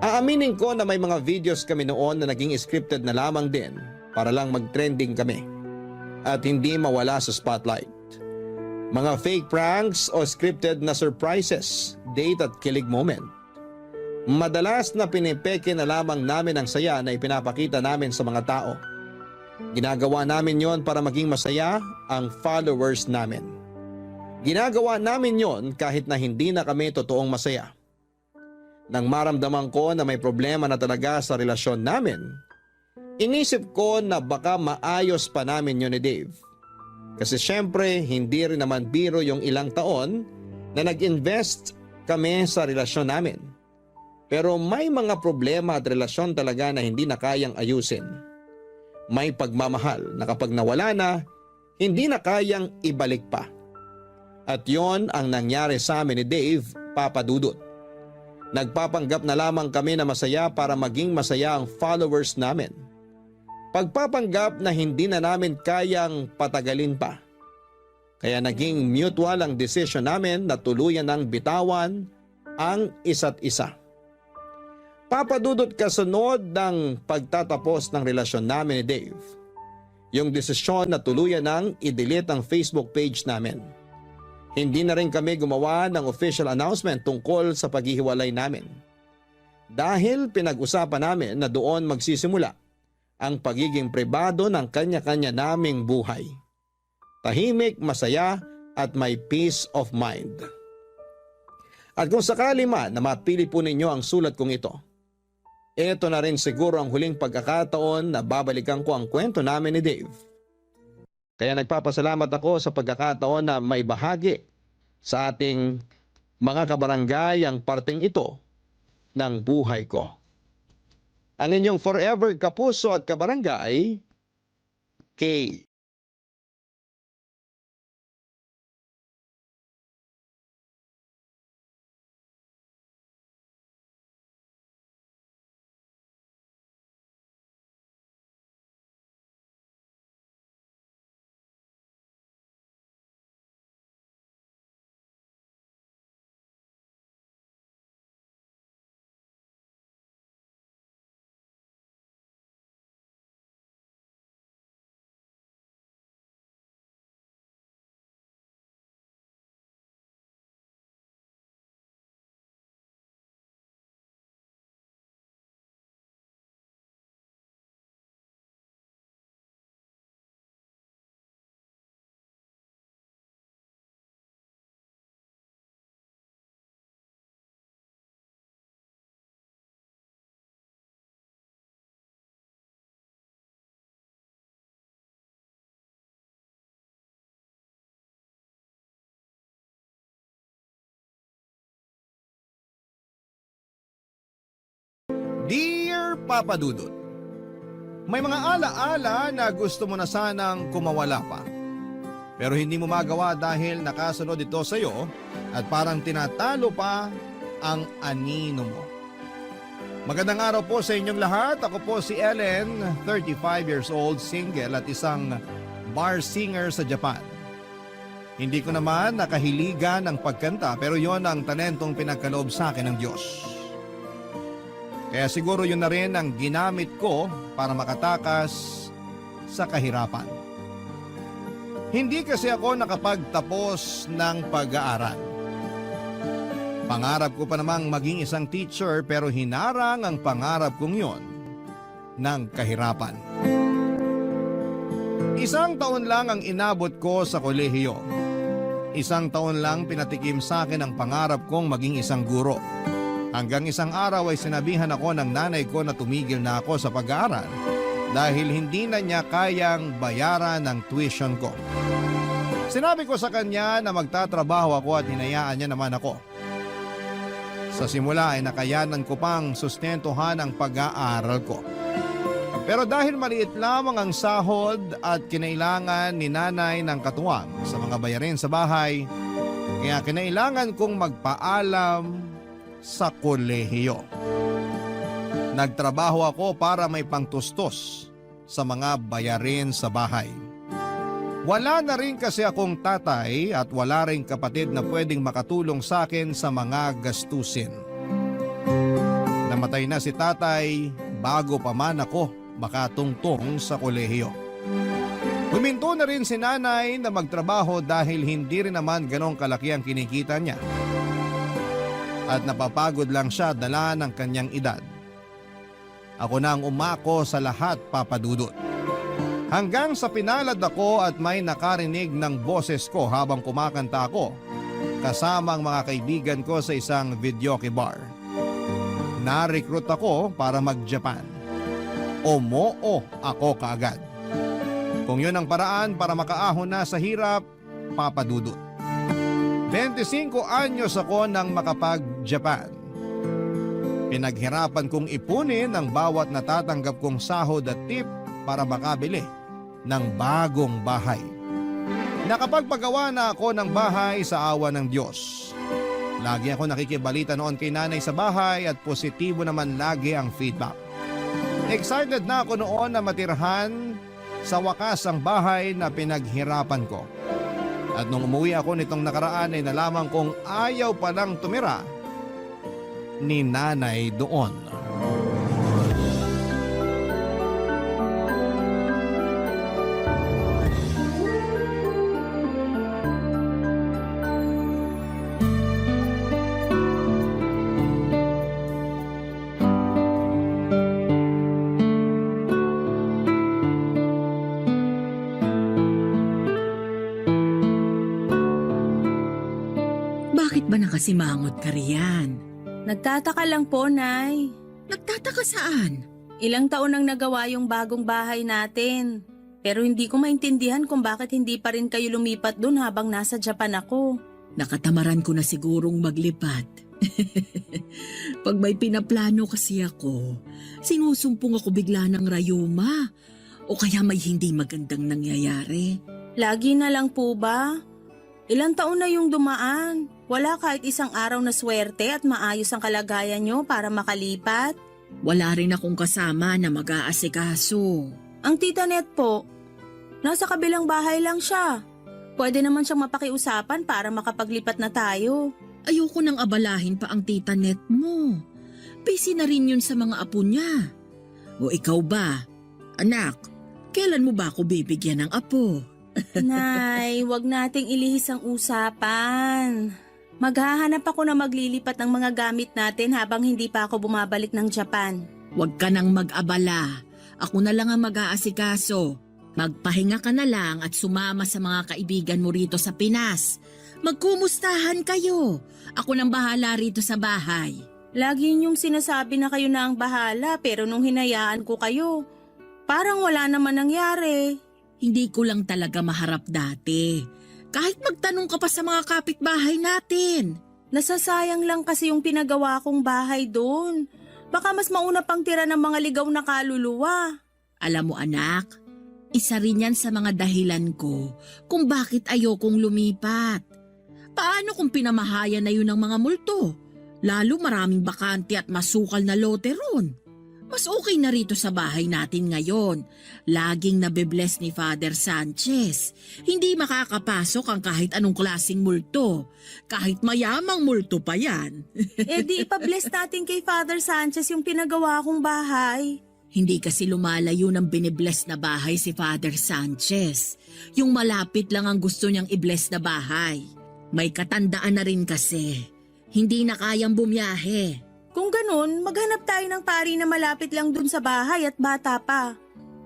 Aaminin ko na may mga videos kami noon na naging scripted na lamang din para lang mag-trending kami at hindi mawala sa spotlight. Mga fake pranks o scripted na surprises, date at kilig moment. Madalas na pinipeke na lamang namin ang saya na ipinapakita namin sa mga tao. Ginagawa namin yon para maging masaya ang followers namin. Ginagawa namin yon kahit na hindi na kami totoong masaya. Nang maramdaman ko na may problema na talaga sa relasyon namin, inisip ko na baka maayos pa namin yun ni Dave. Kasi syempre hindi rin naman biro yung ilang taon na nag-invest kami sa relasyon namin. Pero may mga problema at relasyon talaga na hindi na kayang ayusin. May pagmamahal na kapag nawala na, hindi na kayang ibalik pa. At yon ang nangyari sa amin ni Dave, Papa Dudut. Nagpapanggap na lamang kami na masaya para maging masaya ang followers namin. Pagpapanggap na hindi na namin kayang patagalin pa. Kaya naging mutual ang desisyon namin na tuluyan ng bitawan ang isa't isa. Papa Dudut, kasunod ng pagtatapos ng relasyon namin ni Dave, yung desisyon na tuluyan ng i-delete ang Facebook page namin. Hindi na rin kami gumawa ng official announcement tungkol sa paghihiwalay namin. Dahil pinag-usapan namin na doon magsisimula ang pagiging pribado ng kanya-kanya naming buhay. Tahimik, masaya at may peace of mind. At kung sakali man na mapili po ninyo ang sulat kong ito, ito na rin siguro ang huling pagkakataon na babalikan ko ang kwento namin ni Dave. Kaya nagpapasalamat ako sa pagkakataon na may bahagi sa ating mga kabarangay ang parteng ito ng buhay ko. Ang inyong forever kapuso at kabarangay, Kay. Dear Papa Dudut, may mga alaala na gusto mo na sanang kumawala pa. Pero hindi mo magawa dahil nakasunod ito sa iyo at parang tinatalo pa ang anino mo. Magandang araw po sa inyong lahat. Ako po si Ellen, 35 years old, single at isang bar singer sa Japan. Hindi ko naman nakahiligan ng pagkanta pero yon ang talentong pinagkaloob sa akin ng Diyos. Kaya siguro yun na rin ang ginamit ko para makatakas sa kahirapan. Hindi kasi ako nakapagtapos ng pag-aaral. Pangarap ko pa namang maging isang teacher pero hinarang ang pangarap kong yon ng kahirapan. Isang taon lang ang inabot ko sa kolehiyo. Isang taon lang pinatikim sa akin ang pangarap kong maging isang guro. Hanggang isang araw ay sinabihan ako ng nanay ko na tumigil na ako sa pag-aaral dahil hindi na niya kayang bayaran ang tuition ko. Sinabi ko sa kanya na magtatrabaho ako at hinayaan niya naman ako. Sa simula ay nakayanan ko pang sustentuhan ang pag-aaral ko. Pero dahil maliit lamang ang sahod at kinailangan ni nanay ng katuwang sa mga bayarin sa bahay, kaya kinailangan kong magpaalam sa kolehiyo. Nagtrabaho ako para may pangtustos sa mga bayarin sa bahay. Wala na rin kasi akong tatay at wala rin kapatid na pwedeng makatulong sa akin sa mga gastusin. Namatay na si tatay bago pa man ako makatungtong sa kolehiyo. Huminto na rin si nanay na magtrabaho dahil hindi rin naman ganong kalaki ang kinikita niya. At napapagod lang siya dala ng kanyang edad. Ako na ang umako sa lahat, Papa Dudut. Hanggang sa pinalad ako at may nakarinig ng boses ko habang kumakanta ako kasama ang mga kaibigan ko sa isang videoke bar. Na-recruit ako para mag-Japan. Umoo ako kaagad. Kung yun ang paraan para makaahon na sa hirap, papadudot. 25 anyos ako nang makapag-Japan. Pinaghirapan kong ipunin ang bawat natatanggap kong sahod at tip para makabili ng bagong bahay. Nakapagpagawa na ako ng bahay sa awa ng Diyos. Lagi ako nakikibalita noon kay nanay sa bahay at positibo naman lagi ang feedback. Excited na ako noon na matirhan sa wakas ang bahay na pinaghirapan ko. At nung umuwi ako nitong nakaraan ay nalaman kong ayaw palang tumira ni nanay doon. Bakit ba nakasimangot ka riyan? Nagtataka lang po, Nay. Nagtataka saan? Ilang taon nang nagawa yung bagong bahay natin. Pero hindi ko maintindihan kung bakit hindi pa rin kayo lumipat doon habang nasa Japan ako. Nakatamaran ko na sigurong maglipat. Pag may pinaplano kasi ako, sinusumpong ako bigla ng rayuma. O kaya may hindi magandang nangyayari. Lagi na lang po ba? Ilang taon na yung dumaan. Wala kahit isang araw na swerte at maayos ang kalagayan nyo para makalipat. Wala rin akong kasama na mag-aasikaso. Ang tita Net po, nasa kabilang bahay lang siya. Pwede naman siyang mapakiusapan para makapaglipat na tayo. Ayoko nang abalahin pa ang tita Net mo. Busy na rin yun sa mga apo niya. O ikaw ba? Anak, kailan mo ba ako bibigyan ng apo? Nay, wag nating ilihis ang usapan. Maghahanap ako na maglilipat ng mga gamit natin habang hindi pa ako bumabalik ng Japan. Huwag ka nang mag-abala. Ako na lang ang mag-aasikaso. Magpahinga ka na lang at sumama sa mga kaibigan mo rito sa Pinas. Magkumustahan kayo. Ako nang bahala rito sa bahay. Lagi niyong sinasabi na kayo na ang bahala pero nung hinayaan ko kayo, parang wala naman nangyari. Hindi ko lang talaga maharap dati. Kahit magtanong ka pa sa mga kapitbahay natin. Nasasayang lang kasi yung pinagawa kong bahay doon. Baka mas mauna pang tira ng mga ligaw na kaluluwa. Alam mo anak, isa rin yan sa mga dahilan ko kung bakit ayokong lumipat. Paano kung pinamahayan na yun ng mga multo? Lalo maraming bakante at masukal na lote ron. Mas okay na rito sa bahay natin ngayon. Laging nabibless ni Father Sanchez. Hindi makakapasok ang kahit anong klaseng multo. Kahit mayamang multo pa yan. Di ipabless natin kay Father Sanchez yung pinagawa kong bahay. Hindi kasi lumalayo ng binibless na bahay si Father Sanchez. Yung malapit lang ang gusto niyang i-bless na bahay. May katandaan na rin kasi. Hindi na kayang bumiyahe. Kung ganun, maghanap tayo ng pari na malapit lang dun sa bahay at bata pa.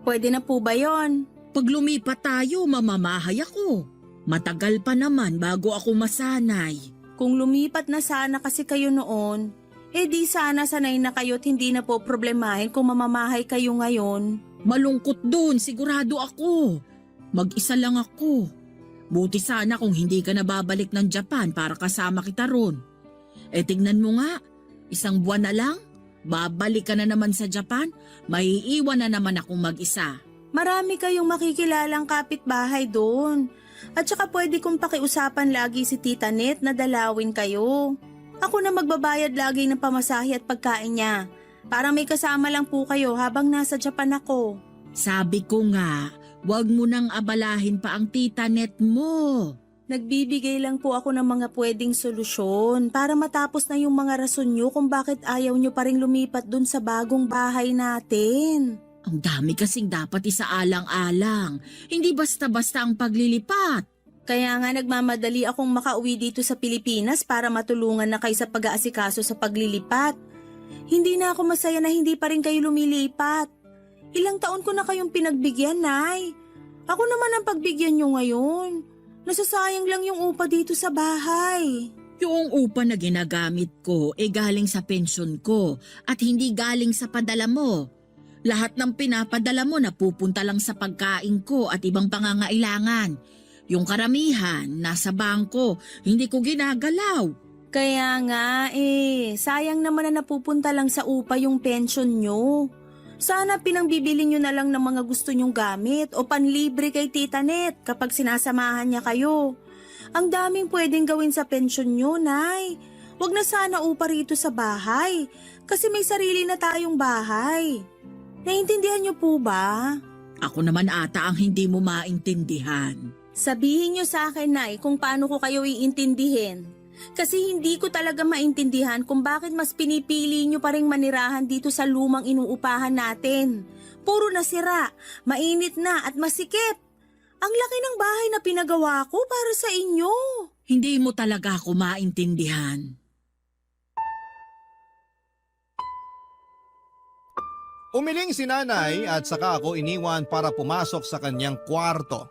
Pwede na po ba yon? Pag lumipat tayo, mamamahay ako. Matagal pa naman bago ako masanay. Kung lumipat na sana kasi kayo noon, di sana sanay na kayo at hindi na po problemahin kung mamamahay kayo ngayon. Malungkot dun, sigurado ako. Mag-isa lang ako. Buti sana kung hindi ka na babalik ng Japan para kasama kita ron. Tingnan mo nga, isang buwan na lang, babalik ka na naman sa Japan, maiiwan na naman akong mag-isa. Marami kayong makikilalang kapitbahay doon. At saka pwede kong pakiusapan lagi si Tita Net na dalawin kayo. Ako na magbabayad lagi ng pamasahe at pagkain niya. Para may kasama lang po kayo habang nasa Japan ako. Sabi ko nga, wag mo nang abalahin pa ang Tita Net mo. Nagbibigay lang po ako ng mga pwedeng solusyon para matapos na yung mga rason nyo kung bakit ayaw nyo pa rin lumipat dun sa bagong bahay natin. Ang dami kasing dapat isaalang-alang. Hindi basta-basta ang paglilipat. Kaya nga nagmamadali akong makauwi dito sa Pilipinas para matulungan na kayo sa pag-aasikaso sa paglilipat. Hindi na ako masaya na hindi pa rin kayo lumilipat. Ilang taon ko na kayong pinagbigyan, Nay. Ako naman ang pagbigyan nyo ngayon. Nasasayang lang yung upa dito sa bahay. Yung upa na ginagamit ko galing sa pensyon ko at hindi galing sa padala mo. Lahat ng pinapadala mo napupunta lang sa pagkain ko at ibang pangangailangan. Yung karamihan, nasa bangko, hindi ko ginagalaw. Kaya nga sayang naman na napupunta lang sa upa yung pensyon nyo. Sana pinangbibili nyo na lang ng mga gusto nyong gamit o panlibre kay Tita Net kapag sinasamahan niya kayo. Ang daming pwedeng gawin sa pensyon nyo, Nay. Huwag na sana upa rito sa bahay kasi may sarili na tayong bahay. Naintindihan niyo po ba? Ako naman ata ang hindi mo maintindihan. Sabihin niyo sa akin, Nay, kung paano ko kayo iintindihin. Kasi hindi ko talaga maintindihan kung bakit mas pinipili niyo pa ring manirahan dito sa lumang inuupahan natin. Puro nasira, mainit na at masikip. Ang laki ng bahay na pinagawa ko para sa inyo. Hindi mo talaga ako maintindihan. Umiling si nanay at saka ako iniwan para pumasok sa kanyang kwarto.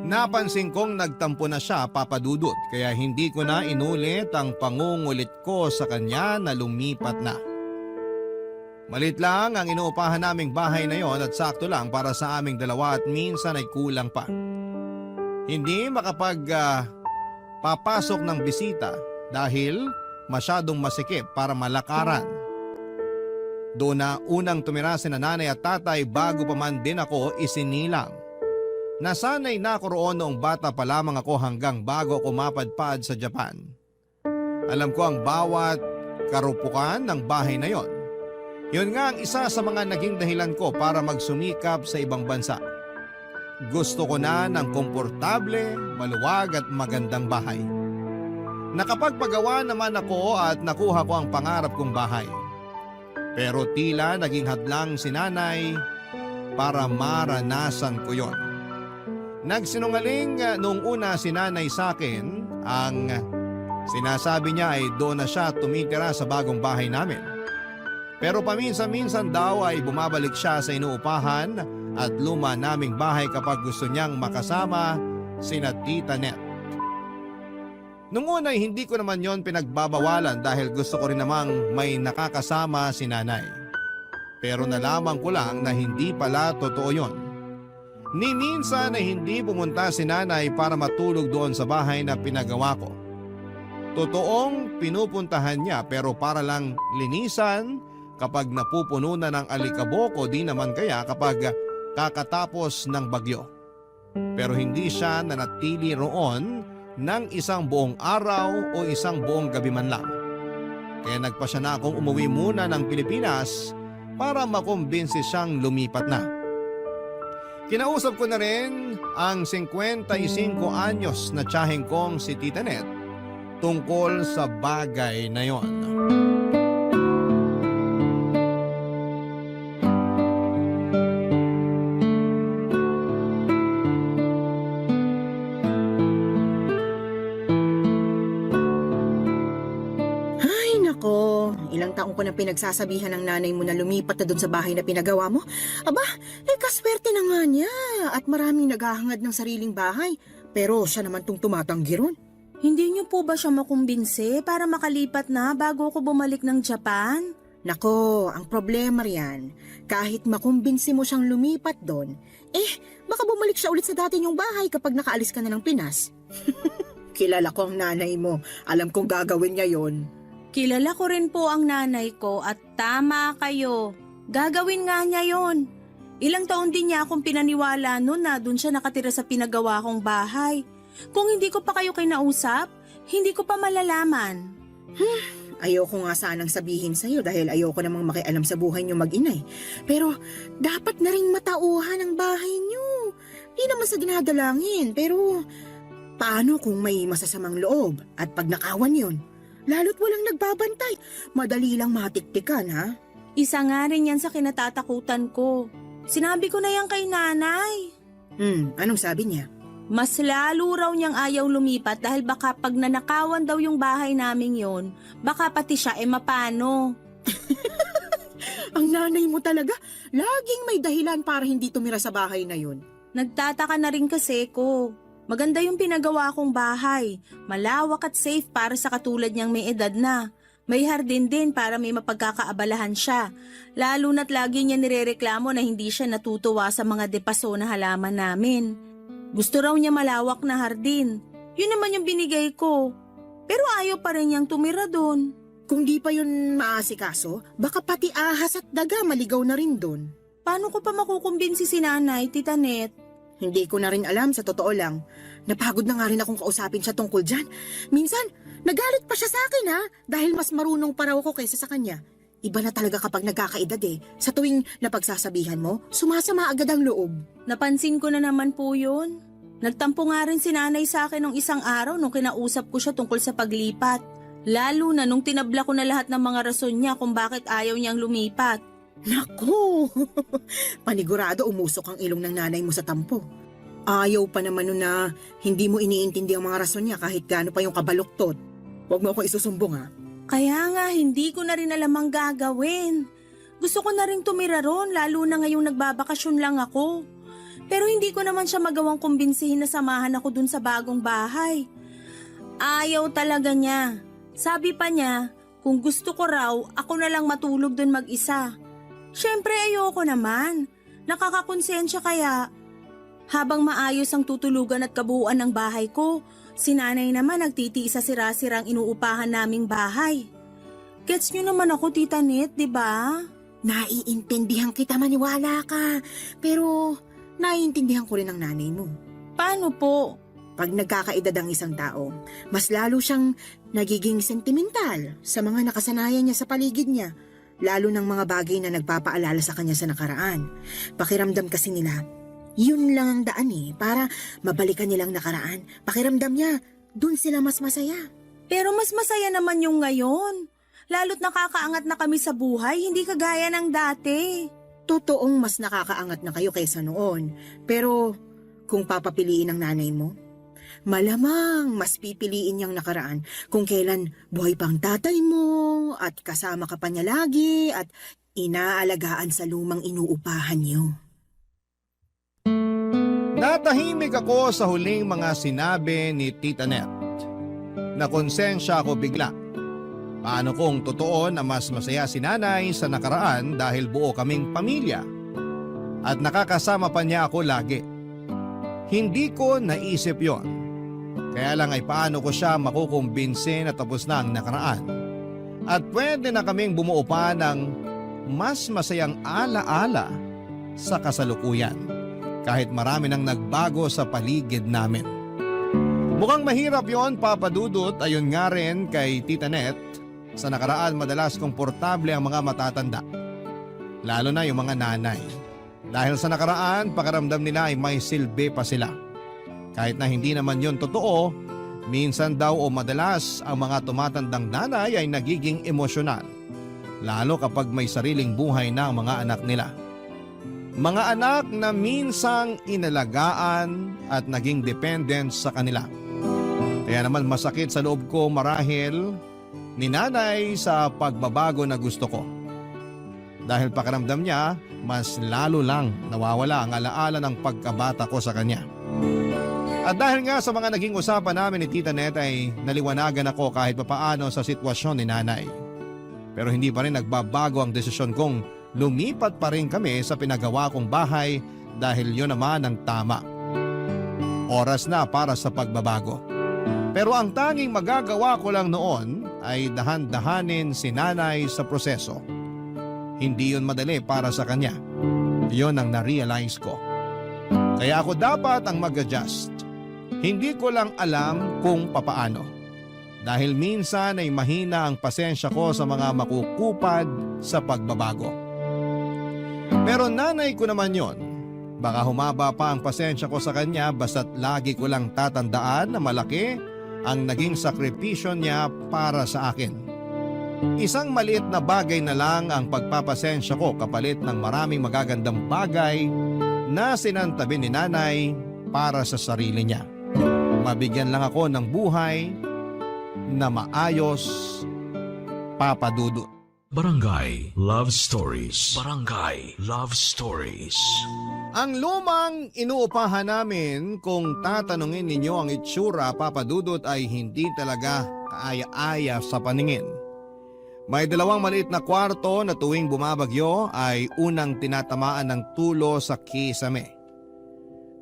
Napansin kong nagtampo na siya, Papa Dudut, kaya hindi ko na inulit ang pangungulit ko sa kanya na lumipat na. Malit lang ang inuupahan naming bahay na yon at sakto lang para sa aming dalawa at minsan ay kulang pa. Hindi papasok ng bisita dahil masyadong masikip para malakaran. Doon na unang tumira si nanay at tatay bago pa man din ako isinilang. Nasanay na ako roon noong bata pa lamang ako hanggang bago ako mapadpad sa Japan. Alam ko ang bawat karupukan ng bahay na yon. Yun nga ang isa sa mga naging dahilan ko para magsumikap sa ibang bansa. Gusto ko na ng komportable, maluwag at magandang bahay. Nakapagpagawa naman ako at nakuha ko ang pangarap kong bahay. Pero tila naging hadlang si nanay para maranasan ko yon. Nagsinungaling noong una si nanay sa akin, ang sinasabi niya ay doon na siya tumitira sa bagong bahay namin. Pero paminsan-minsan daw ay bumabalik siya sa inuupahan at luma naming bahay kapag gusto niyang makasama sina Tita Net. Noong una ay hindi ko naman yon pinagbabawalan dahil gusto ko rin namang may nakakasama si nanay. Pero nalaman ko lang na hindi pala totoo yon. Ni minsan ay hindi pumunta si nanay para matulog doon sa bahay na pinagawa ko. Totoong pinupuntahan niya pero para lang linisan kapag napupuno na ng alikabok o di naman kaya kapag kakatapos ng bagyo. Pero hindi siya nanatili roon ng isang buong araw o isang buong gabi man lang. Kaya nagpasya na akong umuwi muna ng Pilipinas para makumbinsi siyang lumipat na. Kinausap ko na rin ang 55 anyos na tiyaheng kong si Tita Net tungkol sa bagay na yon. Ilang taong ko na pinagsasabihan ng nanay mo na lumipat na doon sa bahay na pinagawa mo. Aba, kaswerte na nga niya at maraming naghahangad ng sariling bahay. Pero siya naman tong tumatanggi ron. Hindi niyo po ba siya makumbinse para makalipat na bago ako bumalik ng Japan? Nako, ang problema riyan, kahit makumbinsi mo siyang lumipat doon, baka bumalik siya ulit sa dati niyong bahay kapag nakaalis ka na ng Pinas. Kilala ko ang nanay mo. Alam kong gagawin niya yon. Kilala ko rin po ang nanay ko at tama kayo. Gagawin nga niya yon. Ilang taon din niya akong pinaniwala noon na doon siya nakatira sa pinagawa kong bahay. Kung hindi ko pa kayo kinausap, hindi ko pa malalaman. Ayoko nga sanang sabihin sa'yo dahil ayoko namang makialam sa buhay niyo mag-inay. Pero dapat na rin matauhan ang bahay niyo. Di naman sa dinadalangin, pero paano kung may masasamang loob at pag nakawan yon? Lalo't walang nagbabantay. Madali lang matiktikan, ha? Isa nga rin yan sa kinatatakutan ko. Sinabi ko na yan kay nanay. Anong sabi niya? Mas lalo raw niyang ayaw lumipat dahil baka pag nanakawan daw yung bahay naming yon, baka pati siya mapano. Ang nanay mo talaga, laging may dahilan para hindi tumira sa bahay na yun. Nagtataka na rin kasi ko. Maganda yung pinagawa kong bahay. Malawak at safe para sa katulad niyang may edad na. May hardin din para may mapagkakaabalahan siya. Lalo na't lagi niya nirereklamo na hindi siya natutuwa sa mga depaso na halaman namin. Gusto raw niya malawak na hardin. Yun naman yung binigay ko. Pero ayaw pa rin niyang tumira doon. Kung di pa yun maasikaso, baka pati ahas at daga maligaw na rin doon. Paano ko pa makukumbinsi si nanay, Tita Net? Hindi ko na rin alam, sa totoo lang. Napagod na nga rin akong kausapin siya tungkol dyan. Minsan, nagalit pa siya sa akin ha, dahil mas marunong pa raw ako kaysa sa kanya. Iba na talaga kapag nagkakaedad eh. Sa tuwing napagsasabihan mo, sumasama agad ang loob. Napansin ko na naman po yun. Nagtampo nga rin si nanay sa akin nung isang araw nung kinausap ko siya tungkol sa paglipat. Lalo na nung tinabla ko na lahat ng mga rason niya kung bakit ayaw niyang lumipat. Naku! Panigurado umusok ang ilong ng nanay mo sa tampo. Ayaw pa naman nun na hindi mo iniintindi ang mga rason niya kahit gaano pa yung kabaluktot. Huwag mo ako isusumbong ha. Kaya nga, hindi ko na rin alam ang gagawin. Gusto ko na rin tumira ron, lalo na ngayong nagbabakasyon lang ako. Pero hindi ko naman siya magawang kumbinsihin na samahan ako dun sa bagong bahay. Ayaw talaga niya. Sabi pa niya, kung gusto ko raw, ako na lang matulog dun mag-isa. Siyempre ayoko naman. Nakakakonsensya kaya. Habang maayos ang tutulugan at kabuuan ng bahay ko, si nanay naman nagtitiis sa sira-sirang inuupahan naming bahay. Gets niyo naman ako, Tita Net, di ba? Naiintindihan kita, maniwala ka. Pero naiintindihan ko rin ang nanay mo. Paano po? Pag nagkakaedad ang isang tao, mas lalo siyang nagiging sentimental sa mga nakasanayan niya sa paligid niya. Lalo ng mga bagay na nagpapaalala sa kanya sa nakaraan. Pakiramdam kasi nila, yun lang ang daan para mabalikan nilang nakaraan. Pakiramdam niya, dun sila mas masaya. Pero mas masaya naman yung ngayon. Lalo't nakakaangat na kami sa buhay, hindi kagaya ng dati. Totoong mas nakakaangat na kayo kaysa noon. Pero kung papapiliin ng nanay mo, malamang mas pipiliin niyang nakaraan kung kailan buhay pang tatay mo at kasama ka pa niya lagi at inaalagaan sa lumang inuupahan niyo. Natahimik ako sa huling mga sinabi ni Tita Net. Nakonsensya ako bigla. Paano kung totoo na mas masaya si nanay sa nakaraan dahil buo kaming pamilya at nakakasama pa niya ako lagi? Hindi ko naisip yon. Kaya lang ay paano ko siya makukumbinsin na tapos na ang nakaraan. At pwede na kaming bumuo pa ng mas masayang ala-ala sa kasalukuyan. Kahit marami nang nagbago sa paligid namin. Mukhang mahirap yon, Papa Dudut, ayon nga rin kay Tita Net. Sa nakaraan madalas komportable ang mga matatanda. Lalo na yung mga nanay. Dahil sa nakaraan, pakiramdam nila ay may silbi pa sila. Kahit na hindi naman yun totoo, minsan daw o madalas ang mga tumatandang nanay ay nagiging emosyonal. Lalo kapag may sariling buhay na ang mga anak nila. Mga anak na minsang inalagaan at naging dependent sa kanila. Kaya naman masakit sa loob ko marahil ni nanay sa pagbabago na gusto ko. Dahil pakiramdam niya, mas lalo lang nawawala ang alaala ng pagkabata ko sa kanya. At dahil nga sa mga naging usapan namin ni Tita Net ay naliwanagan ako kahit papaano sa sitwasyon ni nanay. Pero hindi pa rin nagbabago ang desisyon kong lumipat pa rin kami sa pinagawa kong bahay dahil yun naman ang tama. Oras na para sa pagbabago. Pero ang tanging magagawa ko lang noon ay dahan-dahanin si nanay sa proseso. Hindi yun madali para sa kanya. Yun ang na-realize ko. Kaya ako dapat ang mag-adjust. Hindi ko lang alam kung papaano. Dahil minsan ay mahina ang pasensya ko sa mga makukupad sa pagbabago. Pero nanay ko naman yon. Baka humaba pa ang pasensya ko sa kanya basta't lagi ko lang tatandaan na malaki ang naging sakripisyo niya para sa akin. Isang maliit na bagay na lang ang pagpapasensya ko kapalit ng maraming magagandang bagay na sinantabi ni nanay para sa sarili niya. Mabigyan lang ako ng buhay na maayos, Papa Dudut. Barangay Love Stories. Barangay Love Stories. Ang lumang inuupahan namin, kung tatanungin ninyo ang itsura, Papa Dudut, ay hindi talaga kaaya-aya sa paningin. May 2 maliit na kwarto na tuwing bumabagyo ay unang tinatamaan ng tulo sa kisame.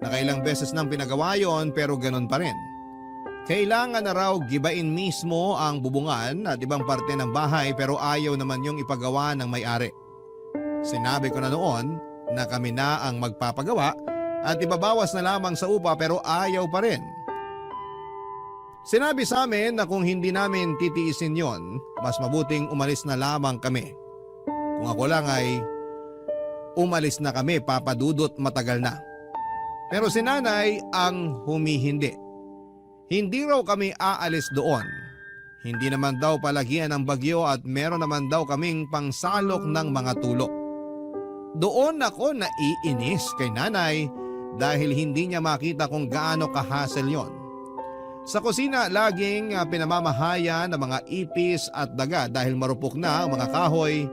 Nakailang beses nang pinagawa yon pero ganun pa rin. Kailangan na raw gibain mismo ang bubungan at ibang parte ng bahay pero ayaw naman yung ipagawa ng may-ari. Sinabi ko na noon na kami na ang magpapagawa at ibabawas na lamang sa upa pero ayaw pa rin. Sinabi sa amin na kung hindi namin titiisin yon, mas mabuting umalis na lamang kami. Kung ako lang ay umalis na kami, Papa Dudut, matagal na. Pero si Nanay ang humihindi. Hindi raw kami aalis doon. Hindi naman daw palagian ng bagyo at meron naman daw kaming pangsalok ng mga tulo. Doon ako naiinis kay Nanay dahil hindi niya makita kung gaano ka-hassle yon. Sa kusina laging pinamamahaya ng mga ipis at daga dahil marupok na ang mga kahoy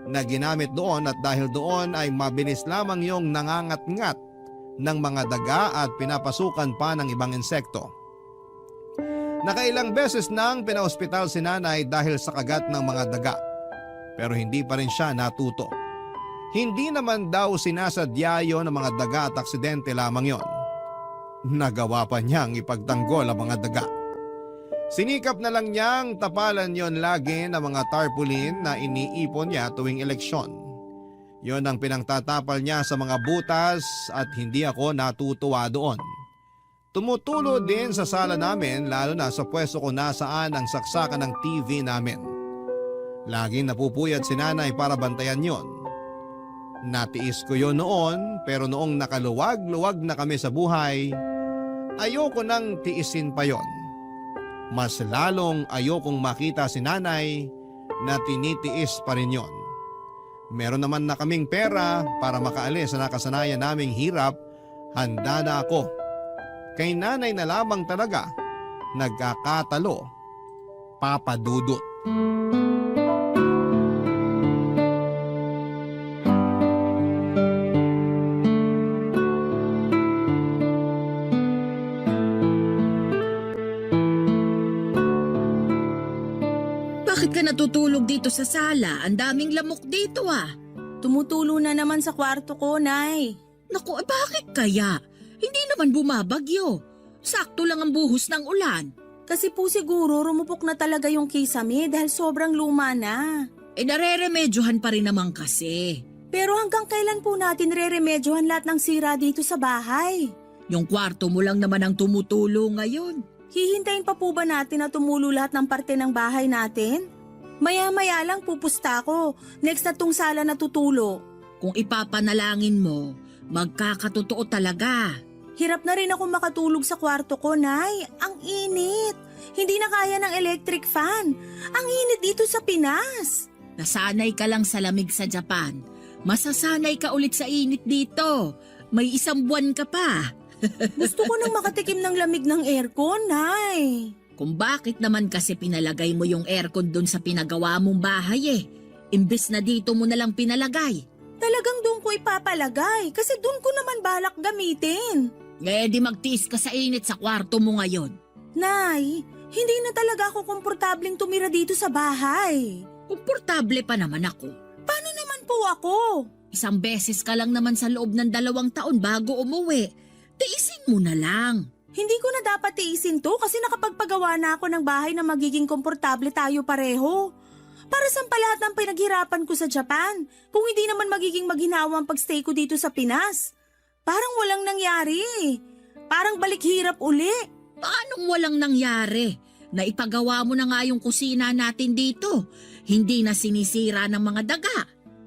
na ginamit doon at dahil doon ay mabilis lamang yung nangangat-ngat ng mga daga at pinapasukan pa ng ibang insekto. Nakailang beses nang pinaospital si Nanay dahil sa kagat ng mga daga pero hindi pa rin siya natuto. Hindi naman daw sinasadya yon ng mga daga at aksidente lamang yon. Nagawa pa niyang ipagtanggol ang mga daga. Sinikap na lang niyang tapalan yon lagi ng mga tarpaulin na iniipon niya tuwing eleksyon. Yon ang pinangtatapal niya sa mga butas at hindi ako natutuwa doon. Tumutulo din sa sala namin lalo na sa pwesto kung nasaan ang saksakan ng TV namin. Laging napupuyat si Nanay para bantayan yon. Natiis ko yon noon pero noong nakaluwag-luwag na kami sa buhay, ayoko nang tiisin pa yon. Mas lalong ayokong makita si Nanay na tinitiis pa rin yon. Meron naman na kaming pera para makaalis sa nakasanayan naming hirap, handa na ako. Kay Nanay na lamang talaga nagkakatalo, Papa Dudut. Bakit ka natutulog dito sa sala? Ang daming lamok dito ah. Tumutulo na naman sa kwarto ko, Nay. Naku, bakit kaya? Hindi naman bumabagyo. Sakto lang ang buhos ng ulan. Kasi po siguro rumupok na talaga yung kisame dahil sobrang luma na. Nareremedyohan pa rin naman kasi. Pero hanggang kailan po natin reremedyohan lahat ng sira dito sa bahay? Yung kwarto mo lang naman ang tumutulo ngayon. Hihintayin pa po ba natin na tumulo lahat ng parte ng bahay natin? Maya-maya lang pupusta ko. Next na tong sala na tutulo. Kung ipapanalangin mo, magkakatotoo talaga. Hirap na rin ako makatulog sa kwarto ko, Nay. Ang init. Hindi na kaya ng electric fan. Ang init dito sa Pinas. Nasanay ka lang sa lamig sa Japan. Masasanay ka ulit sa init dito. May 1 buwan ka pa. Gusto ko nang makatikim ng lamig ng aircon, Nay. Kung bakit naman kasi pinalagay mo yung aircon doon sa pinagawa mong bahay eh. Imbes na dito mo nalang pinalagay. Talagang doon ko ipapalagay kasi doon ko naman balak gamitin. Di magtiis ka sa init sa kwarto mo ngayon. Nay, hindi na talaga ako komportableng tumira dito sa bahay. Komportable pa naman ako. Paano naman po ako? 1 beses ka lang naman sa loob ng 2 taon bago umuwi. Tiisin mo na lang. Hindi ko na dapat tiisin to kasi nakapagpagawa na ako ng bahay na magiging komportable tayo pareho. Para saan pa lahat ng pinaghirapan ko sa Japan kung hindi naman magiging maghinawa ang pagstay ko dito sa Pinas? Parang walang nangyari. Parang balik hirap uli. Paanong walang nangyari? Naipagawa mo na nga yung kusina natin dito. Hindi na sinisira ng mga daga.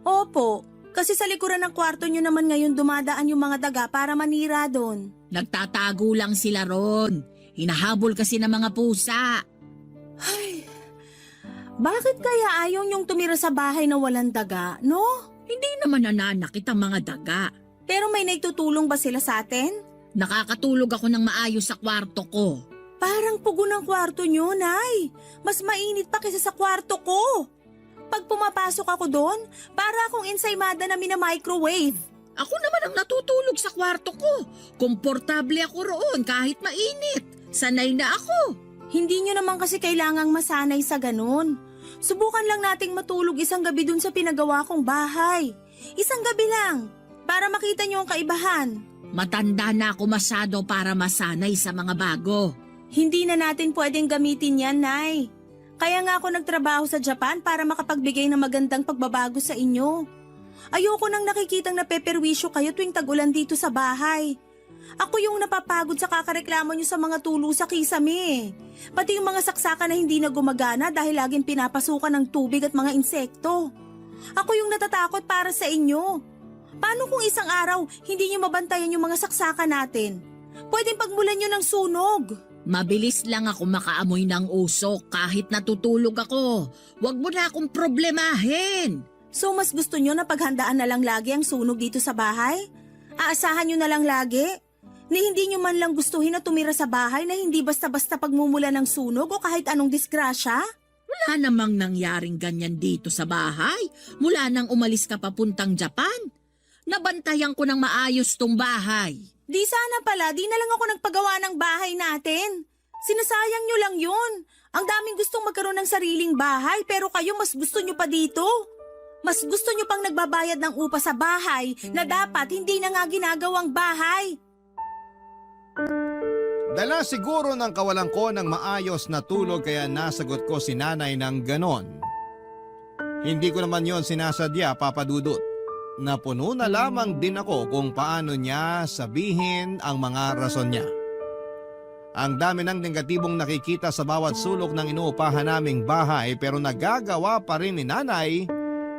Opo, kasi sa likuran ng kwarto nyo naman ngayon dumadaan yung mga daga para manira doon. Nagtatago lang sila ron. Hinahabol kasi ng mga pusa. Ay, bakit kaya ayaw nyong tumira sa bahay na walang daga, no? Hindi naman nananakit ang mga daga. Pero may naitutulong ba sila sa atin? Nakakatulog ako ng maayos sa kwarto ko. Parang pugo ng kwarto nyo, Nay. Mas mainit pa kaysa sa kwarto ko. Pag pumapasok ako doon, para akong ensaymada na mina-microwave. Ako naman ang natutulog sa kwarto ko. Komportable ako roon kahit mainit. Sanay na ako. Hindi nyo naman kasi kailangang masanay sa ganun. Subukan lang nating matulog isang gabi dun sa pinagawa kong bahay. Isang gabi lang, para makita nyo ang kaibahan. Matanda na ako masyado para masanay sa mga bago. Hindi na natin pwedeng gamitin yan, Nay. Kaya nga ako nagtrabaho sa Japan para makapagbigay ng magandang pagbabago sa inyo. Ayoko nang nakikitang napeperwisyo kayo tuwing tag-ulan dito sa bahay. Ako yung napapagod sa kakareklamo nyo sa mga tulo sa kisame. Pati yung mga saksakan na hindi na gumagana dahil laging pinapasukan ng tubig at mga insekto. Ako yung natatakot para sa inyo. Paano kung isang araw hindi nyo mabantayan yung mga saksakan natin? Pwedeng pagmulan nyo ng sunog. Mabilis lang ako makaamoy ng usok kahit natutulog ako. Huwag mo na akong problemahin. So mas gusto nyo na paghandaan na lang lagi ang sunog dito sa bahay? Aasahan nyo na lang lagi? Ni hindi nyo man lang gustuhin na tumira sa bahay na hindi basta-basta pagmumula ng sunog o kahit anong disgrasya? Wala namang nangyaring ganyan dito sa bahay mula nang umalis ka papuntang Japan. Nabantayan ko ng maayos tong bahay. Di sana pala, di na lang ako nagpagawa ng bahay natin. Sinasayang nyo lang yun. Ang daming gustong magkaroon ng sariling bahay pero kayo mas gusto nyo pa dito. Mas gusto nyo pang nagbabayad ng upa sa bahay na dapat hindi na nga ginagawang bahay. Dala siguro ng kawalan ko ng maayos na tulog kaya nasagot ko si nanay ng ganon. Hindi ko naman yon sinasadya, Papa Dudut. Napuno na lamang din ako kung paano niya sabihin ang mga rason niya. Ang dami ng negatibong nakikita sa bawat sulok ng inuupahan naming bahay pero nagagawa pa rin ni nanay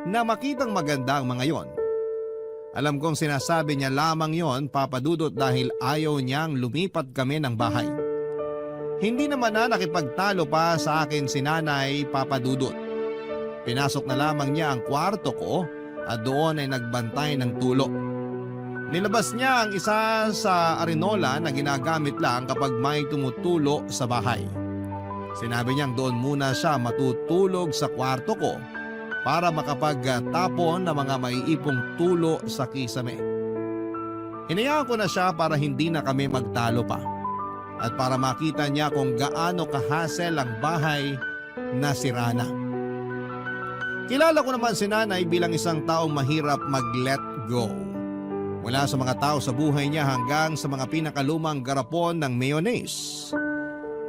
na makitang maganda ang mga yon. Alam kong sinasabi niya lamang yon, Papa Dudut, dahil ayaw niyang lumipat kami ng bahay. Hindi naman na nakipagtalo pa sa akin si nanay, Papa Dudut. Pinasok na lamang niya ang kwarto ko at doon ay nagbantay ng tulo. Nilabas niya ang isa sa arenola na ginagamit lang kapag may tumutulo sa bahay. Sinabi niyang doon muna siya matutulog sa kwarto ko para makapagtapon ng mga maiipong tulo sa kisame. Hinayaan ko na siya para hindi na kami magtalo pa at para makita niya kung gaano kahasel ang bahay na sira na. Kilala ko naman si nanay bilang isang taong mahirap mag-let go. Mula sa mga tao sa buhay niya hanggang sa mga pinakalumang garapon ng mayonnaise.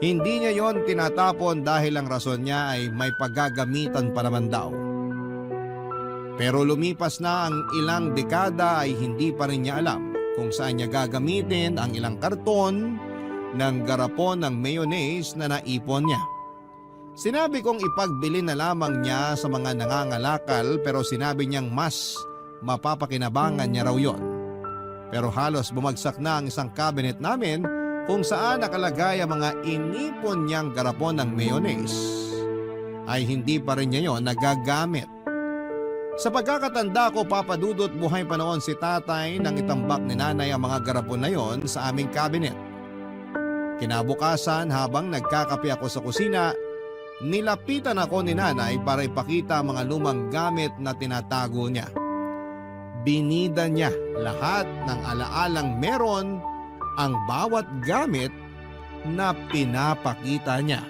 Hindi niya yon tinatapon dahil ang rason niya ay may paggagamitan pa naman daw. Pero lumipas na ang ilang dekada ay hindi pa rin niya alam kung saan niya gagamitin ang ilang karton ng garapon ng mayonnaise na naipon niya. Sinabi kong ipagbili na lamang niya sa mga nangangalakal pero sinabi niyang mas mapapakinabangan niya raw yon. Pero halos bumagsak na ang isang cabinet namin kung saan nakalagay ang mga inipon niyang garapon ng mayonnaise. Ay hindi pa rin niya yon nagagamit. Sa pagkakatanda ko, Papa Dudut, buhay pa noon si tatay nang itambak ni nanay ang mga garapon na yon sa aming cabinet. Kinabukasan habang nagkakape ako sa kusina, nilapitan ako ni nanay para ipakita ang mga lumang gamit na tinatago niya. Binida niya lahat ng alaalang meron ang bawat gamit na pinapakita niya.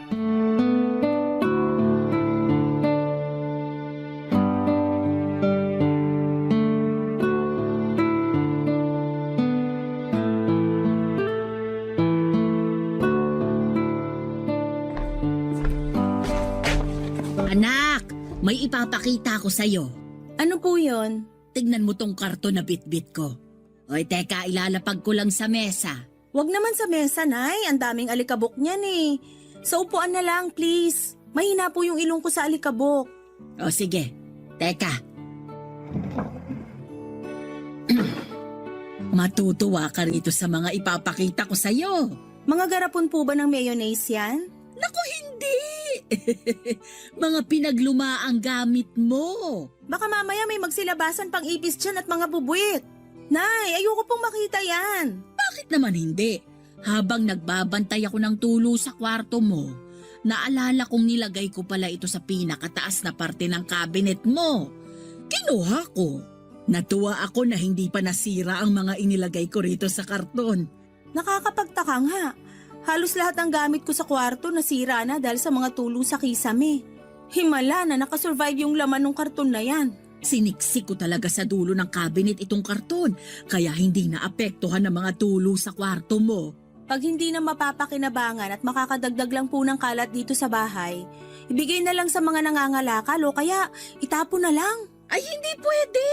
Anak, may ipapakita ko sa'yo. Ano po yon? Tignan mo tong karton na bitbit ko. Oy, teka, ilalapag ko lang sa mesa. Wag naman sa mesa, Nay. Ang daming alikabok niyan eh. Sa upuan na lang, please. Mahina po yung ilong ko sa alikabok. O sige, teka. Matutuwa ka rito sa mga ipapakita ko sa'yo. Mga garapon po ba ng mayonnaise yan? Naku, hindi! Mga pinaglumaang gamit mo. Baka mamaya may magsilabasan pang ipis dyan at mga bubuit. Nay, ayoko pong makita yan. Bakit naman hindi? Habang nagbabantay ako ng tulo sa kwarto mo, Naalala kong nilagay ko pala ito sa pinakataas na parte ng cabinet mo. Kinuha ko. Natuwa ako na hindi pa nasira ang mga inilagay ko rito sa karton. Nakakapagtaka nga. Halos lahat ng gamit ko sa kwarto nasira na dahil sa mga tulo sa kisame. Himala na nakasurvive yung laman ng karton na yan. Siniksik ko talaga sa dulo ng cabinet itong karton, kaya hindi naapektuhan ng mga tulo sa kwarto mo. Pag hindi na mapapakinabangan at makakadagdag lang po ng kalat dito sa bahay, ibigay na lang sa mga nangangalakal o kaya itapon na lang. Ay, hindi pwede!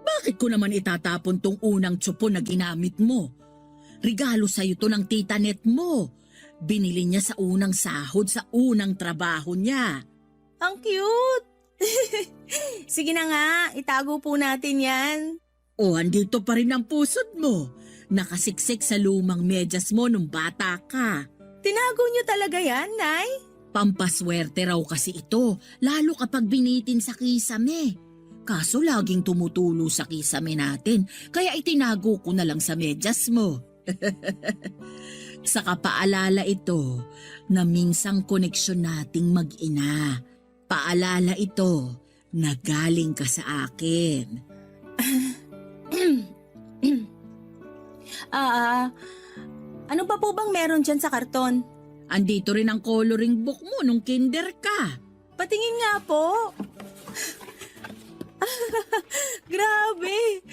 Bakit ko naman itatapon tong unang tsupo na ginamit mo? Regalo sa'yo to ng tita net mo. Binili niya sa unang sahod sa unang trabaho niya. Ang cute! Sige na nga, itago po natin yan. O, andito pa rin ang pusod mo. Nakasiksik sa lumang medyas mo nung bata ka. Tinago niyo talaga yan, Nay? Pampaswerte raw kasi ito, lalo kapag binitin sa kisame. Kaso laging tumutulo sa kisame natin, kaya itinago ko na lang sa medyas mo. Saka paalala ito na minsang koneksyon nating mag-ina. Paalala ito na galing ka sa akin. Ano pa po bang meron dyan sa karton? Andito rin ang coloring book mo nung kinder ka. Patingin nga po. Grabe!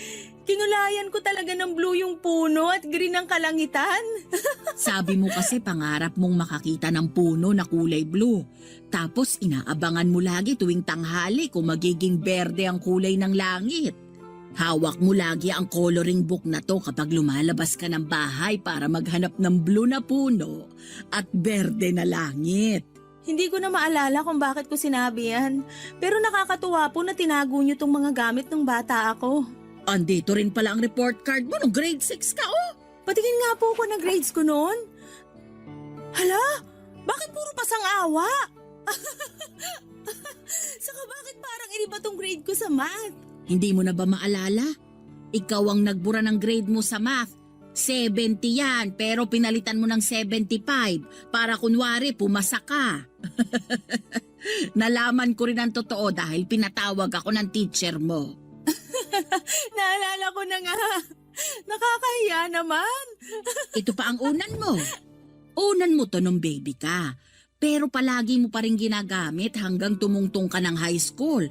Kinulayan ko talaga ng blue yung puno at green ang kalangitan. Sabi mo kasi pangarap mong makakita ng puno na kulay blue. Tapos inaabangan mo lagi tuwing tanghali kung magiging berde ang kulay ng langit. Hawak mo lagi ang coloring book na to kapag lumalabas ka ng bahay para maghanap ng blue na puno at berde na langit. Hindi ko na maalala kung bakit ko sinabi yan. Pero nakakatuwa po na tinago niyo tong mga gamit ng bata ako. Andito rin pala ang report card mo nung grade 6 ka, oh! Patingin nga po ako ng grades ko noon. Hala, bakit puro pasang-awa? Saka bakit parang iniba tong grade ko sa math? Hindi mo na ba maalala? Ikaw ang nagbura ng grade mo sa math. 70 yan, pero pinalitan mo ng 75 para kunwari pumasa ka. Nalaman ko rin ang totoo dahil pinatawag ako ng teacher mo. Naalala ko na nga. Nakakahiya naman. Ito pa ang unan mo. Unan mo to nung baby ka. Pero palagi mo pa rin ginagamit hanggang tumungtong ka ng high school.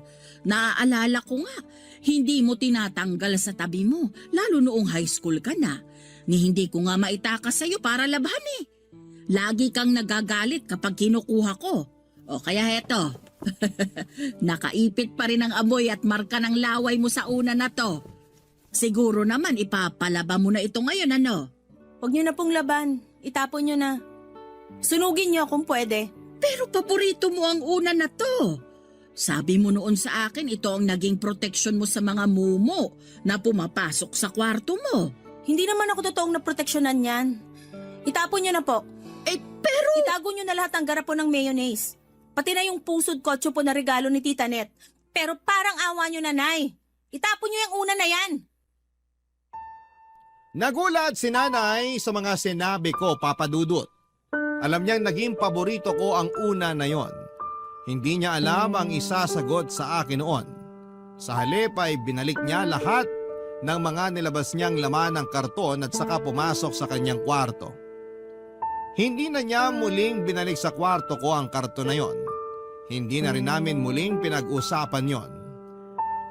Naaalala ko nga, hindi mo tinatanggal sa tabi mo, lalo noong high school ka na. Ni hindi ko nga maitakas sa'yo para labhan eh. Lagi kang nagagalit kapag kinukuha ko. O kaya heto, nakaipit pa rin ang amoy at marka ng laway mo sa una na to. Siguro naman ipapalaba mo na ito ngayon, ano? Huwag niyo na pong laban. Itapon niyo na. Sunugin niyo kung pwede. Pero paborito mo ang una na to. Sabi mo noon sa akin, ito ang naging proteksyon mo sa mga mumo na pumapasok sa kwarto mo. Hindi naman ako totoong naproteksyonan yan. Itapon niyo na po. Pero... Itago niyo na lahat ang garapon ng mayonnaise. Pati na yung pusod kotso po na regalo ni Tita Net. Pero parang awa niyo, Nanay. Itapon niyo yung una na yan. Nagulat si nanay sa mga sinabi ko, Papa Dudut. Alam niyang naging paborito ko ang una na yon. Hindi niya alam ang isasagot sa akin noon. Sa halip ay binalik niya lahat ng mga nilabas niyang laman ng karton at saka pumasok sa kanyang kwarto. Hindi na niya muling binalik sa kwarto ko ang karton na yon. Hindi na rin namin muling pinag-usapan yon.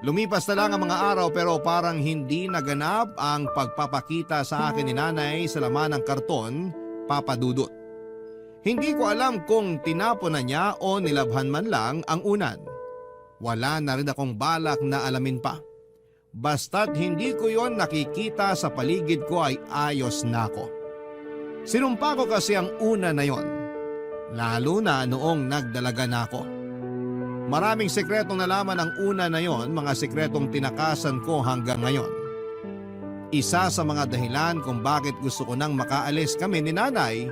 Lumipas na lang ang mga araw pero parang hindi naganap ang pagpapakita sa akin ni nanay sa laman ng karton, Papa Dudut. Hindi ko alam kung tinapon na niya o nilabhan man lang ang unan. Wala na rin akong balak na alamin pa. Basta't hindi ko yon nakikita sa paligid ko ay ayos na ako. Sinumpa ko kasi ang una na yon, lalo na noong nagdalaga na ako. Maraming sekretong nalaman ang una na yon, mga sekretong tinakasan ko hanggang ngayon. Isa sa mga dahilan kung bakit gusto ko nang makaalis kami ni nanay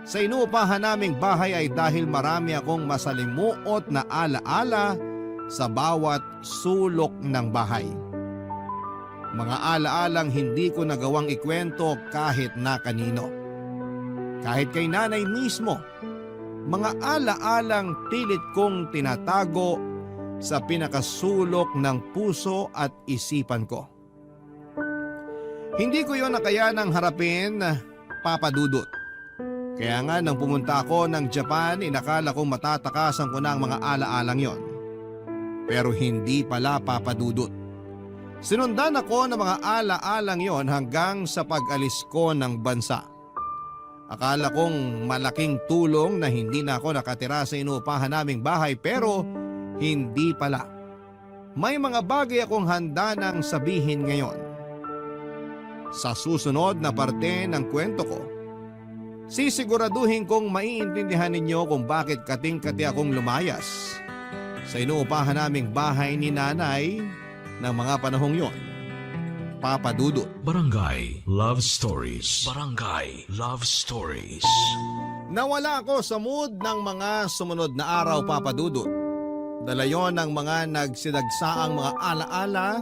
sa inuupahan naming bahay ay dahil marami akong masalimuot na alaala sa bawat sulok ng bahay. Mga alaalang hindi ko nagawang ikwento kahit na kanino. Kahit kay nanay mismo, Mga alaalang pilit kong tinatago sa pinakasulok ng puso at isipan ko. Hindi ko yon nakayanang harapin, Papa Dudut. Kaya nga nang pumunta ako ng Japan, inakala kong matatakasan ko na ang mga alaalang yon. Pero hindi pala, Papa Dudut. Sinundan ako ng mga alaalang yon hanggang sa pag-alis ko ng bansa. Akala kong malaking tulong na hindi na ako nakatira sa inuupahan naming bahay, pero hindi pala. May mga bagay akong handa nang sabihin ngayon. Sa susunod na parte ng kwento ko, sisiguraduhin kong maiintindihan ninyo kung bakit kating-kati akong lumayas sa inuupahan naming bahay ni nanay ng mga panahong yon. Papa Dudut. Barangay Love Stories. Barangay Love Stories. Nawala ako sa mood ng mga sumunod na araw, Papa Dudut. Dala yon ng mga nagsidagsaang mga alaala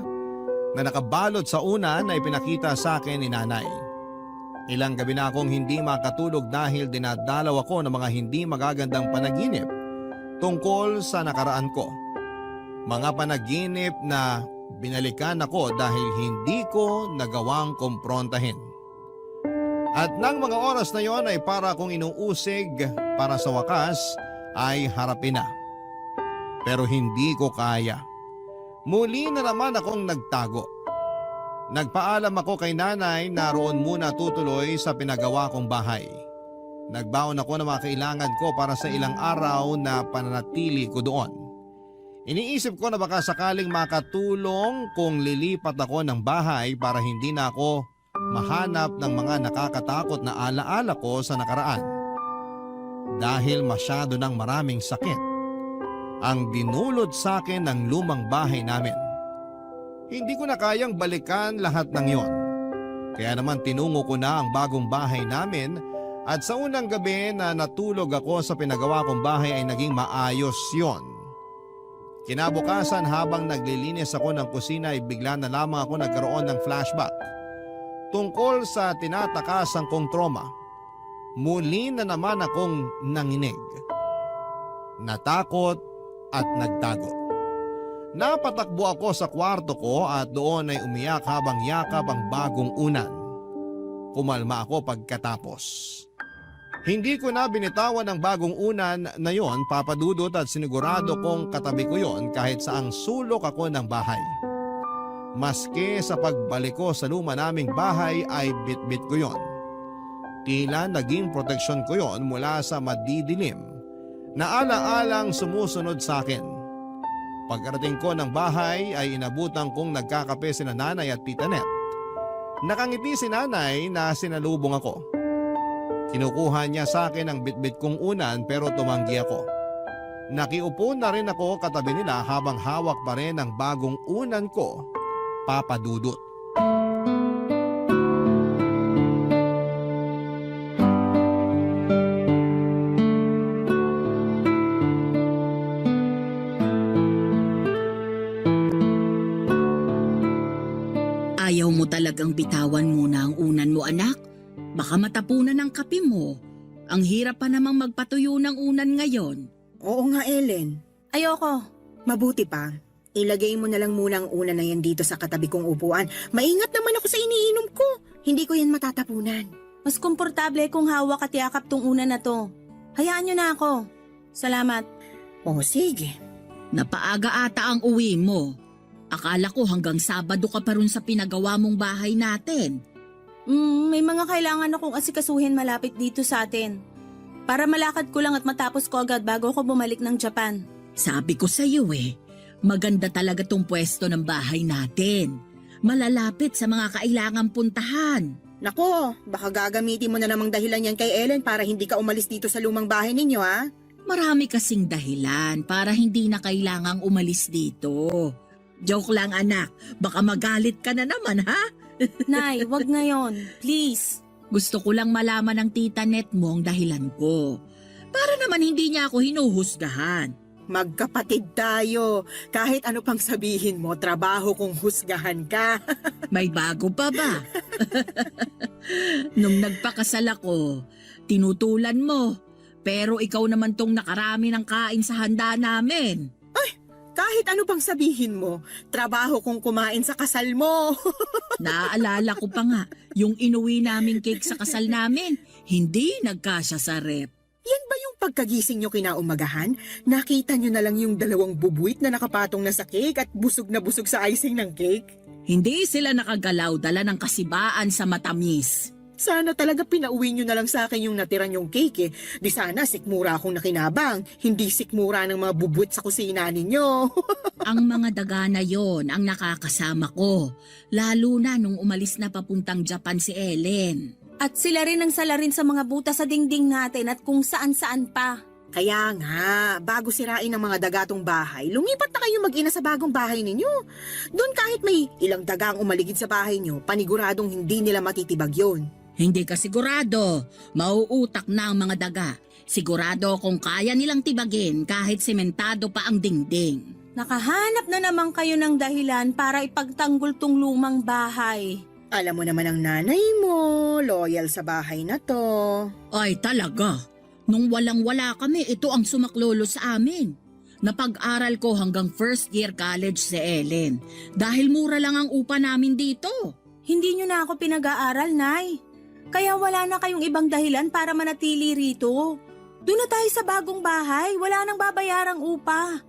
na nakabalot sa una na ipinakita sa akin ni nanay. Ilang gabi na akong hindi makatulog dahil dinadalaw ako ng mga hindi magagandang panaginip tungkol sa nakaraan ko. Mga panaginip na binalikan ako dahil hindi ko nagawang kumprontahin. At nang mga oras na yon ay para akong inuusig para sa wakas ay harapin na. Pero hindi ko kaya. Muli na naman akong nagtago. Nagpaalam ako kay nanay na roon muna tutuloy sa pinagawa kong bahay. Nagbaon ako ng mga kailangan ko para sa ilang araw na pananatili ko doon. Iniisip ko na baka sakaling makatulong kung lilipat ako ng bahay para hindi na ako mahanap ng mga nakakatakot na alaala ko sa nakaraan. Dahil masyado ng maraming sakit ang dinulot sa akin ng lumang bahay namin. Hindi ko na kayang balikan lahat ng yon. Kaya naman tinungo ko na ang bagong bahay namin at sa unang gabi na natulog ako sa pinagawa kong bahay ay naging maayos yon. Kinabukasan habang naglilinis ako ng kusina ay bigla na lamang ako nagkaroon ng flashback tungkol sa tinatakasang kong trauma. Muli na naman akong nanginig, natakot at nagtago. Napatakbo ako sa kwarto ko at doon ay umiyak habang yakap ang bagong unan. Kumalma ako pagkatapos. Hindi ko na binitawan ang bagong unan na yon, Papa Dudut, at sinigurado kong katabi ko yon kahit saang sulok ako ng bahay. Maski sa pagbalik ko sa luma naming bahay ay bitbit ko yon. Tila naging proteksyon ko yon mula sa madidilim na alaalang sumusunod sa akin. Pagkarating ko ng bahay ay inabutan kong nagkakape sina nanay at tita Net. Nakangiti si nanay na sinalubong ako. Kinukuha niya sa akin ang bitbit kong unan pero tumanggi ako. Nakiupo na rin ako katabi nila habang hawak pa rin ang bagong unan ko, Papa Dudut. Ayaw mo talagang bitawan muna ang unan mo, anak? Baka matapunan ng kape mo. Ang hirap pa namang magpatuyo ng unan ngayon. Oo nga, Ellen. Ayoko. Mabuti pa. Ilagay mo na lang muna ang una na yan dito sa katabi kong upuan. Maingat naman ako sa iniinom ko. Hindi ko yan matatapunan. Mas komportable kung hawak at yakap tong unan na to. Hayaan nyo na ako. Salamat. O sige. Napaaga ata ang uwi mo. Akala ko hanggang Sabado ka pa rin sa pinagawa mong bahay natin. May mga kailangan akong asikasuhin malapit dito sa atin. Para malakad ko lang at matapos ko agad bago ako bumalik ng Japan. Sabi ko sa iyo maganda talaga tong pwesto ng bahay natin. Malalapit sa mga kailangang puntahan. Nako, baka gagamitin mo na namang dahilan yan kay Ellen para hindi ka umalis dito sa lumang bahay ninyo, ha? Marami kasing dahilan para hindi na kailangang umalis dito. Joke lang, anak. Baka magalit ka na naman, ha? Nay, wag ngayon. Please. Gusto ko lang malaman ng tita Net mo ang dahilan ko. Para naman hindi niya ako hinuhusgahan. Magkapatid tayo. Kahit ano pang sabihin mo, trabaho kung husgahan ka. May bago pa ba? Nung nagpakasal ako, tinutulan mo. pero ikaw naman tong nakarami ng kain sa handa namin. Kahit ano pang sabihin mo, trabaho kong kumain sa kasal mo. Naaalala ko pa nga, yung inuwi naming cake sa kasal namin, hindi nagkasya sa rep. Yan ba yung pagkagising nyo kinaumagahan? Nakita nyo na lang yung 2 bubuit na nakapatong na sa cake at busog na busog sa icing ng cake? Hindi sila nakagalaw, dala ng kasibaan sa matamis. Sana talaga pinauwi nyo na lang sa akin yung natira nyong cake eh. Di sana sikmura akong nakinabang, hindi sikmura ng mga bubuit sa kusina ninyo. Ang mga daga na yon ang nakakasama ko, lalo na nung umalis na papuntang Japan si Ellen. At sila rin ang salarin sa mga butas sa dingding natin at kung saan-saan pa. Kaya nga, bago sirain ang mga dagatong bahay, lumipat na kayo mag-ina sa bagong bahay ninyo. Doon kahit may ilang daga ang umaligid sa bahay nyo, paniguradong hindi nila matitibag yon. Hindi ka sigurado, mauutak na ang mga daga. Sigurado kung kaya nilang tibagin kahit sementado pa ang dingding. Nakahanap na naman kayo ng dahilan para ipagtanggol tong lumang bahay. Alam mo naman ang nanay mo, loyal sa bahay na to. Ay talaga, nung walang-wala kami, ito ang sumaklolo sa amin. Napag-aral ko hanggang first year college si Ellen dahil mura lang ang upa namin dito. Hindi nyo na ako pinag-aaral, Nay. Kaya wala na kayong ibang dahilan para manatili rito. Doon na tayo sa bagong bahay, wala nang babayarang upa.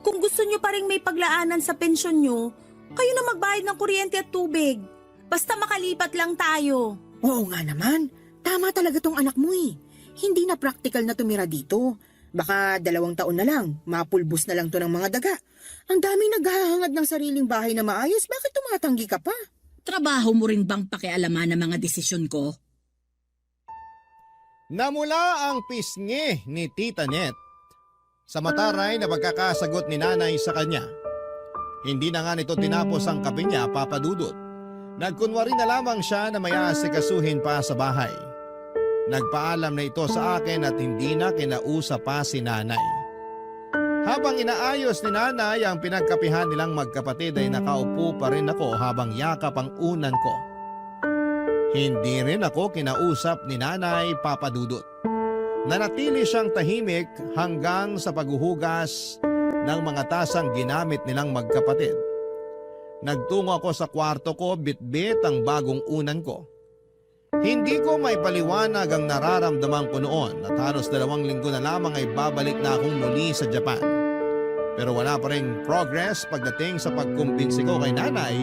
Kung gusto nyo pa rin may paglaanan sa pensyon nyo, kayo na magbayad ng kuryente at tubig. Basta makalipat lang tayo. Oo nga naman, tama talaga tong anak mo eh. Hindi na practical na tumira dito. Baka 2 taon na lang, mapulbos na lang to ng mga daga. Ang daming naghahangad ng sariling bahay na maayos, bakit tumatanggi ka pa? Trabaho mo rin bang pakialaman ng mga desisyon ko? Namula ang pisngi ni Tita Net sa mataray na pagkakasagot ni nanay sa kanya. Hindi na nga nito tinapos ang kape niya, Papa Dudut. Nagkunwari na lamang siya na may aasikasuhin pa sa bahay. Nagpaalam na ito sa akin at hindi na kinausap pa si nanay. Habang inaayos ni nanay ang pinagkapihan nilang magkapatid ay nakaupo pa rin ako habang yakap ang unan ko. Hindi rin ako kinausap ni nanay, Papa Dudut. Nanatili siyang tahimik hanggang sa paghuhugas ng mga tasang ginamit nilang magkapatid. Nagtungo ako sa kwarto ko, bitbit ang bagong unan ko. Hindi ko may paliwanag ang nararamdaman ko noon at halos 2 linggo na lamang ay babalik na akong muli sa Japan. Pero wala pa rin progress pagdating sa pagkumbinsi ko kay nanay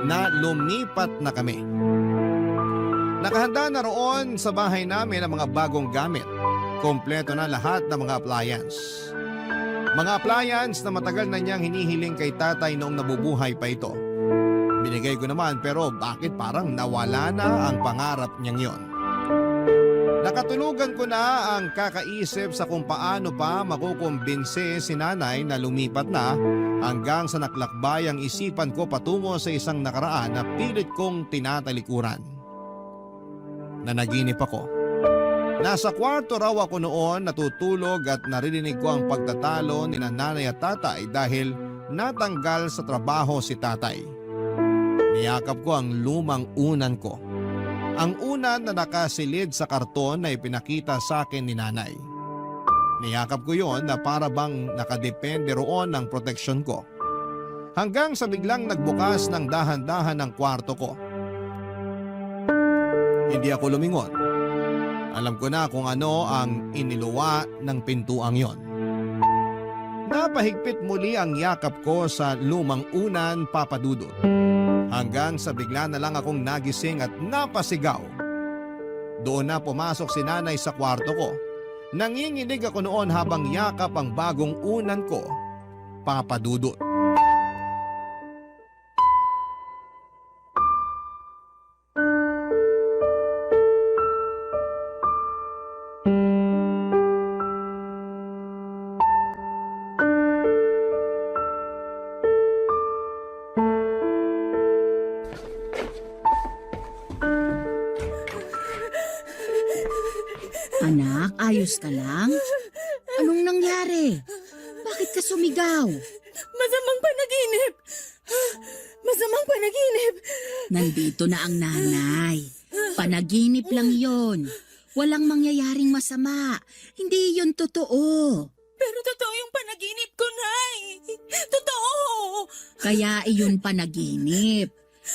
na lumipat na kami. Nakahanda na roon sa bahay namin ang mga bagong gamit. Kompleto na lahat ng mga appliance. Mga appliance na matagal na niyang hinihiling kay tatay noong nabubuhay pa ito. Binigay ko naman pero bakit parang nawala na ang pangarap niyang yon. Nakatulugan ko na ang kakaisip sa kung paano pa makukumbinsi si nanay na lumipat na hanggang sa naklakbay ang isipan ko patungo sa isang nakaraan na pilit kong tinatalikuran. Nanaginip ako. Nasa kwarto raw ako noon natutulog at naririnig ko ang pagtatalo ni nanay at tatay dahil natanggal sa trabaho si tatay. Niyakap ko ang lumang unan ko. Ang unan na nakasilid sa karton na ipinakita sa akin ni nanay. Niyakap ko yon na para bang nakadepende roon ang proteksyon ko. Hanggang sa biglang nagbukas ng dahan-dahan ng kwarto ko. Hindi ako lumingon. Alam ko na kung ano ang iniluwa ng pintuang yon. Napahigpit muli ang yakap ko sa lumang unan, Papa Dudut. Hanggang sa bigla na lang akong nagising at napasigaw. Doon na pumasok si nanay sa kwarto ko. Nanginginig ako noon habang yakap ang bagong unan ko, Papa Dudut. Anak, ayos ka lang? Anong nangyari? Bakit ka sumigaw? Masamang panaginip! Masamang panaginip! Nandito na ang nanay. Panaginip lang yon. Walang mangyayaring masama. Hindi yun totoo. Pero totoo yung panaginip ko, Nay. Totoo. Kaya iyon panaginip.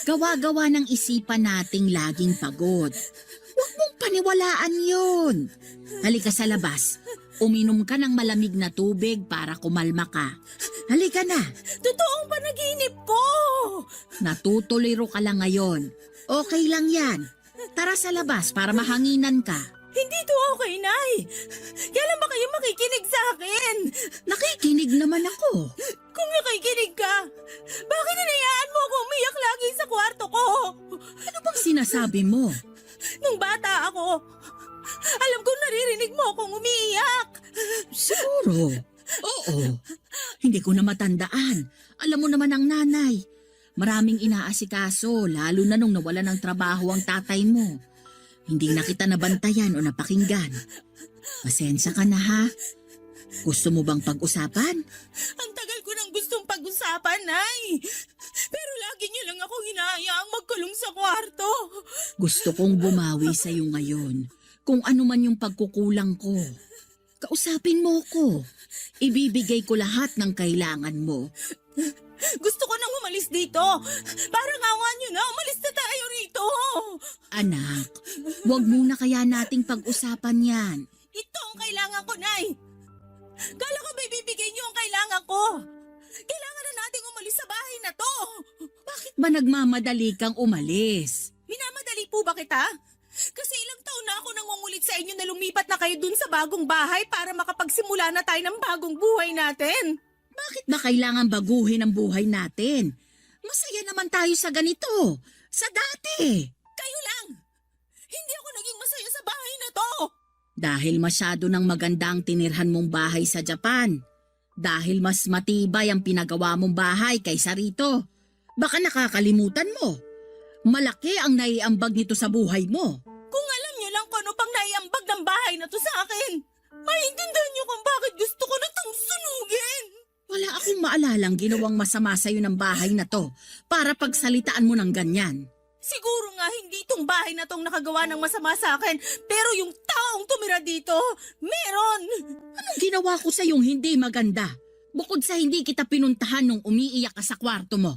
Gawa-gawa ng isipan nating laging pagod. Huwag mong paniwalaan yun. Halika sa labas. Uminom ka ng malamig na tubig para kumalma ka. Halika na. Totoong panaginip ko. Natutuliro ka lang ngayon. Okay lang yan. Tara sa labas para mahanginan ka. Hindi to okay, Nay. Kailan ba kayo makikinig sa akin? Nakikinig naman ako. Kung nakikinig ka, bakit hinayaan mo ako umiyak lagi sa kwarto ko? Ano bang sinasabi mo? Nung bata ako, alam ko naririnig mo akong umiiyak. Siguro. Oo. Hindi ko na matandaan. Alam mo naman ang nanay. Maraming inaasikaso, lalo na nung nawala ng trabaho ang tatay mo. Hindi na kita nabantayan o napakinggan. Pasensya ka na ha. Gusto mo bang pag-usapan? Ang tagal ko nang gustong pag-usapan, Nay. Pero lagi niyo lang ako hinahayaang magkulong sa kwarto. Gusto kong bumawi sa iyo ngayon. Kung ano man yung pagkukulang ko. Kausapin mo ko. Ibibigay ko lahat ng kailangan mo. Gusto ko nang umalis dito. Parang awa niyo na, umalis na tayo rito. Anak, wag muna kaya nating pag-usapan yan. Ito ang kailangan ko, Nay. Kala ko ba ibibigay niyo ang kailangan ko? Kailangan na nating umalis sa bahay na to. Bakit ba nagmamadali kang umalis? Minamadali po ba kita? Kasi ilang taon na ako nangungulit sa inyo na lumipat na kayo dun sa bagong bahay para makapagsimula na tayo ng bagong buhay natin. Bakit ba kailangan baguhin ang buhay natin? Masaya naman tayo sa ganito. Sa dati. Kayo lang! Hindi ako naging masaya sa bahay na to! Dahil masyado ng magandang tinirhan mong bahay sa Japan. Dahil mas matibay ang pinagawa mong bahay kaysa rito. Baka nakakalimutan mo. Malaki ang naiambag nito sa buhay mo. Kung alam niyo lang kung ano pang naiambag ng bahay na to sa akin, maintindihan niyo kung bakit gusto ko na itong sunugin. Wala akong maalalang ginawang masama sa'yo ng bahay na to para pagsalitaan mo ng ganyan. Siguro nga hindi itong bahay na tong nakagawa ng masama sa akin, pero yung taong tumira dito, meron! Anong ginawa ko sa'yong hindi maganda? Bukod sa hindi kita pinuntahan nung umiiyak ka sa kwarto mo.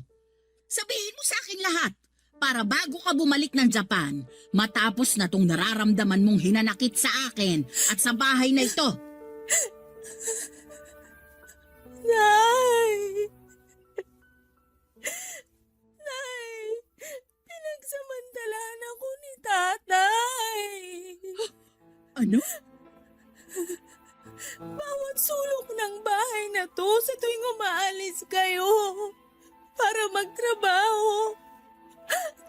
Sabihin mo sa akin lahat para bago ka bumalik ng Japan, matapos na tong nararamdaman mong hinanakit sa akin at sa bahay na ito. Nay! Nay! Pinagsamantalahan ako ni tatay! Ano? Bawat sulok ng bahay na to sa tuwing umaalis kayo para magtrabaho.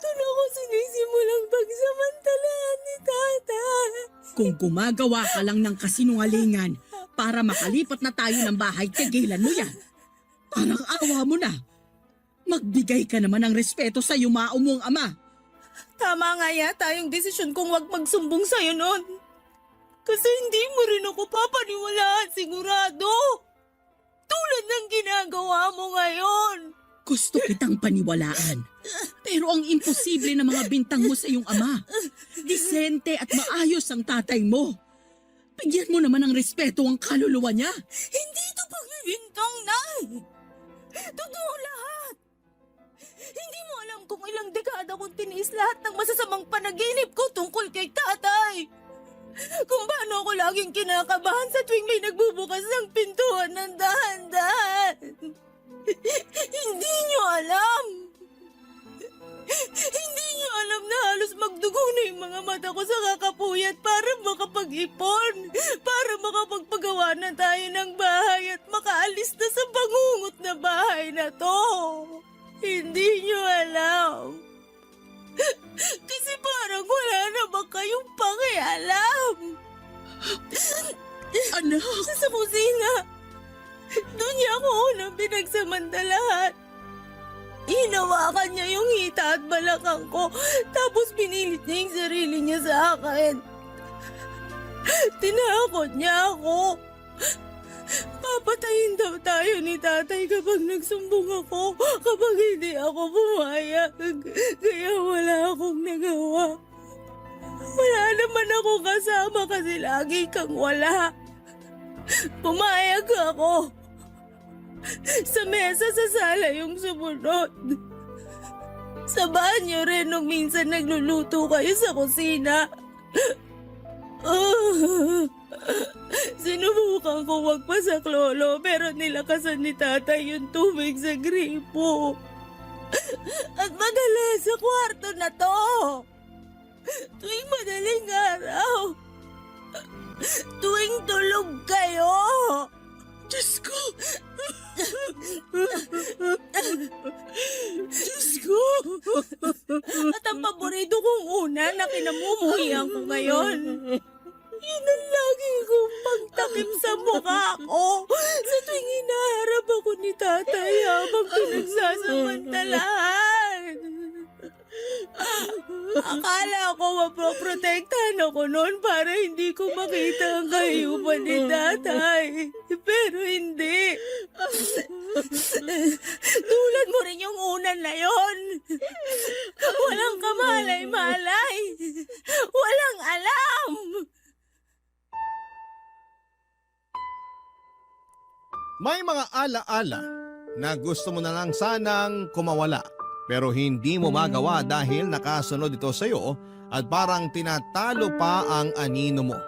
Doon ako sinisimulang pagsamantalahan ni tatay. Kung gumagawa ka lang ng kasinungalingan para makalipat na tayo ng bahay, tigilan mo yan. Parang awa mo na. Magbigay ka naman ng respeto sa yumao mong ama. Tama nga yata yung desisyon kong wag magsumbong sa'yo nun. Kasi hindi mo rin ako papaniwalaan sigurado. Tulad ng ginagawa mo ngayon. Gusto kitang paniwalaan. Pero ang imposible na mga bintang mo sa iyong ama. Disente at maayos ang tatay mo. Bigyan mo naman ng respeto ang kaluluwa niya. Hindi ito pagbibintang, Nay. Totoo lahat. Hindi mo alam kung ilang dekada kong tiniis lahat ng masasamang panaginip ko tungkol kay tatay. Kung paano ako laging kinakabahan sa tuwing may nagbubukas ng pintuan ng dahan-dahan. Hindi niyo alam. Hindi niyo alam na halos magdugo na yung mga mata ko sa kakapuyat para makapag-ipon. Para makapagpagawa na tayo ng bahay at makaalis na sa bangungot na bahay na to. Hindi niyo alam. Kasi parang wala na ba kayong pakialam? Anak! Sa kusina. Doon niya ako unang pinagsamantalahan. Hinawakan niya yung hita at balakang ko, tapos pinilit niya yung sarili niya sa akin. Tinakot niya ako. Papatayin daw tayo ni tatay kapag nagsumbong ako, kapag hindi ako pumayag. Kaya wala akong nagawa. Wala naman naman ako kasama kasi lagi kang wala. Pumayag ako. Sa mesa sa sala yung sumunod. Sa banyo rin nung minsan nagluluto kayo sa kusina. Sinubukan ko magpasak lolo pero nilakasan ni tatay yung tubig sa gripo. At madalas sa kwarto na to. Tuwing madaling araw. Tuwing tulog kayo. Diyos ko. Diyos ko. At ang paborito kong una na kinamumuhian ko ngayon. Yun ang lagi kong pagtakip sa mukha ko sa tuwing hinaharap ako ni tatay habang pinagsasamantalahan. Akala ko mapoprotektahan ako noon para hindi ko makita ang kahiyupan ni tatay. Pero hindi. Tulad mo rin yung unan na yon. Walang kamalay-malay. Walang alam. May mga ala-ala na gusto mo na lang sanang kumawala pero hindi mo magawa dahil nakasunod ito sa iyo at parang tinatalo pa ang anino mo.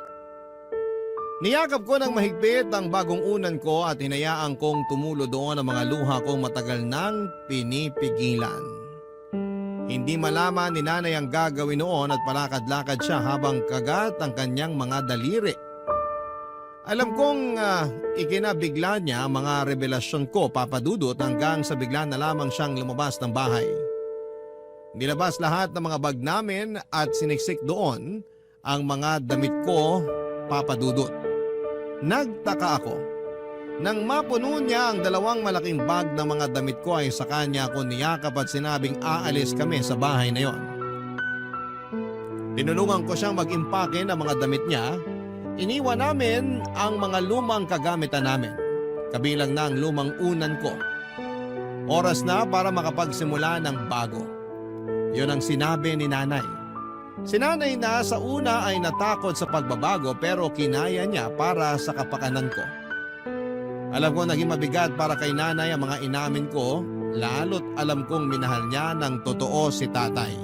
Niyakap ko ng mahigpit ang bagong unan ko at hinayaan kong tumulo doon ang mga luha kong matagal nang pinipigilan. Hindi malaman ni nanay ang gagawin noon at palakad-lakad siya habang kagat ang kanyang mga daliri. Alam kong ikinabigla niya ang mga revelasyon ko, Papa Dudut, hanggang sa bigla na lamang siyang lumabas ng bahay. Nilabas lahat ng mga bag namin at siniksik doon ang mga damit ko, Papa Dudut. Nagtaka ako. Nang mapuno niya ang 2 malaking bag ng mga damit ko ay sa kanya ako niyakap at sinabing aalis kami sa bahay na yon. Tinulungan ko siyang mag-impake ng mga damit niya. Iniwan namin ang mga lumang kagamitan namin, kabilang na ang lumang unan ko. Oras na para makapagsimula ng bago. Yun ang sinabi ni nanay. Si nanay na sa una ay natakot sa pagbabago pero kinaya niya para sa kapakanan ko. Alam ko naging mabigat para kay nanay ang mga inamin ko, lalo't alam kong minahal niya ng totoo si tatay.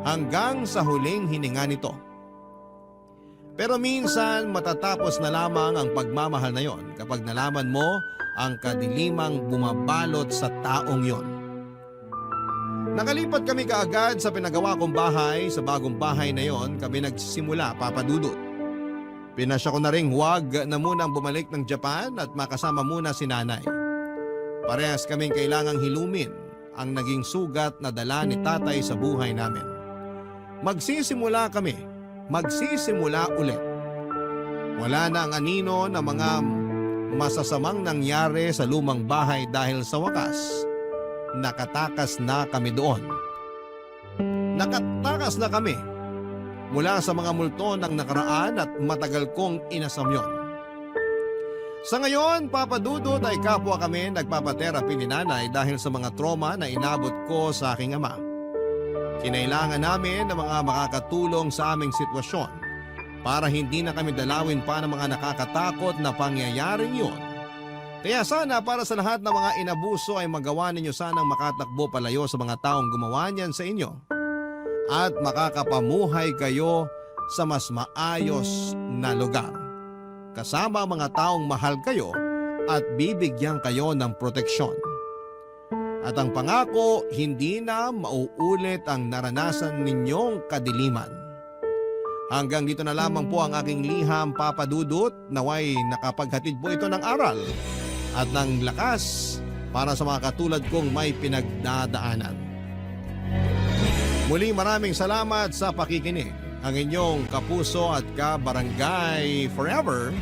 Hanggang sa huling hininga nito. Pero minsan matatapos na lamang ang pagmamahal na yon kapag nalaman mo ang kadilimang bumabalot sa taong yon. Nakalipat kami kaagad sa pinagawa kong bahay. Sa bagong bahay na yon kami nagsisimula, Papa Dudut. Pinasya ko na ring huwag na munang bumalik ng Japan at makasama muna si nanay. Parehas kaming kailangang hilumin ang naging sugat na dala ni tatay sa buhay namin. Magsisimula ulit. Wala na ang anino na mga masasamang nangyari sa lumang bahay dahil sa wakas, nakatakas na kami doon. Nakatakas na kami mula sa mga multo ng nakaraan at matagal kong inasam yon. Sa ngayon, Papa Dudut, ay kapwa kami nagpapaterapi ni nanay dahil sa mga trauma na inabot ko sa aking ama. Kinailangan namin ng mga makakatulong sa aming sitwasyon para hindi na kami dalawin pa ng mga nakakatakot na pangyayaring yun. Kaya sana para sa lahat ng mga inabuso ay magawa ninyo sanang makatakbo palayo sa mga taong gumawa niyan sa inyo at makakapamuhay kayo sa mas maayos na lugar. Kasama ang mga taong mahal kayo at bibigyan kayo ng proteksyon. At ang pangako, hindi na mauulit ang naranasan ninyong kadiliman. Hanggang dito na lamang po ang aking liham, Papa Dudut. Naway nakapaghatid po ito ng aral at ng lakas para sa mga katulad kong may pinagdadaanan. Muli maraming salamat sa pakikinig. Ang inyong kapuso at kabarangay forever,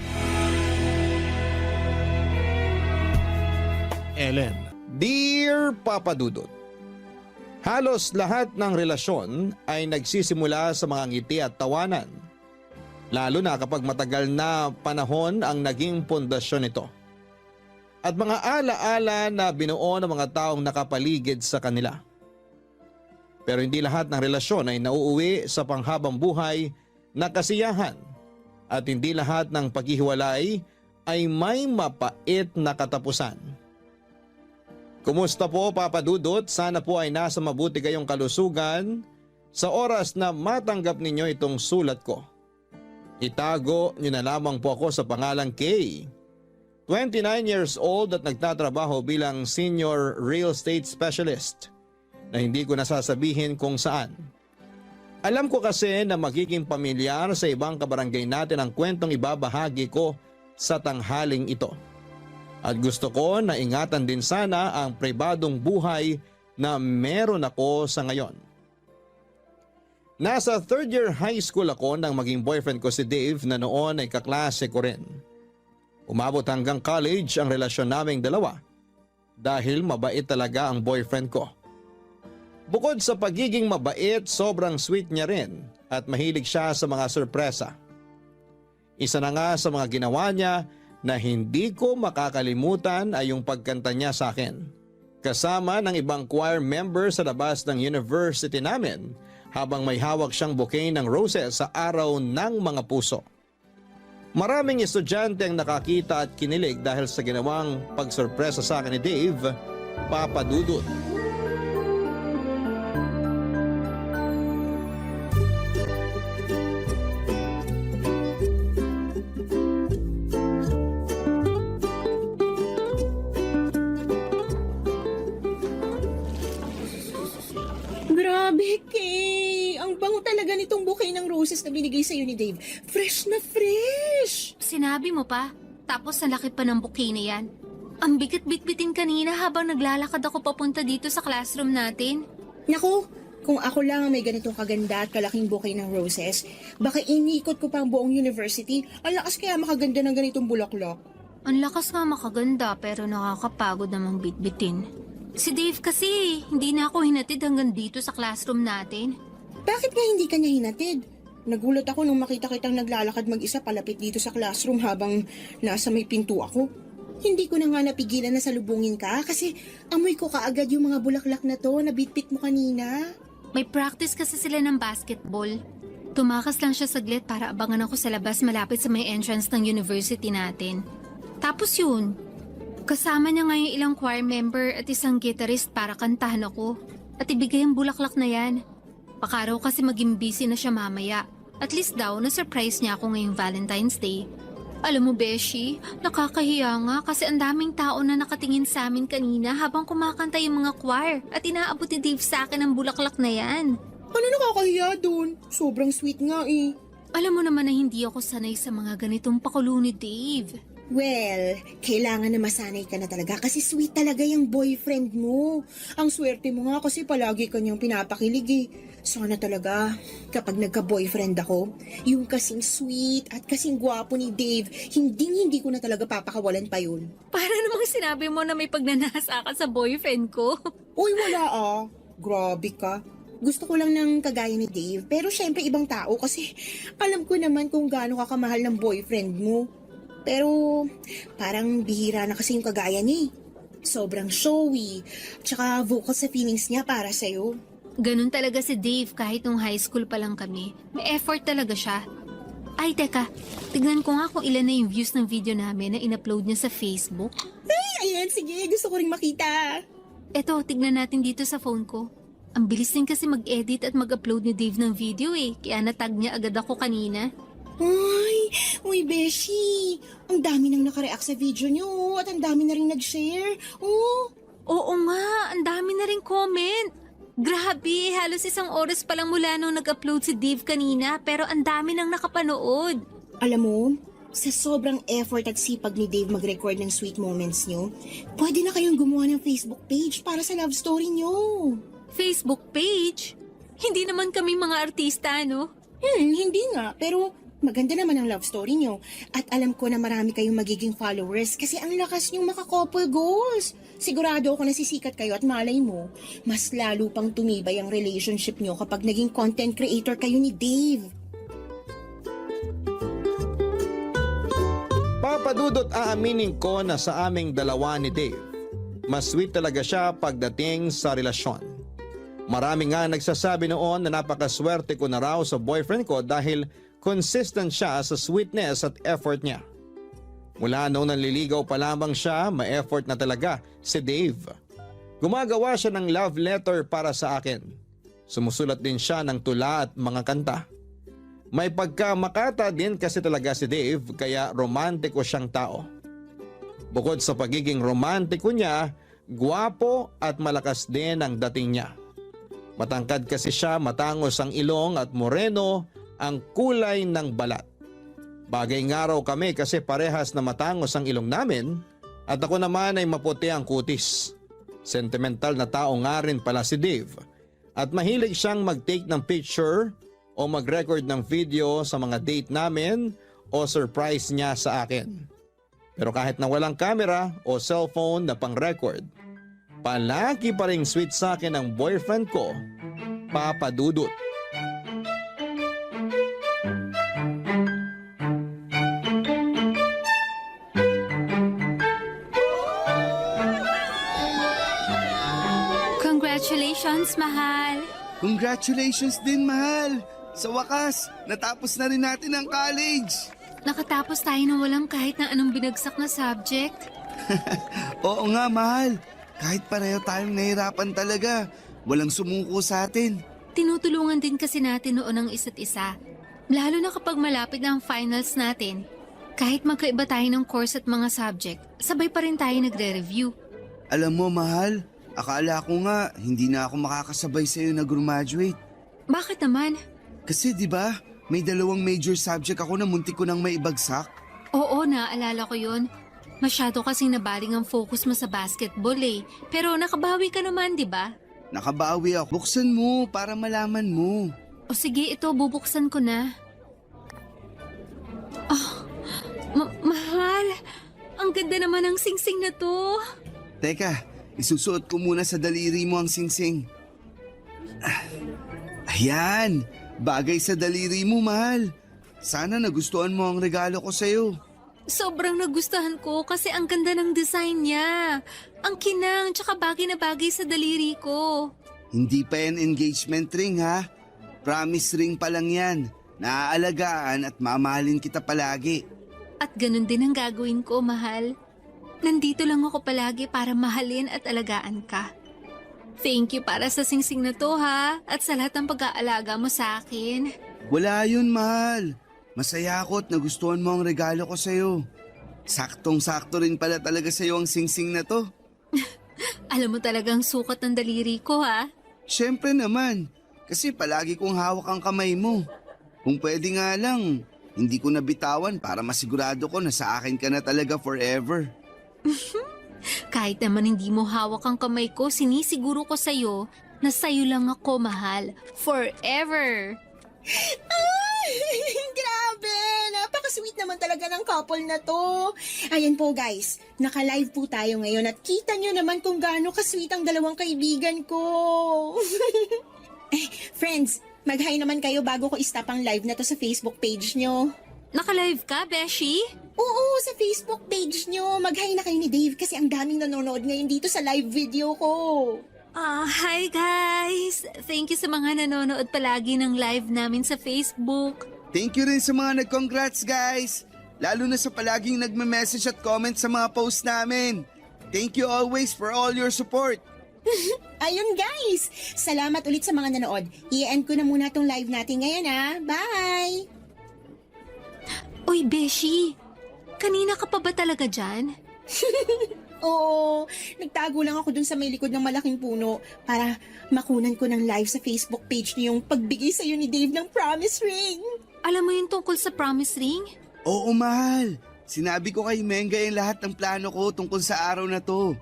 Ellen. Dear Papa Dudut, halos lahat ng relasyon ay nagsisimula sa mga ngiti at tawanan. Lalo na kapag matagal na panahon ang naging pundasyon nito. At mga ala-ala na binuo ng mga taong nakapaligid sa kanila. Pero hindi lahat ng relasyon ay nauuwi sa panghabang buhay na kasiyahan at hindi lahat ng paghihiwalay ay may mapait na katapusan. Kumusta po Papa Dudut? Sana po ay nasa mabuti kayong kalusugan sa oras na matanggap ninyo itong sulat ko. Itago niyo na lamang po ako sa pangalang Kay. 29 years old at nagtatrabaho bilang senior real estate specialist na hindi ko nasasabihin kung saan. Alam ko kasi na magiging pamilyar sa ibang kabarangay natin ang kwentong ibabahagi ko sa tanghaling ito. At gusto ko na ingatan din sana ang pribadong buhay na meron ako sa ngayon. Nasa third year high school ako nang maging boyfriend ko si Dave na noon ay kaklase ko rin. Umabot hanggang college ang relasyon naming dalawa dahil mabait talaga ang boyfriend ko. Bukod sa pagiging mabait, sobrang sweet niya rin at mahilig siya sa mga sorpresa. Isa na nga sa mga ginawa niya na hindi ko makakalimutan ay yung pagkanta niya sa akin. Kasama ng ibang choir member sa labas ng university namin habang may hawak siyang bouquet ng roses sa araw ng mga puso. Maraming estudyante ang nakakita at kinilig dahil sa ginawang pagsorpresa sa akin ni Dave, Papa Dudut. Grabe, Kay! Ang bango talaga nitong bouquet ng roses na binigay sa'yo ni Dave. Fresh na fresh! Sinabi mo pa, tapos ang laki pa ng bouquet na yan. Ang bigat-bitbitin kanina habang naglalakad ako papunta dito sa classroom natin. Naku, kung ako lang ang may ganitong kaganda at kalaking bouquet ng roses, baka inikot ko pa ang buong university. Ang lakas kaya makaganda ng ganitong bulaklak. Ang lakas nga makaganda pero nakakapagod namang bitbitin. Si Dave kasi, hindi na ako hinatid hanggang dito sa classroom natin. Bakit nga hindi ka niya hinatid? Nagulat ako nung makita kitang naglalakad mag-isa palapit dito sa classroom habang nasa may pinto ako. Hindi ko na nga napigilan na salubungin ka kasi amoy ko kaagad yung mga bulaklak na to na bitbit mo kanina. May practice kasi sila ng basketball. Tumakas lang siya saglit para abangan ako sa labas malapit sa may entrance ng university natin. Tapos yun, kasama niya nga yung ilang choir member at isang guitarist para kantahan ako. At ibigay ang bulaklak na yan. Baka raw kasi maging busy na siya mamaya. At least daw, na-surprise niya ako ngayong Valentine's Day. Alam mo, Beshi, nakakahiya nga kasi ang daming tao na nakatingin sa amin kanina habang kumakanta yung mga choir at inaabot ni Dave sa akin ang bulaklak na yan. Ano nakakahiya dun? Sobrang sweet nga eh. Alam mo naman na hindi ako sanay sa mga ganitong pakulo ni Dave. Well, kailangan na masanay ka na talaga kasi sweet talaga yung boyfriend mo. Ang swerte mo nga kasi palagi kanyang pinapakilig eh. Sana talaga, kapag nagka-boyfriend ako, yung kasing sweet at kasing gwapo ni Dave, hindi ko na talaga papakawalan pa yun. Para namang sinabi mo na may pagnanasa ka sa boyfriend ko. Uy, wala ah. Grabe ka. Gusto ko lang ng kagaya ni Dave, pero syempre ibang tao kasi alam ko naman kung gaano ka kamahal ng boyfriend mo. Pero parang bihira na kasi yung kagaya niya. Sobrang showy, tsaka vocal sa feelings niya para sa'yo. Ganun talaga si Dave kahit nung high school pa lang kami. May effort talaga siya. Ay, teka. Tignan ko nga kung ilan na yung views ng video namin na in-upload niya sa Facebook. Ay, ayan, sige, gusto ko ring makita. Eto, tignan natin dito sa phone ko. Ang bilis din kasi mag-edit at mag-upload ni Dave ng video eh. Kaya natag niya agad ako kanina. Uy, Beshi, ang dami nang nakareact sa video niyo at ang dami na rin nag-share. Oh, Oo nga, ang dami na rin comment. Grabe, halos 1 oras pa lang mula nung nag-upload si Dave kanina pero ang dami nang nakapanood. alam mo, sa sobrang effort at sipag ni Dave mag-record ng sweet moments niyo, pwede na kayong gumawa ng Facebook page para sa love story niyo. Facebook page? Hindi naman kami mga artista, no? Hindi nga, pero maganda naman ang love story niyo. At alam ko na marami kayong magiging followers kasi ang lakas niyong maka-couple goals. Sigurado ako nasisikat kayo at malay mo, mas lalo pang tumibay ang relationship niyo kapag naging content creator kayo ni Dave. Papadudot aaminin ko na sa aming dalawa ni Dave, mas sweet talaga siya pagdating sa relasyon. Marami nga nagsasabi noon na napakaswerte ko na raw sa boyfriend ko dahil consistent siya sa sweetness at effort niya. Mula noong nanliligaw pa lamang siya, ma-effort na talaga si Dave. Gumagawa siya ng love letter para sa akin. Sumusulat din siya ng tula at mga kanta. May pagkamakata din kasi talaga si Dave kaya romantiko siyang tao. Bukod sa pagiging romantiko niya, gwapo at malakas din ang dating niya. Matangkad kasi siya, matangos ang ilong at moreno ang kulay ng balat. Bagay nga raw kami kasi parehas na matangos ang ilong namin at ako naman ay maputi ang kutis. Sentimental na tao nga rin pala si Dave at mahilig siyang mag-take ng picture o mag-record ng video sa mga date namin o surprise niya sa akin. Pero kahit na walang camera o cellphone na pang-record, palagi pa ring sweet sa akin ang boyfriend ko, Papa Dudut. Congratulations, mahal! Congratulations din, mahal! Sa wakas, natapos na rin natin ang college! Nakatapos tayo ng walang kahit na anong binagsak na subject. Oo nga, mahal. Kahit pareho tayong nahirapan talaga, walang sumuko sa atin. Tinutulungan din kasi natin noon ang isa't isa. Lalo na kapag malapit na ang finals natin. Kahit magkaiba tayo ng course at mga subject, sabay pa rin tayo nagre-review. Alam mo, mahal, akala ko nga hindi na ako makakasabay sa'yo na graduate. Bakit naman? Kasi di ba, may 2 major subject ako na muntik ko nang maibagsak. Oo, naaalala ko yun. Masyado kasing nabaling ang focus mo sa basketball eh. Pero nakabawi ka naman, di ba? Nakabawi ako. Buksan mo para malaman mo. O sige, ito, bubuksan ko na. Oh, mahal. Ang ganda naman ng singsing na to. Teka, isusuot ko muna sa daliri mo ang singsing. Ayan, bagay sa daliri mo, mahal. Sana nagustuhan mo ang regalo ko sa'yo. Sobrang nagustuhan ko kasi ang ganda ng design niya. Ang kinang, tsaka bagay na bagay sa daliri ko. Hindi pa yan engagement ring, ha? Promise ring pa lang yan. Naaalagaan at mamahalin kita palagi. At ganun din ang gagawin ko, mahal. Nandito lang ako palagi para mahalin at alagaan ka. Thank you para sa singsing na to, ha? At sa lahat ng pag-aalaga mo sa akin. Wala yun, mahal. Masaya ako at nagustuhan mo ang regalo ko sa'yo. Saktong-sakto rin pala talaga sa'yo ang singsing na to. Alam mo talagang sukat ng daliri ko, ha? Siyempre naman, kasi palagi kong hawak ang kamay mo. Kung pwede nga lang, hindi ko nabitawan para masigurado ko na sa akin ka na talaga forever. Kahit naman hindi mo hawak ang kamay ko, sinisiguro ko sa'yo na sa'yo lang ako, mahal. Forever! Grabe! Napaka-sweet naman talaga ng couple na to. Ayan po guys, naka-live po tayo ngayon at kita nyo naman kung gaano ka-sweet ang dalawang kaibigan ko. Friends, mag-hi naman kayo bago ko i-stop ang live na to sa Facebook page nyo. Naka-live ka, Beshi? Oo, sa Facebook page nyo. Mag-hi na kayo ni Dave kasi ang daming nanonood ngayon dito sa live video ko. Hi guys! Thank you sa mga nanonood palagi ng live namin sa Facebook. Thank you rin sa mga nag-congrats, guys. Lalo na sa palaging nagme-message at comment sa mga posts namin. Thank you always for all your support. Ayun guys, salamat ulit sa mga nanood. I-end ko na muna tong live natin ngayon Bye! Uy, Beshi! Kanina ka pa ba talaga dyan? Oo, nagtago lang ako dun sa may likod ng malaking puno para makunan ko ng live sa Facebook page niyo yung pagbigay sa'yo ni Dave ng promise ring. Alam mo yung tungkol sa promise ring? Oo, mahal. Sinabi ko kay Menga yung lahat ng plano ko tungkol sa araw na to.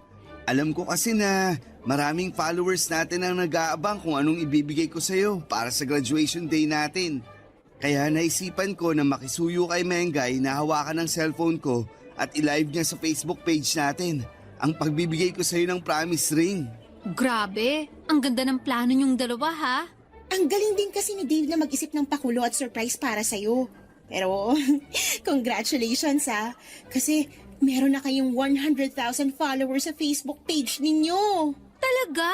Alam ko kasi na maraming followers natin ang nag-aabang kung anong ibibigay ko sa'yo para sa graduation day natin. Kaya naisipan ko na makisuyo kay Mengay na hawakan ng cellphone ko at i-live niya sa Facebook page natin ang pagbibigay ko sa'yo ng promise ring. Grabe! Ang ganda ng plano niyong dalawa, ha? Ang galing din kasi ni Dave na mag-isip ng pakulo at surprise para sa'yo. Pero, congratulations kasi meron na kayong 100,000 followers sa Facebook page ninyo. Talaga?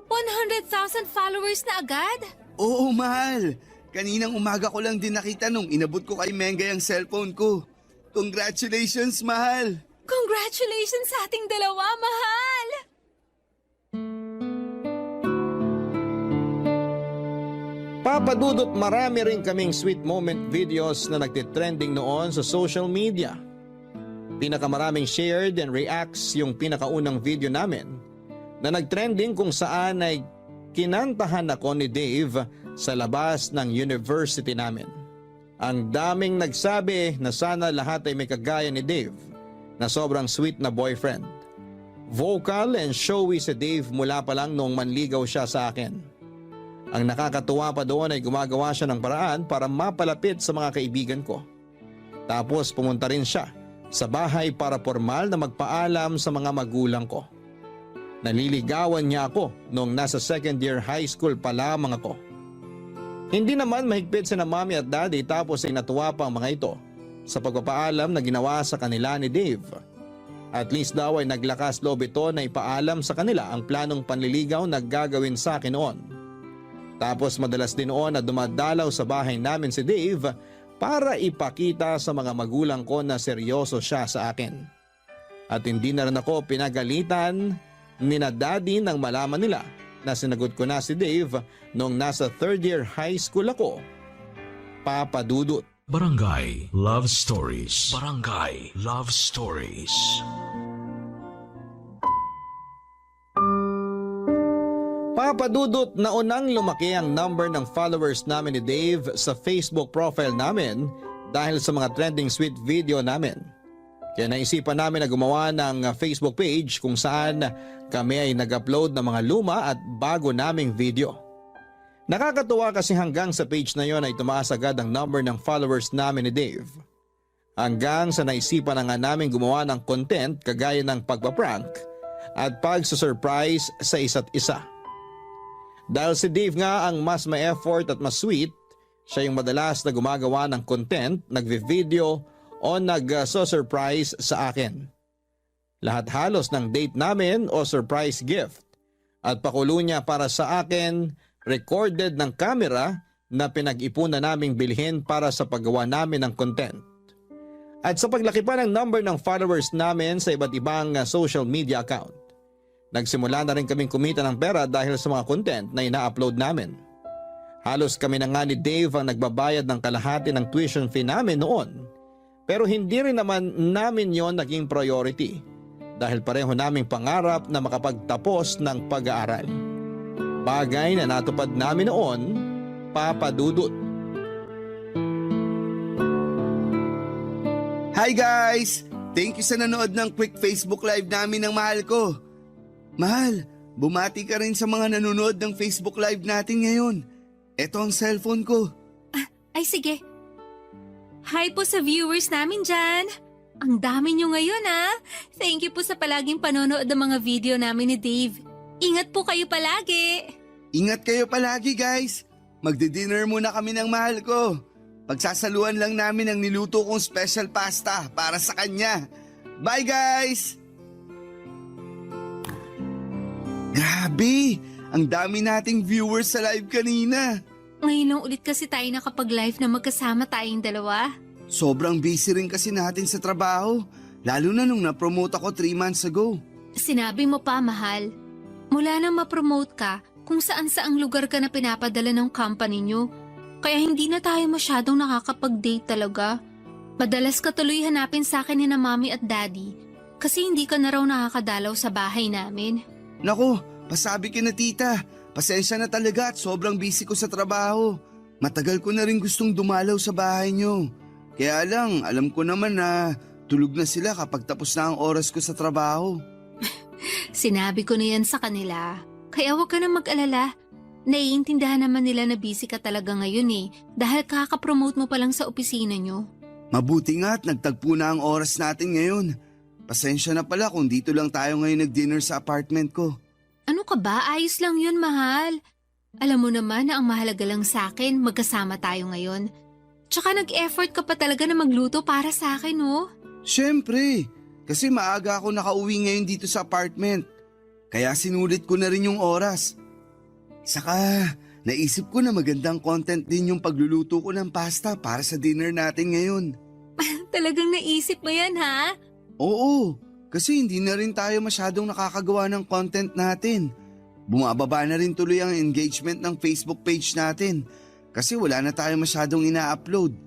100,000 followers na agad? Oo, mahal. Kaninang umaga ko lang din nakita nung inabot ko kay Mengay ang cellphone ko. Congratulations, mahal! Congratulations sa ating dalawa, mahal! Papadudot marami rin kaming sweet moment videos na nagtitrending noon sa social media. Pinakamaraming shared and reacts yung pinakaunang video namin na nagtrending kung saan ay kinantahan ako ni Dave sa labas ng university namin. Ang daming nagsabi na sana lahat ay may kagaya ni Dave na sobrang sweet na boyfriend. Vocal and showy si Dave mula pa lang noong manligaw siya sa akin. Ang nakakatuwa pa doon ay gumagawa siya ng paraan para mapalapit sa mga kaibigan ko. Tapos pumunta rin siya sa bahay para formal na magpaalam sa mga magulang ko. Naliligawan niya ako noong nasa second year high school pa lamang ako. Hindi naman mahigpit sina mommy at daddy tapos ay natuwa pa ang mga ito sa pagpapaalam na ginawa sa kanila ni Dave. At least daw ay naglakas loob ito na ipaalam sa kanila ang planong panliligaw na gagawin sa akin noon. Tapos madalas din noon na dumadalaw sa bahay namin si Dave para ipakita sa mga magulang ko na seryoso siya sa akin. At hindi na rin ako pinagalitan ni na daddy nang malaman nila na sinagot ko na si Dave noong nasa third year high school ako. Papa Dudut. Barangay Love Stories. Barangay Love Stories. Papadudot na unang lumaki ang number ng followers namin ni Dave sa Facebook profile namin dahil sa mga trending sweet video namin. Kaya naisipan namin na gumawa ng Facebook page kung saan kami ay nag-upload ng mga luma at bago naming video. Nakakatuwa kasi hanggang sa page na yon ay tumaas agad ang number ng followers namin ni Dave. Hanggang sa naisipan na nga namin gumawa ng content kagaya ng pagpaprank at pagsusurprise sa isa't isa. Dahil si Dave nga ang mas may effort at mas sweet, siya yung madalas na gumagawa ng content, nagvi-video o nag-surprise sa akin. Lahat halos ng date namin o surprise gift at pakulo niya para sa akin, recorded ng camera na pinag-ipunan naming bilhin para sa paggawa namin ng content. At sa paglaki pa ng number ng followers namin sa iba't ibang social media account, nagsimula na rin kaming kumita ng pera dahil sa mga content na ina-upload namin. Halos kami na nga ni Dave ang nagbabayad ng kalahati ng tuition fee namin noon. Pero hindi rin naman namin yon naging priority dahil pareho naming pangarap na makapagtapos ng pag-aaral. Bagay na natupad namin noon, Papa Dudut. Hi guys! Thank you sa nanood ng quick Facebook live namin ng mahal ko. Mahal, bumati ka rin sa mga nanonood ng Facebook live natin ngayon. Ito ang cellphone ko. Ay sige. Hi po sa viewers namin dyan. Ang dami nyo ngayon Thank you po sa palaging panonood ng mga video namin ni Dave. Ingat po kayo palagi. Ingat kayo palagi guys. Magdi-dinner muna kami ng mahal ko. Pagsasaluan lang namin ang niluto kong special pasta para sa kanya. Bye guys! Grabe! Ang dami nating viewers sa live kanina. Ngayon lang ulit kasi tayo nakapag-live na magkasama tayong dalawa. Sobrang busy rin kasi natin sa trabaho. Lalo na nung na-promote ako 3 months ago. Sinabi mo pa, mahal. Mula nang ma-promote ka, kung saan-saang lugar ka na pinapadala ng company nyo. Kaya hindi na tayo masyadong nakakapag-date talaga. Madalas ka tuloy hanapin sa akin ni na mommy at daddy kasi hindi ka na raw nakakadalaw sa bahay namin. Naku, pasabi ka na tita. Pasensya na talaga at sobrang busy ko sa trabaho. Matagal ko na rin gustong dumalaw sa bahay nyo. Kaya lang, alam ko naman na tulog na sila kapag tapos na ang oras ko sa trabaho. Sinabi ko na yan sa kanila. Kaya huwag ka na mag-alala. Naiintindihan naman nila na busy ka talaga ngayon dahil kakapromote mo pa lang sa opisina nyo. Mabuti nga at nagtagpo na ang oras natin ngayon. Pasensya na pala kung dito lang tayo ngayon nag-dinner sa apartment ko. Ano ka ba? Ayos lang yun, mahal. Alam mo naman na ang mahalaga lang sa akin, magkasama tayo ngayon. Tsaka nag-effort ka pa talaga na magluto para sa akin, Siyempre, kasi maaga ako nakauwi ngayon dito sa apartment. Kaya sinulit ko na rin yung oras. Saka, Naisip ko na magandang content din yung pagluluto ko ng pasta para sa dinner natin ngayon. Talagang naisip mo yan, ha? Oo, kasi hindi na rin tayo masyadong nakakagawa ng content natin. Bumababa na rin tuloy ang engagement ng Facebook page natin kasi wala na tayo masyadong ina-upload.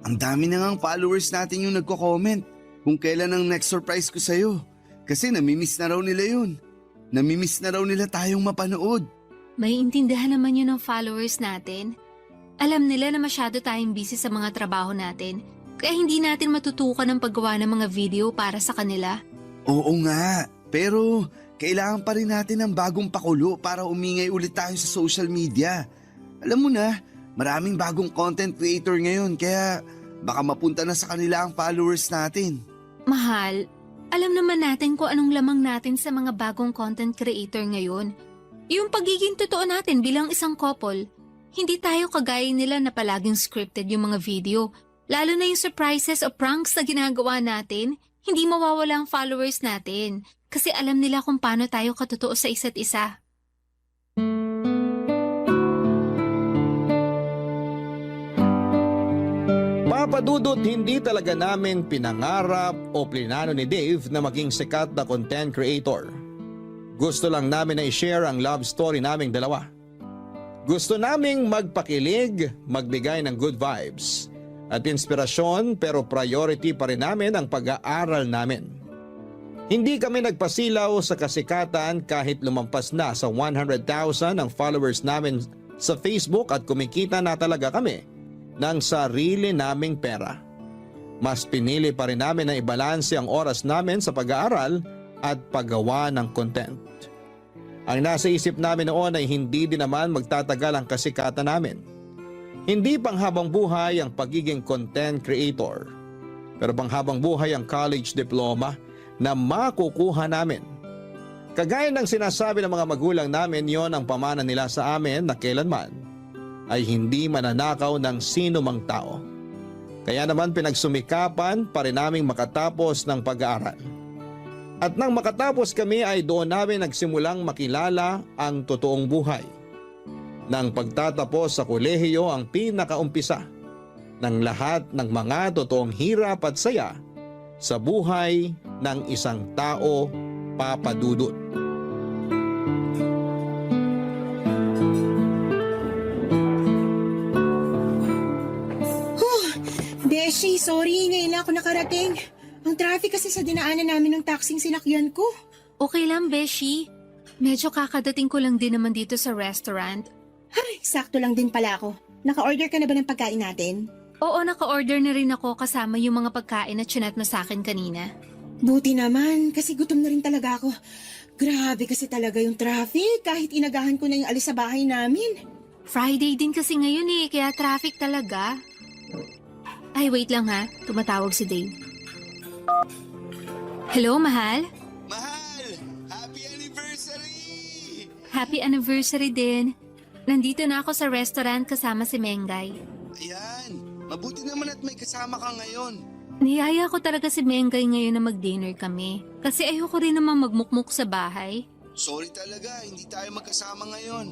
Ang dami na ngang followers natin yung nagko-comment kung kailan ang next surprise ko sa'yo. Kasi namimiss na raw nila yun. Namimiss na raw nila tayong mapanood. May intindihan naman yun ng followers natin. Alam nila na masyado tayong busy sa mga trabaho natin, kaya hindi natin matutukan ang paggawa ng mga video para sa kanila. Oo nga, pero kailangan pa rin natin ng bagong pakulo para umingay ulit tayo sa social media. Alam mo na, maraming bagong content creator ngayon kaya baka mapunta na sa kanila ang followers natin. Mahal, alam naman natin kung anong lamang natin sa mga bagong content creator ngayon. Yung pagiging totoo natin bilang isang couple. Hindi tayo kagaya nila na palaging scripted yung mga video. Lalo na yung surprises o pranks na ginagawa natin, hindi mawawala ang followers natin. Kasi alam nila kung paano tayo katotoo sa isa't isa. Papadudot, hindi talaga namin pinangarap o plinano ni Dave na maging sikat na content creator. Gusto lang namin na i-share ang love story naming dalawa. Gusto naming magpakilig, magbigay ng good vibes at inspirasyon, pero priority pa rin namin ang pag-aaral namin. Hindi kami nagpasilaw sa kasikatan kahit lumampas na sa 100,000 ang followers namin sa Facebook at kumikita na talaga kami ng sarili naming pera. Mas pinili pa rin namin na ibalanse ang oras namin sa pag-aaral at paggawa ng content. Ang nasa isip namin noon ay hindi din naman magtatagal ang kasikatan namin. Hindi panghabang buhay ang pagiging content creator, pero panghabang buhay ang college diploma na makukuha namin. Kagaya ng sinasabi ng mga magulang namin, yon ang pamana nila sa amin na kailanman ay hindi mananakaw ng sino mang tao. Kaya naman pinagsumikapan pa rin naming makatapos ng pag-aaral. At nang makatapos kami ay doon namin nagsimulang makilala ang totoong buhay. Nang pagtatapos sa kolehiyo ang pinakaumpisa ng lahat ng mga totoong hirap at saya sa buhay ng isang tao, papadudot. Beshi, sorry, ngayon lang ako nakarating. Ang traffic kasi sa dinaanan namin ng taxing sinakyan ko. Okay lang, Beshi. Medyo kakadating ko lang din naman dito sa restaurant. Ay, sakto lang din pala ako. Naka-order ka na ba ng pagkain natin? Oo, naka-order na rin ako kasama yung mga pagkain na chinat mo sa akin kanina. Buti naman, kasi gutom na rin talaga ako. Grabe kasi talaga yung traffic kahit inagahan ko na yung alis sa bahay namin. Friday din kasi ngayon kaya traffic talaga. Ay, wait lang ha. Tumatawag si Dave. Hello, mahal? Mahal! Happy anniversary! Happy anniversary din. Nandito na ako sa restaurant kasama si Mengay. Ayan, mabuti naman at may kasama ka ngayon. Niyaya ko talaga si Mengay ngayon na mag-dinner kami. Kasi ayoko rin naman magmukmuk sa bahay. Sorry talaga, hindi tayo magkasama ngayon.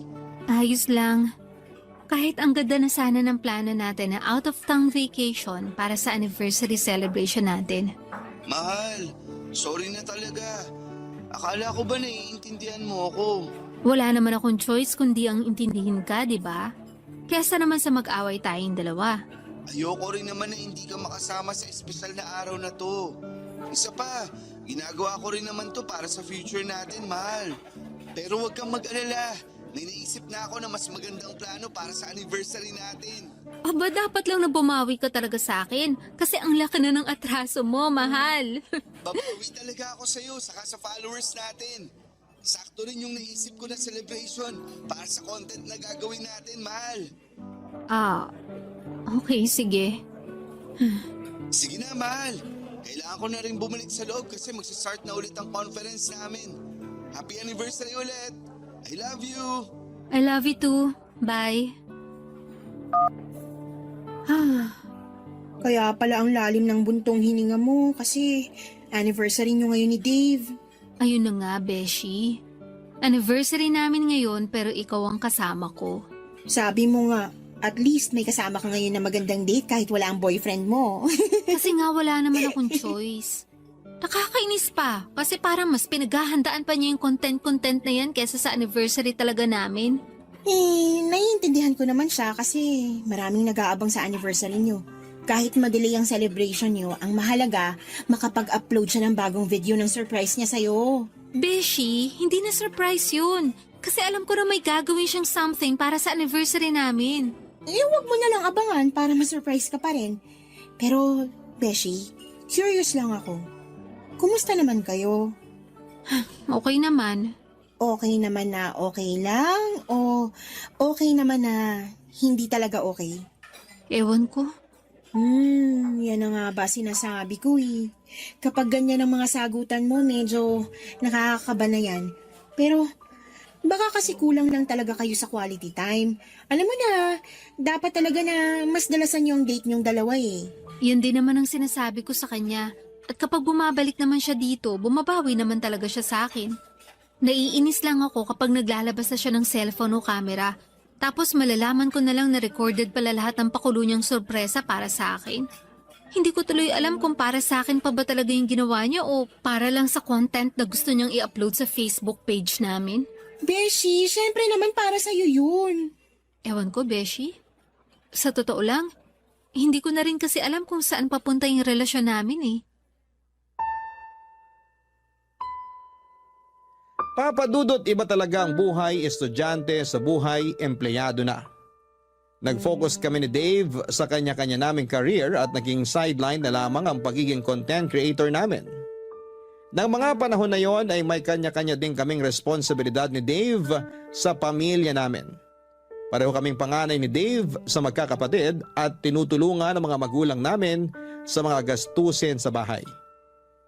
Ayos lang. Kahit ang ganda na sana ng plano natin na out-of-town vacation para sa anniversary celebration natin. Mahal, sorry na talaga. Akala ko ba naiintindihan mo ako? Wala naman akong choice kundi ang intindihin ka, di ba? Kesa naman sa mag-away tayong dalawa. Ayoko rin naman na hindi ka makasama sa espesyal na araw na to. Isa pa, ginagawa ko rin naman to para sa future natin, mahal. Pero huwag kang mag-alala. May naisip na ako na mas magandang plano para sa anniversary natin. Aba, dapat lang na bumawi ka talaga sa akin kasi ang laki na ng atraso mo, mahal. Babawi talaga ako sa'yo saka sa followers natin. Sakto rin yung naisip ko na celebration para sa content na gagawin natin, mahal. Okay, sige. Sige na, mahal. Kailangan ko na rin bumalik sa loob kasi magsastart na ulit ang conference namin. Happy anniversary ulit! I love you! I love you too. Bye. Kaya pala ang lalim ng buntong hininga mo kasi anniversary nyo ngayon ni Dave. Ayun na nga, Beshi. Anniversary namin ngayon pero ikaw ang kasama ko. Sabi mo nga, at least may kasama ka ngayon na magandang date kahit wala ang boyfriend mo. Kasi nga wala naman akong choice. Nakakainis pa kasi parang mas pinaghahandaan pa niya yung content na yan kesa sa anniversary talaga namin. Naiintindihan ko naman siya kasi maraming nag-aabang sa anniversary niyo. Kahit madelay ang celebration niyo, ang mahalaga, makapag-upload siya ng bagong video ng surprise niya sa'yo. Beshi, hindi na surprise yun. Kasi alam ko na may gagawin siyang something para sa anniversary namin. Huwag mo na lang abangan para ma-surprise ka pa rin. Pero, Beshi, curious lang ako. Kumusta naman kayo? Okay naman. Okay naman na okay lang o okay naman na hindi talaga okay? Ewan ko. Yan na nga ba sinasabi ko eh. Kapag ganyan ang mga sagutan mo, medyo nakakakaba na yan. Pero, baka kasi kulang lang talaga kayo sa quality time. Alam mo na, dapat talaga na mas dalasan yung date nyong dalawa eh. Yan din naman ang sinasabi ko sa kanya. At kapag bumabalik naman siya dito, bumabawi naman talaga siya sa akin. Naiinis lang ako kapag naglalabas na siya ng cellphone o camera. Tapos malalaman ko na lang na recorded pala lahat ng pakulo niyang sorpresa para sa akin. Hindi ko tuloy alam kung para sa akin pa ba talaga yung ginawa niya o para lang sa content na gusto niyang i-upload sa Facebook page namin. Beshi, syempre naman para sa'yo yun. Ewan ko, Beshi. Sa totoo lang, hindi ko na rin kasi alam kung saan papunta yung relasyon namin eh. Papadudot, iba talaga ang buhay estudyante sa buhay empleyado na. Nag-focus kami ni Dave sa kanya-kanya naming career at naging sideline na lamang ang pagiging content creator namin. Nang mga panahon na yon ay may kanya-kanya din kaming responsibilidad ni Dave sa pamilya namin. Pareho kaming panganay ni Dave sa magkakapatid at tinutulungan ng mga magulang namin sa mga gastusin sa bahay.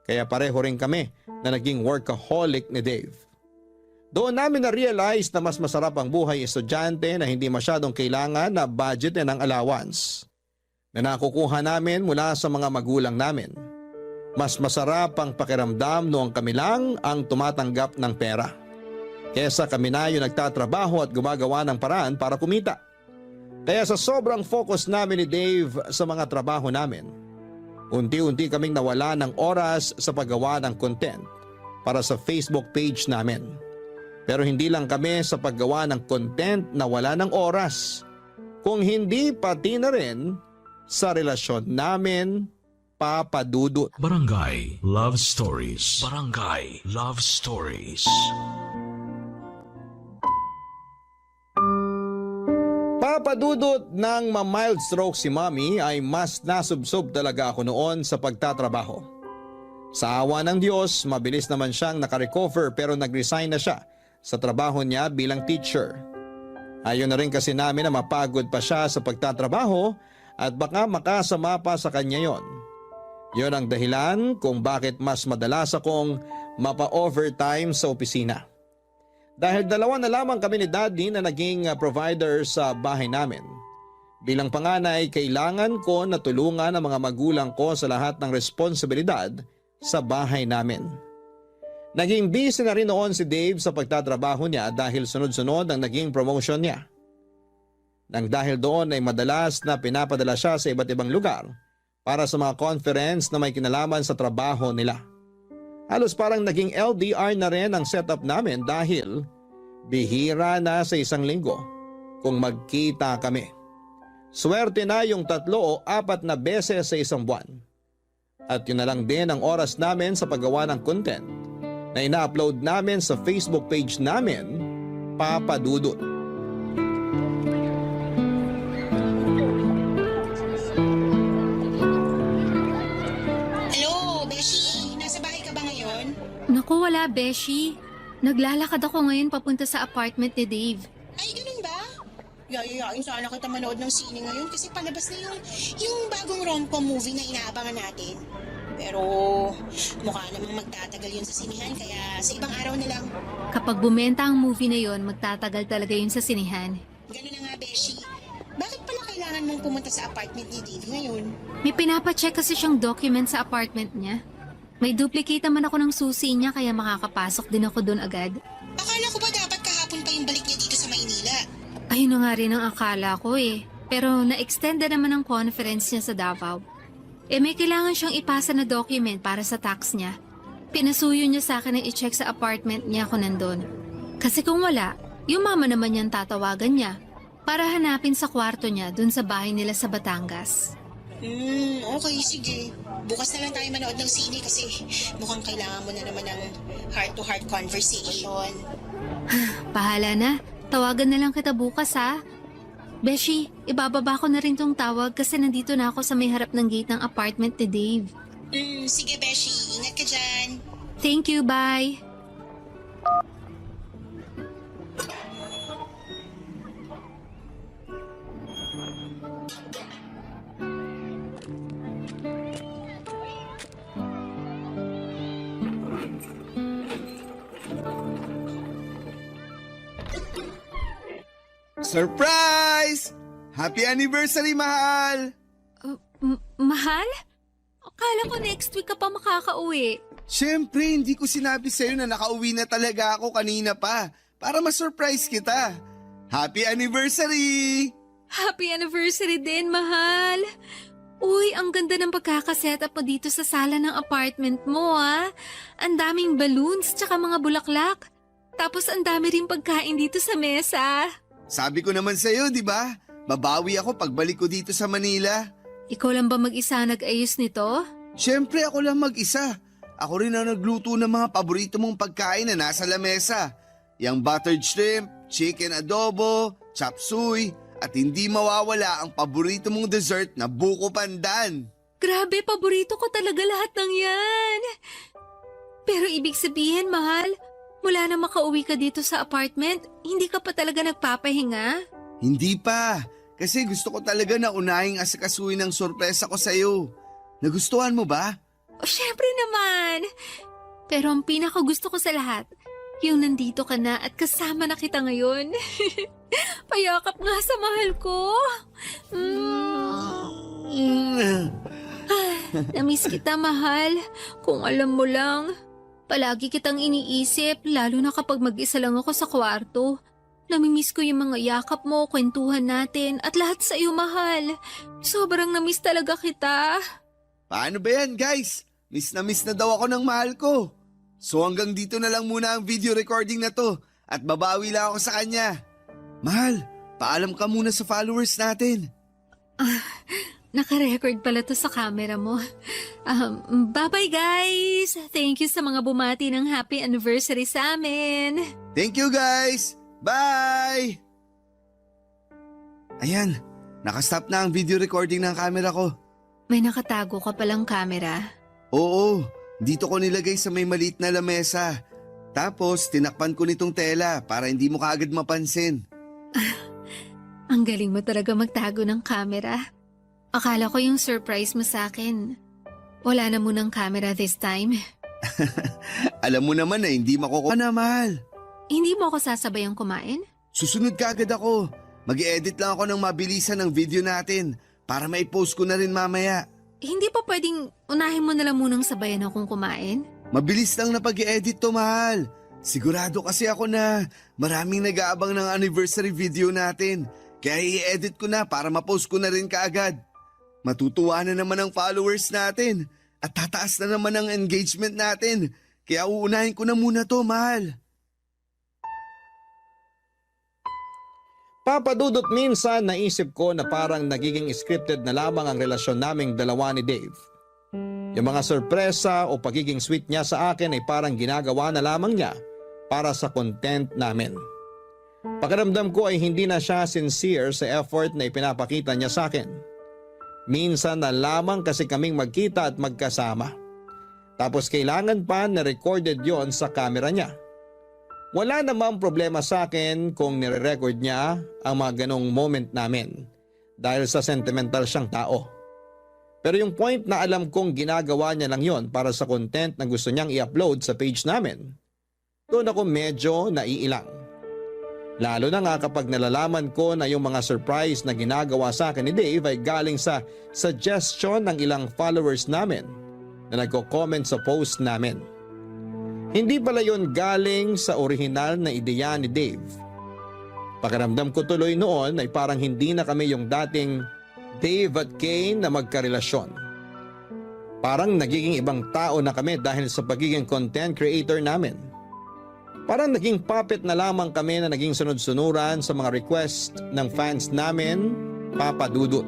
Kaya pareho rin kami na naging workaholic ni Dave. Doon namin na-realize na mas masarap ang buhay estudyante na hindi masyadong kailangan na budget ng allowance na nakukuha namin mula sa mga magulang namin. Mas masarap ang pakiramdam noong kami lang ang tumatanggap ng pera. Kesa kami na yung nagtatrabaho at gumagawa ng paraan para kumita. Kaya sa sobrang focus namin ni Dave sa mga trabaho namin, unti-unti kaming nawala ng oras sa paggawa ng content para sa Facebook page namin. Pero hindi lang kami sa paggawa ng content na wala ng oras, kung hindi pati na rin sa relasyon namin, papadudot. Barangay Love Stories. Barangay Love Stories. Papadudot ng ma-mild stroke si Mommy ay mas nasubsob talaga ako noon sa pagtatrabaho. Sa awa ng Diyos, mabilis naman siyang nakarecover pero nag-resign na siya sa trabaho niya bilang teacher. Ayaw na rin kasi namin na mapagod pa siya sa pagtatrabaho at baka makasama pa sa kanya yon. Yon ang dahilan kung bakit mas madalas akong mapa-overtime sa opisina. Dahil dalawa na lamang kami ni Daddy na naging provider sa bahay namin. Bilang panganay, kailangan ko na tulungan ang mga magulang ko sa lahat ng responsibilidad sa bahay namin. Naging busy na rin noon si Dave sa pagtatrabaho niya dahil sunod-sunod ang naging promotion niya. Nang dahil doon ay madalas na pinapadala siya sa iba't ibang lugar para sa mga conference na may kinalaman sa trabaho nila. Halos parang naging LDR na rin ang setup namin dahil bihira na sa isang linggo kung magkita kami. Swerte na yung 3 o 4 na beses sa isang buwan. At yun na lang din ang oras namin sa paggawa ng content na ina-upload namin sa Facebook page namin, Papadudot. Hello, Beshi. Nasa bahay ka ba ngayon? Naku, wala, Beshi. Naglalakad ako ngayon papunta sa apartment ni Dave. Ay, ganun ba? Yayayain sana kita manood ng sine ngayon kasi palabas na yung bagong rom-com movie na inaabangan natin. Pero mukha namang magtatagal yun sa sinihan kaya sa ibang araw na lang. Kapag bumenta ang movie na yon, magtatagal talaga yun sa sinihan. Ganun na nga, Beshi. Bakit pala kailangan mong pumunta sa apartment ni Dave ngayon? May pinapacheck kasi siyang document sa apartment niya. May duplicate naman ako ng susi niya kaya makakapasok din ako doon agad. Akala ko ba dapat kahapon pa yung balik niya dito sa Maynila? Ayun na nga rin ang akala ko eh. Pero na-extend na naman ang conference niya sa Davao. May kailangan siyang ipasa na document para sa tax niya. Pinasuyo niya sa akin na i-check sa apartment niya kung nandun. Kasi kung wala, yung mama naman niyang tatawagan niya para hanapin sa kwarto niya dun sa bahay nila sa Batangas. Okay, sige. Bukas na lang tayo manood ng sine kasi mukhang kailangan mo na naman ng heart-to-heart conversation. Bahala na. Tawagan na lang kita bukas ha. Beshi, ibababa ko na rin tong tawag kasi nandito na ako sa may harap ng gate ng apartment ni Dave. Sige, Beshi. Ingat ka dyan. Thank you, bye. Surprise! Happy anniversary, mahal! Mahal? Akala ko next week ka pa makakauwi. Siyempre, hindi ko sinabi sa'yo na nakauwi na talaga ako kanina pa para ma-surprise kita. Happy anniversary! Happy anniversary din, mahal. Uy, ang ganda ng pagkakaset up mo dito sa sala ng apartment mo, ah. Ang daming balloons tsaka mga bulaklak. Tapos ang dami rin pagkain dito sa mesa. Sabi ko naman sa'yo, di ba? Babawi ako pagbalik ko dito sa Manila. Ikaw lang ba mag-isa nag-ayos nito? Siyempre, ako lang mag-isa. Ako rin ang nagluto ng mga paborito mong pagkain na nasa lamesa. Yang buttered shrimp, chicken adobo, chop suey, at hindi mawawala ang paborito mong dessert na buko pandan. Grabe, paborito ko talaga lahat ng yan. Pero ibig sabihin, mahal, mula na makauwi ka dito sa apartment, hindi ka pa talaga nagpapahinga? Hindi pa, kasi gusto ko talaga na unahing asikasuhin ang sorpresa ko sa'yo. Nagustuhan mo ba? O, syempre naman. Pero ang pinakagusto ko sa lahat, yung nandito ka na at kasama na kita ngayon. Payakap nga sa mahal ko. Namiss kita, mahal. Kung alam mo lang, palagi kitang iniisip, lalo na kapag mag-isa lang ako sa kwarto. Namimiss ko yung mga yakap mo, kwentuhan natin, at lahat sa iyo, mahal. Sobrang namiss talaga kita. Paano ba yan, guys? Miss na daw ako ng mahal ko. So hanggang dito na lang muna ang video recording na to at babawi lang ako sa kanya. Mahal, paalam ka muna sa followers natin. Naka-record pala to sa camera mo. Bye-bye, guys! Thank you sa mga bumati ng happy anniversary sa amin. Thank you, guys! Bye! Ayan, nakastop na ang video recording ng camera ko. May nakatago ka palang camera. Oo, dito ko nilagay sa may maliit na lamesa. Tapos tinakpan ko nitong tela para hindi mo kaagad mapansin. Ang galing mo talaga magtago ng camera. Akala ko yung surprise mo sa akin. Wala na munang camera this time. Alam mo naman na hindi makukuha na, mahal. Hindi mo ako sasabayang kumain? Susunod ka agad ako. Mag-i-edit lang ako ng mabilisan ng video natin para mai-post ko na rin mamaya. Hindi pa pwedeng unahin mo na lang munang sabayan akong kumain? Mabilis lang na pag-i-edit to, mahal. Sigurado kasi ako na maraming nag-aabang ng anniversary video natin. Kaya i-edit ko na para ma-post ko na rin kaagad. Matutuwa na naman ang followers natin at tataas na naman ang engagement natin. Kaya uunahin ko na muna to, mahal. Papadudot minsan naisip ko na parang nagiging scripted na lamang ang relasyon naming dalawa ni Dave. Yung mga sorpresa o pagiging sweet niya sa akin ay parang ginagawa na lamang niya para sa content namin. Pakiramdam ko ay hindi na siya sincere sa effort na ipinapakita niya sa akin. Minsan na lamang kasi kaming magkita at magkasama. Tapos kailangan pa na recorded yon sa camera niya. Wala namang problema sa akin kung nire-record niya ang mga ganong moment namin dahil sa sentimental siyang tao. Pero yung point na alam kong ginagawa niya lang yon para sa content na gusto niyang i-upload sa page namin, doon ako medyo naiilang. Lalo na nga kapag nalalaman ko na yung mga surprise na ginagawa sa akin ni Dave ay galing sa suggestion ng ilang followers namin na nagko-comment sa post namin. Hindi pala yun galing sa orihinal na ideya ni Dave. Pakiramdam ko tuloy noon ay parang hindi na kami yung dating Dave at Kay na magkarelasyon. Parang nagiging ibang tao na kami dahil sa pagiging content creator namin. Parang naging puppet na lamang kami na naging sunod-sunuran sa mga request ng fans namin, Papa Dudut.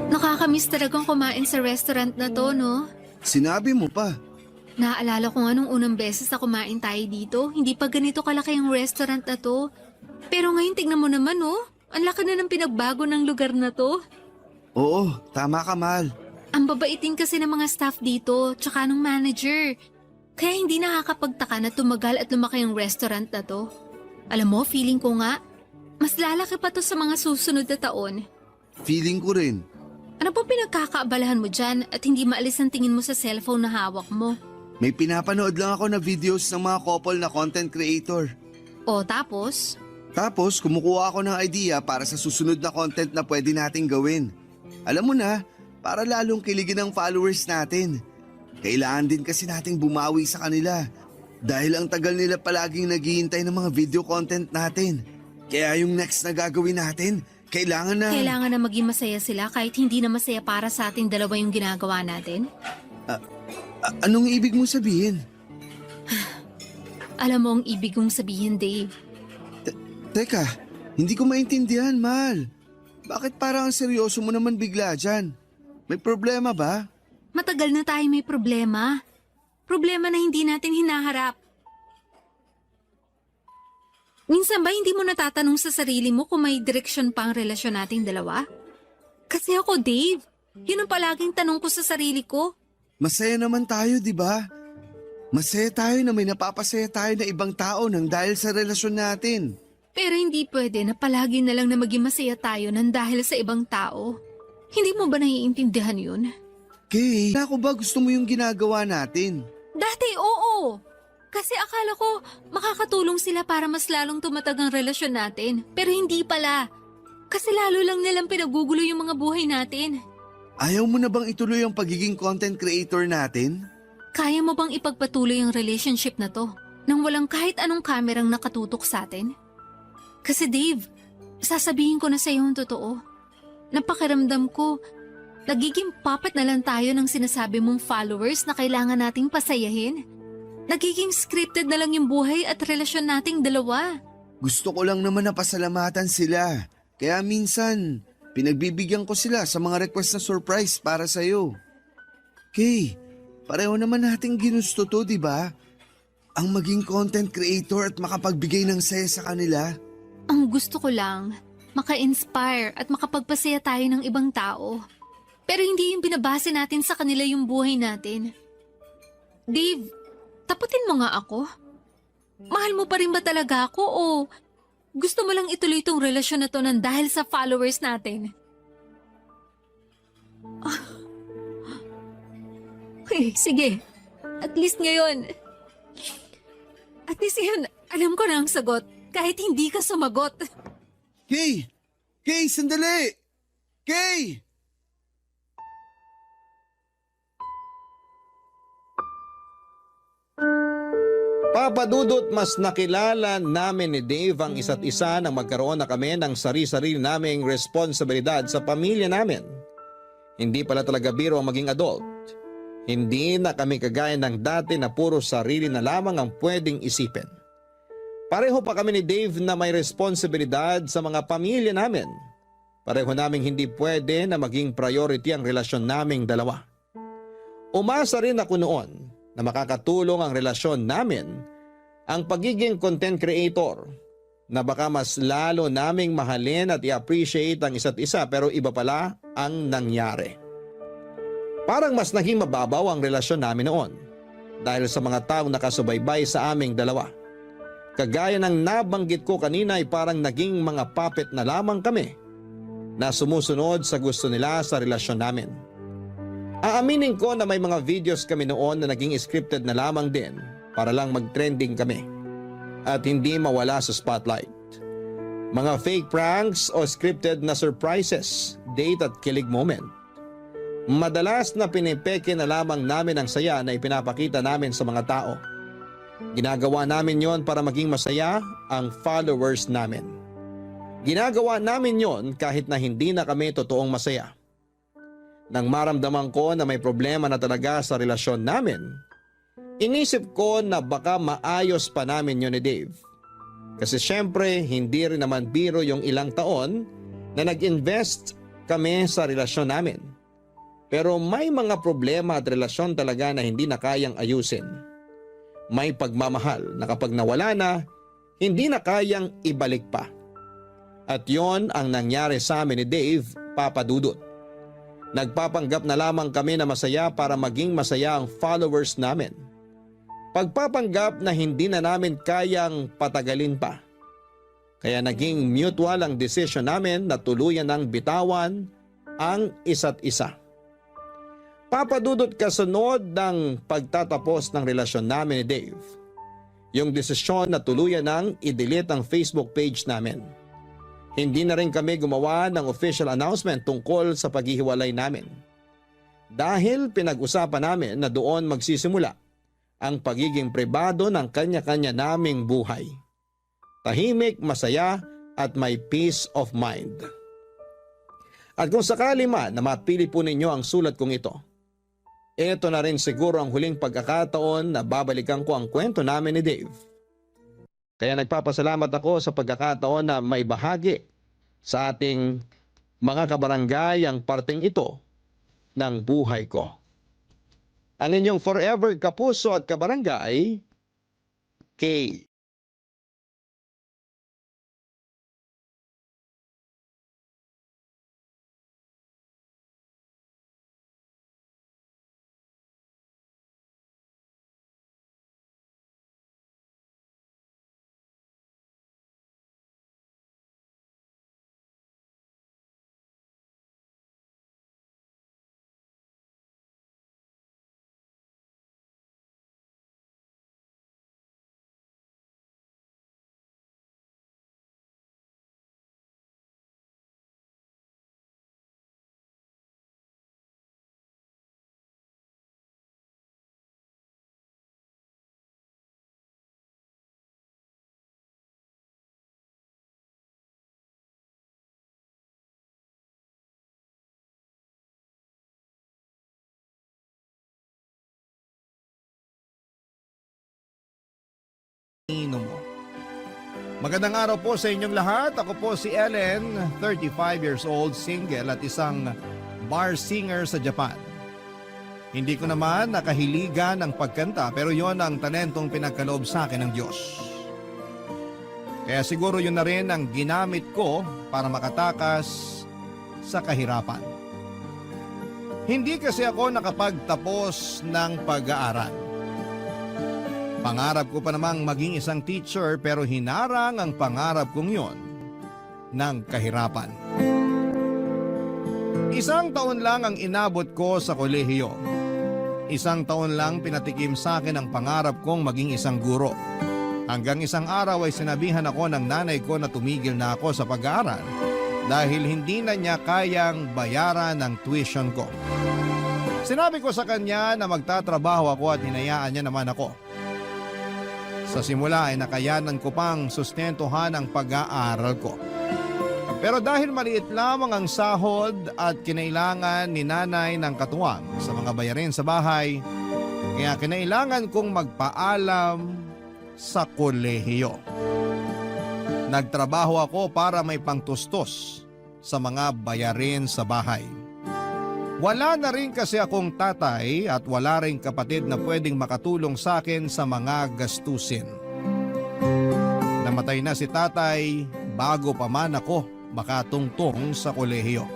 Nakakamiss talagang kumain sa restaurant na to, no? Sinabi mo pa. Naaalala ko nga nung unang beses na kumain tayo dito, hindi pa ganito kalaki ang restaurant na to. Pero ngayon tignan mo naman, oh. Ang laki na ng pinagbago ng lugar na to. Oo, tama ka, Mal. Ang babaitin kasi ng mga staff dito, tsaka ng manager. Kaya hindi nakakapagtaka na tumagal at lumaki ang restaurant na to. Alam mo, feeling ko nga, mas lalaki pa to sa mga susunod na taon. Feeling ko rin. Ano po pinagkakaabalahan mo dyan at hindi maalis ang tingin mo sa cellphone na hawak mo? May pinapanood lang ako na videos ng mga couple na content creator. O tapos? Tapos, kumukuha ako ng idea para sa susunod na content na pwede nating gawin. Alam mo na, para lalong kiligin ang followers natin. Kailangan din kasi nating bumawi sa kanila. Dahil ang tagal nila palaging naghihintay ng mga video content natin. Kaya yung next na gagawin natin, kailangan na maging masaya sila kahit hindi na masaya para sa ating dalawa yung ginagawa natin? Anong ibig mong sabihin? Alam mo ang ibig kong sabihin, Dave. Teka, hindi ko maintindihan, Mal. Bakit parang ang seryoso mo naman bigla dyan? May problema ba? Matagal na tayo may problema. Problema na hindi natin hinaharap. Minsan ba hindi mo natatanong sa sarili mo kung may direksyon pa ang relasyon nating dalawa? Kasi ako, Dave, yun ang palaging tanong ko sa sarili ko. Masaya naman tayo, di ba? Masaya tayo na may napapasaya tayo na ibang tao nang dahil sa relasyon natin. Pero hindi pwede na palagi na lang na maging masaya tayo nang dahil sa ibang tao. Hindi mo ba naiintindihan yun? Kay, ako ba gusto mo yung ginagawa natin? Dati, oo. Kasi akala ko makakatulong sila para mas lalong tumatag ang relasyon natin. Pero hindi pala. Kasi lalo lang nilang pinagugulo yung mga buhay natin. Ayaw mo na bang ituloy ang pagiging content creator natin? Kaya mo bang ipagpatuloy ang relationship na to nang walang kahit anong kamerang nakatutok sa atin? Kasi Dave, sasabihin ko na sa iyo ang totoo. Napakiramdam ko, nagiging puppet na lang tayo ng sinasabi mong followers na kailangan nating pasayahin. Nagiging scripted na lang yung buhay at relasyon nating dalawa. Gusto ko lang naman na pasalamatan sila. Kaya minsan, pinagbibigyan ko sila sa mga request na surprise para sa'yo. Kay, pareho naman nating ginusto to, di ba? Ang maging content creator at makapagbigay ng saya sa kanila. Ang gusto ko lang, maka-inspire at makapagpasaya tayo ng ibang tao. Pero hindi yung binabase natin sa kanila yung buhay natin. Dave, taputin mo nga ako. Mahal mo pa rin ba talaga ako o gusto mo lang ituloy tong relasyon na to nang dahil sa followers natin? Sige. At least ngayon. At least ngayon, alam ko na ang sagot kahit hindi ka sumagot. Kay! Kay, sandali! Kay! Papa Dudut, mas nakilala namin ni Dave ang isa't isa nang magkaroon na kami ng sarili-sarili naming responsibilidad sa pamilya namin. Hindi pala talaga biro ang maging adult. Hindi na kami kagaya ng dati na puro sarili na lamang ang pwedeng isipin. Pareho pa kami ni Dave na may responsibilidad sa mga pamilya namin. Pareho naming hindi pwede na maging priority ang relasyon naming dalawa. Umasa rin ako noon na makakatulong ang relasyon namin ang pagiging content creator na baka mas lalo naming mahalin at i-appreciate ang isa't isa pero iba pala ang nangyari. Parang mas naging mababaw ang relasyon namin noon dahil sa mga taong nakasubaybay sa aming dalawa. Kagaya ng nabanggit ko kanina ay parang naging mga puppet na lamang kami na sumusunod sa gusto nila sa relasyon namin. Aaminin ko na may mga videos kami noon na naging scripted na lamang din para lang mag-trending kami at hindi mawala sa spotlight. Mga fake pranks o scripted na surprises, date at kilig moment. Madalas na pinipeke na lamang namin ang saya na ipinapakita namin sa mga tao. Ginagawa namin yon para maging masaya ang followers namin. Ginagawa namin yon kahit na hindi na kami totoong masaya. Nang maramdaman ko na may problema na talaga sa relasyon namin, inisip ko na baka maayos pa namin yon ni Dave. Kasi syempre hindi rin naman biro yung ilang taon na nag-invest kami sa relasyon namin. Pero may mga problema at relasyon talaga na hindi na kayang ayusin. May pagmamahal na kapag nawala na, hindi na kayang ibalik pa. At yon ang nangyari sa amin ni Dave, Papa Dudut. Nagpapanggap na lamang kami na masaya para maging masaya ang followers namin. Pagpapanggap na hindi na namin kayang patagalin pa. Kaya naging mutual ang desisyon namin na tuluyan ng bitawan ang isa't isa. Papa Dudut, kasunod ng pagtatapos ng relasyon namin ni Dave, yung desisyon na tuluyan ng i-delete ang Facebook page namin. Hindi na rin kami gumawa ng official announcement tungkol sa paghihiwalay namin. Dahil pinag-usapan namin na doon magsisimula ang pagiging pribado ng kanya-kanya naming buhay. Tahimik, masaya at may peace of mind. At kung sakali man na mapili po ninyo ang sulat kong ito, ito na rin siguro ang huling pagkakataon na babalikan ko ang kwento namin ni Dave. Kaya nagpapasalamat ako sa pagkakataon na may bahagi sa ating mga kabarangay ang parteng ito ng buhay ko. Ang inyong forever kapuso at kabarangay, Kay. Mo. Magandang araw po sa inyong lahat. Ako po si Ellen, 35 years old, single at isang bar singer sa Japan. Hindi ko naman nakahiligan ng pagkanta pero yon ang talentong pinagkaloob sa akin ng Diyos. Kaya siguro yun na rin ang ginamit ko para makatakas sa kahirapan. Hindi kasi ako nakapagtapos ng pag-aaral. Pangarap ko pa namang maging isang teacher pero hinarang ang pangarap kong yon ng kahirapan. Isang taon lang ang inabot ko sa kolehiyo. Isang taon lang pinatikim sa akin ang pangarap kong maging isang guro. Hanggang isang araw ay sinabihan ako ng nanay ko na tumigil na ako sa pag-aaral dahil hindi na niya kayang bayaran ang tuition ko. Sinabi ko sa kanya na magtatrabaho ako at hinayaan niya naman ako. Sa simula ay nakayanan ko pang sustentuhan ang pag-aaral ko. Pero dahil maliit lamang ang sahod at kinailangan ni nanay ng katuwang sa mga bayarin sa bahay, kaya kinailangan kong magpaalam sa kolehiyo. Nagtrabaho ako para may pangtustos sa mga bayarin sa bahay. Wala na rin kasi akong tatay at wala rin kapatid na pwedeng makatulong sa akin sa mga gastusin. Namatay na si tatay bago pa man ako makatungtong sa kolehiyo.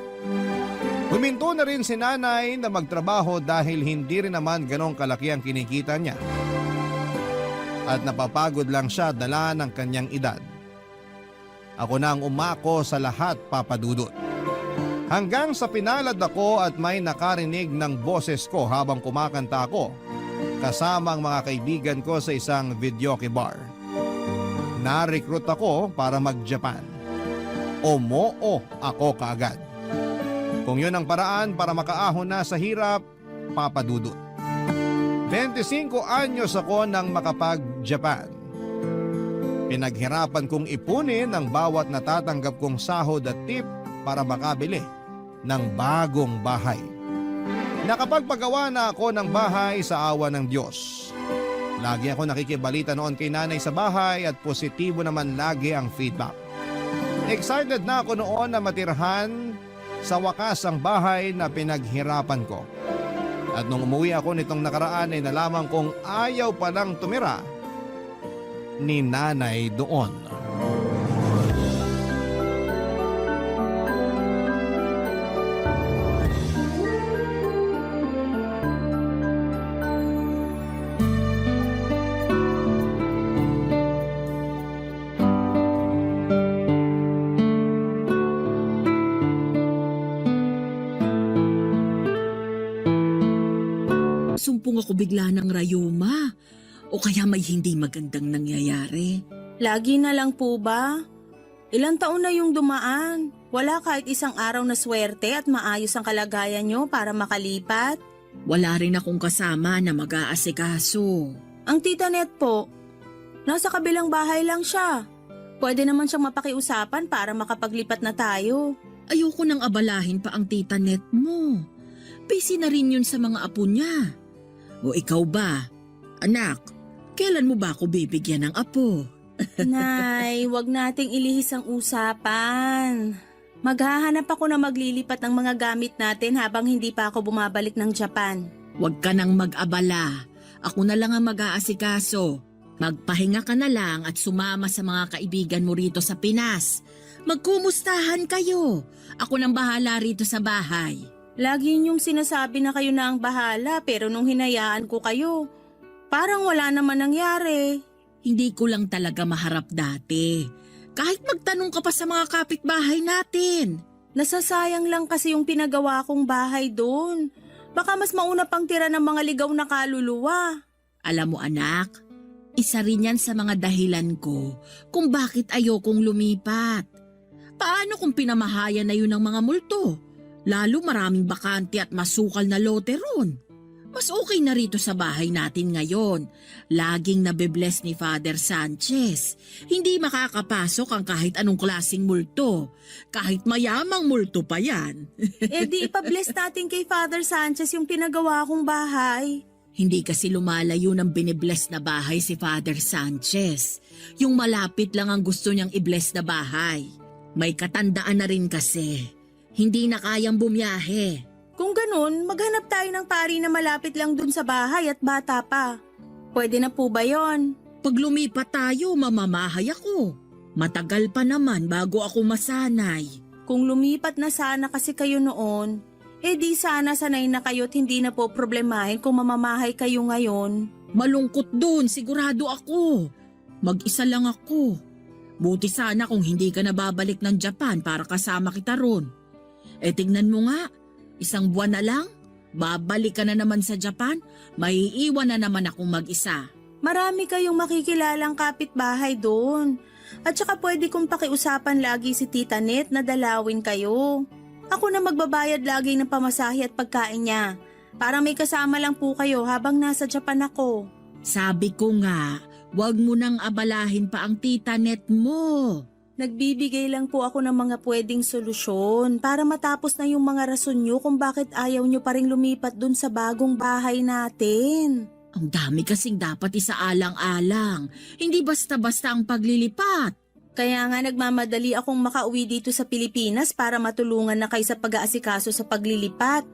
Huminto na rin si nanay na magtrabaho dahil hindi rin naman ganong kalaki ang kinikita niya. At napapagod lang siya dala ng kanyang edad. Ako na ang umako sa lahat, Papa Dudut. Hanggang sa pinalad ako at may nakarinig ng boses ko habang kumakanta ako kasama ang mga kaibigan ko sa isang videoke bar. Na-recruit ako para mag-Japan. Umoo ako kaagad. Kung yun ang paraan para makaahon na sa hirap, Papa Dudut. 25 anyos ako nang makapag-Japan. Pinaghirapan kong ipunin ang bawat natatanggap kong sahod at tip para makabili ng bagong bahay. Nakapagpagawa na ako ng bahay sa awa ng Diyos. Lagi ako nakikibalita noon kay nanay sa bahay at positibo naman lagi ang feedback. Excited na ako noon na matirhan sa wakas ang bahay na pinaghirapan ko. At nung umuwi ako nitong nakaraan ay nalaman kong ayaw palang tumira ni nanay doon. Sumpong ako bigla ng rayuma o kaya may hindi magandang nangyayari. Lagi na lang po ba? Ilang taon na yung dumaan. Wala kahit isang araw na swerte at maayos ang kalagayan nyo para makalipat. Wala rin akong kasama na mag-aasikaso. Ang tita Net po, nasa kabilang bahay lang siya. Pwede naman siyang mapakiusapan para makapaglipat na tayo. Ayoko nang abalahin pa ang tita Net mo. Busy na rin yun sa mga apo niya. O ikaw ba? Anak, kailan mo ba ako bibigyan ng apo? Nay, wag nating ilihis ang usapan. Maghahanap ako na maglilipat ng mga gamit natin habang hindi pa ako bumabalik ng Japan. Huwag ka nang mag-abala. Ako na lang ang mag-aasikaso. Magpahinga ka na lang at sumama sa mga kaibigan mo rito sa Pinas. Magkumustahan kayo. Ako nang bahala rito sa bahay. Lagi niyong sinasabi na kayo na ang bahala pero nung hinayaan ko kayo, parang wala naman nangyari. Hindi ko lang talaga maharap dati. Kahit magtanong ka pa sa mga kapitbahay natin. Nasasayang lang kasi yung pinagawa kong bahay doon. Baka mas mauna pang tira ng mga ligaw na kaluluwa. Alam mo anak, isa rin yan sa mga dahilan ko kung bakit ayokong lumipat. Paano kung pinamahayan na yun ng mga multo? Lalo maraming bakante at masukal na lote ron. Mas okay na rito sa bahay natin ngayon. Laging nabibless ni Father Sanchez. Hindi makakapasok ang kahit anong klaseng multo. Kahit mayamang multo pa yan. Eh di ipabless natin kay Father Sanchez yung pinagawa kong bahay. Hindi kasi lumalayo ng binibless na bahay si Father Sanchez. Yung malapit lang ang gusto niyang i-bless na bahay. May katandaan na rin kasi. Hindi na kayang bumiyahe. Kung ganun, maghanap tayo ng pari na malapit lang dun sa bahay at bata pa. Pwede na po ba yon? Pag lumipat tayo, mamamahay ako. Matagal pa naman bago ako masanay. Kung lumipat na sana kasi kayo noon, eh di sana sanay na kayo at hindi na po problemahin kung mamamahay kayo ngayon. Malungkot dun, sigurado ako. Mag-isa lang ako. Buti sana kung hindi ka na babalik ng Japan para kasama kita ron. Eh tingnan mo nga, isang buwan na lang, babalik ka na naman sa Japan, may iiwan na naman akong mag-isa. Marami kayong makikilalang kapitbahay doon. At saka pwede kong pakiusapan lagi si Tita Net na dalawin kayo. Ako na magbabayad lagi ng pamasahe at pagkain niya. Para may kasama lang po kayo habang nasa Japan ako. Sabi ko nga, wag mo nang abalahin pa ang Tita Net mo. Nagbibigay lang po ako ng mga pwedeng solusyon para matapos na yung mga rason nyo kung bakit ayaw nyo pa rin lumipat dun sa bagong bahay natin. Ang dami kasing dapat isaalang-alang. Hindi basta-basta ang paglilipat. Kaya nga nagmamadali akong makauwi dito sa Pilipinas para matulungan na kayo sa pag-aasikaso sa paglilipat.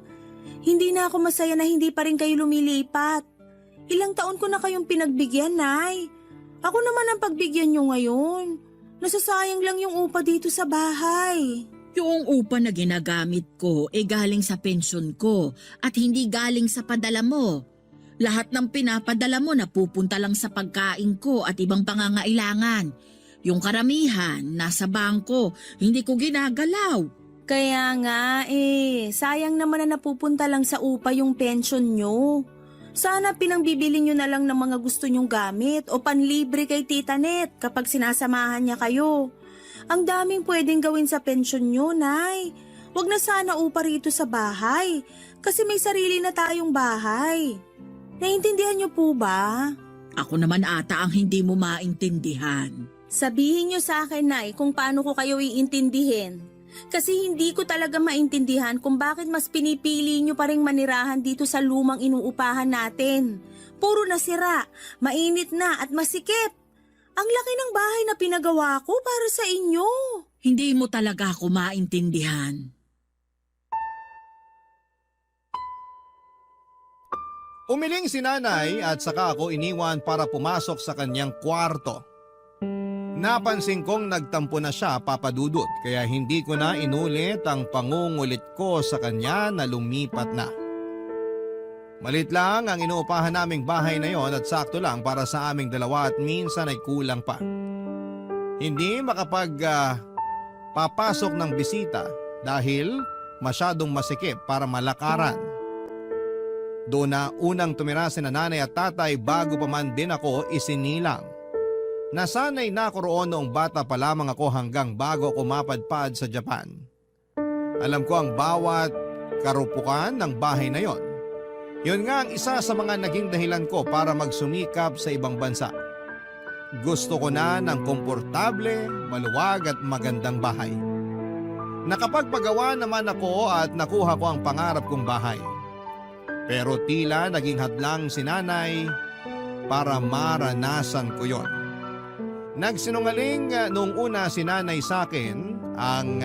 Hindi na ako masaya na hindi pa rin kayo lumilipat. Ilang taon ko na kayong pinagbigyan, Nay. Ako naman ang pagbigyan nyo ngayon. Nasasayang lang yung upa dito sa bahay. Yung upa na ginagamit ko galing sa pensyon ko at hindi galing sa padala mo. Lahat ng pinapadala mo napupunta lang sa pagkain ko at ibang pangangailangan. Yung karamihan, nasa bangko, hindi ko ginagalaw. Kaya nga sayang naman na napupunta lang sa upa yung pensyon nyo. Sana pinangbibili nyo na lang ng mga gusto nyong gamit o panlibre kay Tita Net kapag sinasamahan niya kayo. Ang daming pwedeng gawin sa pensyon nyo, Nay. Huwag na sana upa rito sa bahay. Kasi may sarili na tayong bahay. Naintindihan niyo po ba? Ako naman ata ang hindi mo maintindihan. Sabihin niyo sa akin, Nay, kung paano ko kayo iintindihin. Kasi hindi ko talaga maintindihan kung bakit mas pinipili niyo pa ring manirahan dito sa lumang inuupahan natin. Puro nasira, mainit na at masikip. Ang laki ng bahay na pinagawa ko para sa inyo. Hindi mo talaga ako maintindihan. Umiling si nanay at saka ako iniwan para pumasok sa kanyang kwarto. Napansin kong nagtampo na siya, Papa Dudut, kaya hindi ko na inulit ang pangungulit ko sa kanya na lumipat na. Malit lang ang inuupahan naming bahay na yon at sakto lang para sa aming dalawa at minsan ay kulang pa. Hindi papasok ng bisita dahil masyadong masikip para malakaran. Doon na unang tumira si nanay at tatay bago pa man din ako isinilang. Nasanay na ako roon noong bata pa lamang ako hanggang bago ako mapadpad sa Japan. Alam ko ang bawat karupukan ng bahay na yon. Yun nga ang isa sa mga naging dahilan ko para magsumikap sa ibang bansa. Gusto ko na ng komportable, maluwag at magandang bahay. Nakapagpagawa naman ako at nakuha ko ang pangarap kong bahay. Pero tila naging hadlang si nanay para maranasan ko yon. Nagsinungaling noong una si nanay sa akin. Ang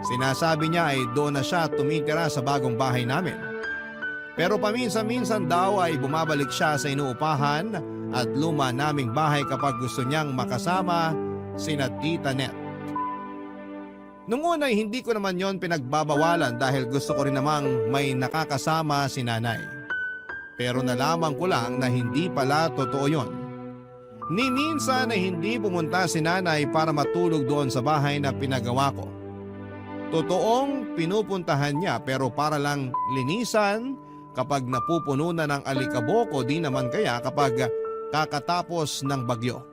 sinasabi niya ay doon na siya tumitira sa bagong bahay namin. Pero paminsan-minsan daw ay bumabalik siya sa inuupahan at luma naming bahay kapag gusto niyang makasama sina Tita Net. Noong una ay hindi ko naman yon pinagbabawalan dahil gusto ko rin namang may nakakasama si nanay. Pero nalaman ko lang na hindi pala totoo yon. Ni minsan ay hindi pumunta si nanay para matulog doon sa bahay na pinagawa ko. Totoong pinupuntahan niya pero para lang linisan kapag napupuno na ng alikabok o di naman kaya kapag kakatapos ng bagyo.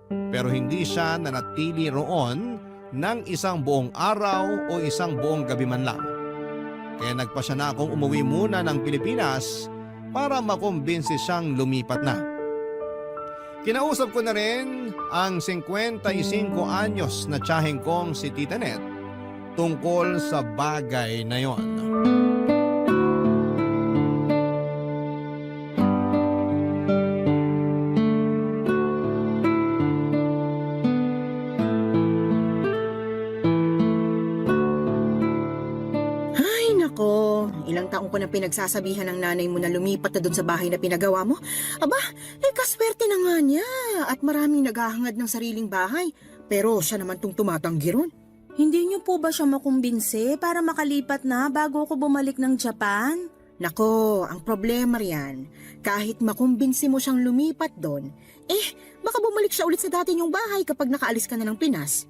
Pero hindi siya nanatili roon ng isang buong araw o isang buong gabi man lang. Kaya nagpasya na akong umuwi muna ng Pilipinas para makumbinsi siyang lumipat na. Kinausap ko na rin ang 55 anyos na tiyaheng kong si Tita Net tungkol sa bagay na yon. Ilang taong ko na pinagsasabihan ng nanay mo na lumipat na doon sa bahay na pinagawa mo. Aba, kaswerte na nga niya at maraming naghahangad ng sariling bahay. Pero siya naman tong tumatanggi ron. Hindi niyo po ba siya makumbinse para makalipat na bago ako bumalik ng Japan? Nako, ang problema riyan, kahit makumbinsi mo siyang lumipat doon, baka bumalik siya ulit sa dati niyong bahay kapag nakaalis ka na ng Pinas.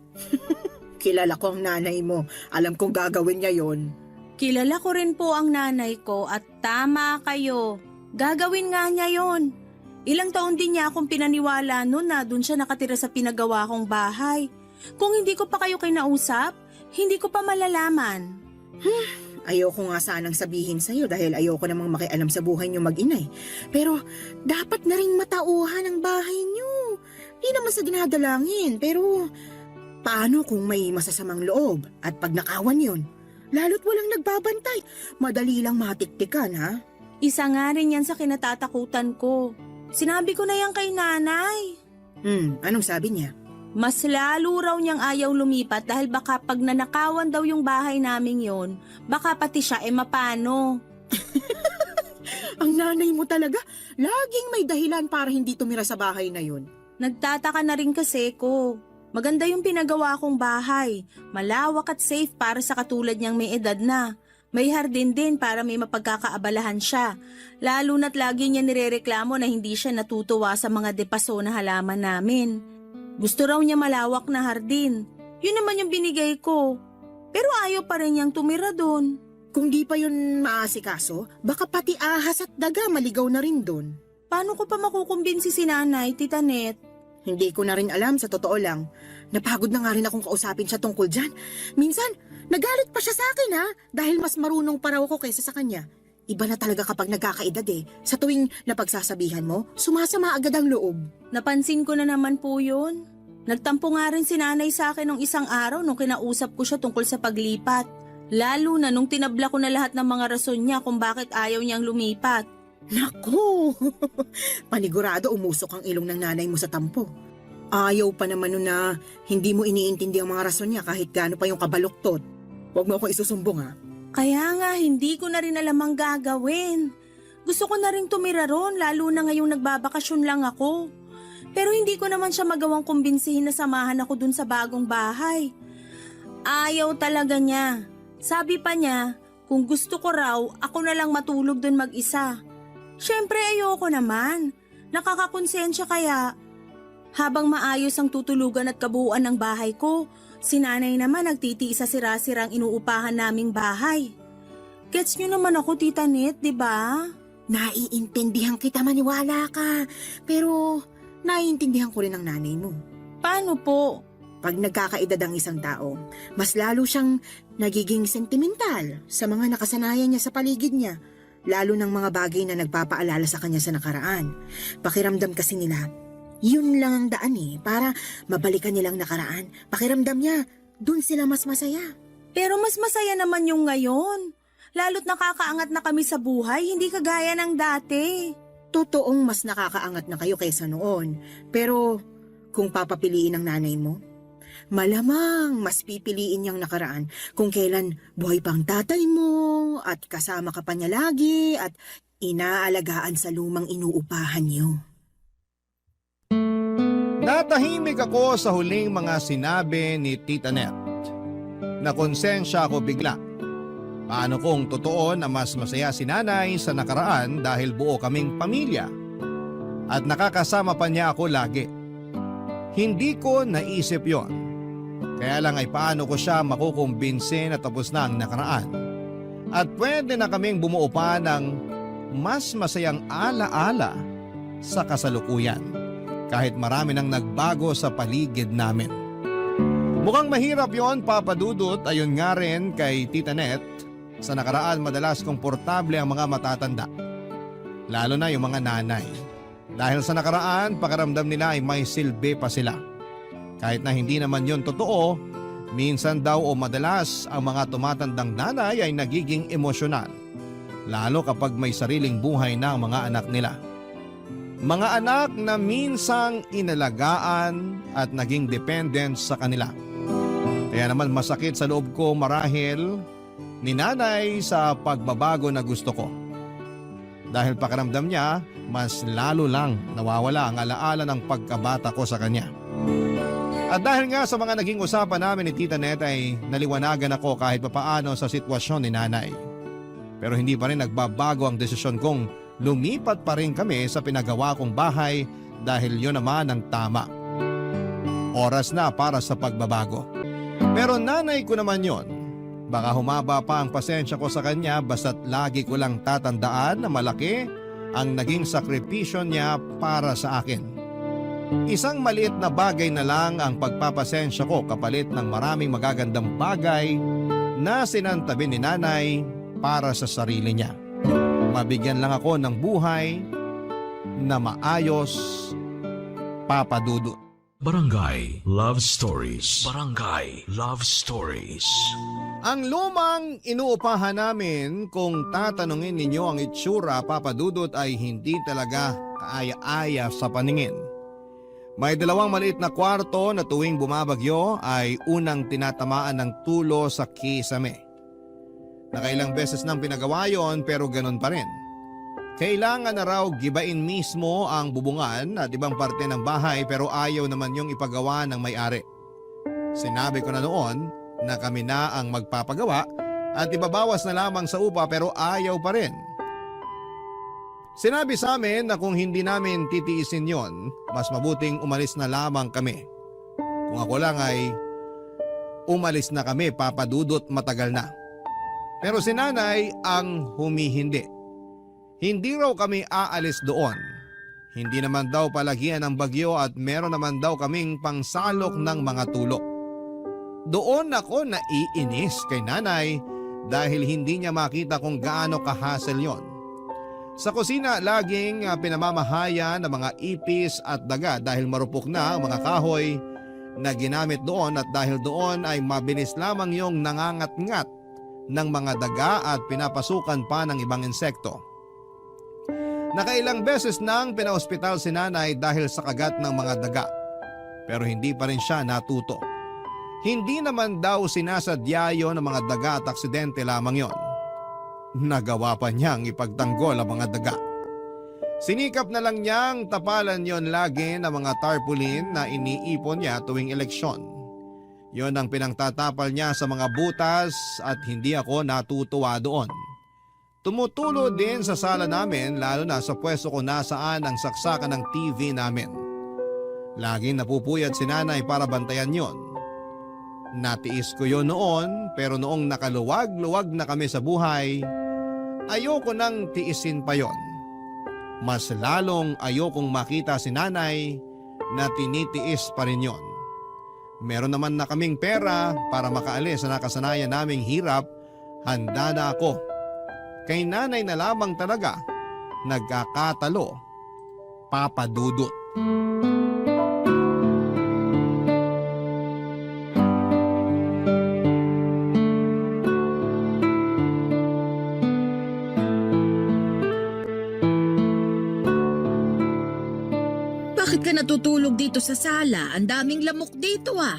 Kilala ko ang nanay mo, alam kong gagawin niya yon. Kilala ko rin po ang nanay ko at tama kayo. Gagawin nga niya yon. Ilang taon din niya akong pinaniwala noon na doon siya nakatira sa pinagawa kong bahay. Kung hindi ko pa kayo kinausap, hindi ko pa malalaman. Ayoko nga sanang sabihin sa'yo dahil ayoko namang makialam sa buhay niyo mag-inay. Pero dapat na rin matauhan ang bahay niyo. Di naman sa dinadalangin, pero paano kung may masasamang loob at pag nakawan yon? Lalo't walang nagbabantay. Madali lang matiktikan, ha? Isa nga rin yan sa kinatatakutan ko. Sinabi ko na yan kay nanay. Anong sabi niya? Mas lalo raw niyang ayaw lumipat dahil baka pag nanakawan daw yung bahay naming yon, baka pati siya mapano. Ang nanay mo talaga, laging may dahilan para hindi tumira sa bahay na yun. Nagtataka na rin kasi ko. Maganda yung pinagawa kong bahay. Malawak at safe para sa katulad niyang may edad na. May hardin din para may mapagkakaabalahan siya. Lalo na't lagi niya nirereklamo na hindi siya natutuwa sa mga depaso na halaman namin. Gusto raw niya malawak na hardin. Yun naman yung binigay ko. Pero ayaw pa rin niyang tumira doon. Kung di pa yun maasikaso, baka pati ahas at daga maligaw na rin doon. Paano ko pa makukumbinsi si nanay, Tita Net? Hindi ko na rin alam sa totoo lang. Napagod na nga rin akong kausapin siya tungkol dyan. Minsan, nagalit pa siya sa akin ha, dahil mas marunong pa raw ako kaysa sa kanya. Iba na talaga kapag nagkakaedad eh. Sa tuwing napagsasabihan mo, sumasama agad ang loob. Napansin ko na naman po yun. Nagtampo nga rin si nanay sa akin nung isang araw nung kinausap ko siya tungkol sa paglipat. Lalo na nung tinabla ko na lahat ng mga rason niya kung bakit ayaw niyang lumipat. Naku! Panigurado umusok ang ilong ng nanay mo sa tampo. Ayaw pa naman nun na hindi mo iniintindi ang mga rason niya kahit gaano pa yung kabaluktot. Huwag mo ako isusumbong ha. Kaya nga, hindi ko na rin alam ang gagawin. Gusto ko na rin tumira ron, lalo na ngayong nagbabakasyon lang ako. Pero hindi ko naman siya magawang kumbinsihin na samahan ako dun sa bagong bahay. Ayaw talaga niya. Sabi pa niya, kung gusto ko raw, ako na lang matulog dun mag-isa. Siyempre ayoko naman. Nakakakonsensya kaya. Habang maayos ang tutulugan at kabuuan ng bahay ko, si nanay naman nagtitiis sa sira-sirang inuupahan naming bahay. Gets niyo naman ako, Tita Net, di ba? Naiintindihan kita, maniwala ka. Pero naiintindihan ko rin ang nanay mo. Paano po? Pag nagkakaedad ang isang tao, mas lalo siyang nagiging sentimental sa mga nakasanayan niya sa paligid niya, lalo ng mga bagay na nagpapaalala sa kanya sa nakaraan. Pakiramdam kasi nila, yun lang ang daan para mabalikan nilang nakaraan. Pakiramdam niya, dun sila mas masaya. Pero mas masaya naman yung ngayon. Lalo't nakakaangat na kami sa buhay, hindi kagaya ng dati. Totoong mas nakakaangat na kayo kaysa noon. Pero kung papapiliin ng nanay mo, malamang mas pipiliin niyang nakaraan kung kailan buhay pang tatay mo at kasama ka pa niya lagi at inaalagaan sa lumang inuupahan niyo. Natahimik ako sa huling mga sinabi ni Tita Net. Nakonsensya ako bigla. Paano kung totoo na mas masaya si nanay sa nakaraan dahil buo kaming pamilya at nakakasama pa niya ako lagi? Hindi ko naisip yon. Kaya lang ay paano ko siya makukumbinse na tapos na ang nakaraan at pwede na kaming bumuo pa ng mas masayang alaala sa kasalukuyan kahit marami nang nagbago sa paligid namin. Mukhang mahirap yon, Papa Dudut, ayon nga rin kay Tita Net. Sa nakaraan madalas komportable ang mga matatanda, lalo na yung mga nanay. Dahil sa nakaraan, pakiramdam nila ay may silbi pa sila. Kahit na hindi naman yon totoo, minsan daw o madalas ang mga tumatandang nanay ay nagiging emosyonal, lalo kapag may sariling buhay na ang mga anak nila. Mga anak na minsang inalagaan at naging dependent sa kanila. Kaya naman masakit sa loob ko marahil ni nanay sa pagbabago na gusto ko. Dahil pakiramdam niya, mas lalo lang nawawala ang alaala ng pagkabata ko sa kanya. At dahil nga sa mga naging usapan namin ni Tita Net ay naliwanagan ako kahit papaano sa sitwasyon ni nanay. Pero hindi pa rin nagbabago ang desisyon kong lumipat pa rin kami sa pinagawa kong bahay dahil yun naman ang tama. Oras na para sa pagbabago. Pero nanay ko naman yon. Baka humaba pa ang pasensya ko sa kanya basta't lagi ko lang tatandaan na malaki ang naging sakripisyo niya para sa akin. Isang maliit na bagay na lang ang pagpapasensya ko kapalit ng maraming magagandang bagay na sinantabi ni nanay para sa sarili niya. Mabigyan lang ako ng buhay na maayos, Papa Dudut. Barangay Love Stories. Barangay Love Stories. Ang lumang inuupahan namin, kung tatanungin ninyo ang itsura, Papa Dudut, ay hindi talaga kaaya-aya sa paningin. May dalawang maliit na kwarto na tuwing bumabagyo ay unang tinatamaan ng tulo sa kisame. Nakailang beses nang pinagawa yon pero ganun pa rin. Kailangan na raw gibain mismo ang bubungan at ibang parte ng bahay pero ayaw naman yung ipagawa ng may-ari. Sinabi ko na noon na kami na ang magpapagawa at ibabawas na lamang sa upa pero ayaw pa rin. Sinabi sa amin na kung hindi namin titiisin yon, mas mabuting umalis na lamang kami. Kung ako lang ay umalis na kami, Papa Dudut, matagal na. Pero si nanay ang humihindi. Hindi raw kami aalis doon. Hindi naman daw palagian ng bagyo at meron naman daw kaming pangsalok ng mga tulo. Doon ako naiinis kay nanay dahil hindi niya makita kung gaano kahasel yon. Sa kusina laging pinamamahaya ng mga ipis at daga dahil marupok na ang mga kahoy na ginamit doon at dahil doon ay mabilis lamang yung nangangat-ngat ng mga daga at pinapasukan pa ng ibang insekto. Nakailang beses nang pinaospital si nanay dahil sa kagat ng mga daga pero hindi pa rin siya natuto. Hindi naman daw sinasadya yon ng mga daga at aksidente lamang yon. Nagawa pa niyang ipagtanggol ang mga daga. Sinikap na lang niyang tapalan yon lagi ng mga tarpaulin na iniipon niya tuwing eleksyon. Yon ang pinangtatapal niya sa mga butas at hindi ako natutuwa doon. Tumutulo din sa sala namin lalo na sa pwesto ko nasaan ang saksakan ng TV namin. Laging napupuyat si nanay para bantayan yon. Natiis ko yon noon pero noong nakaluwag-luwag na kami sa buhay, ayoko nang tiisin pa yon. Mas lalong ayokong makita si nanay na tinitiis pa rin yon. Meron naman na kaming pera para makaalis sa nakasanayan naming hirap, handa na ako. Kay nanay na lamang talaga nagkakatalo, Papa Dudut. Bakit ka natutulog dito sa sala? Ang daming lamok dito ah.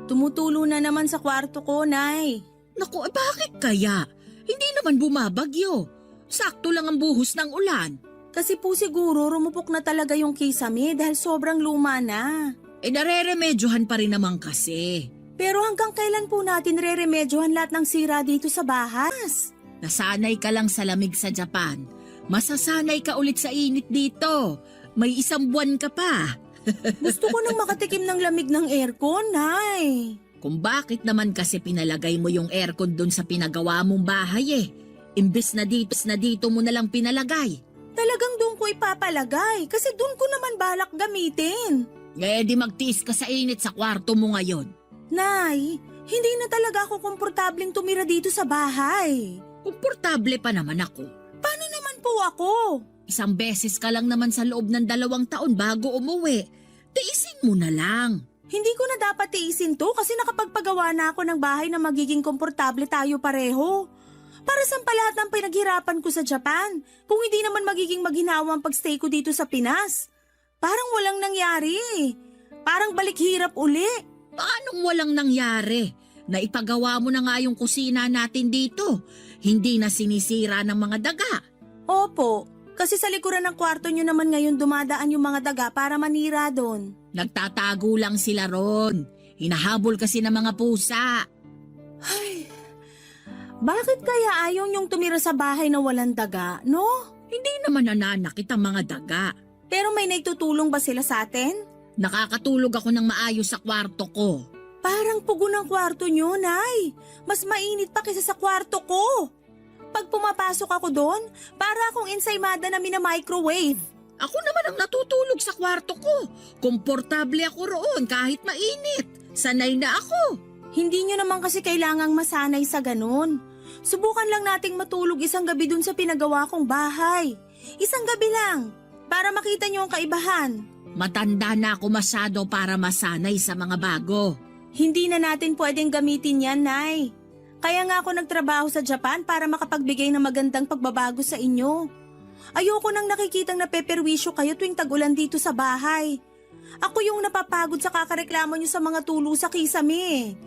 Tumutulo na naman sa kwarto ko, Nay. Naku, bakit kaya? Hindi naman bumabagyo. Sakto lang ang buhos ng ulan. Kasi po siguro rumupok na talaga yung kisame dahil sobrang luma na. Nareremedyohan pa rin naman kasi. Pero hanggang kailan po natin reremedyohan lahat ng sira dito sa bahay? Nasanay ka lang sa lamig sa Japan. Masasanay ka ulit sa init dito. May 1 buwan ka pa. Gusto ko nang makatikim ng lamig ng aircon, Nay. Kung bakit naman kasi pinalagay mo yung aircon dun sa pinagawa mong bahay eh. Imbes na dito mo na lang pinalagay. Talagang doon ko ipapalagay kasi doon ko naman balak gamitin. Di magtiis ka sa init sa kwarto mo ngayon. Nay, hindi na talaga ako komportableng tumira dito sa bahay. Komportable pa naman ako. Paano naman po ako? 1 beses ka lang naman sa loob ng 2 taon bago umuwi. Tiisin mo na lang. Hindi ko na dapat tiisin to kasi nakapagpagawa na ako ng bahay na magiging komportable tayo pareho. Para saan pa lahat ng pinaghirapan ko sa Japan kung hindi naman magiging maginawa ang pagstay ko dito sa Pinas? Parang walang nangyari. Parang balik hirap uli. Paanong walang nangyari? Naipagawa mo na nga yung kusina natin dito. Hindi na sinisira ng mga daga. Opo, kasi sa likuran ng kwarto nyo naman ngayon dumadaan yung mga daga para manira doon. Nagtatago lang sila ron. Hinahabol kasi ng mga pusa. Ay, bakit kaya ayaw nyong tumira sa bahay na walang daga, no? Hindi naman nananakit ang mga daga. Pero may naitutulong ba sila sa atin? Nakakatulog ako ng maayos sa kwarto ko. Parang pugo ng kwarto nyo, Nay. Mas mainit pa kaysa sa kwarto ko. Pag pumapasok ako doon, para akong ensaymada na mina-microwave. Ako naman ang natutulog sa kwarto ko. Komportable ako roon kahit mainit. Sanay na ako. Hindi nyo naman kasi kailangang masanay sa ganun. Subukan lang nating matulog 1 gabi dun sa pinagawa kong bahay. 1 gabi lang, para makita nyo ang kaibahan. Matanda na ako masyado para masanay sa mga bago. Hindi na natin pwedeng gamitin yan, Nay. Kaya nga ako nagtrabaho sa Japan para makapagbigay ng magandang pagbabago sa inyo. Ayoko nang nakikitang napeperwisyo kayo tuwing tag-ulan dito sa bahay. Ako yung napapagod sa kakareklamo nyo sa mga tulo sa kisame.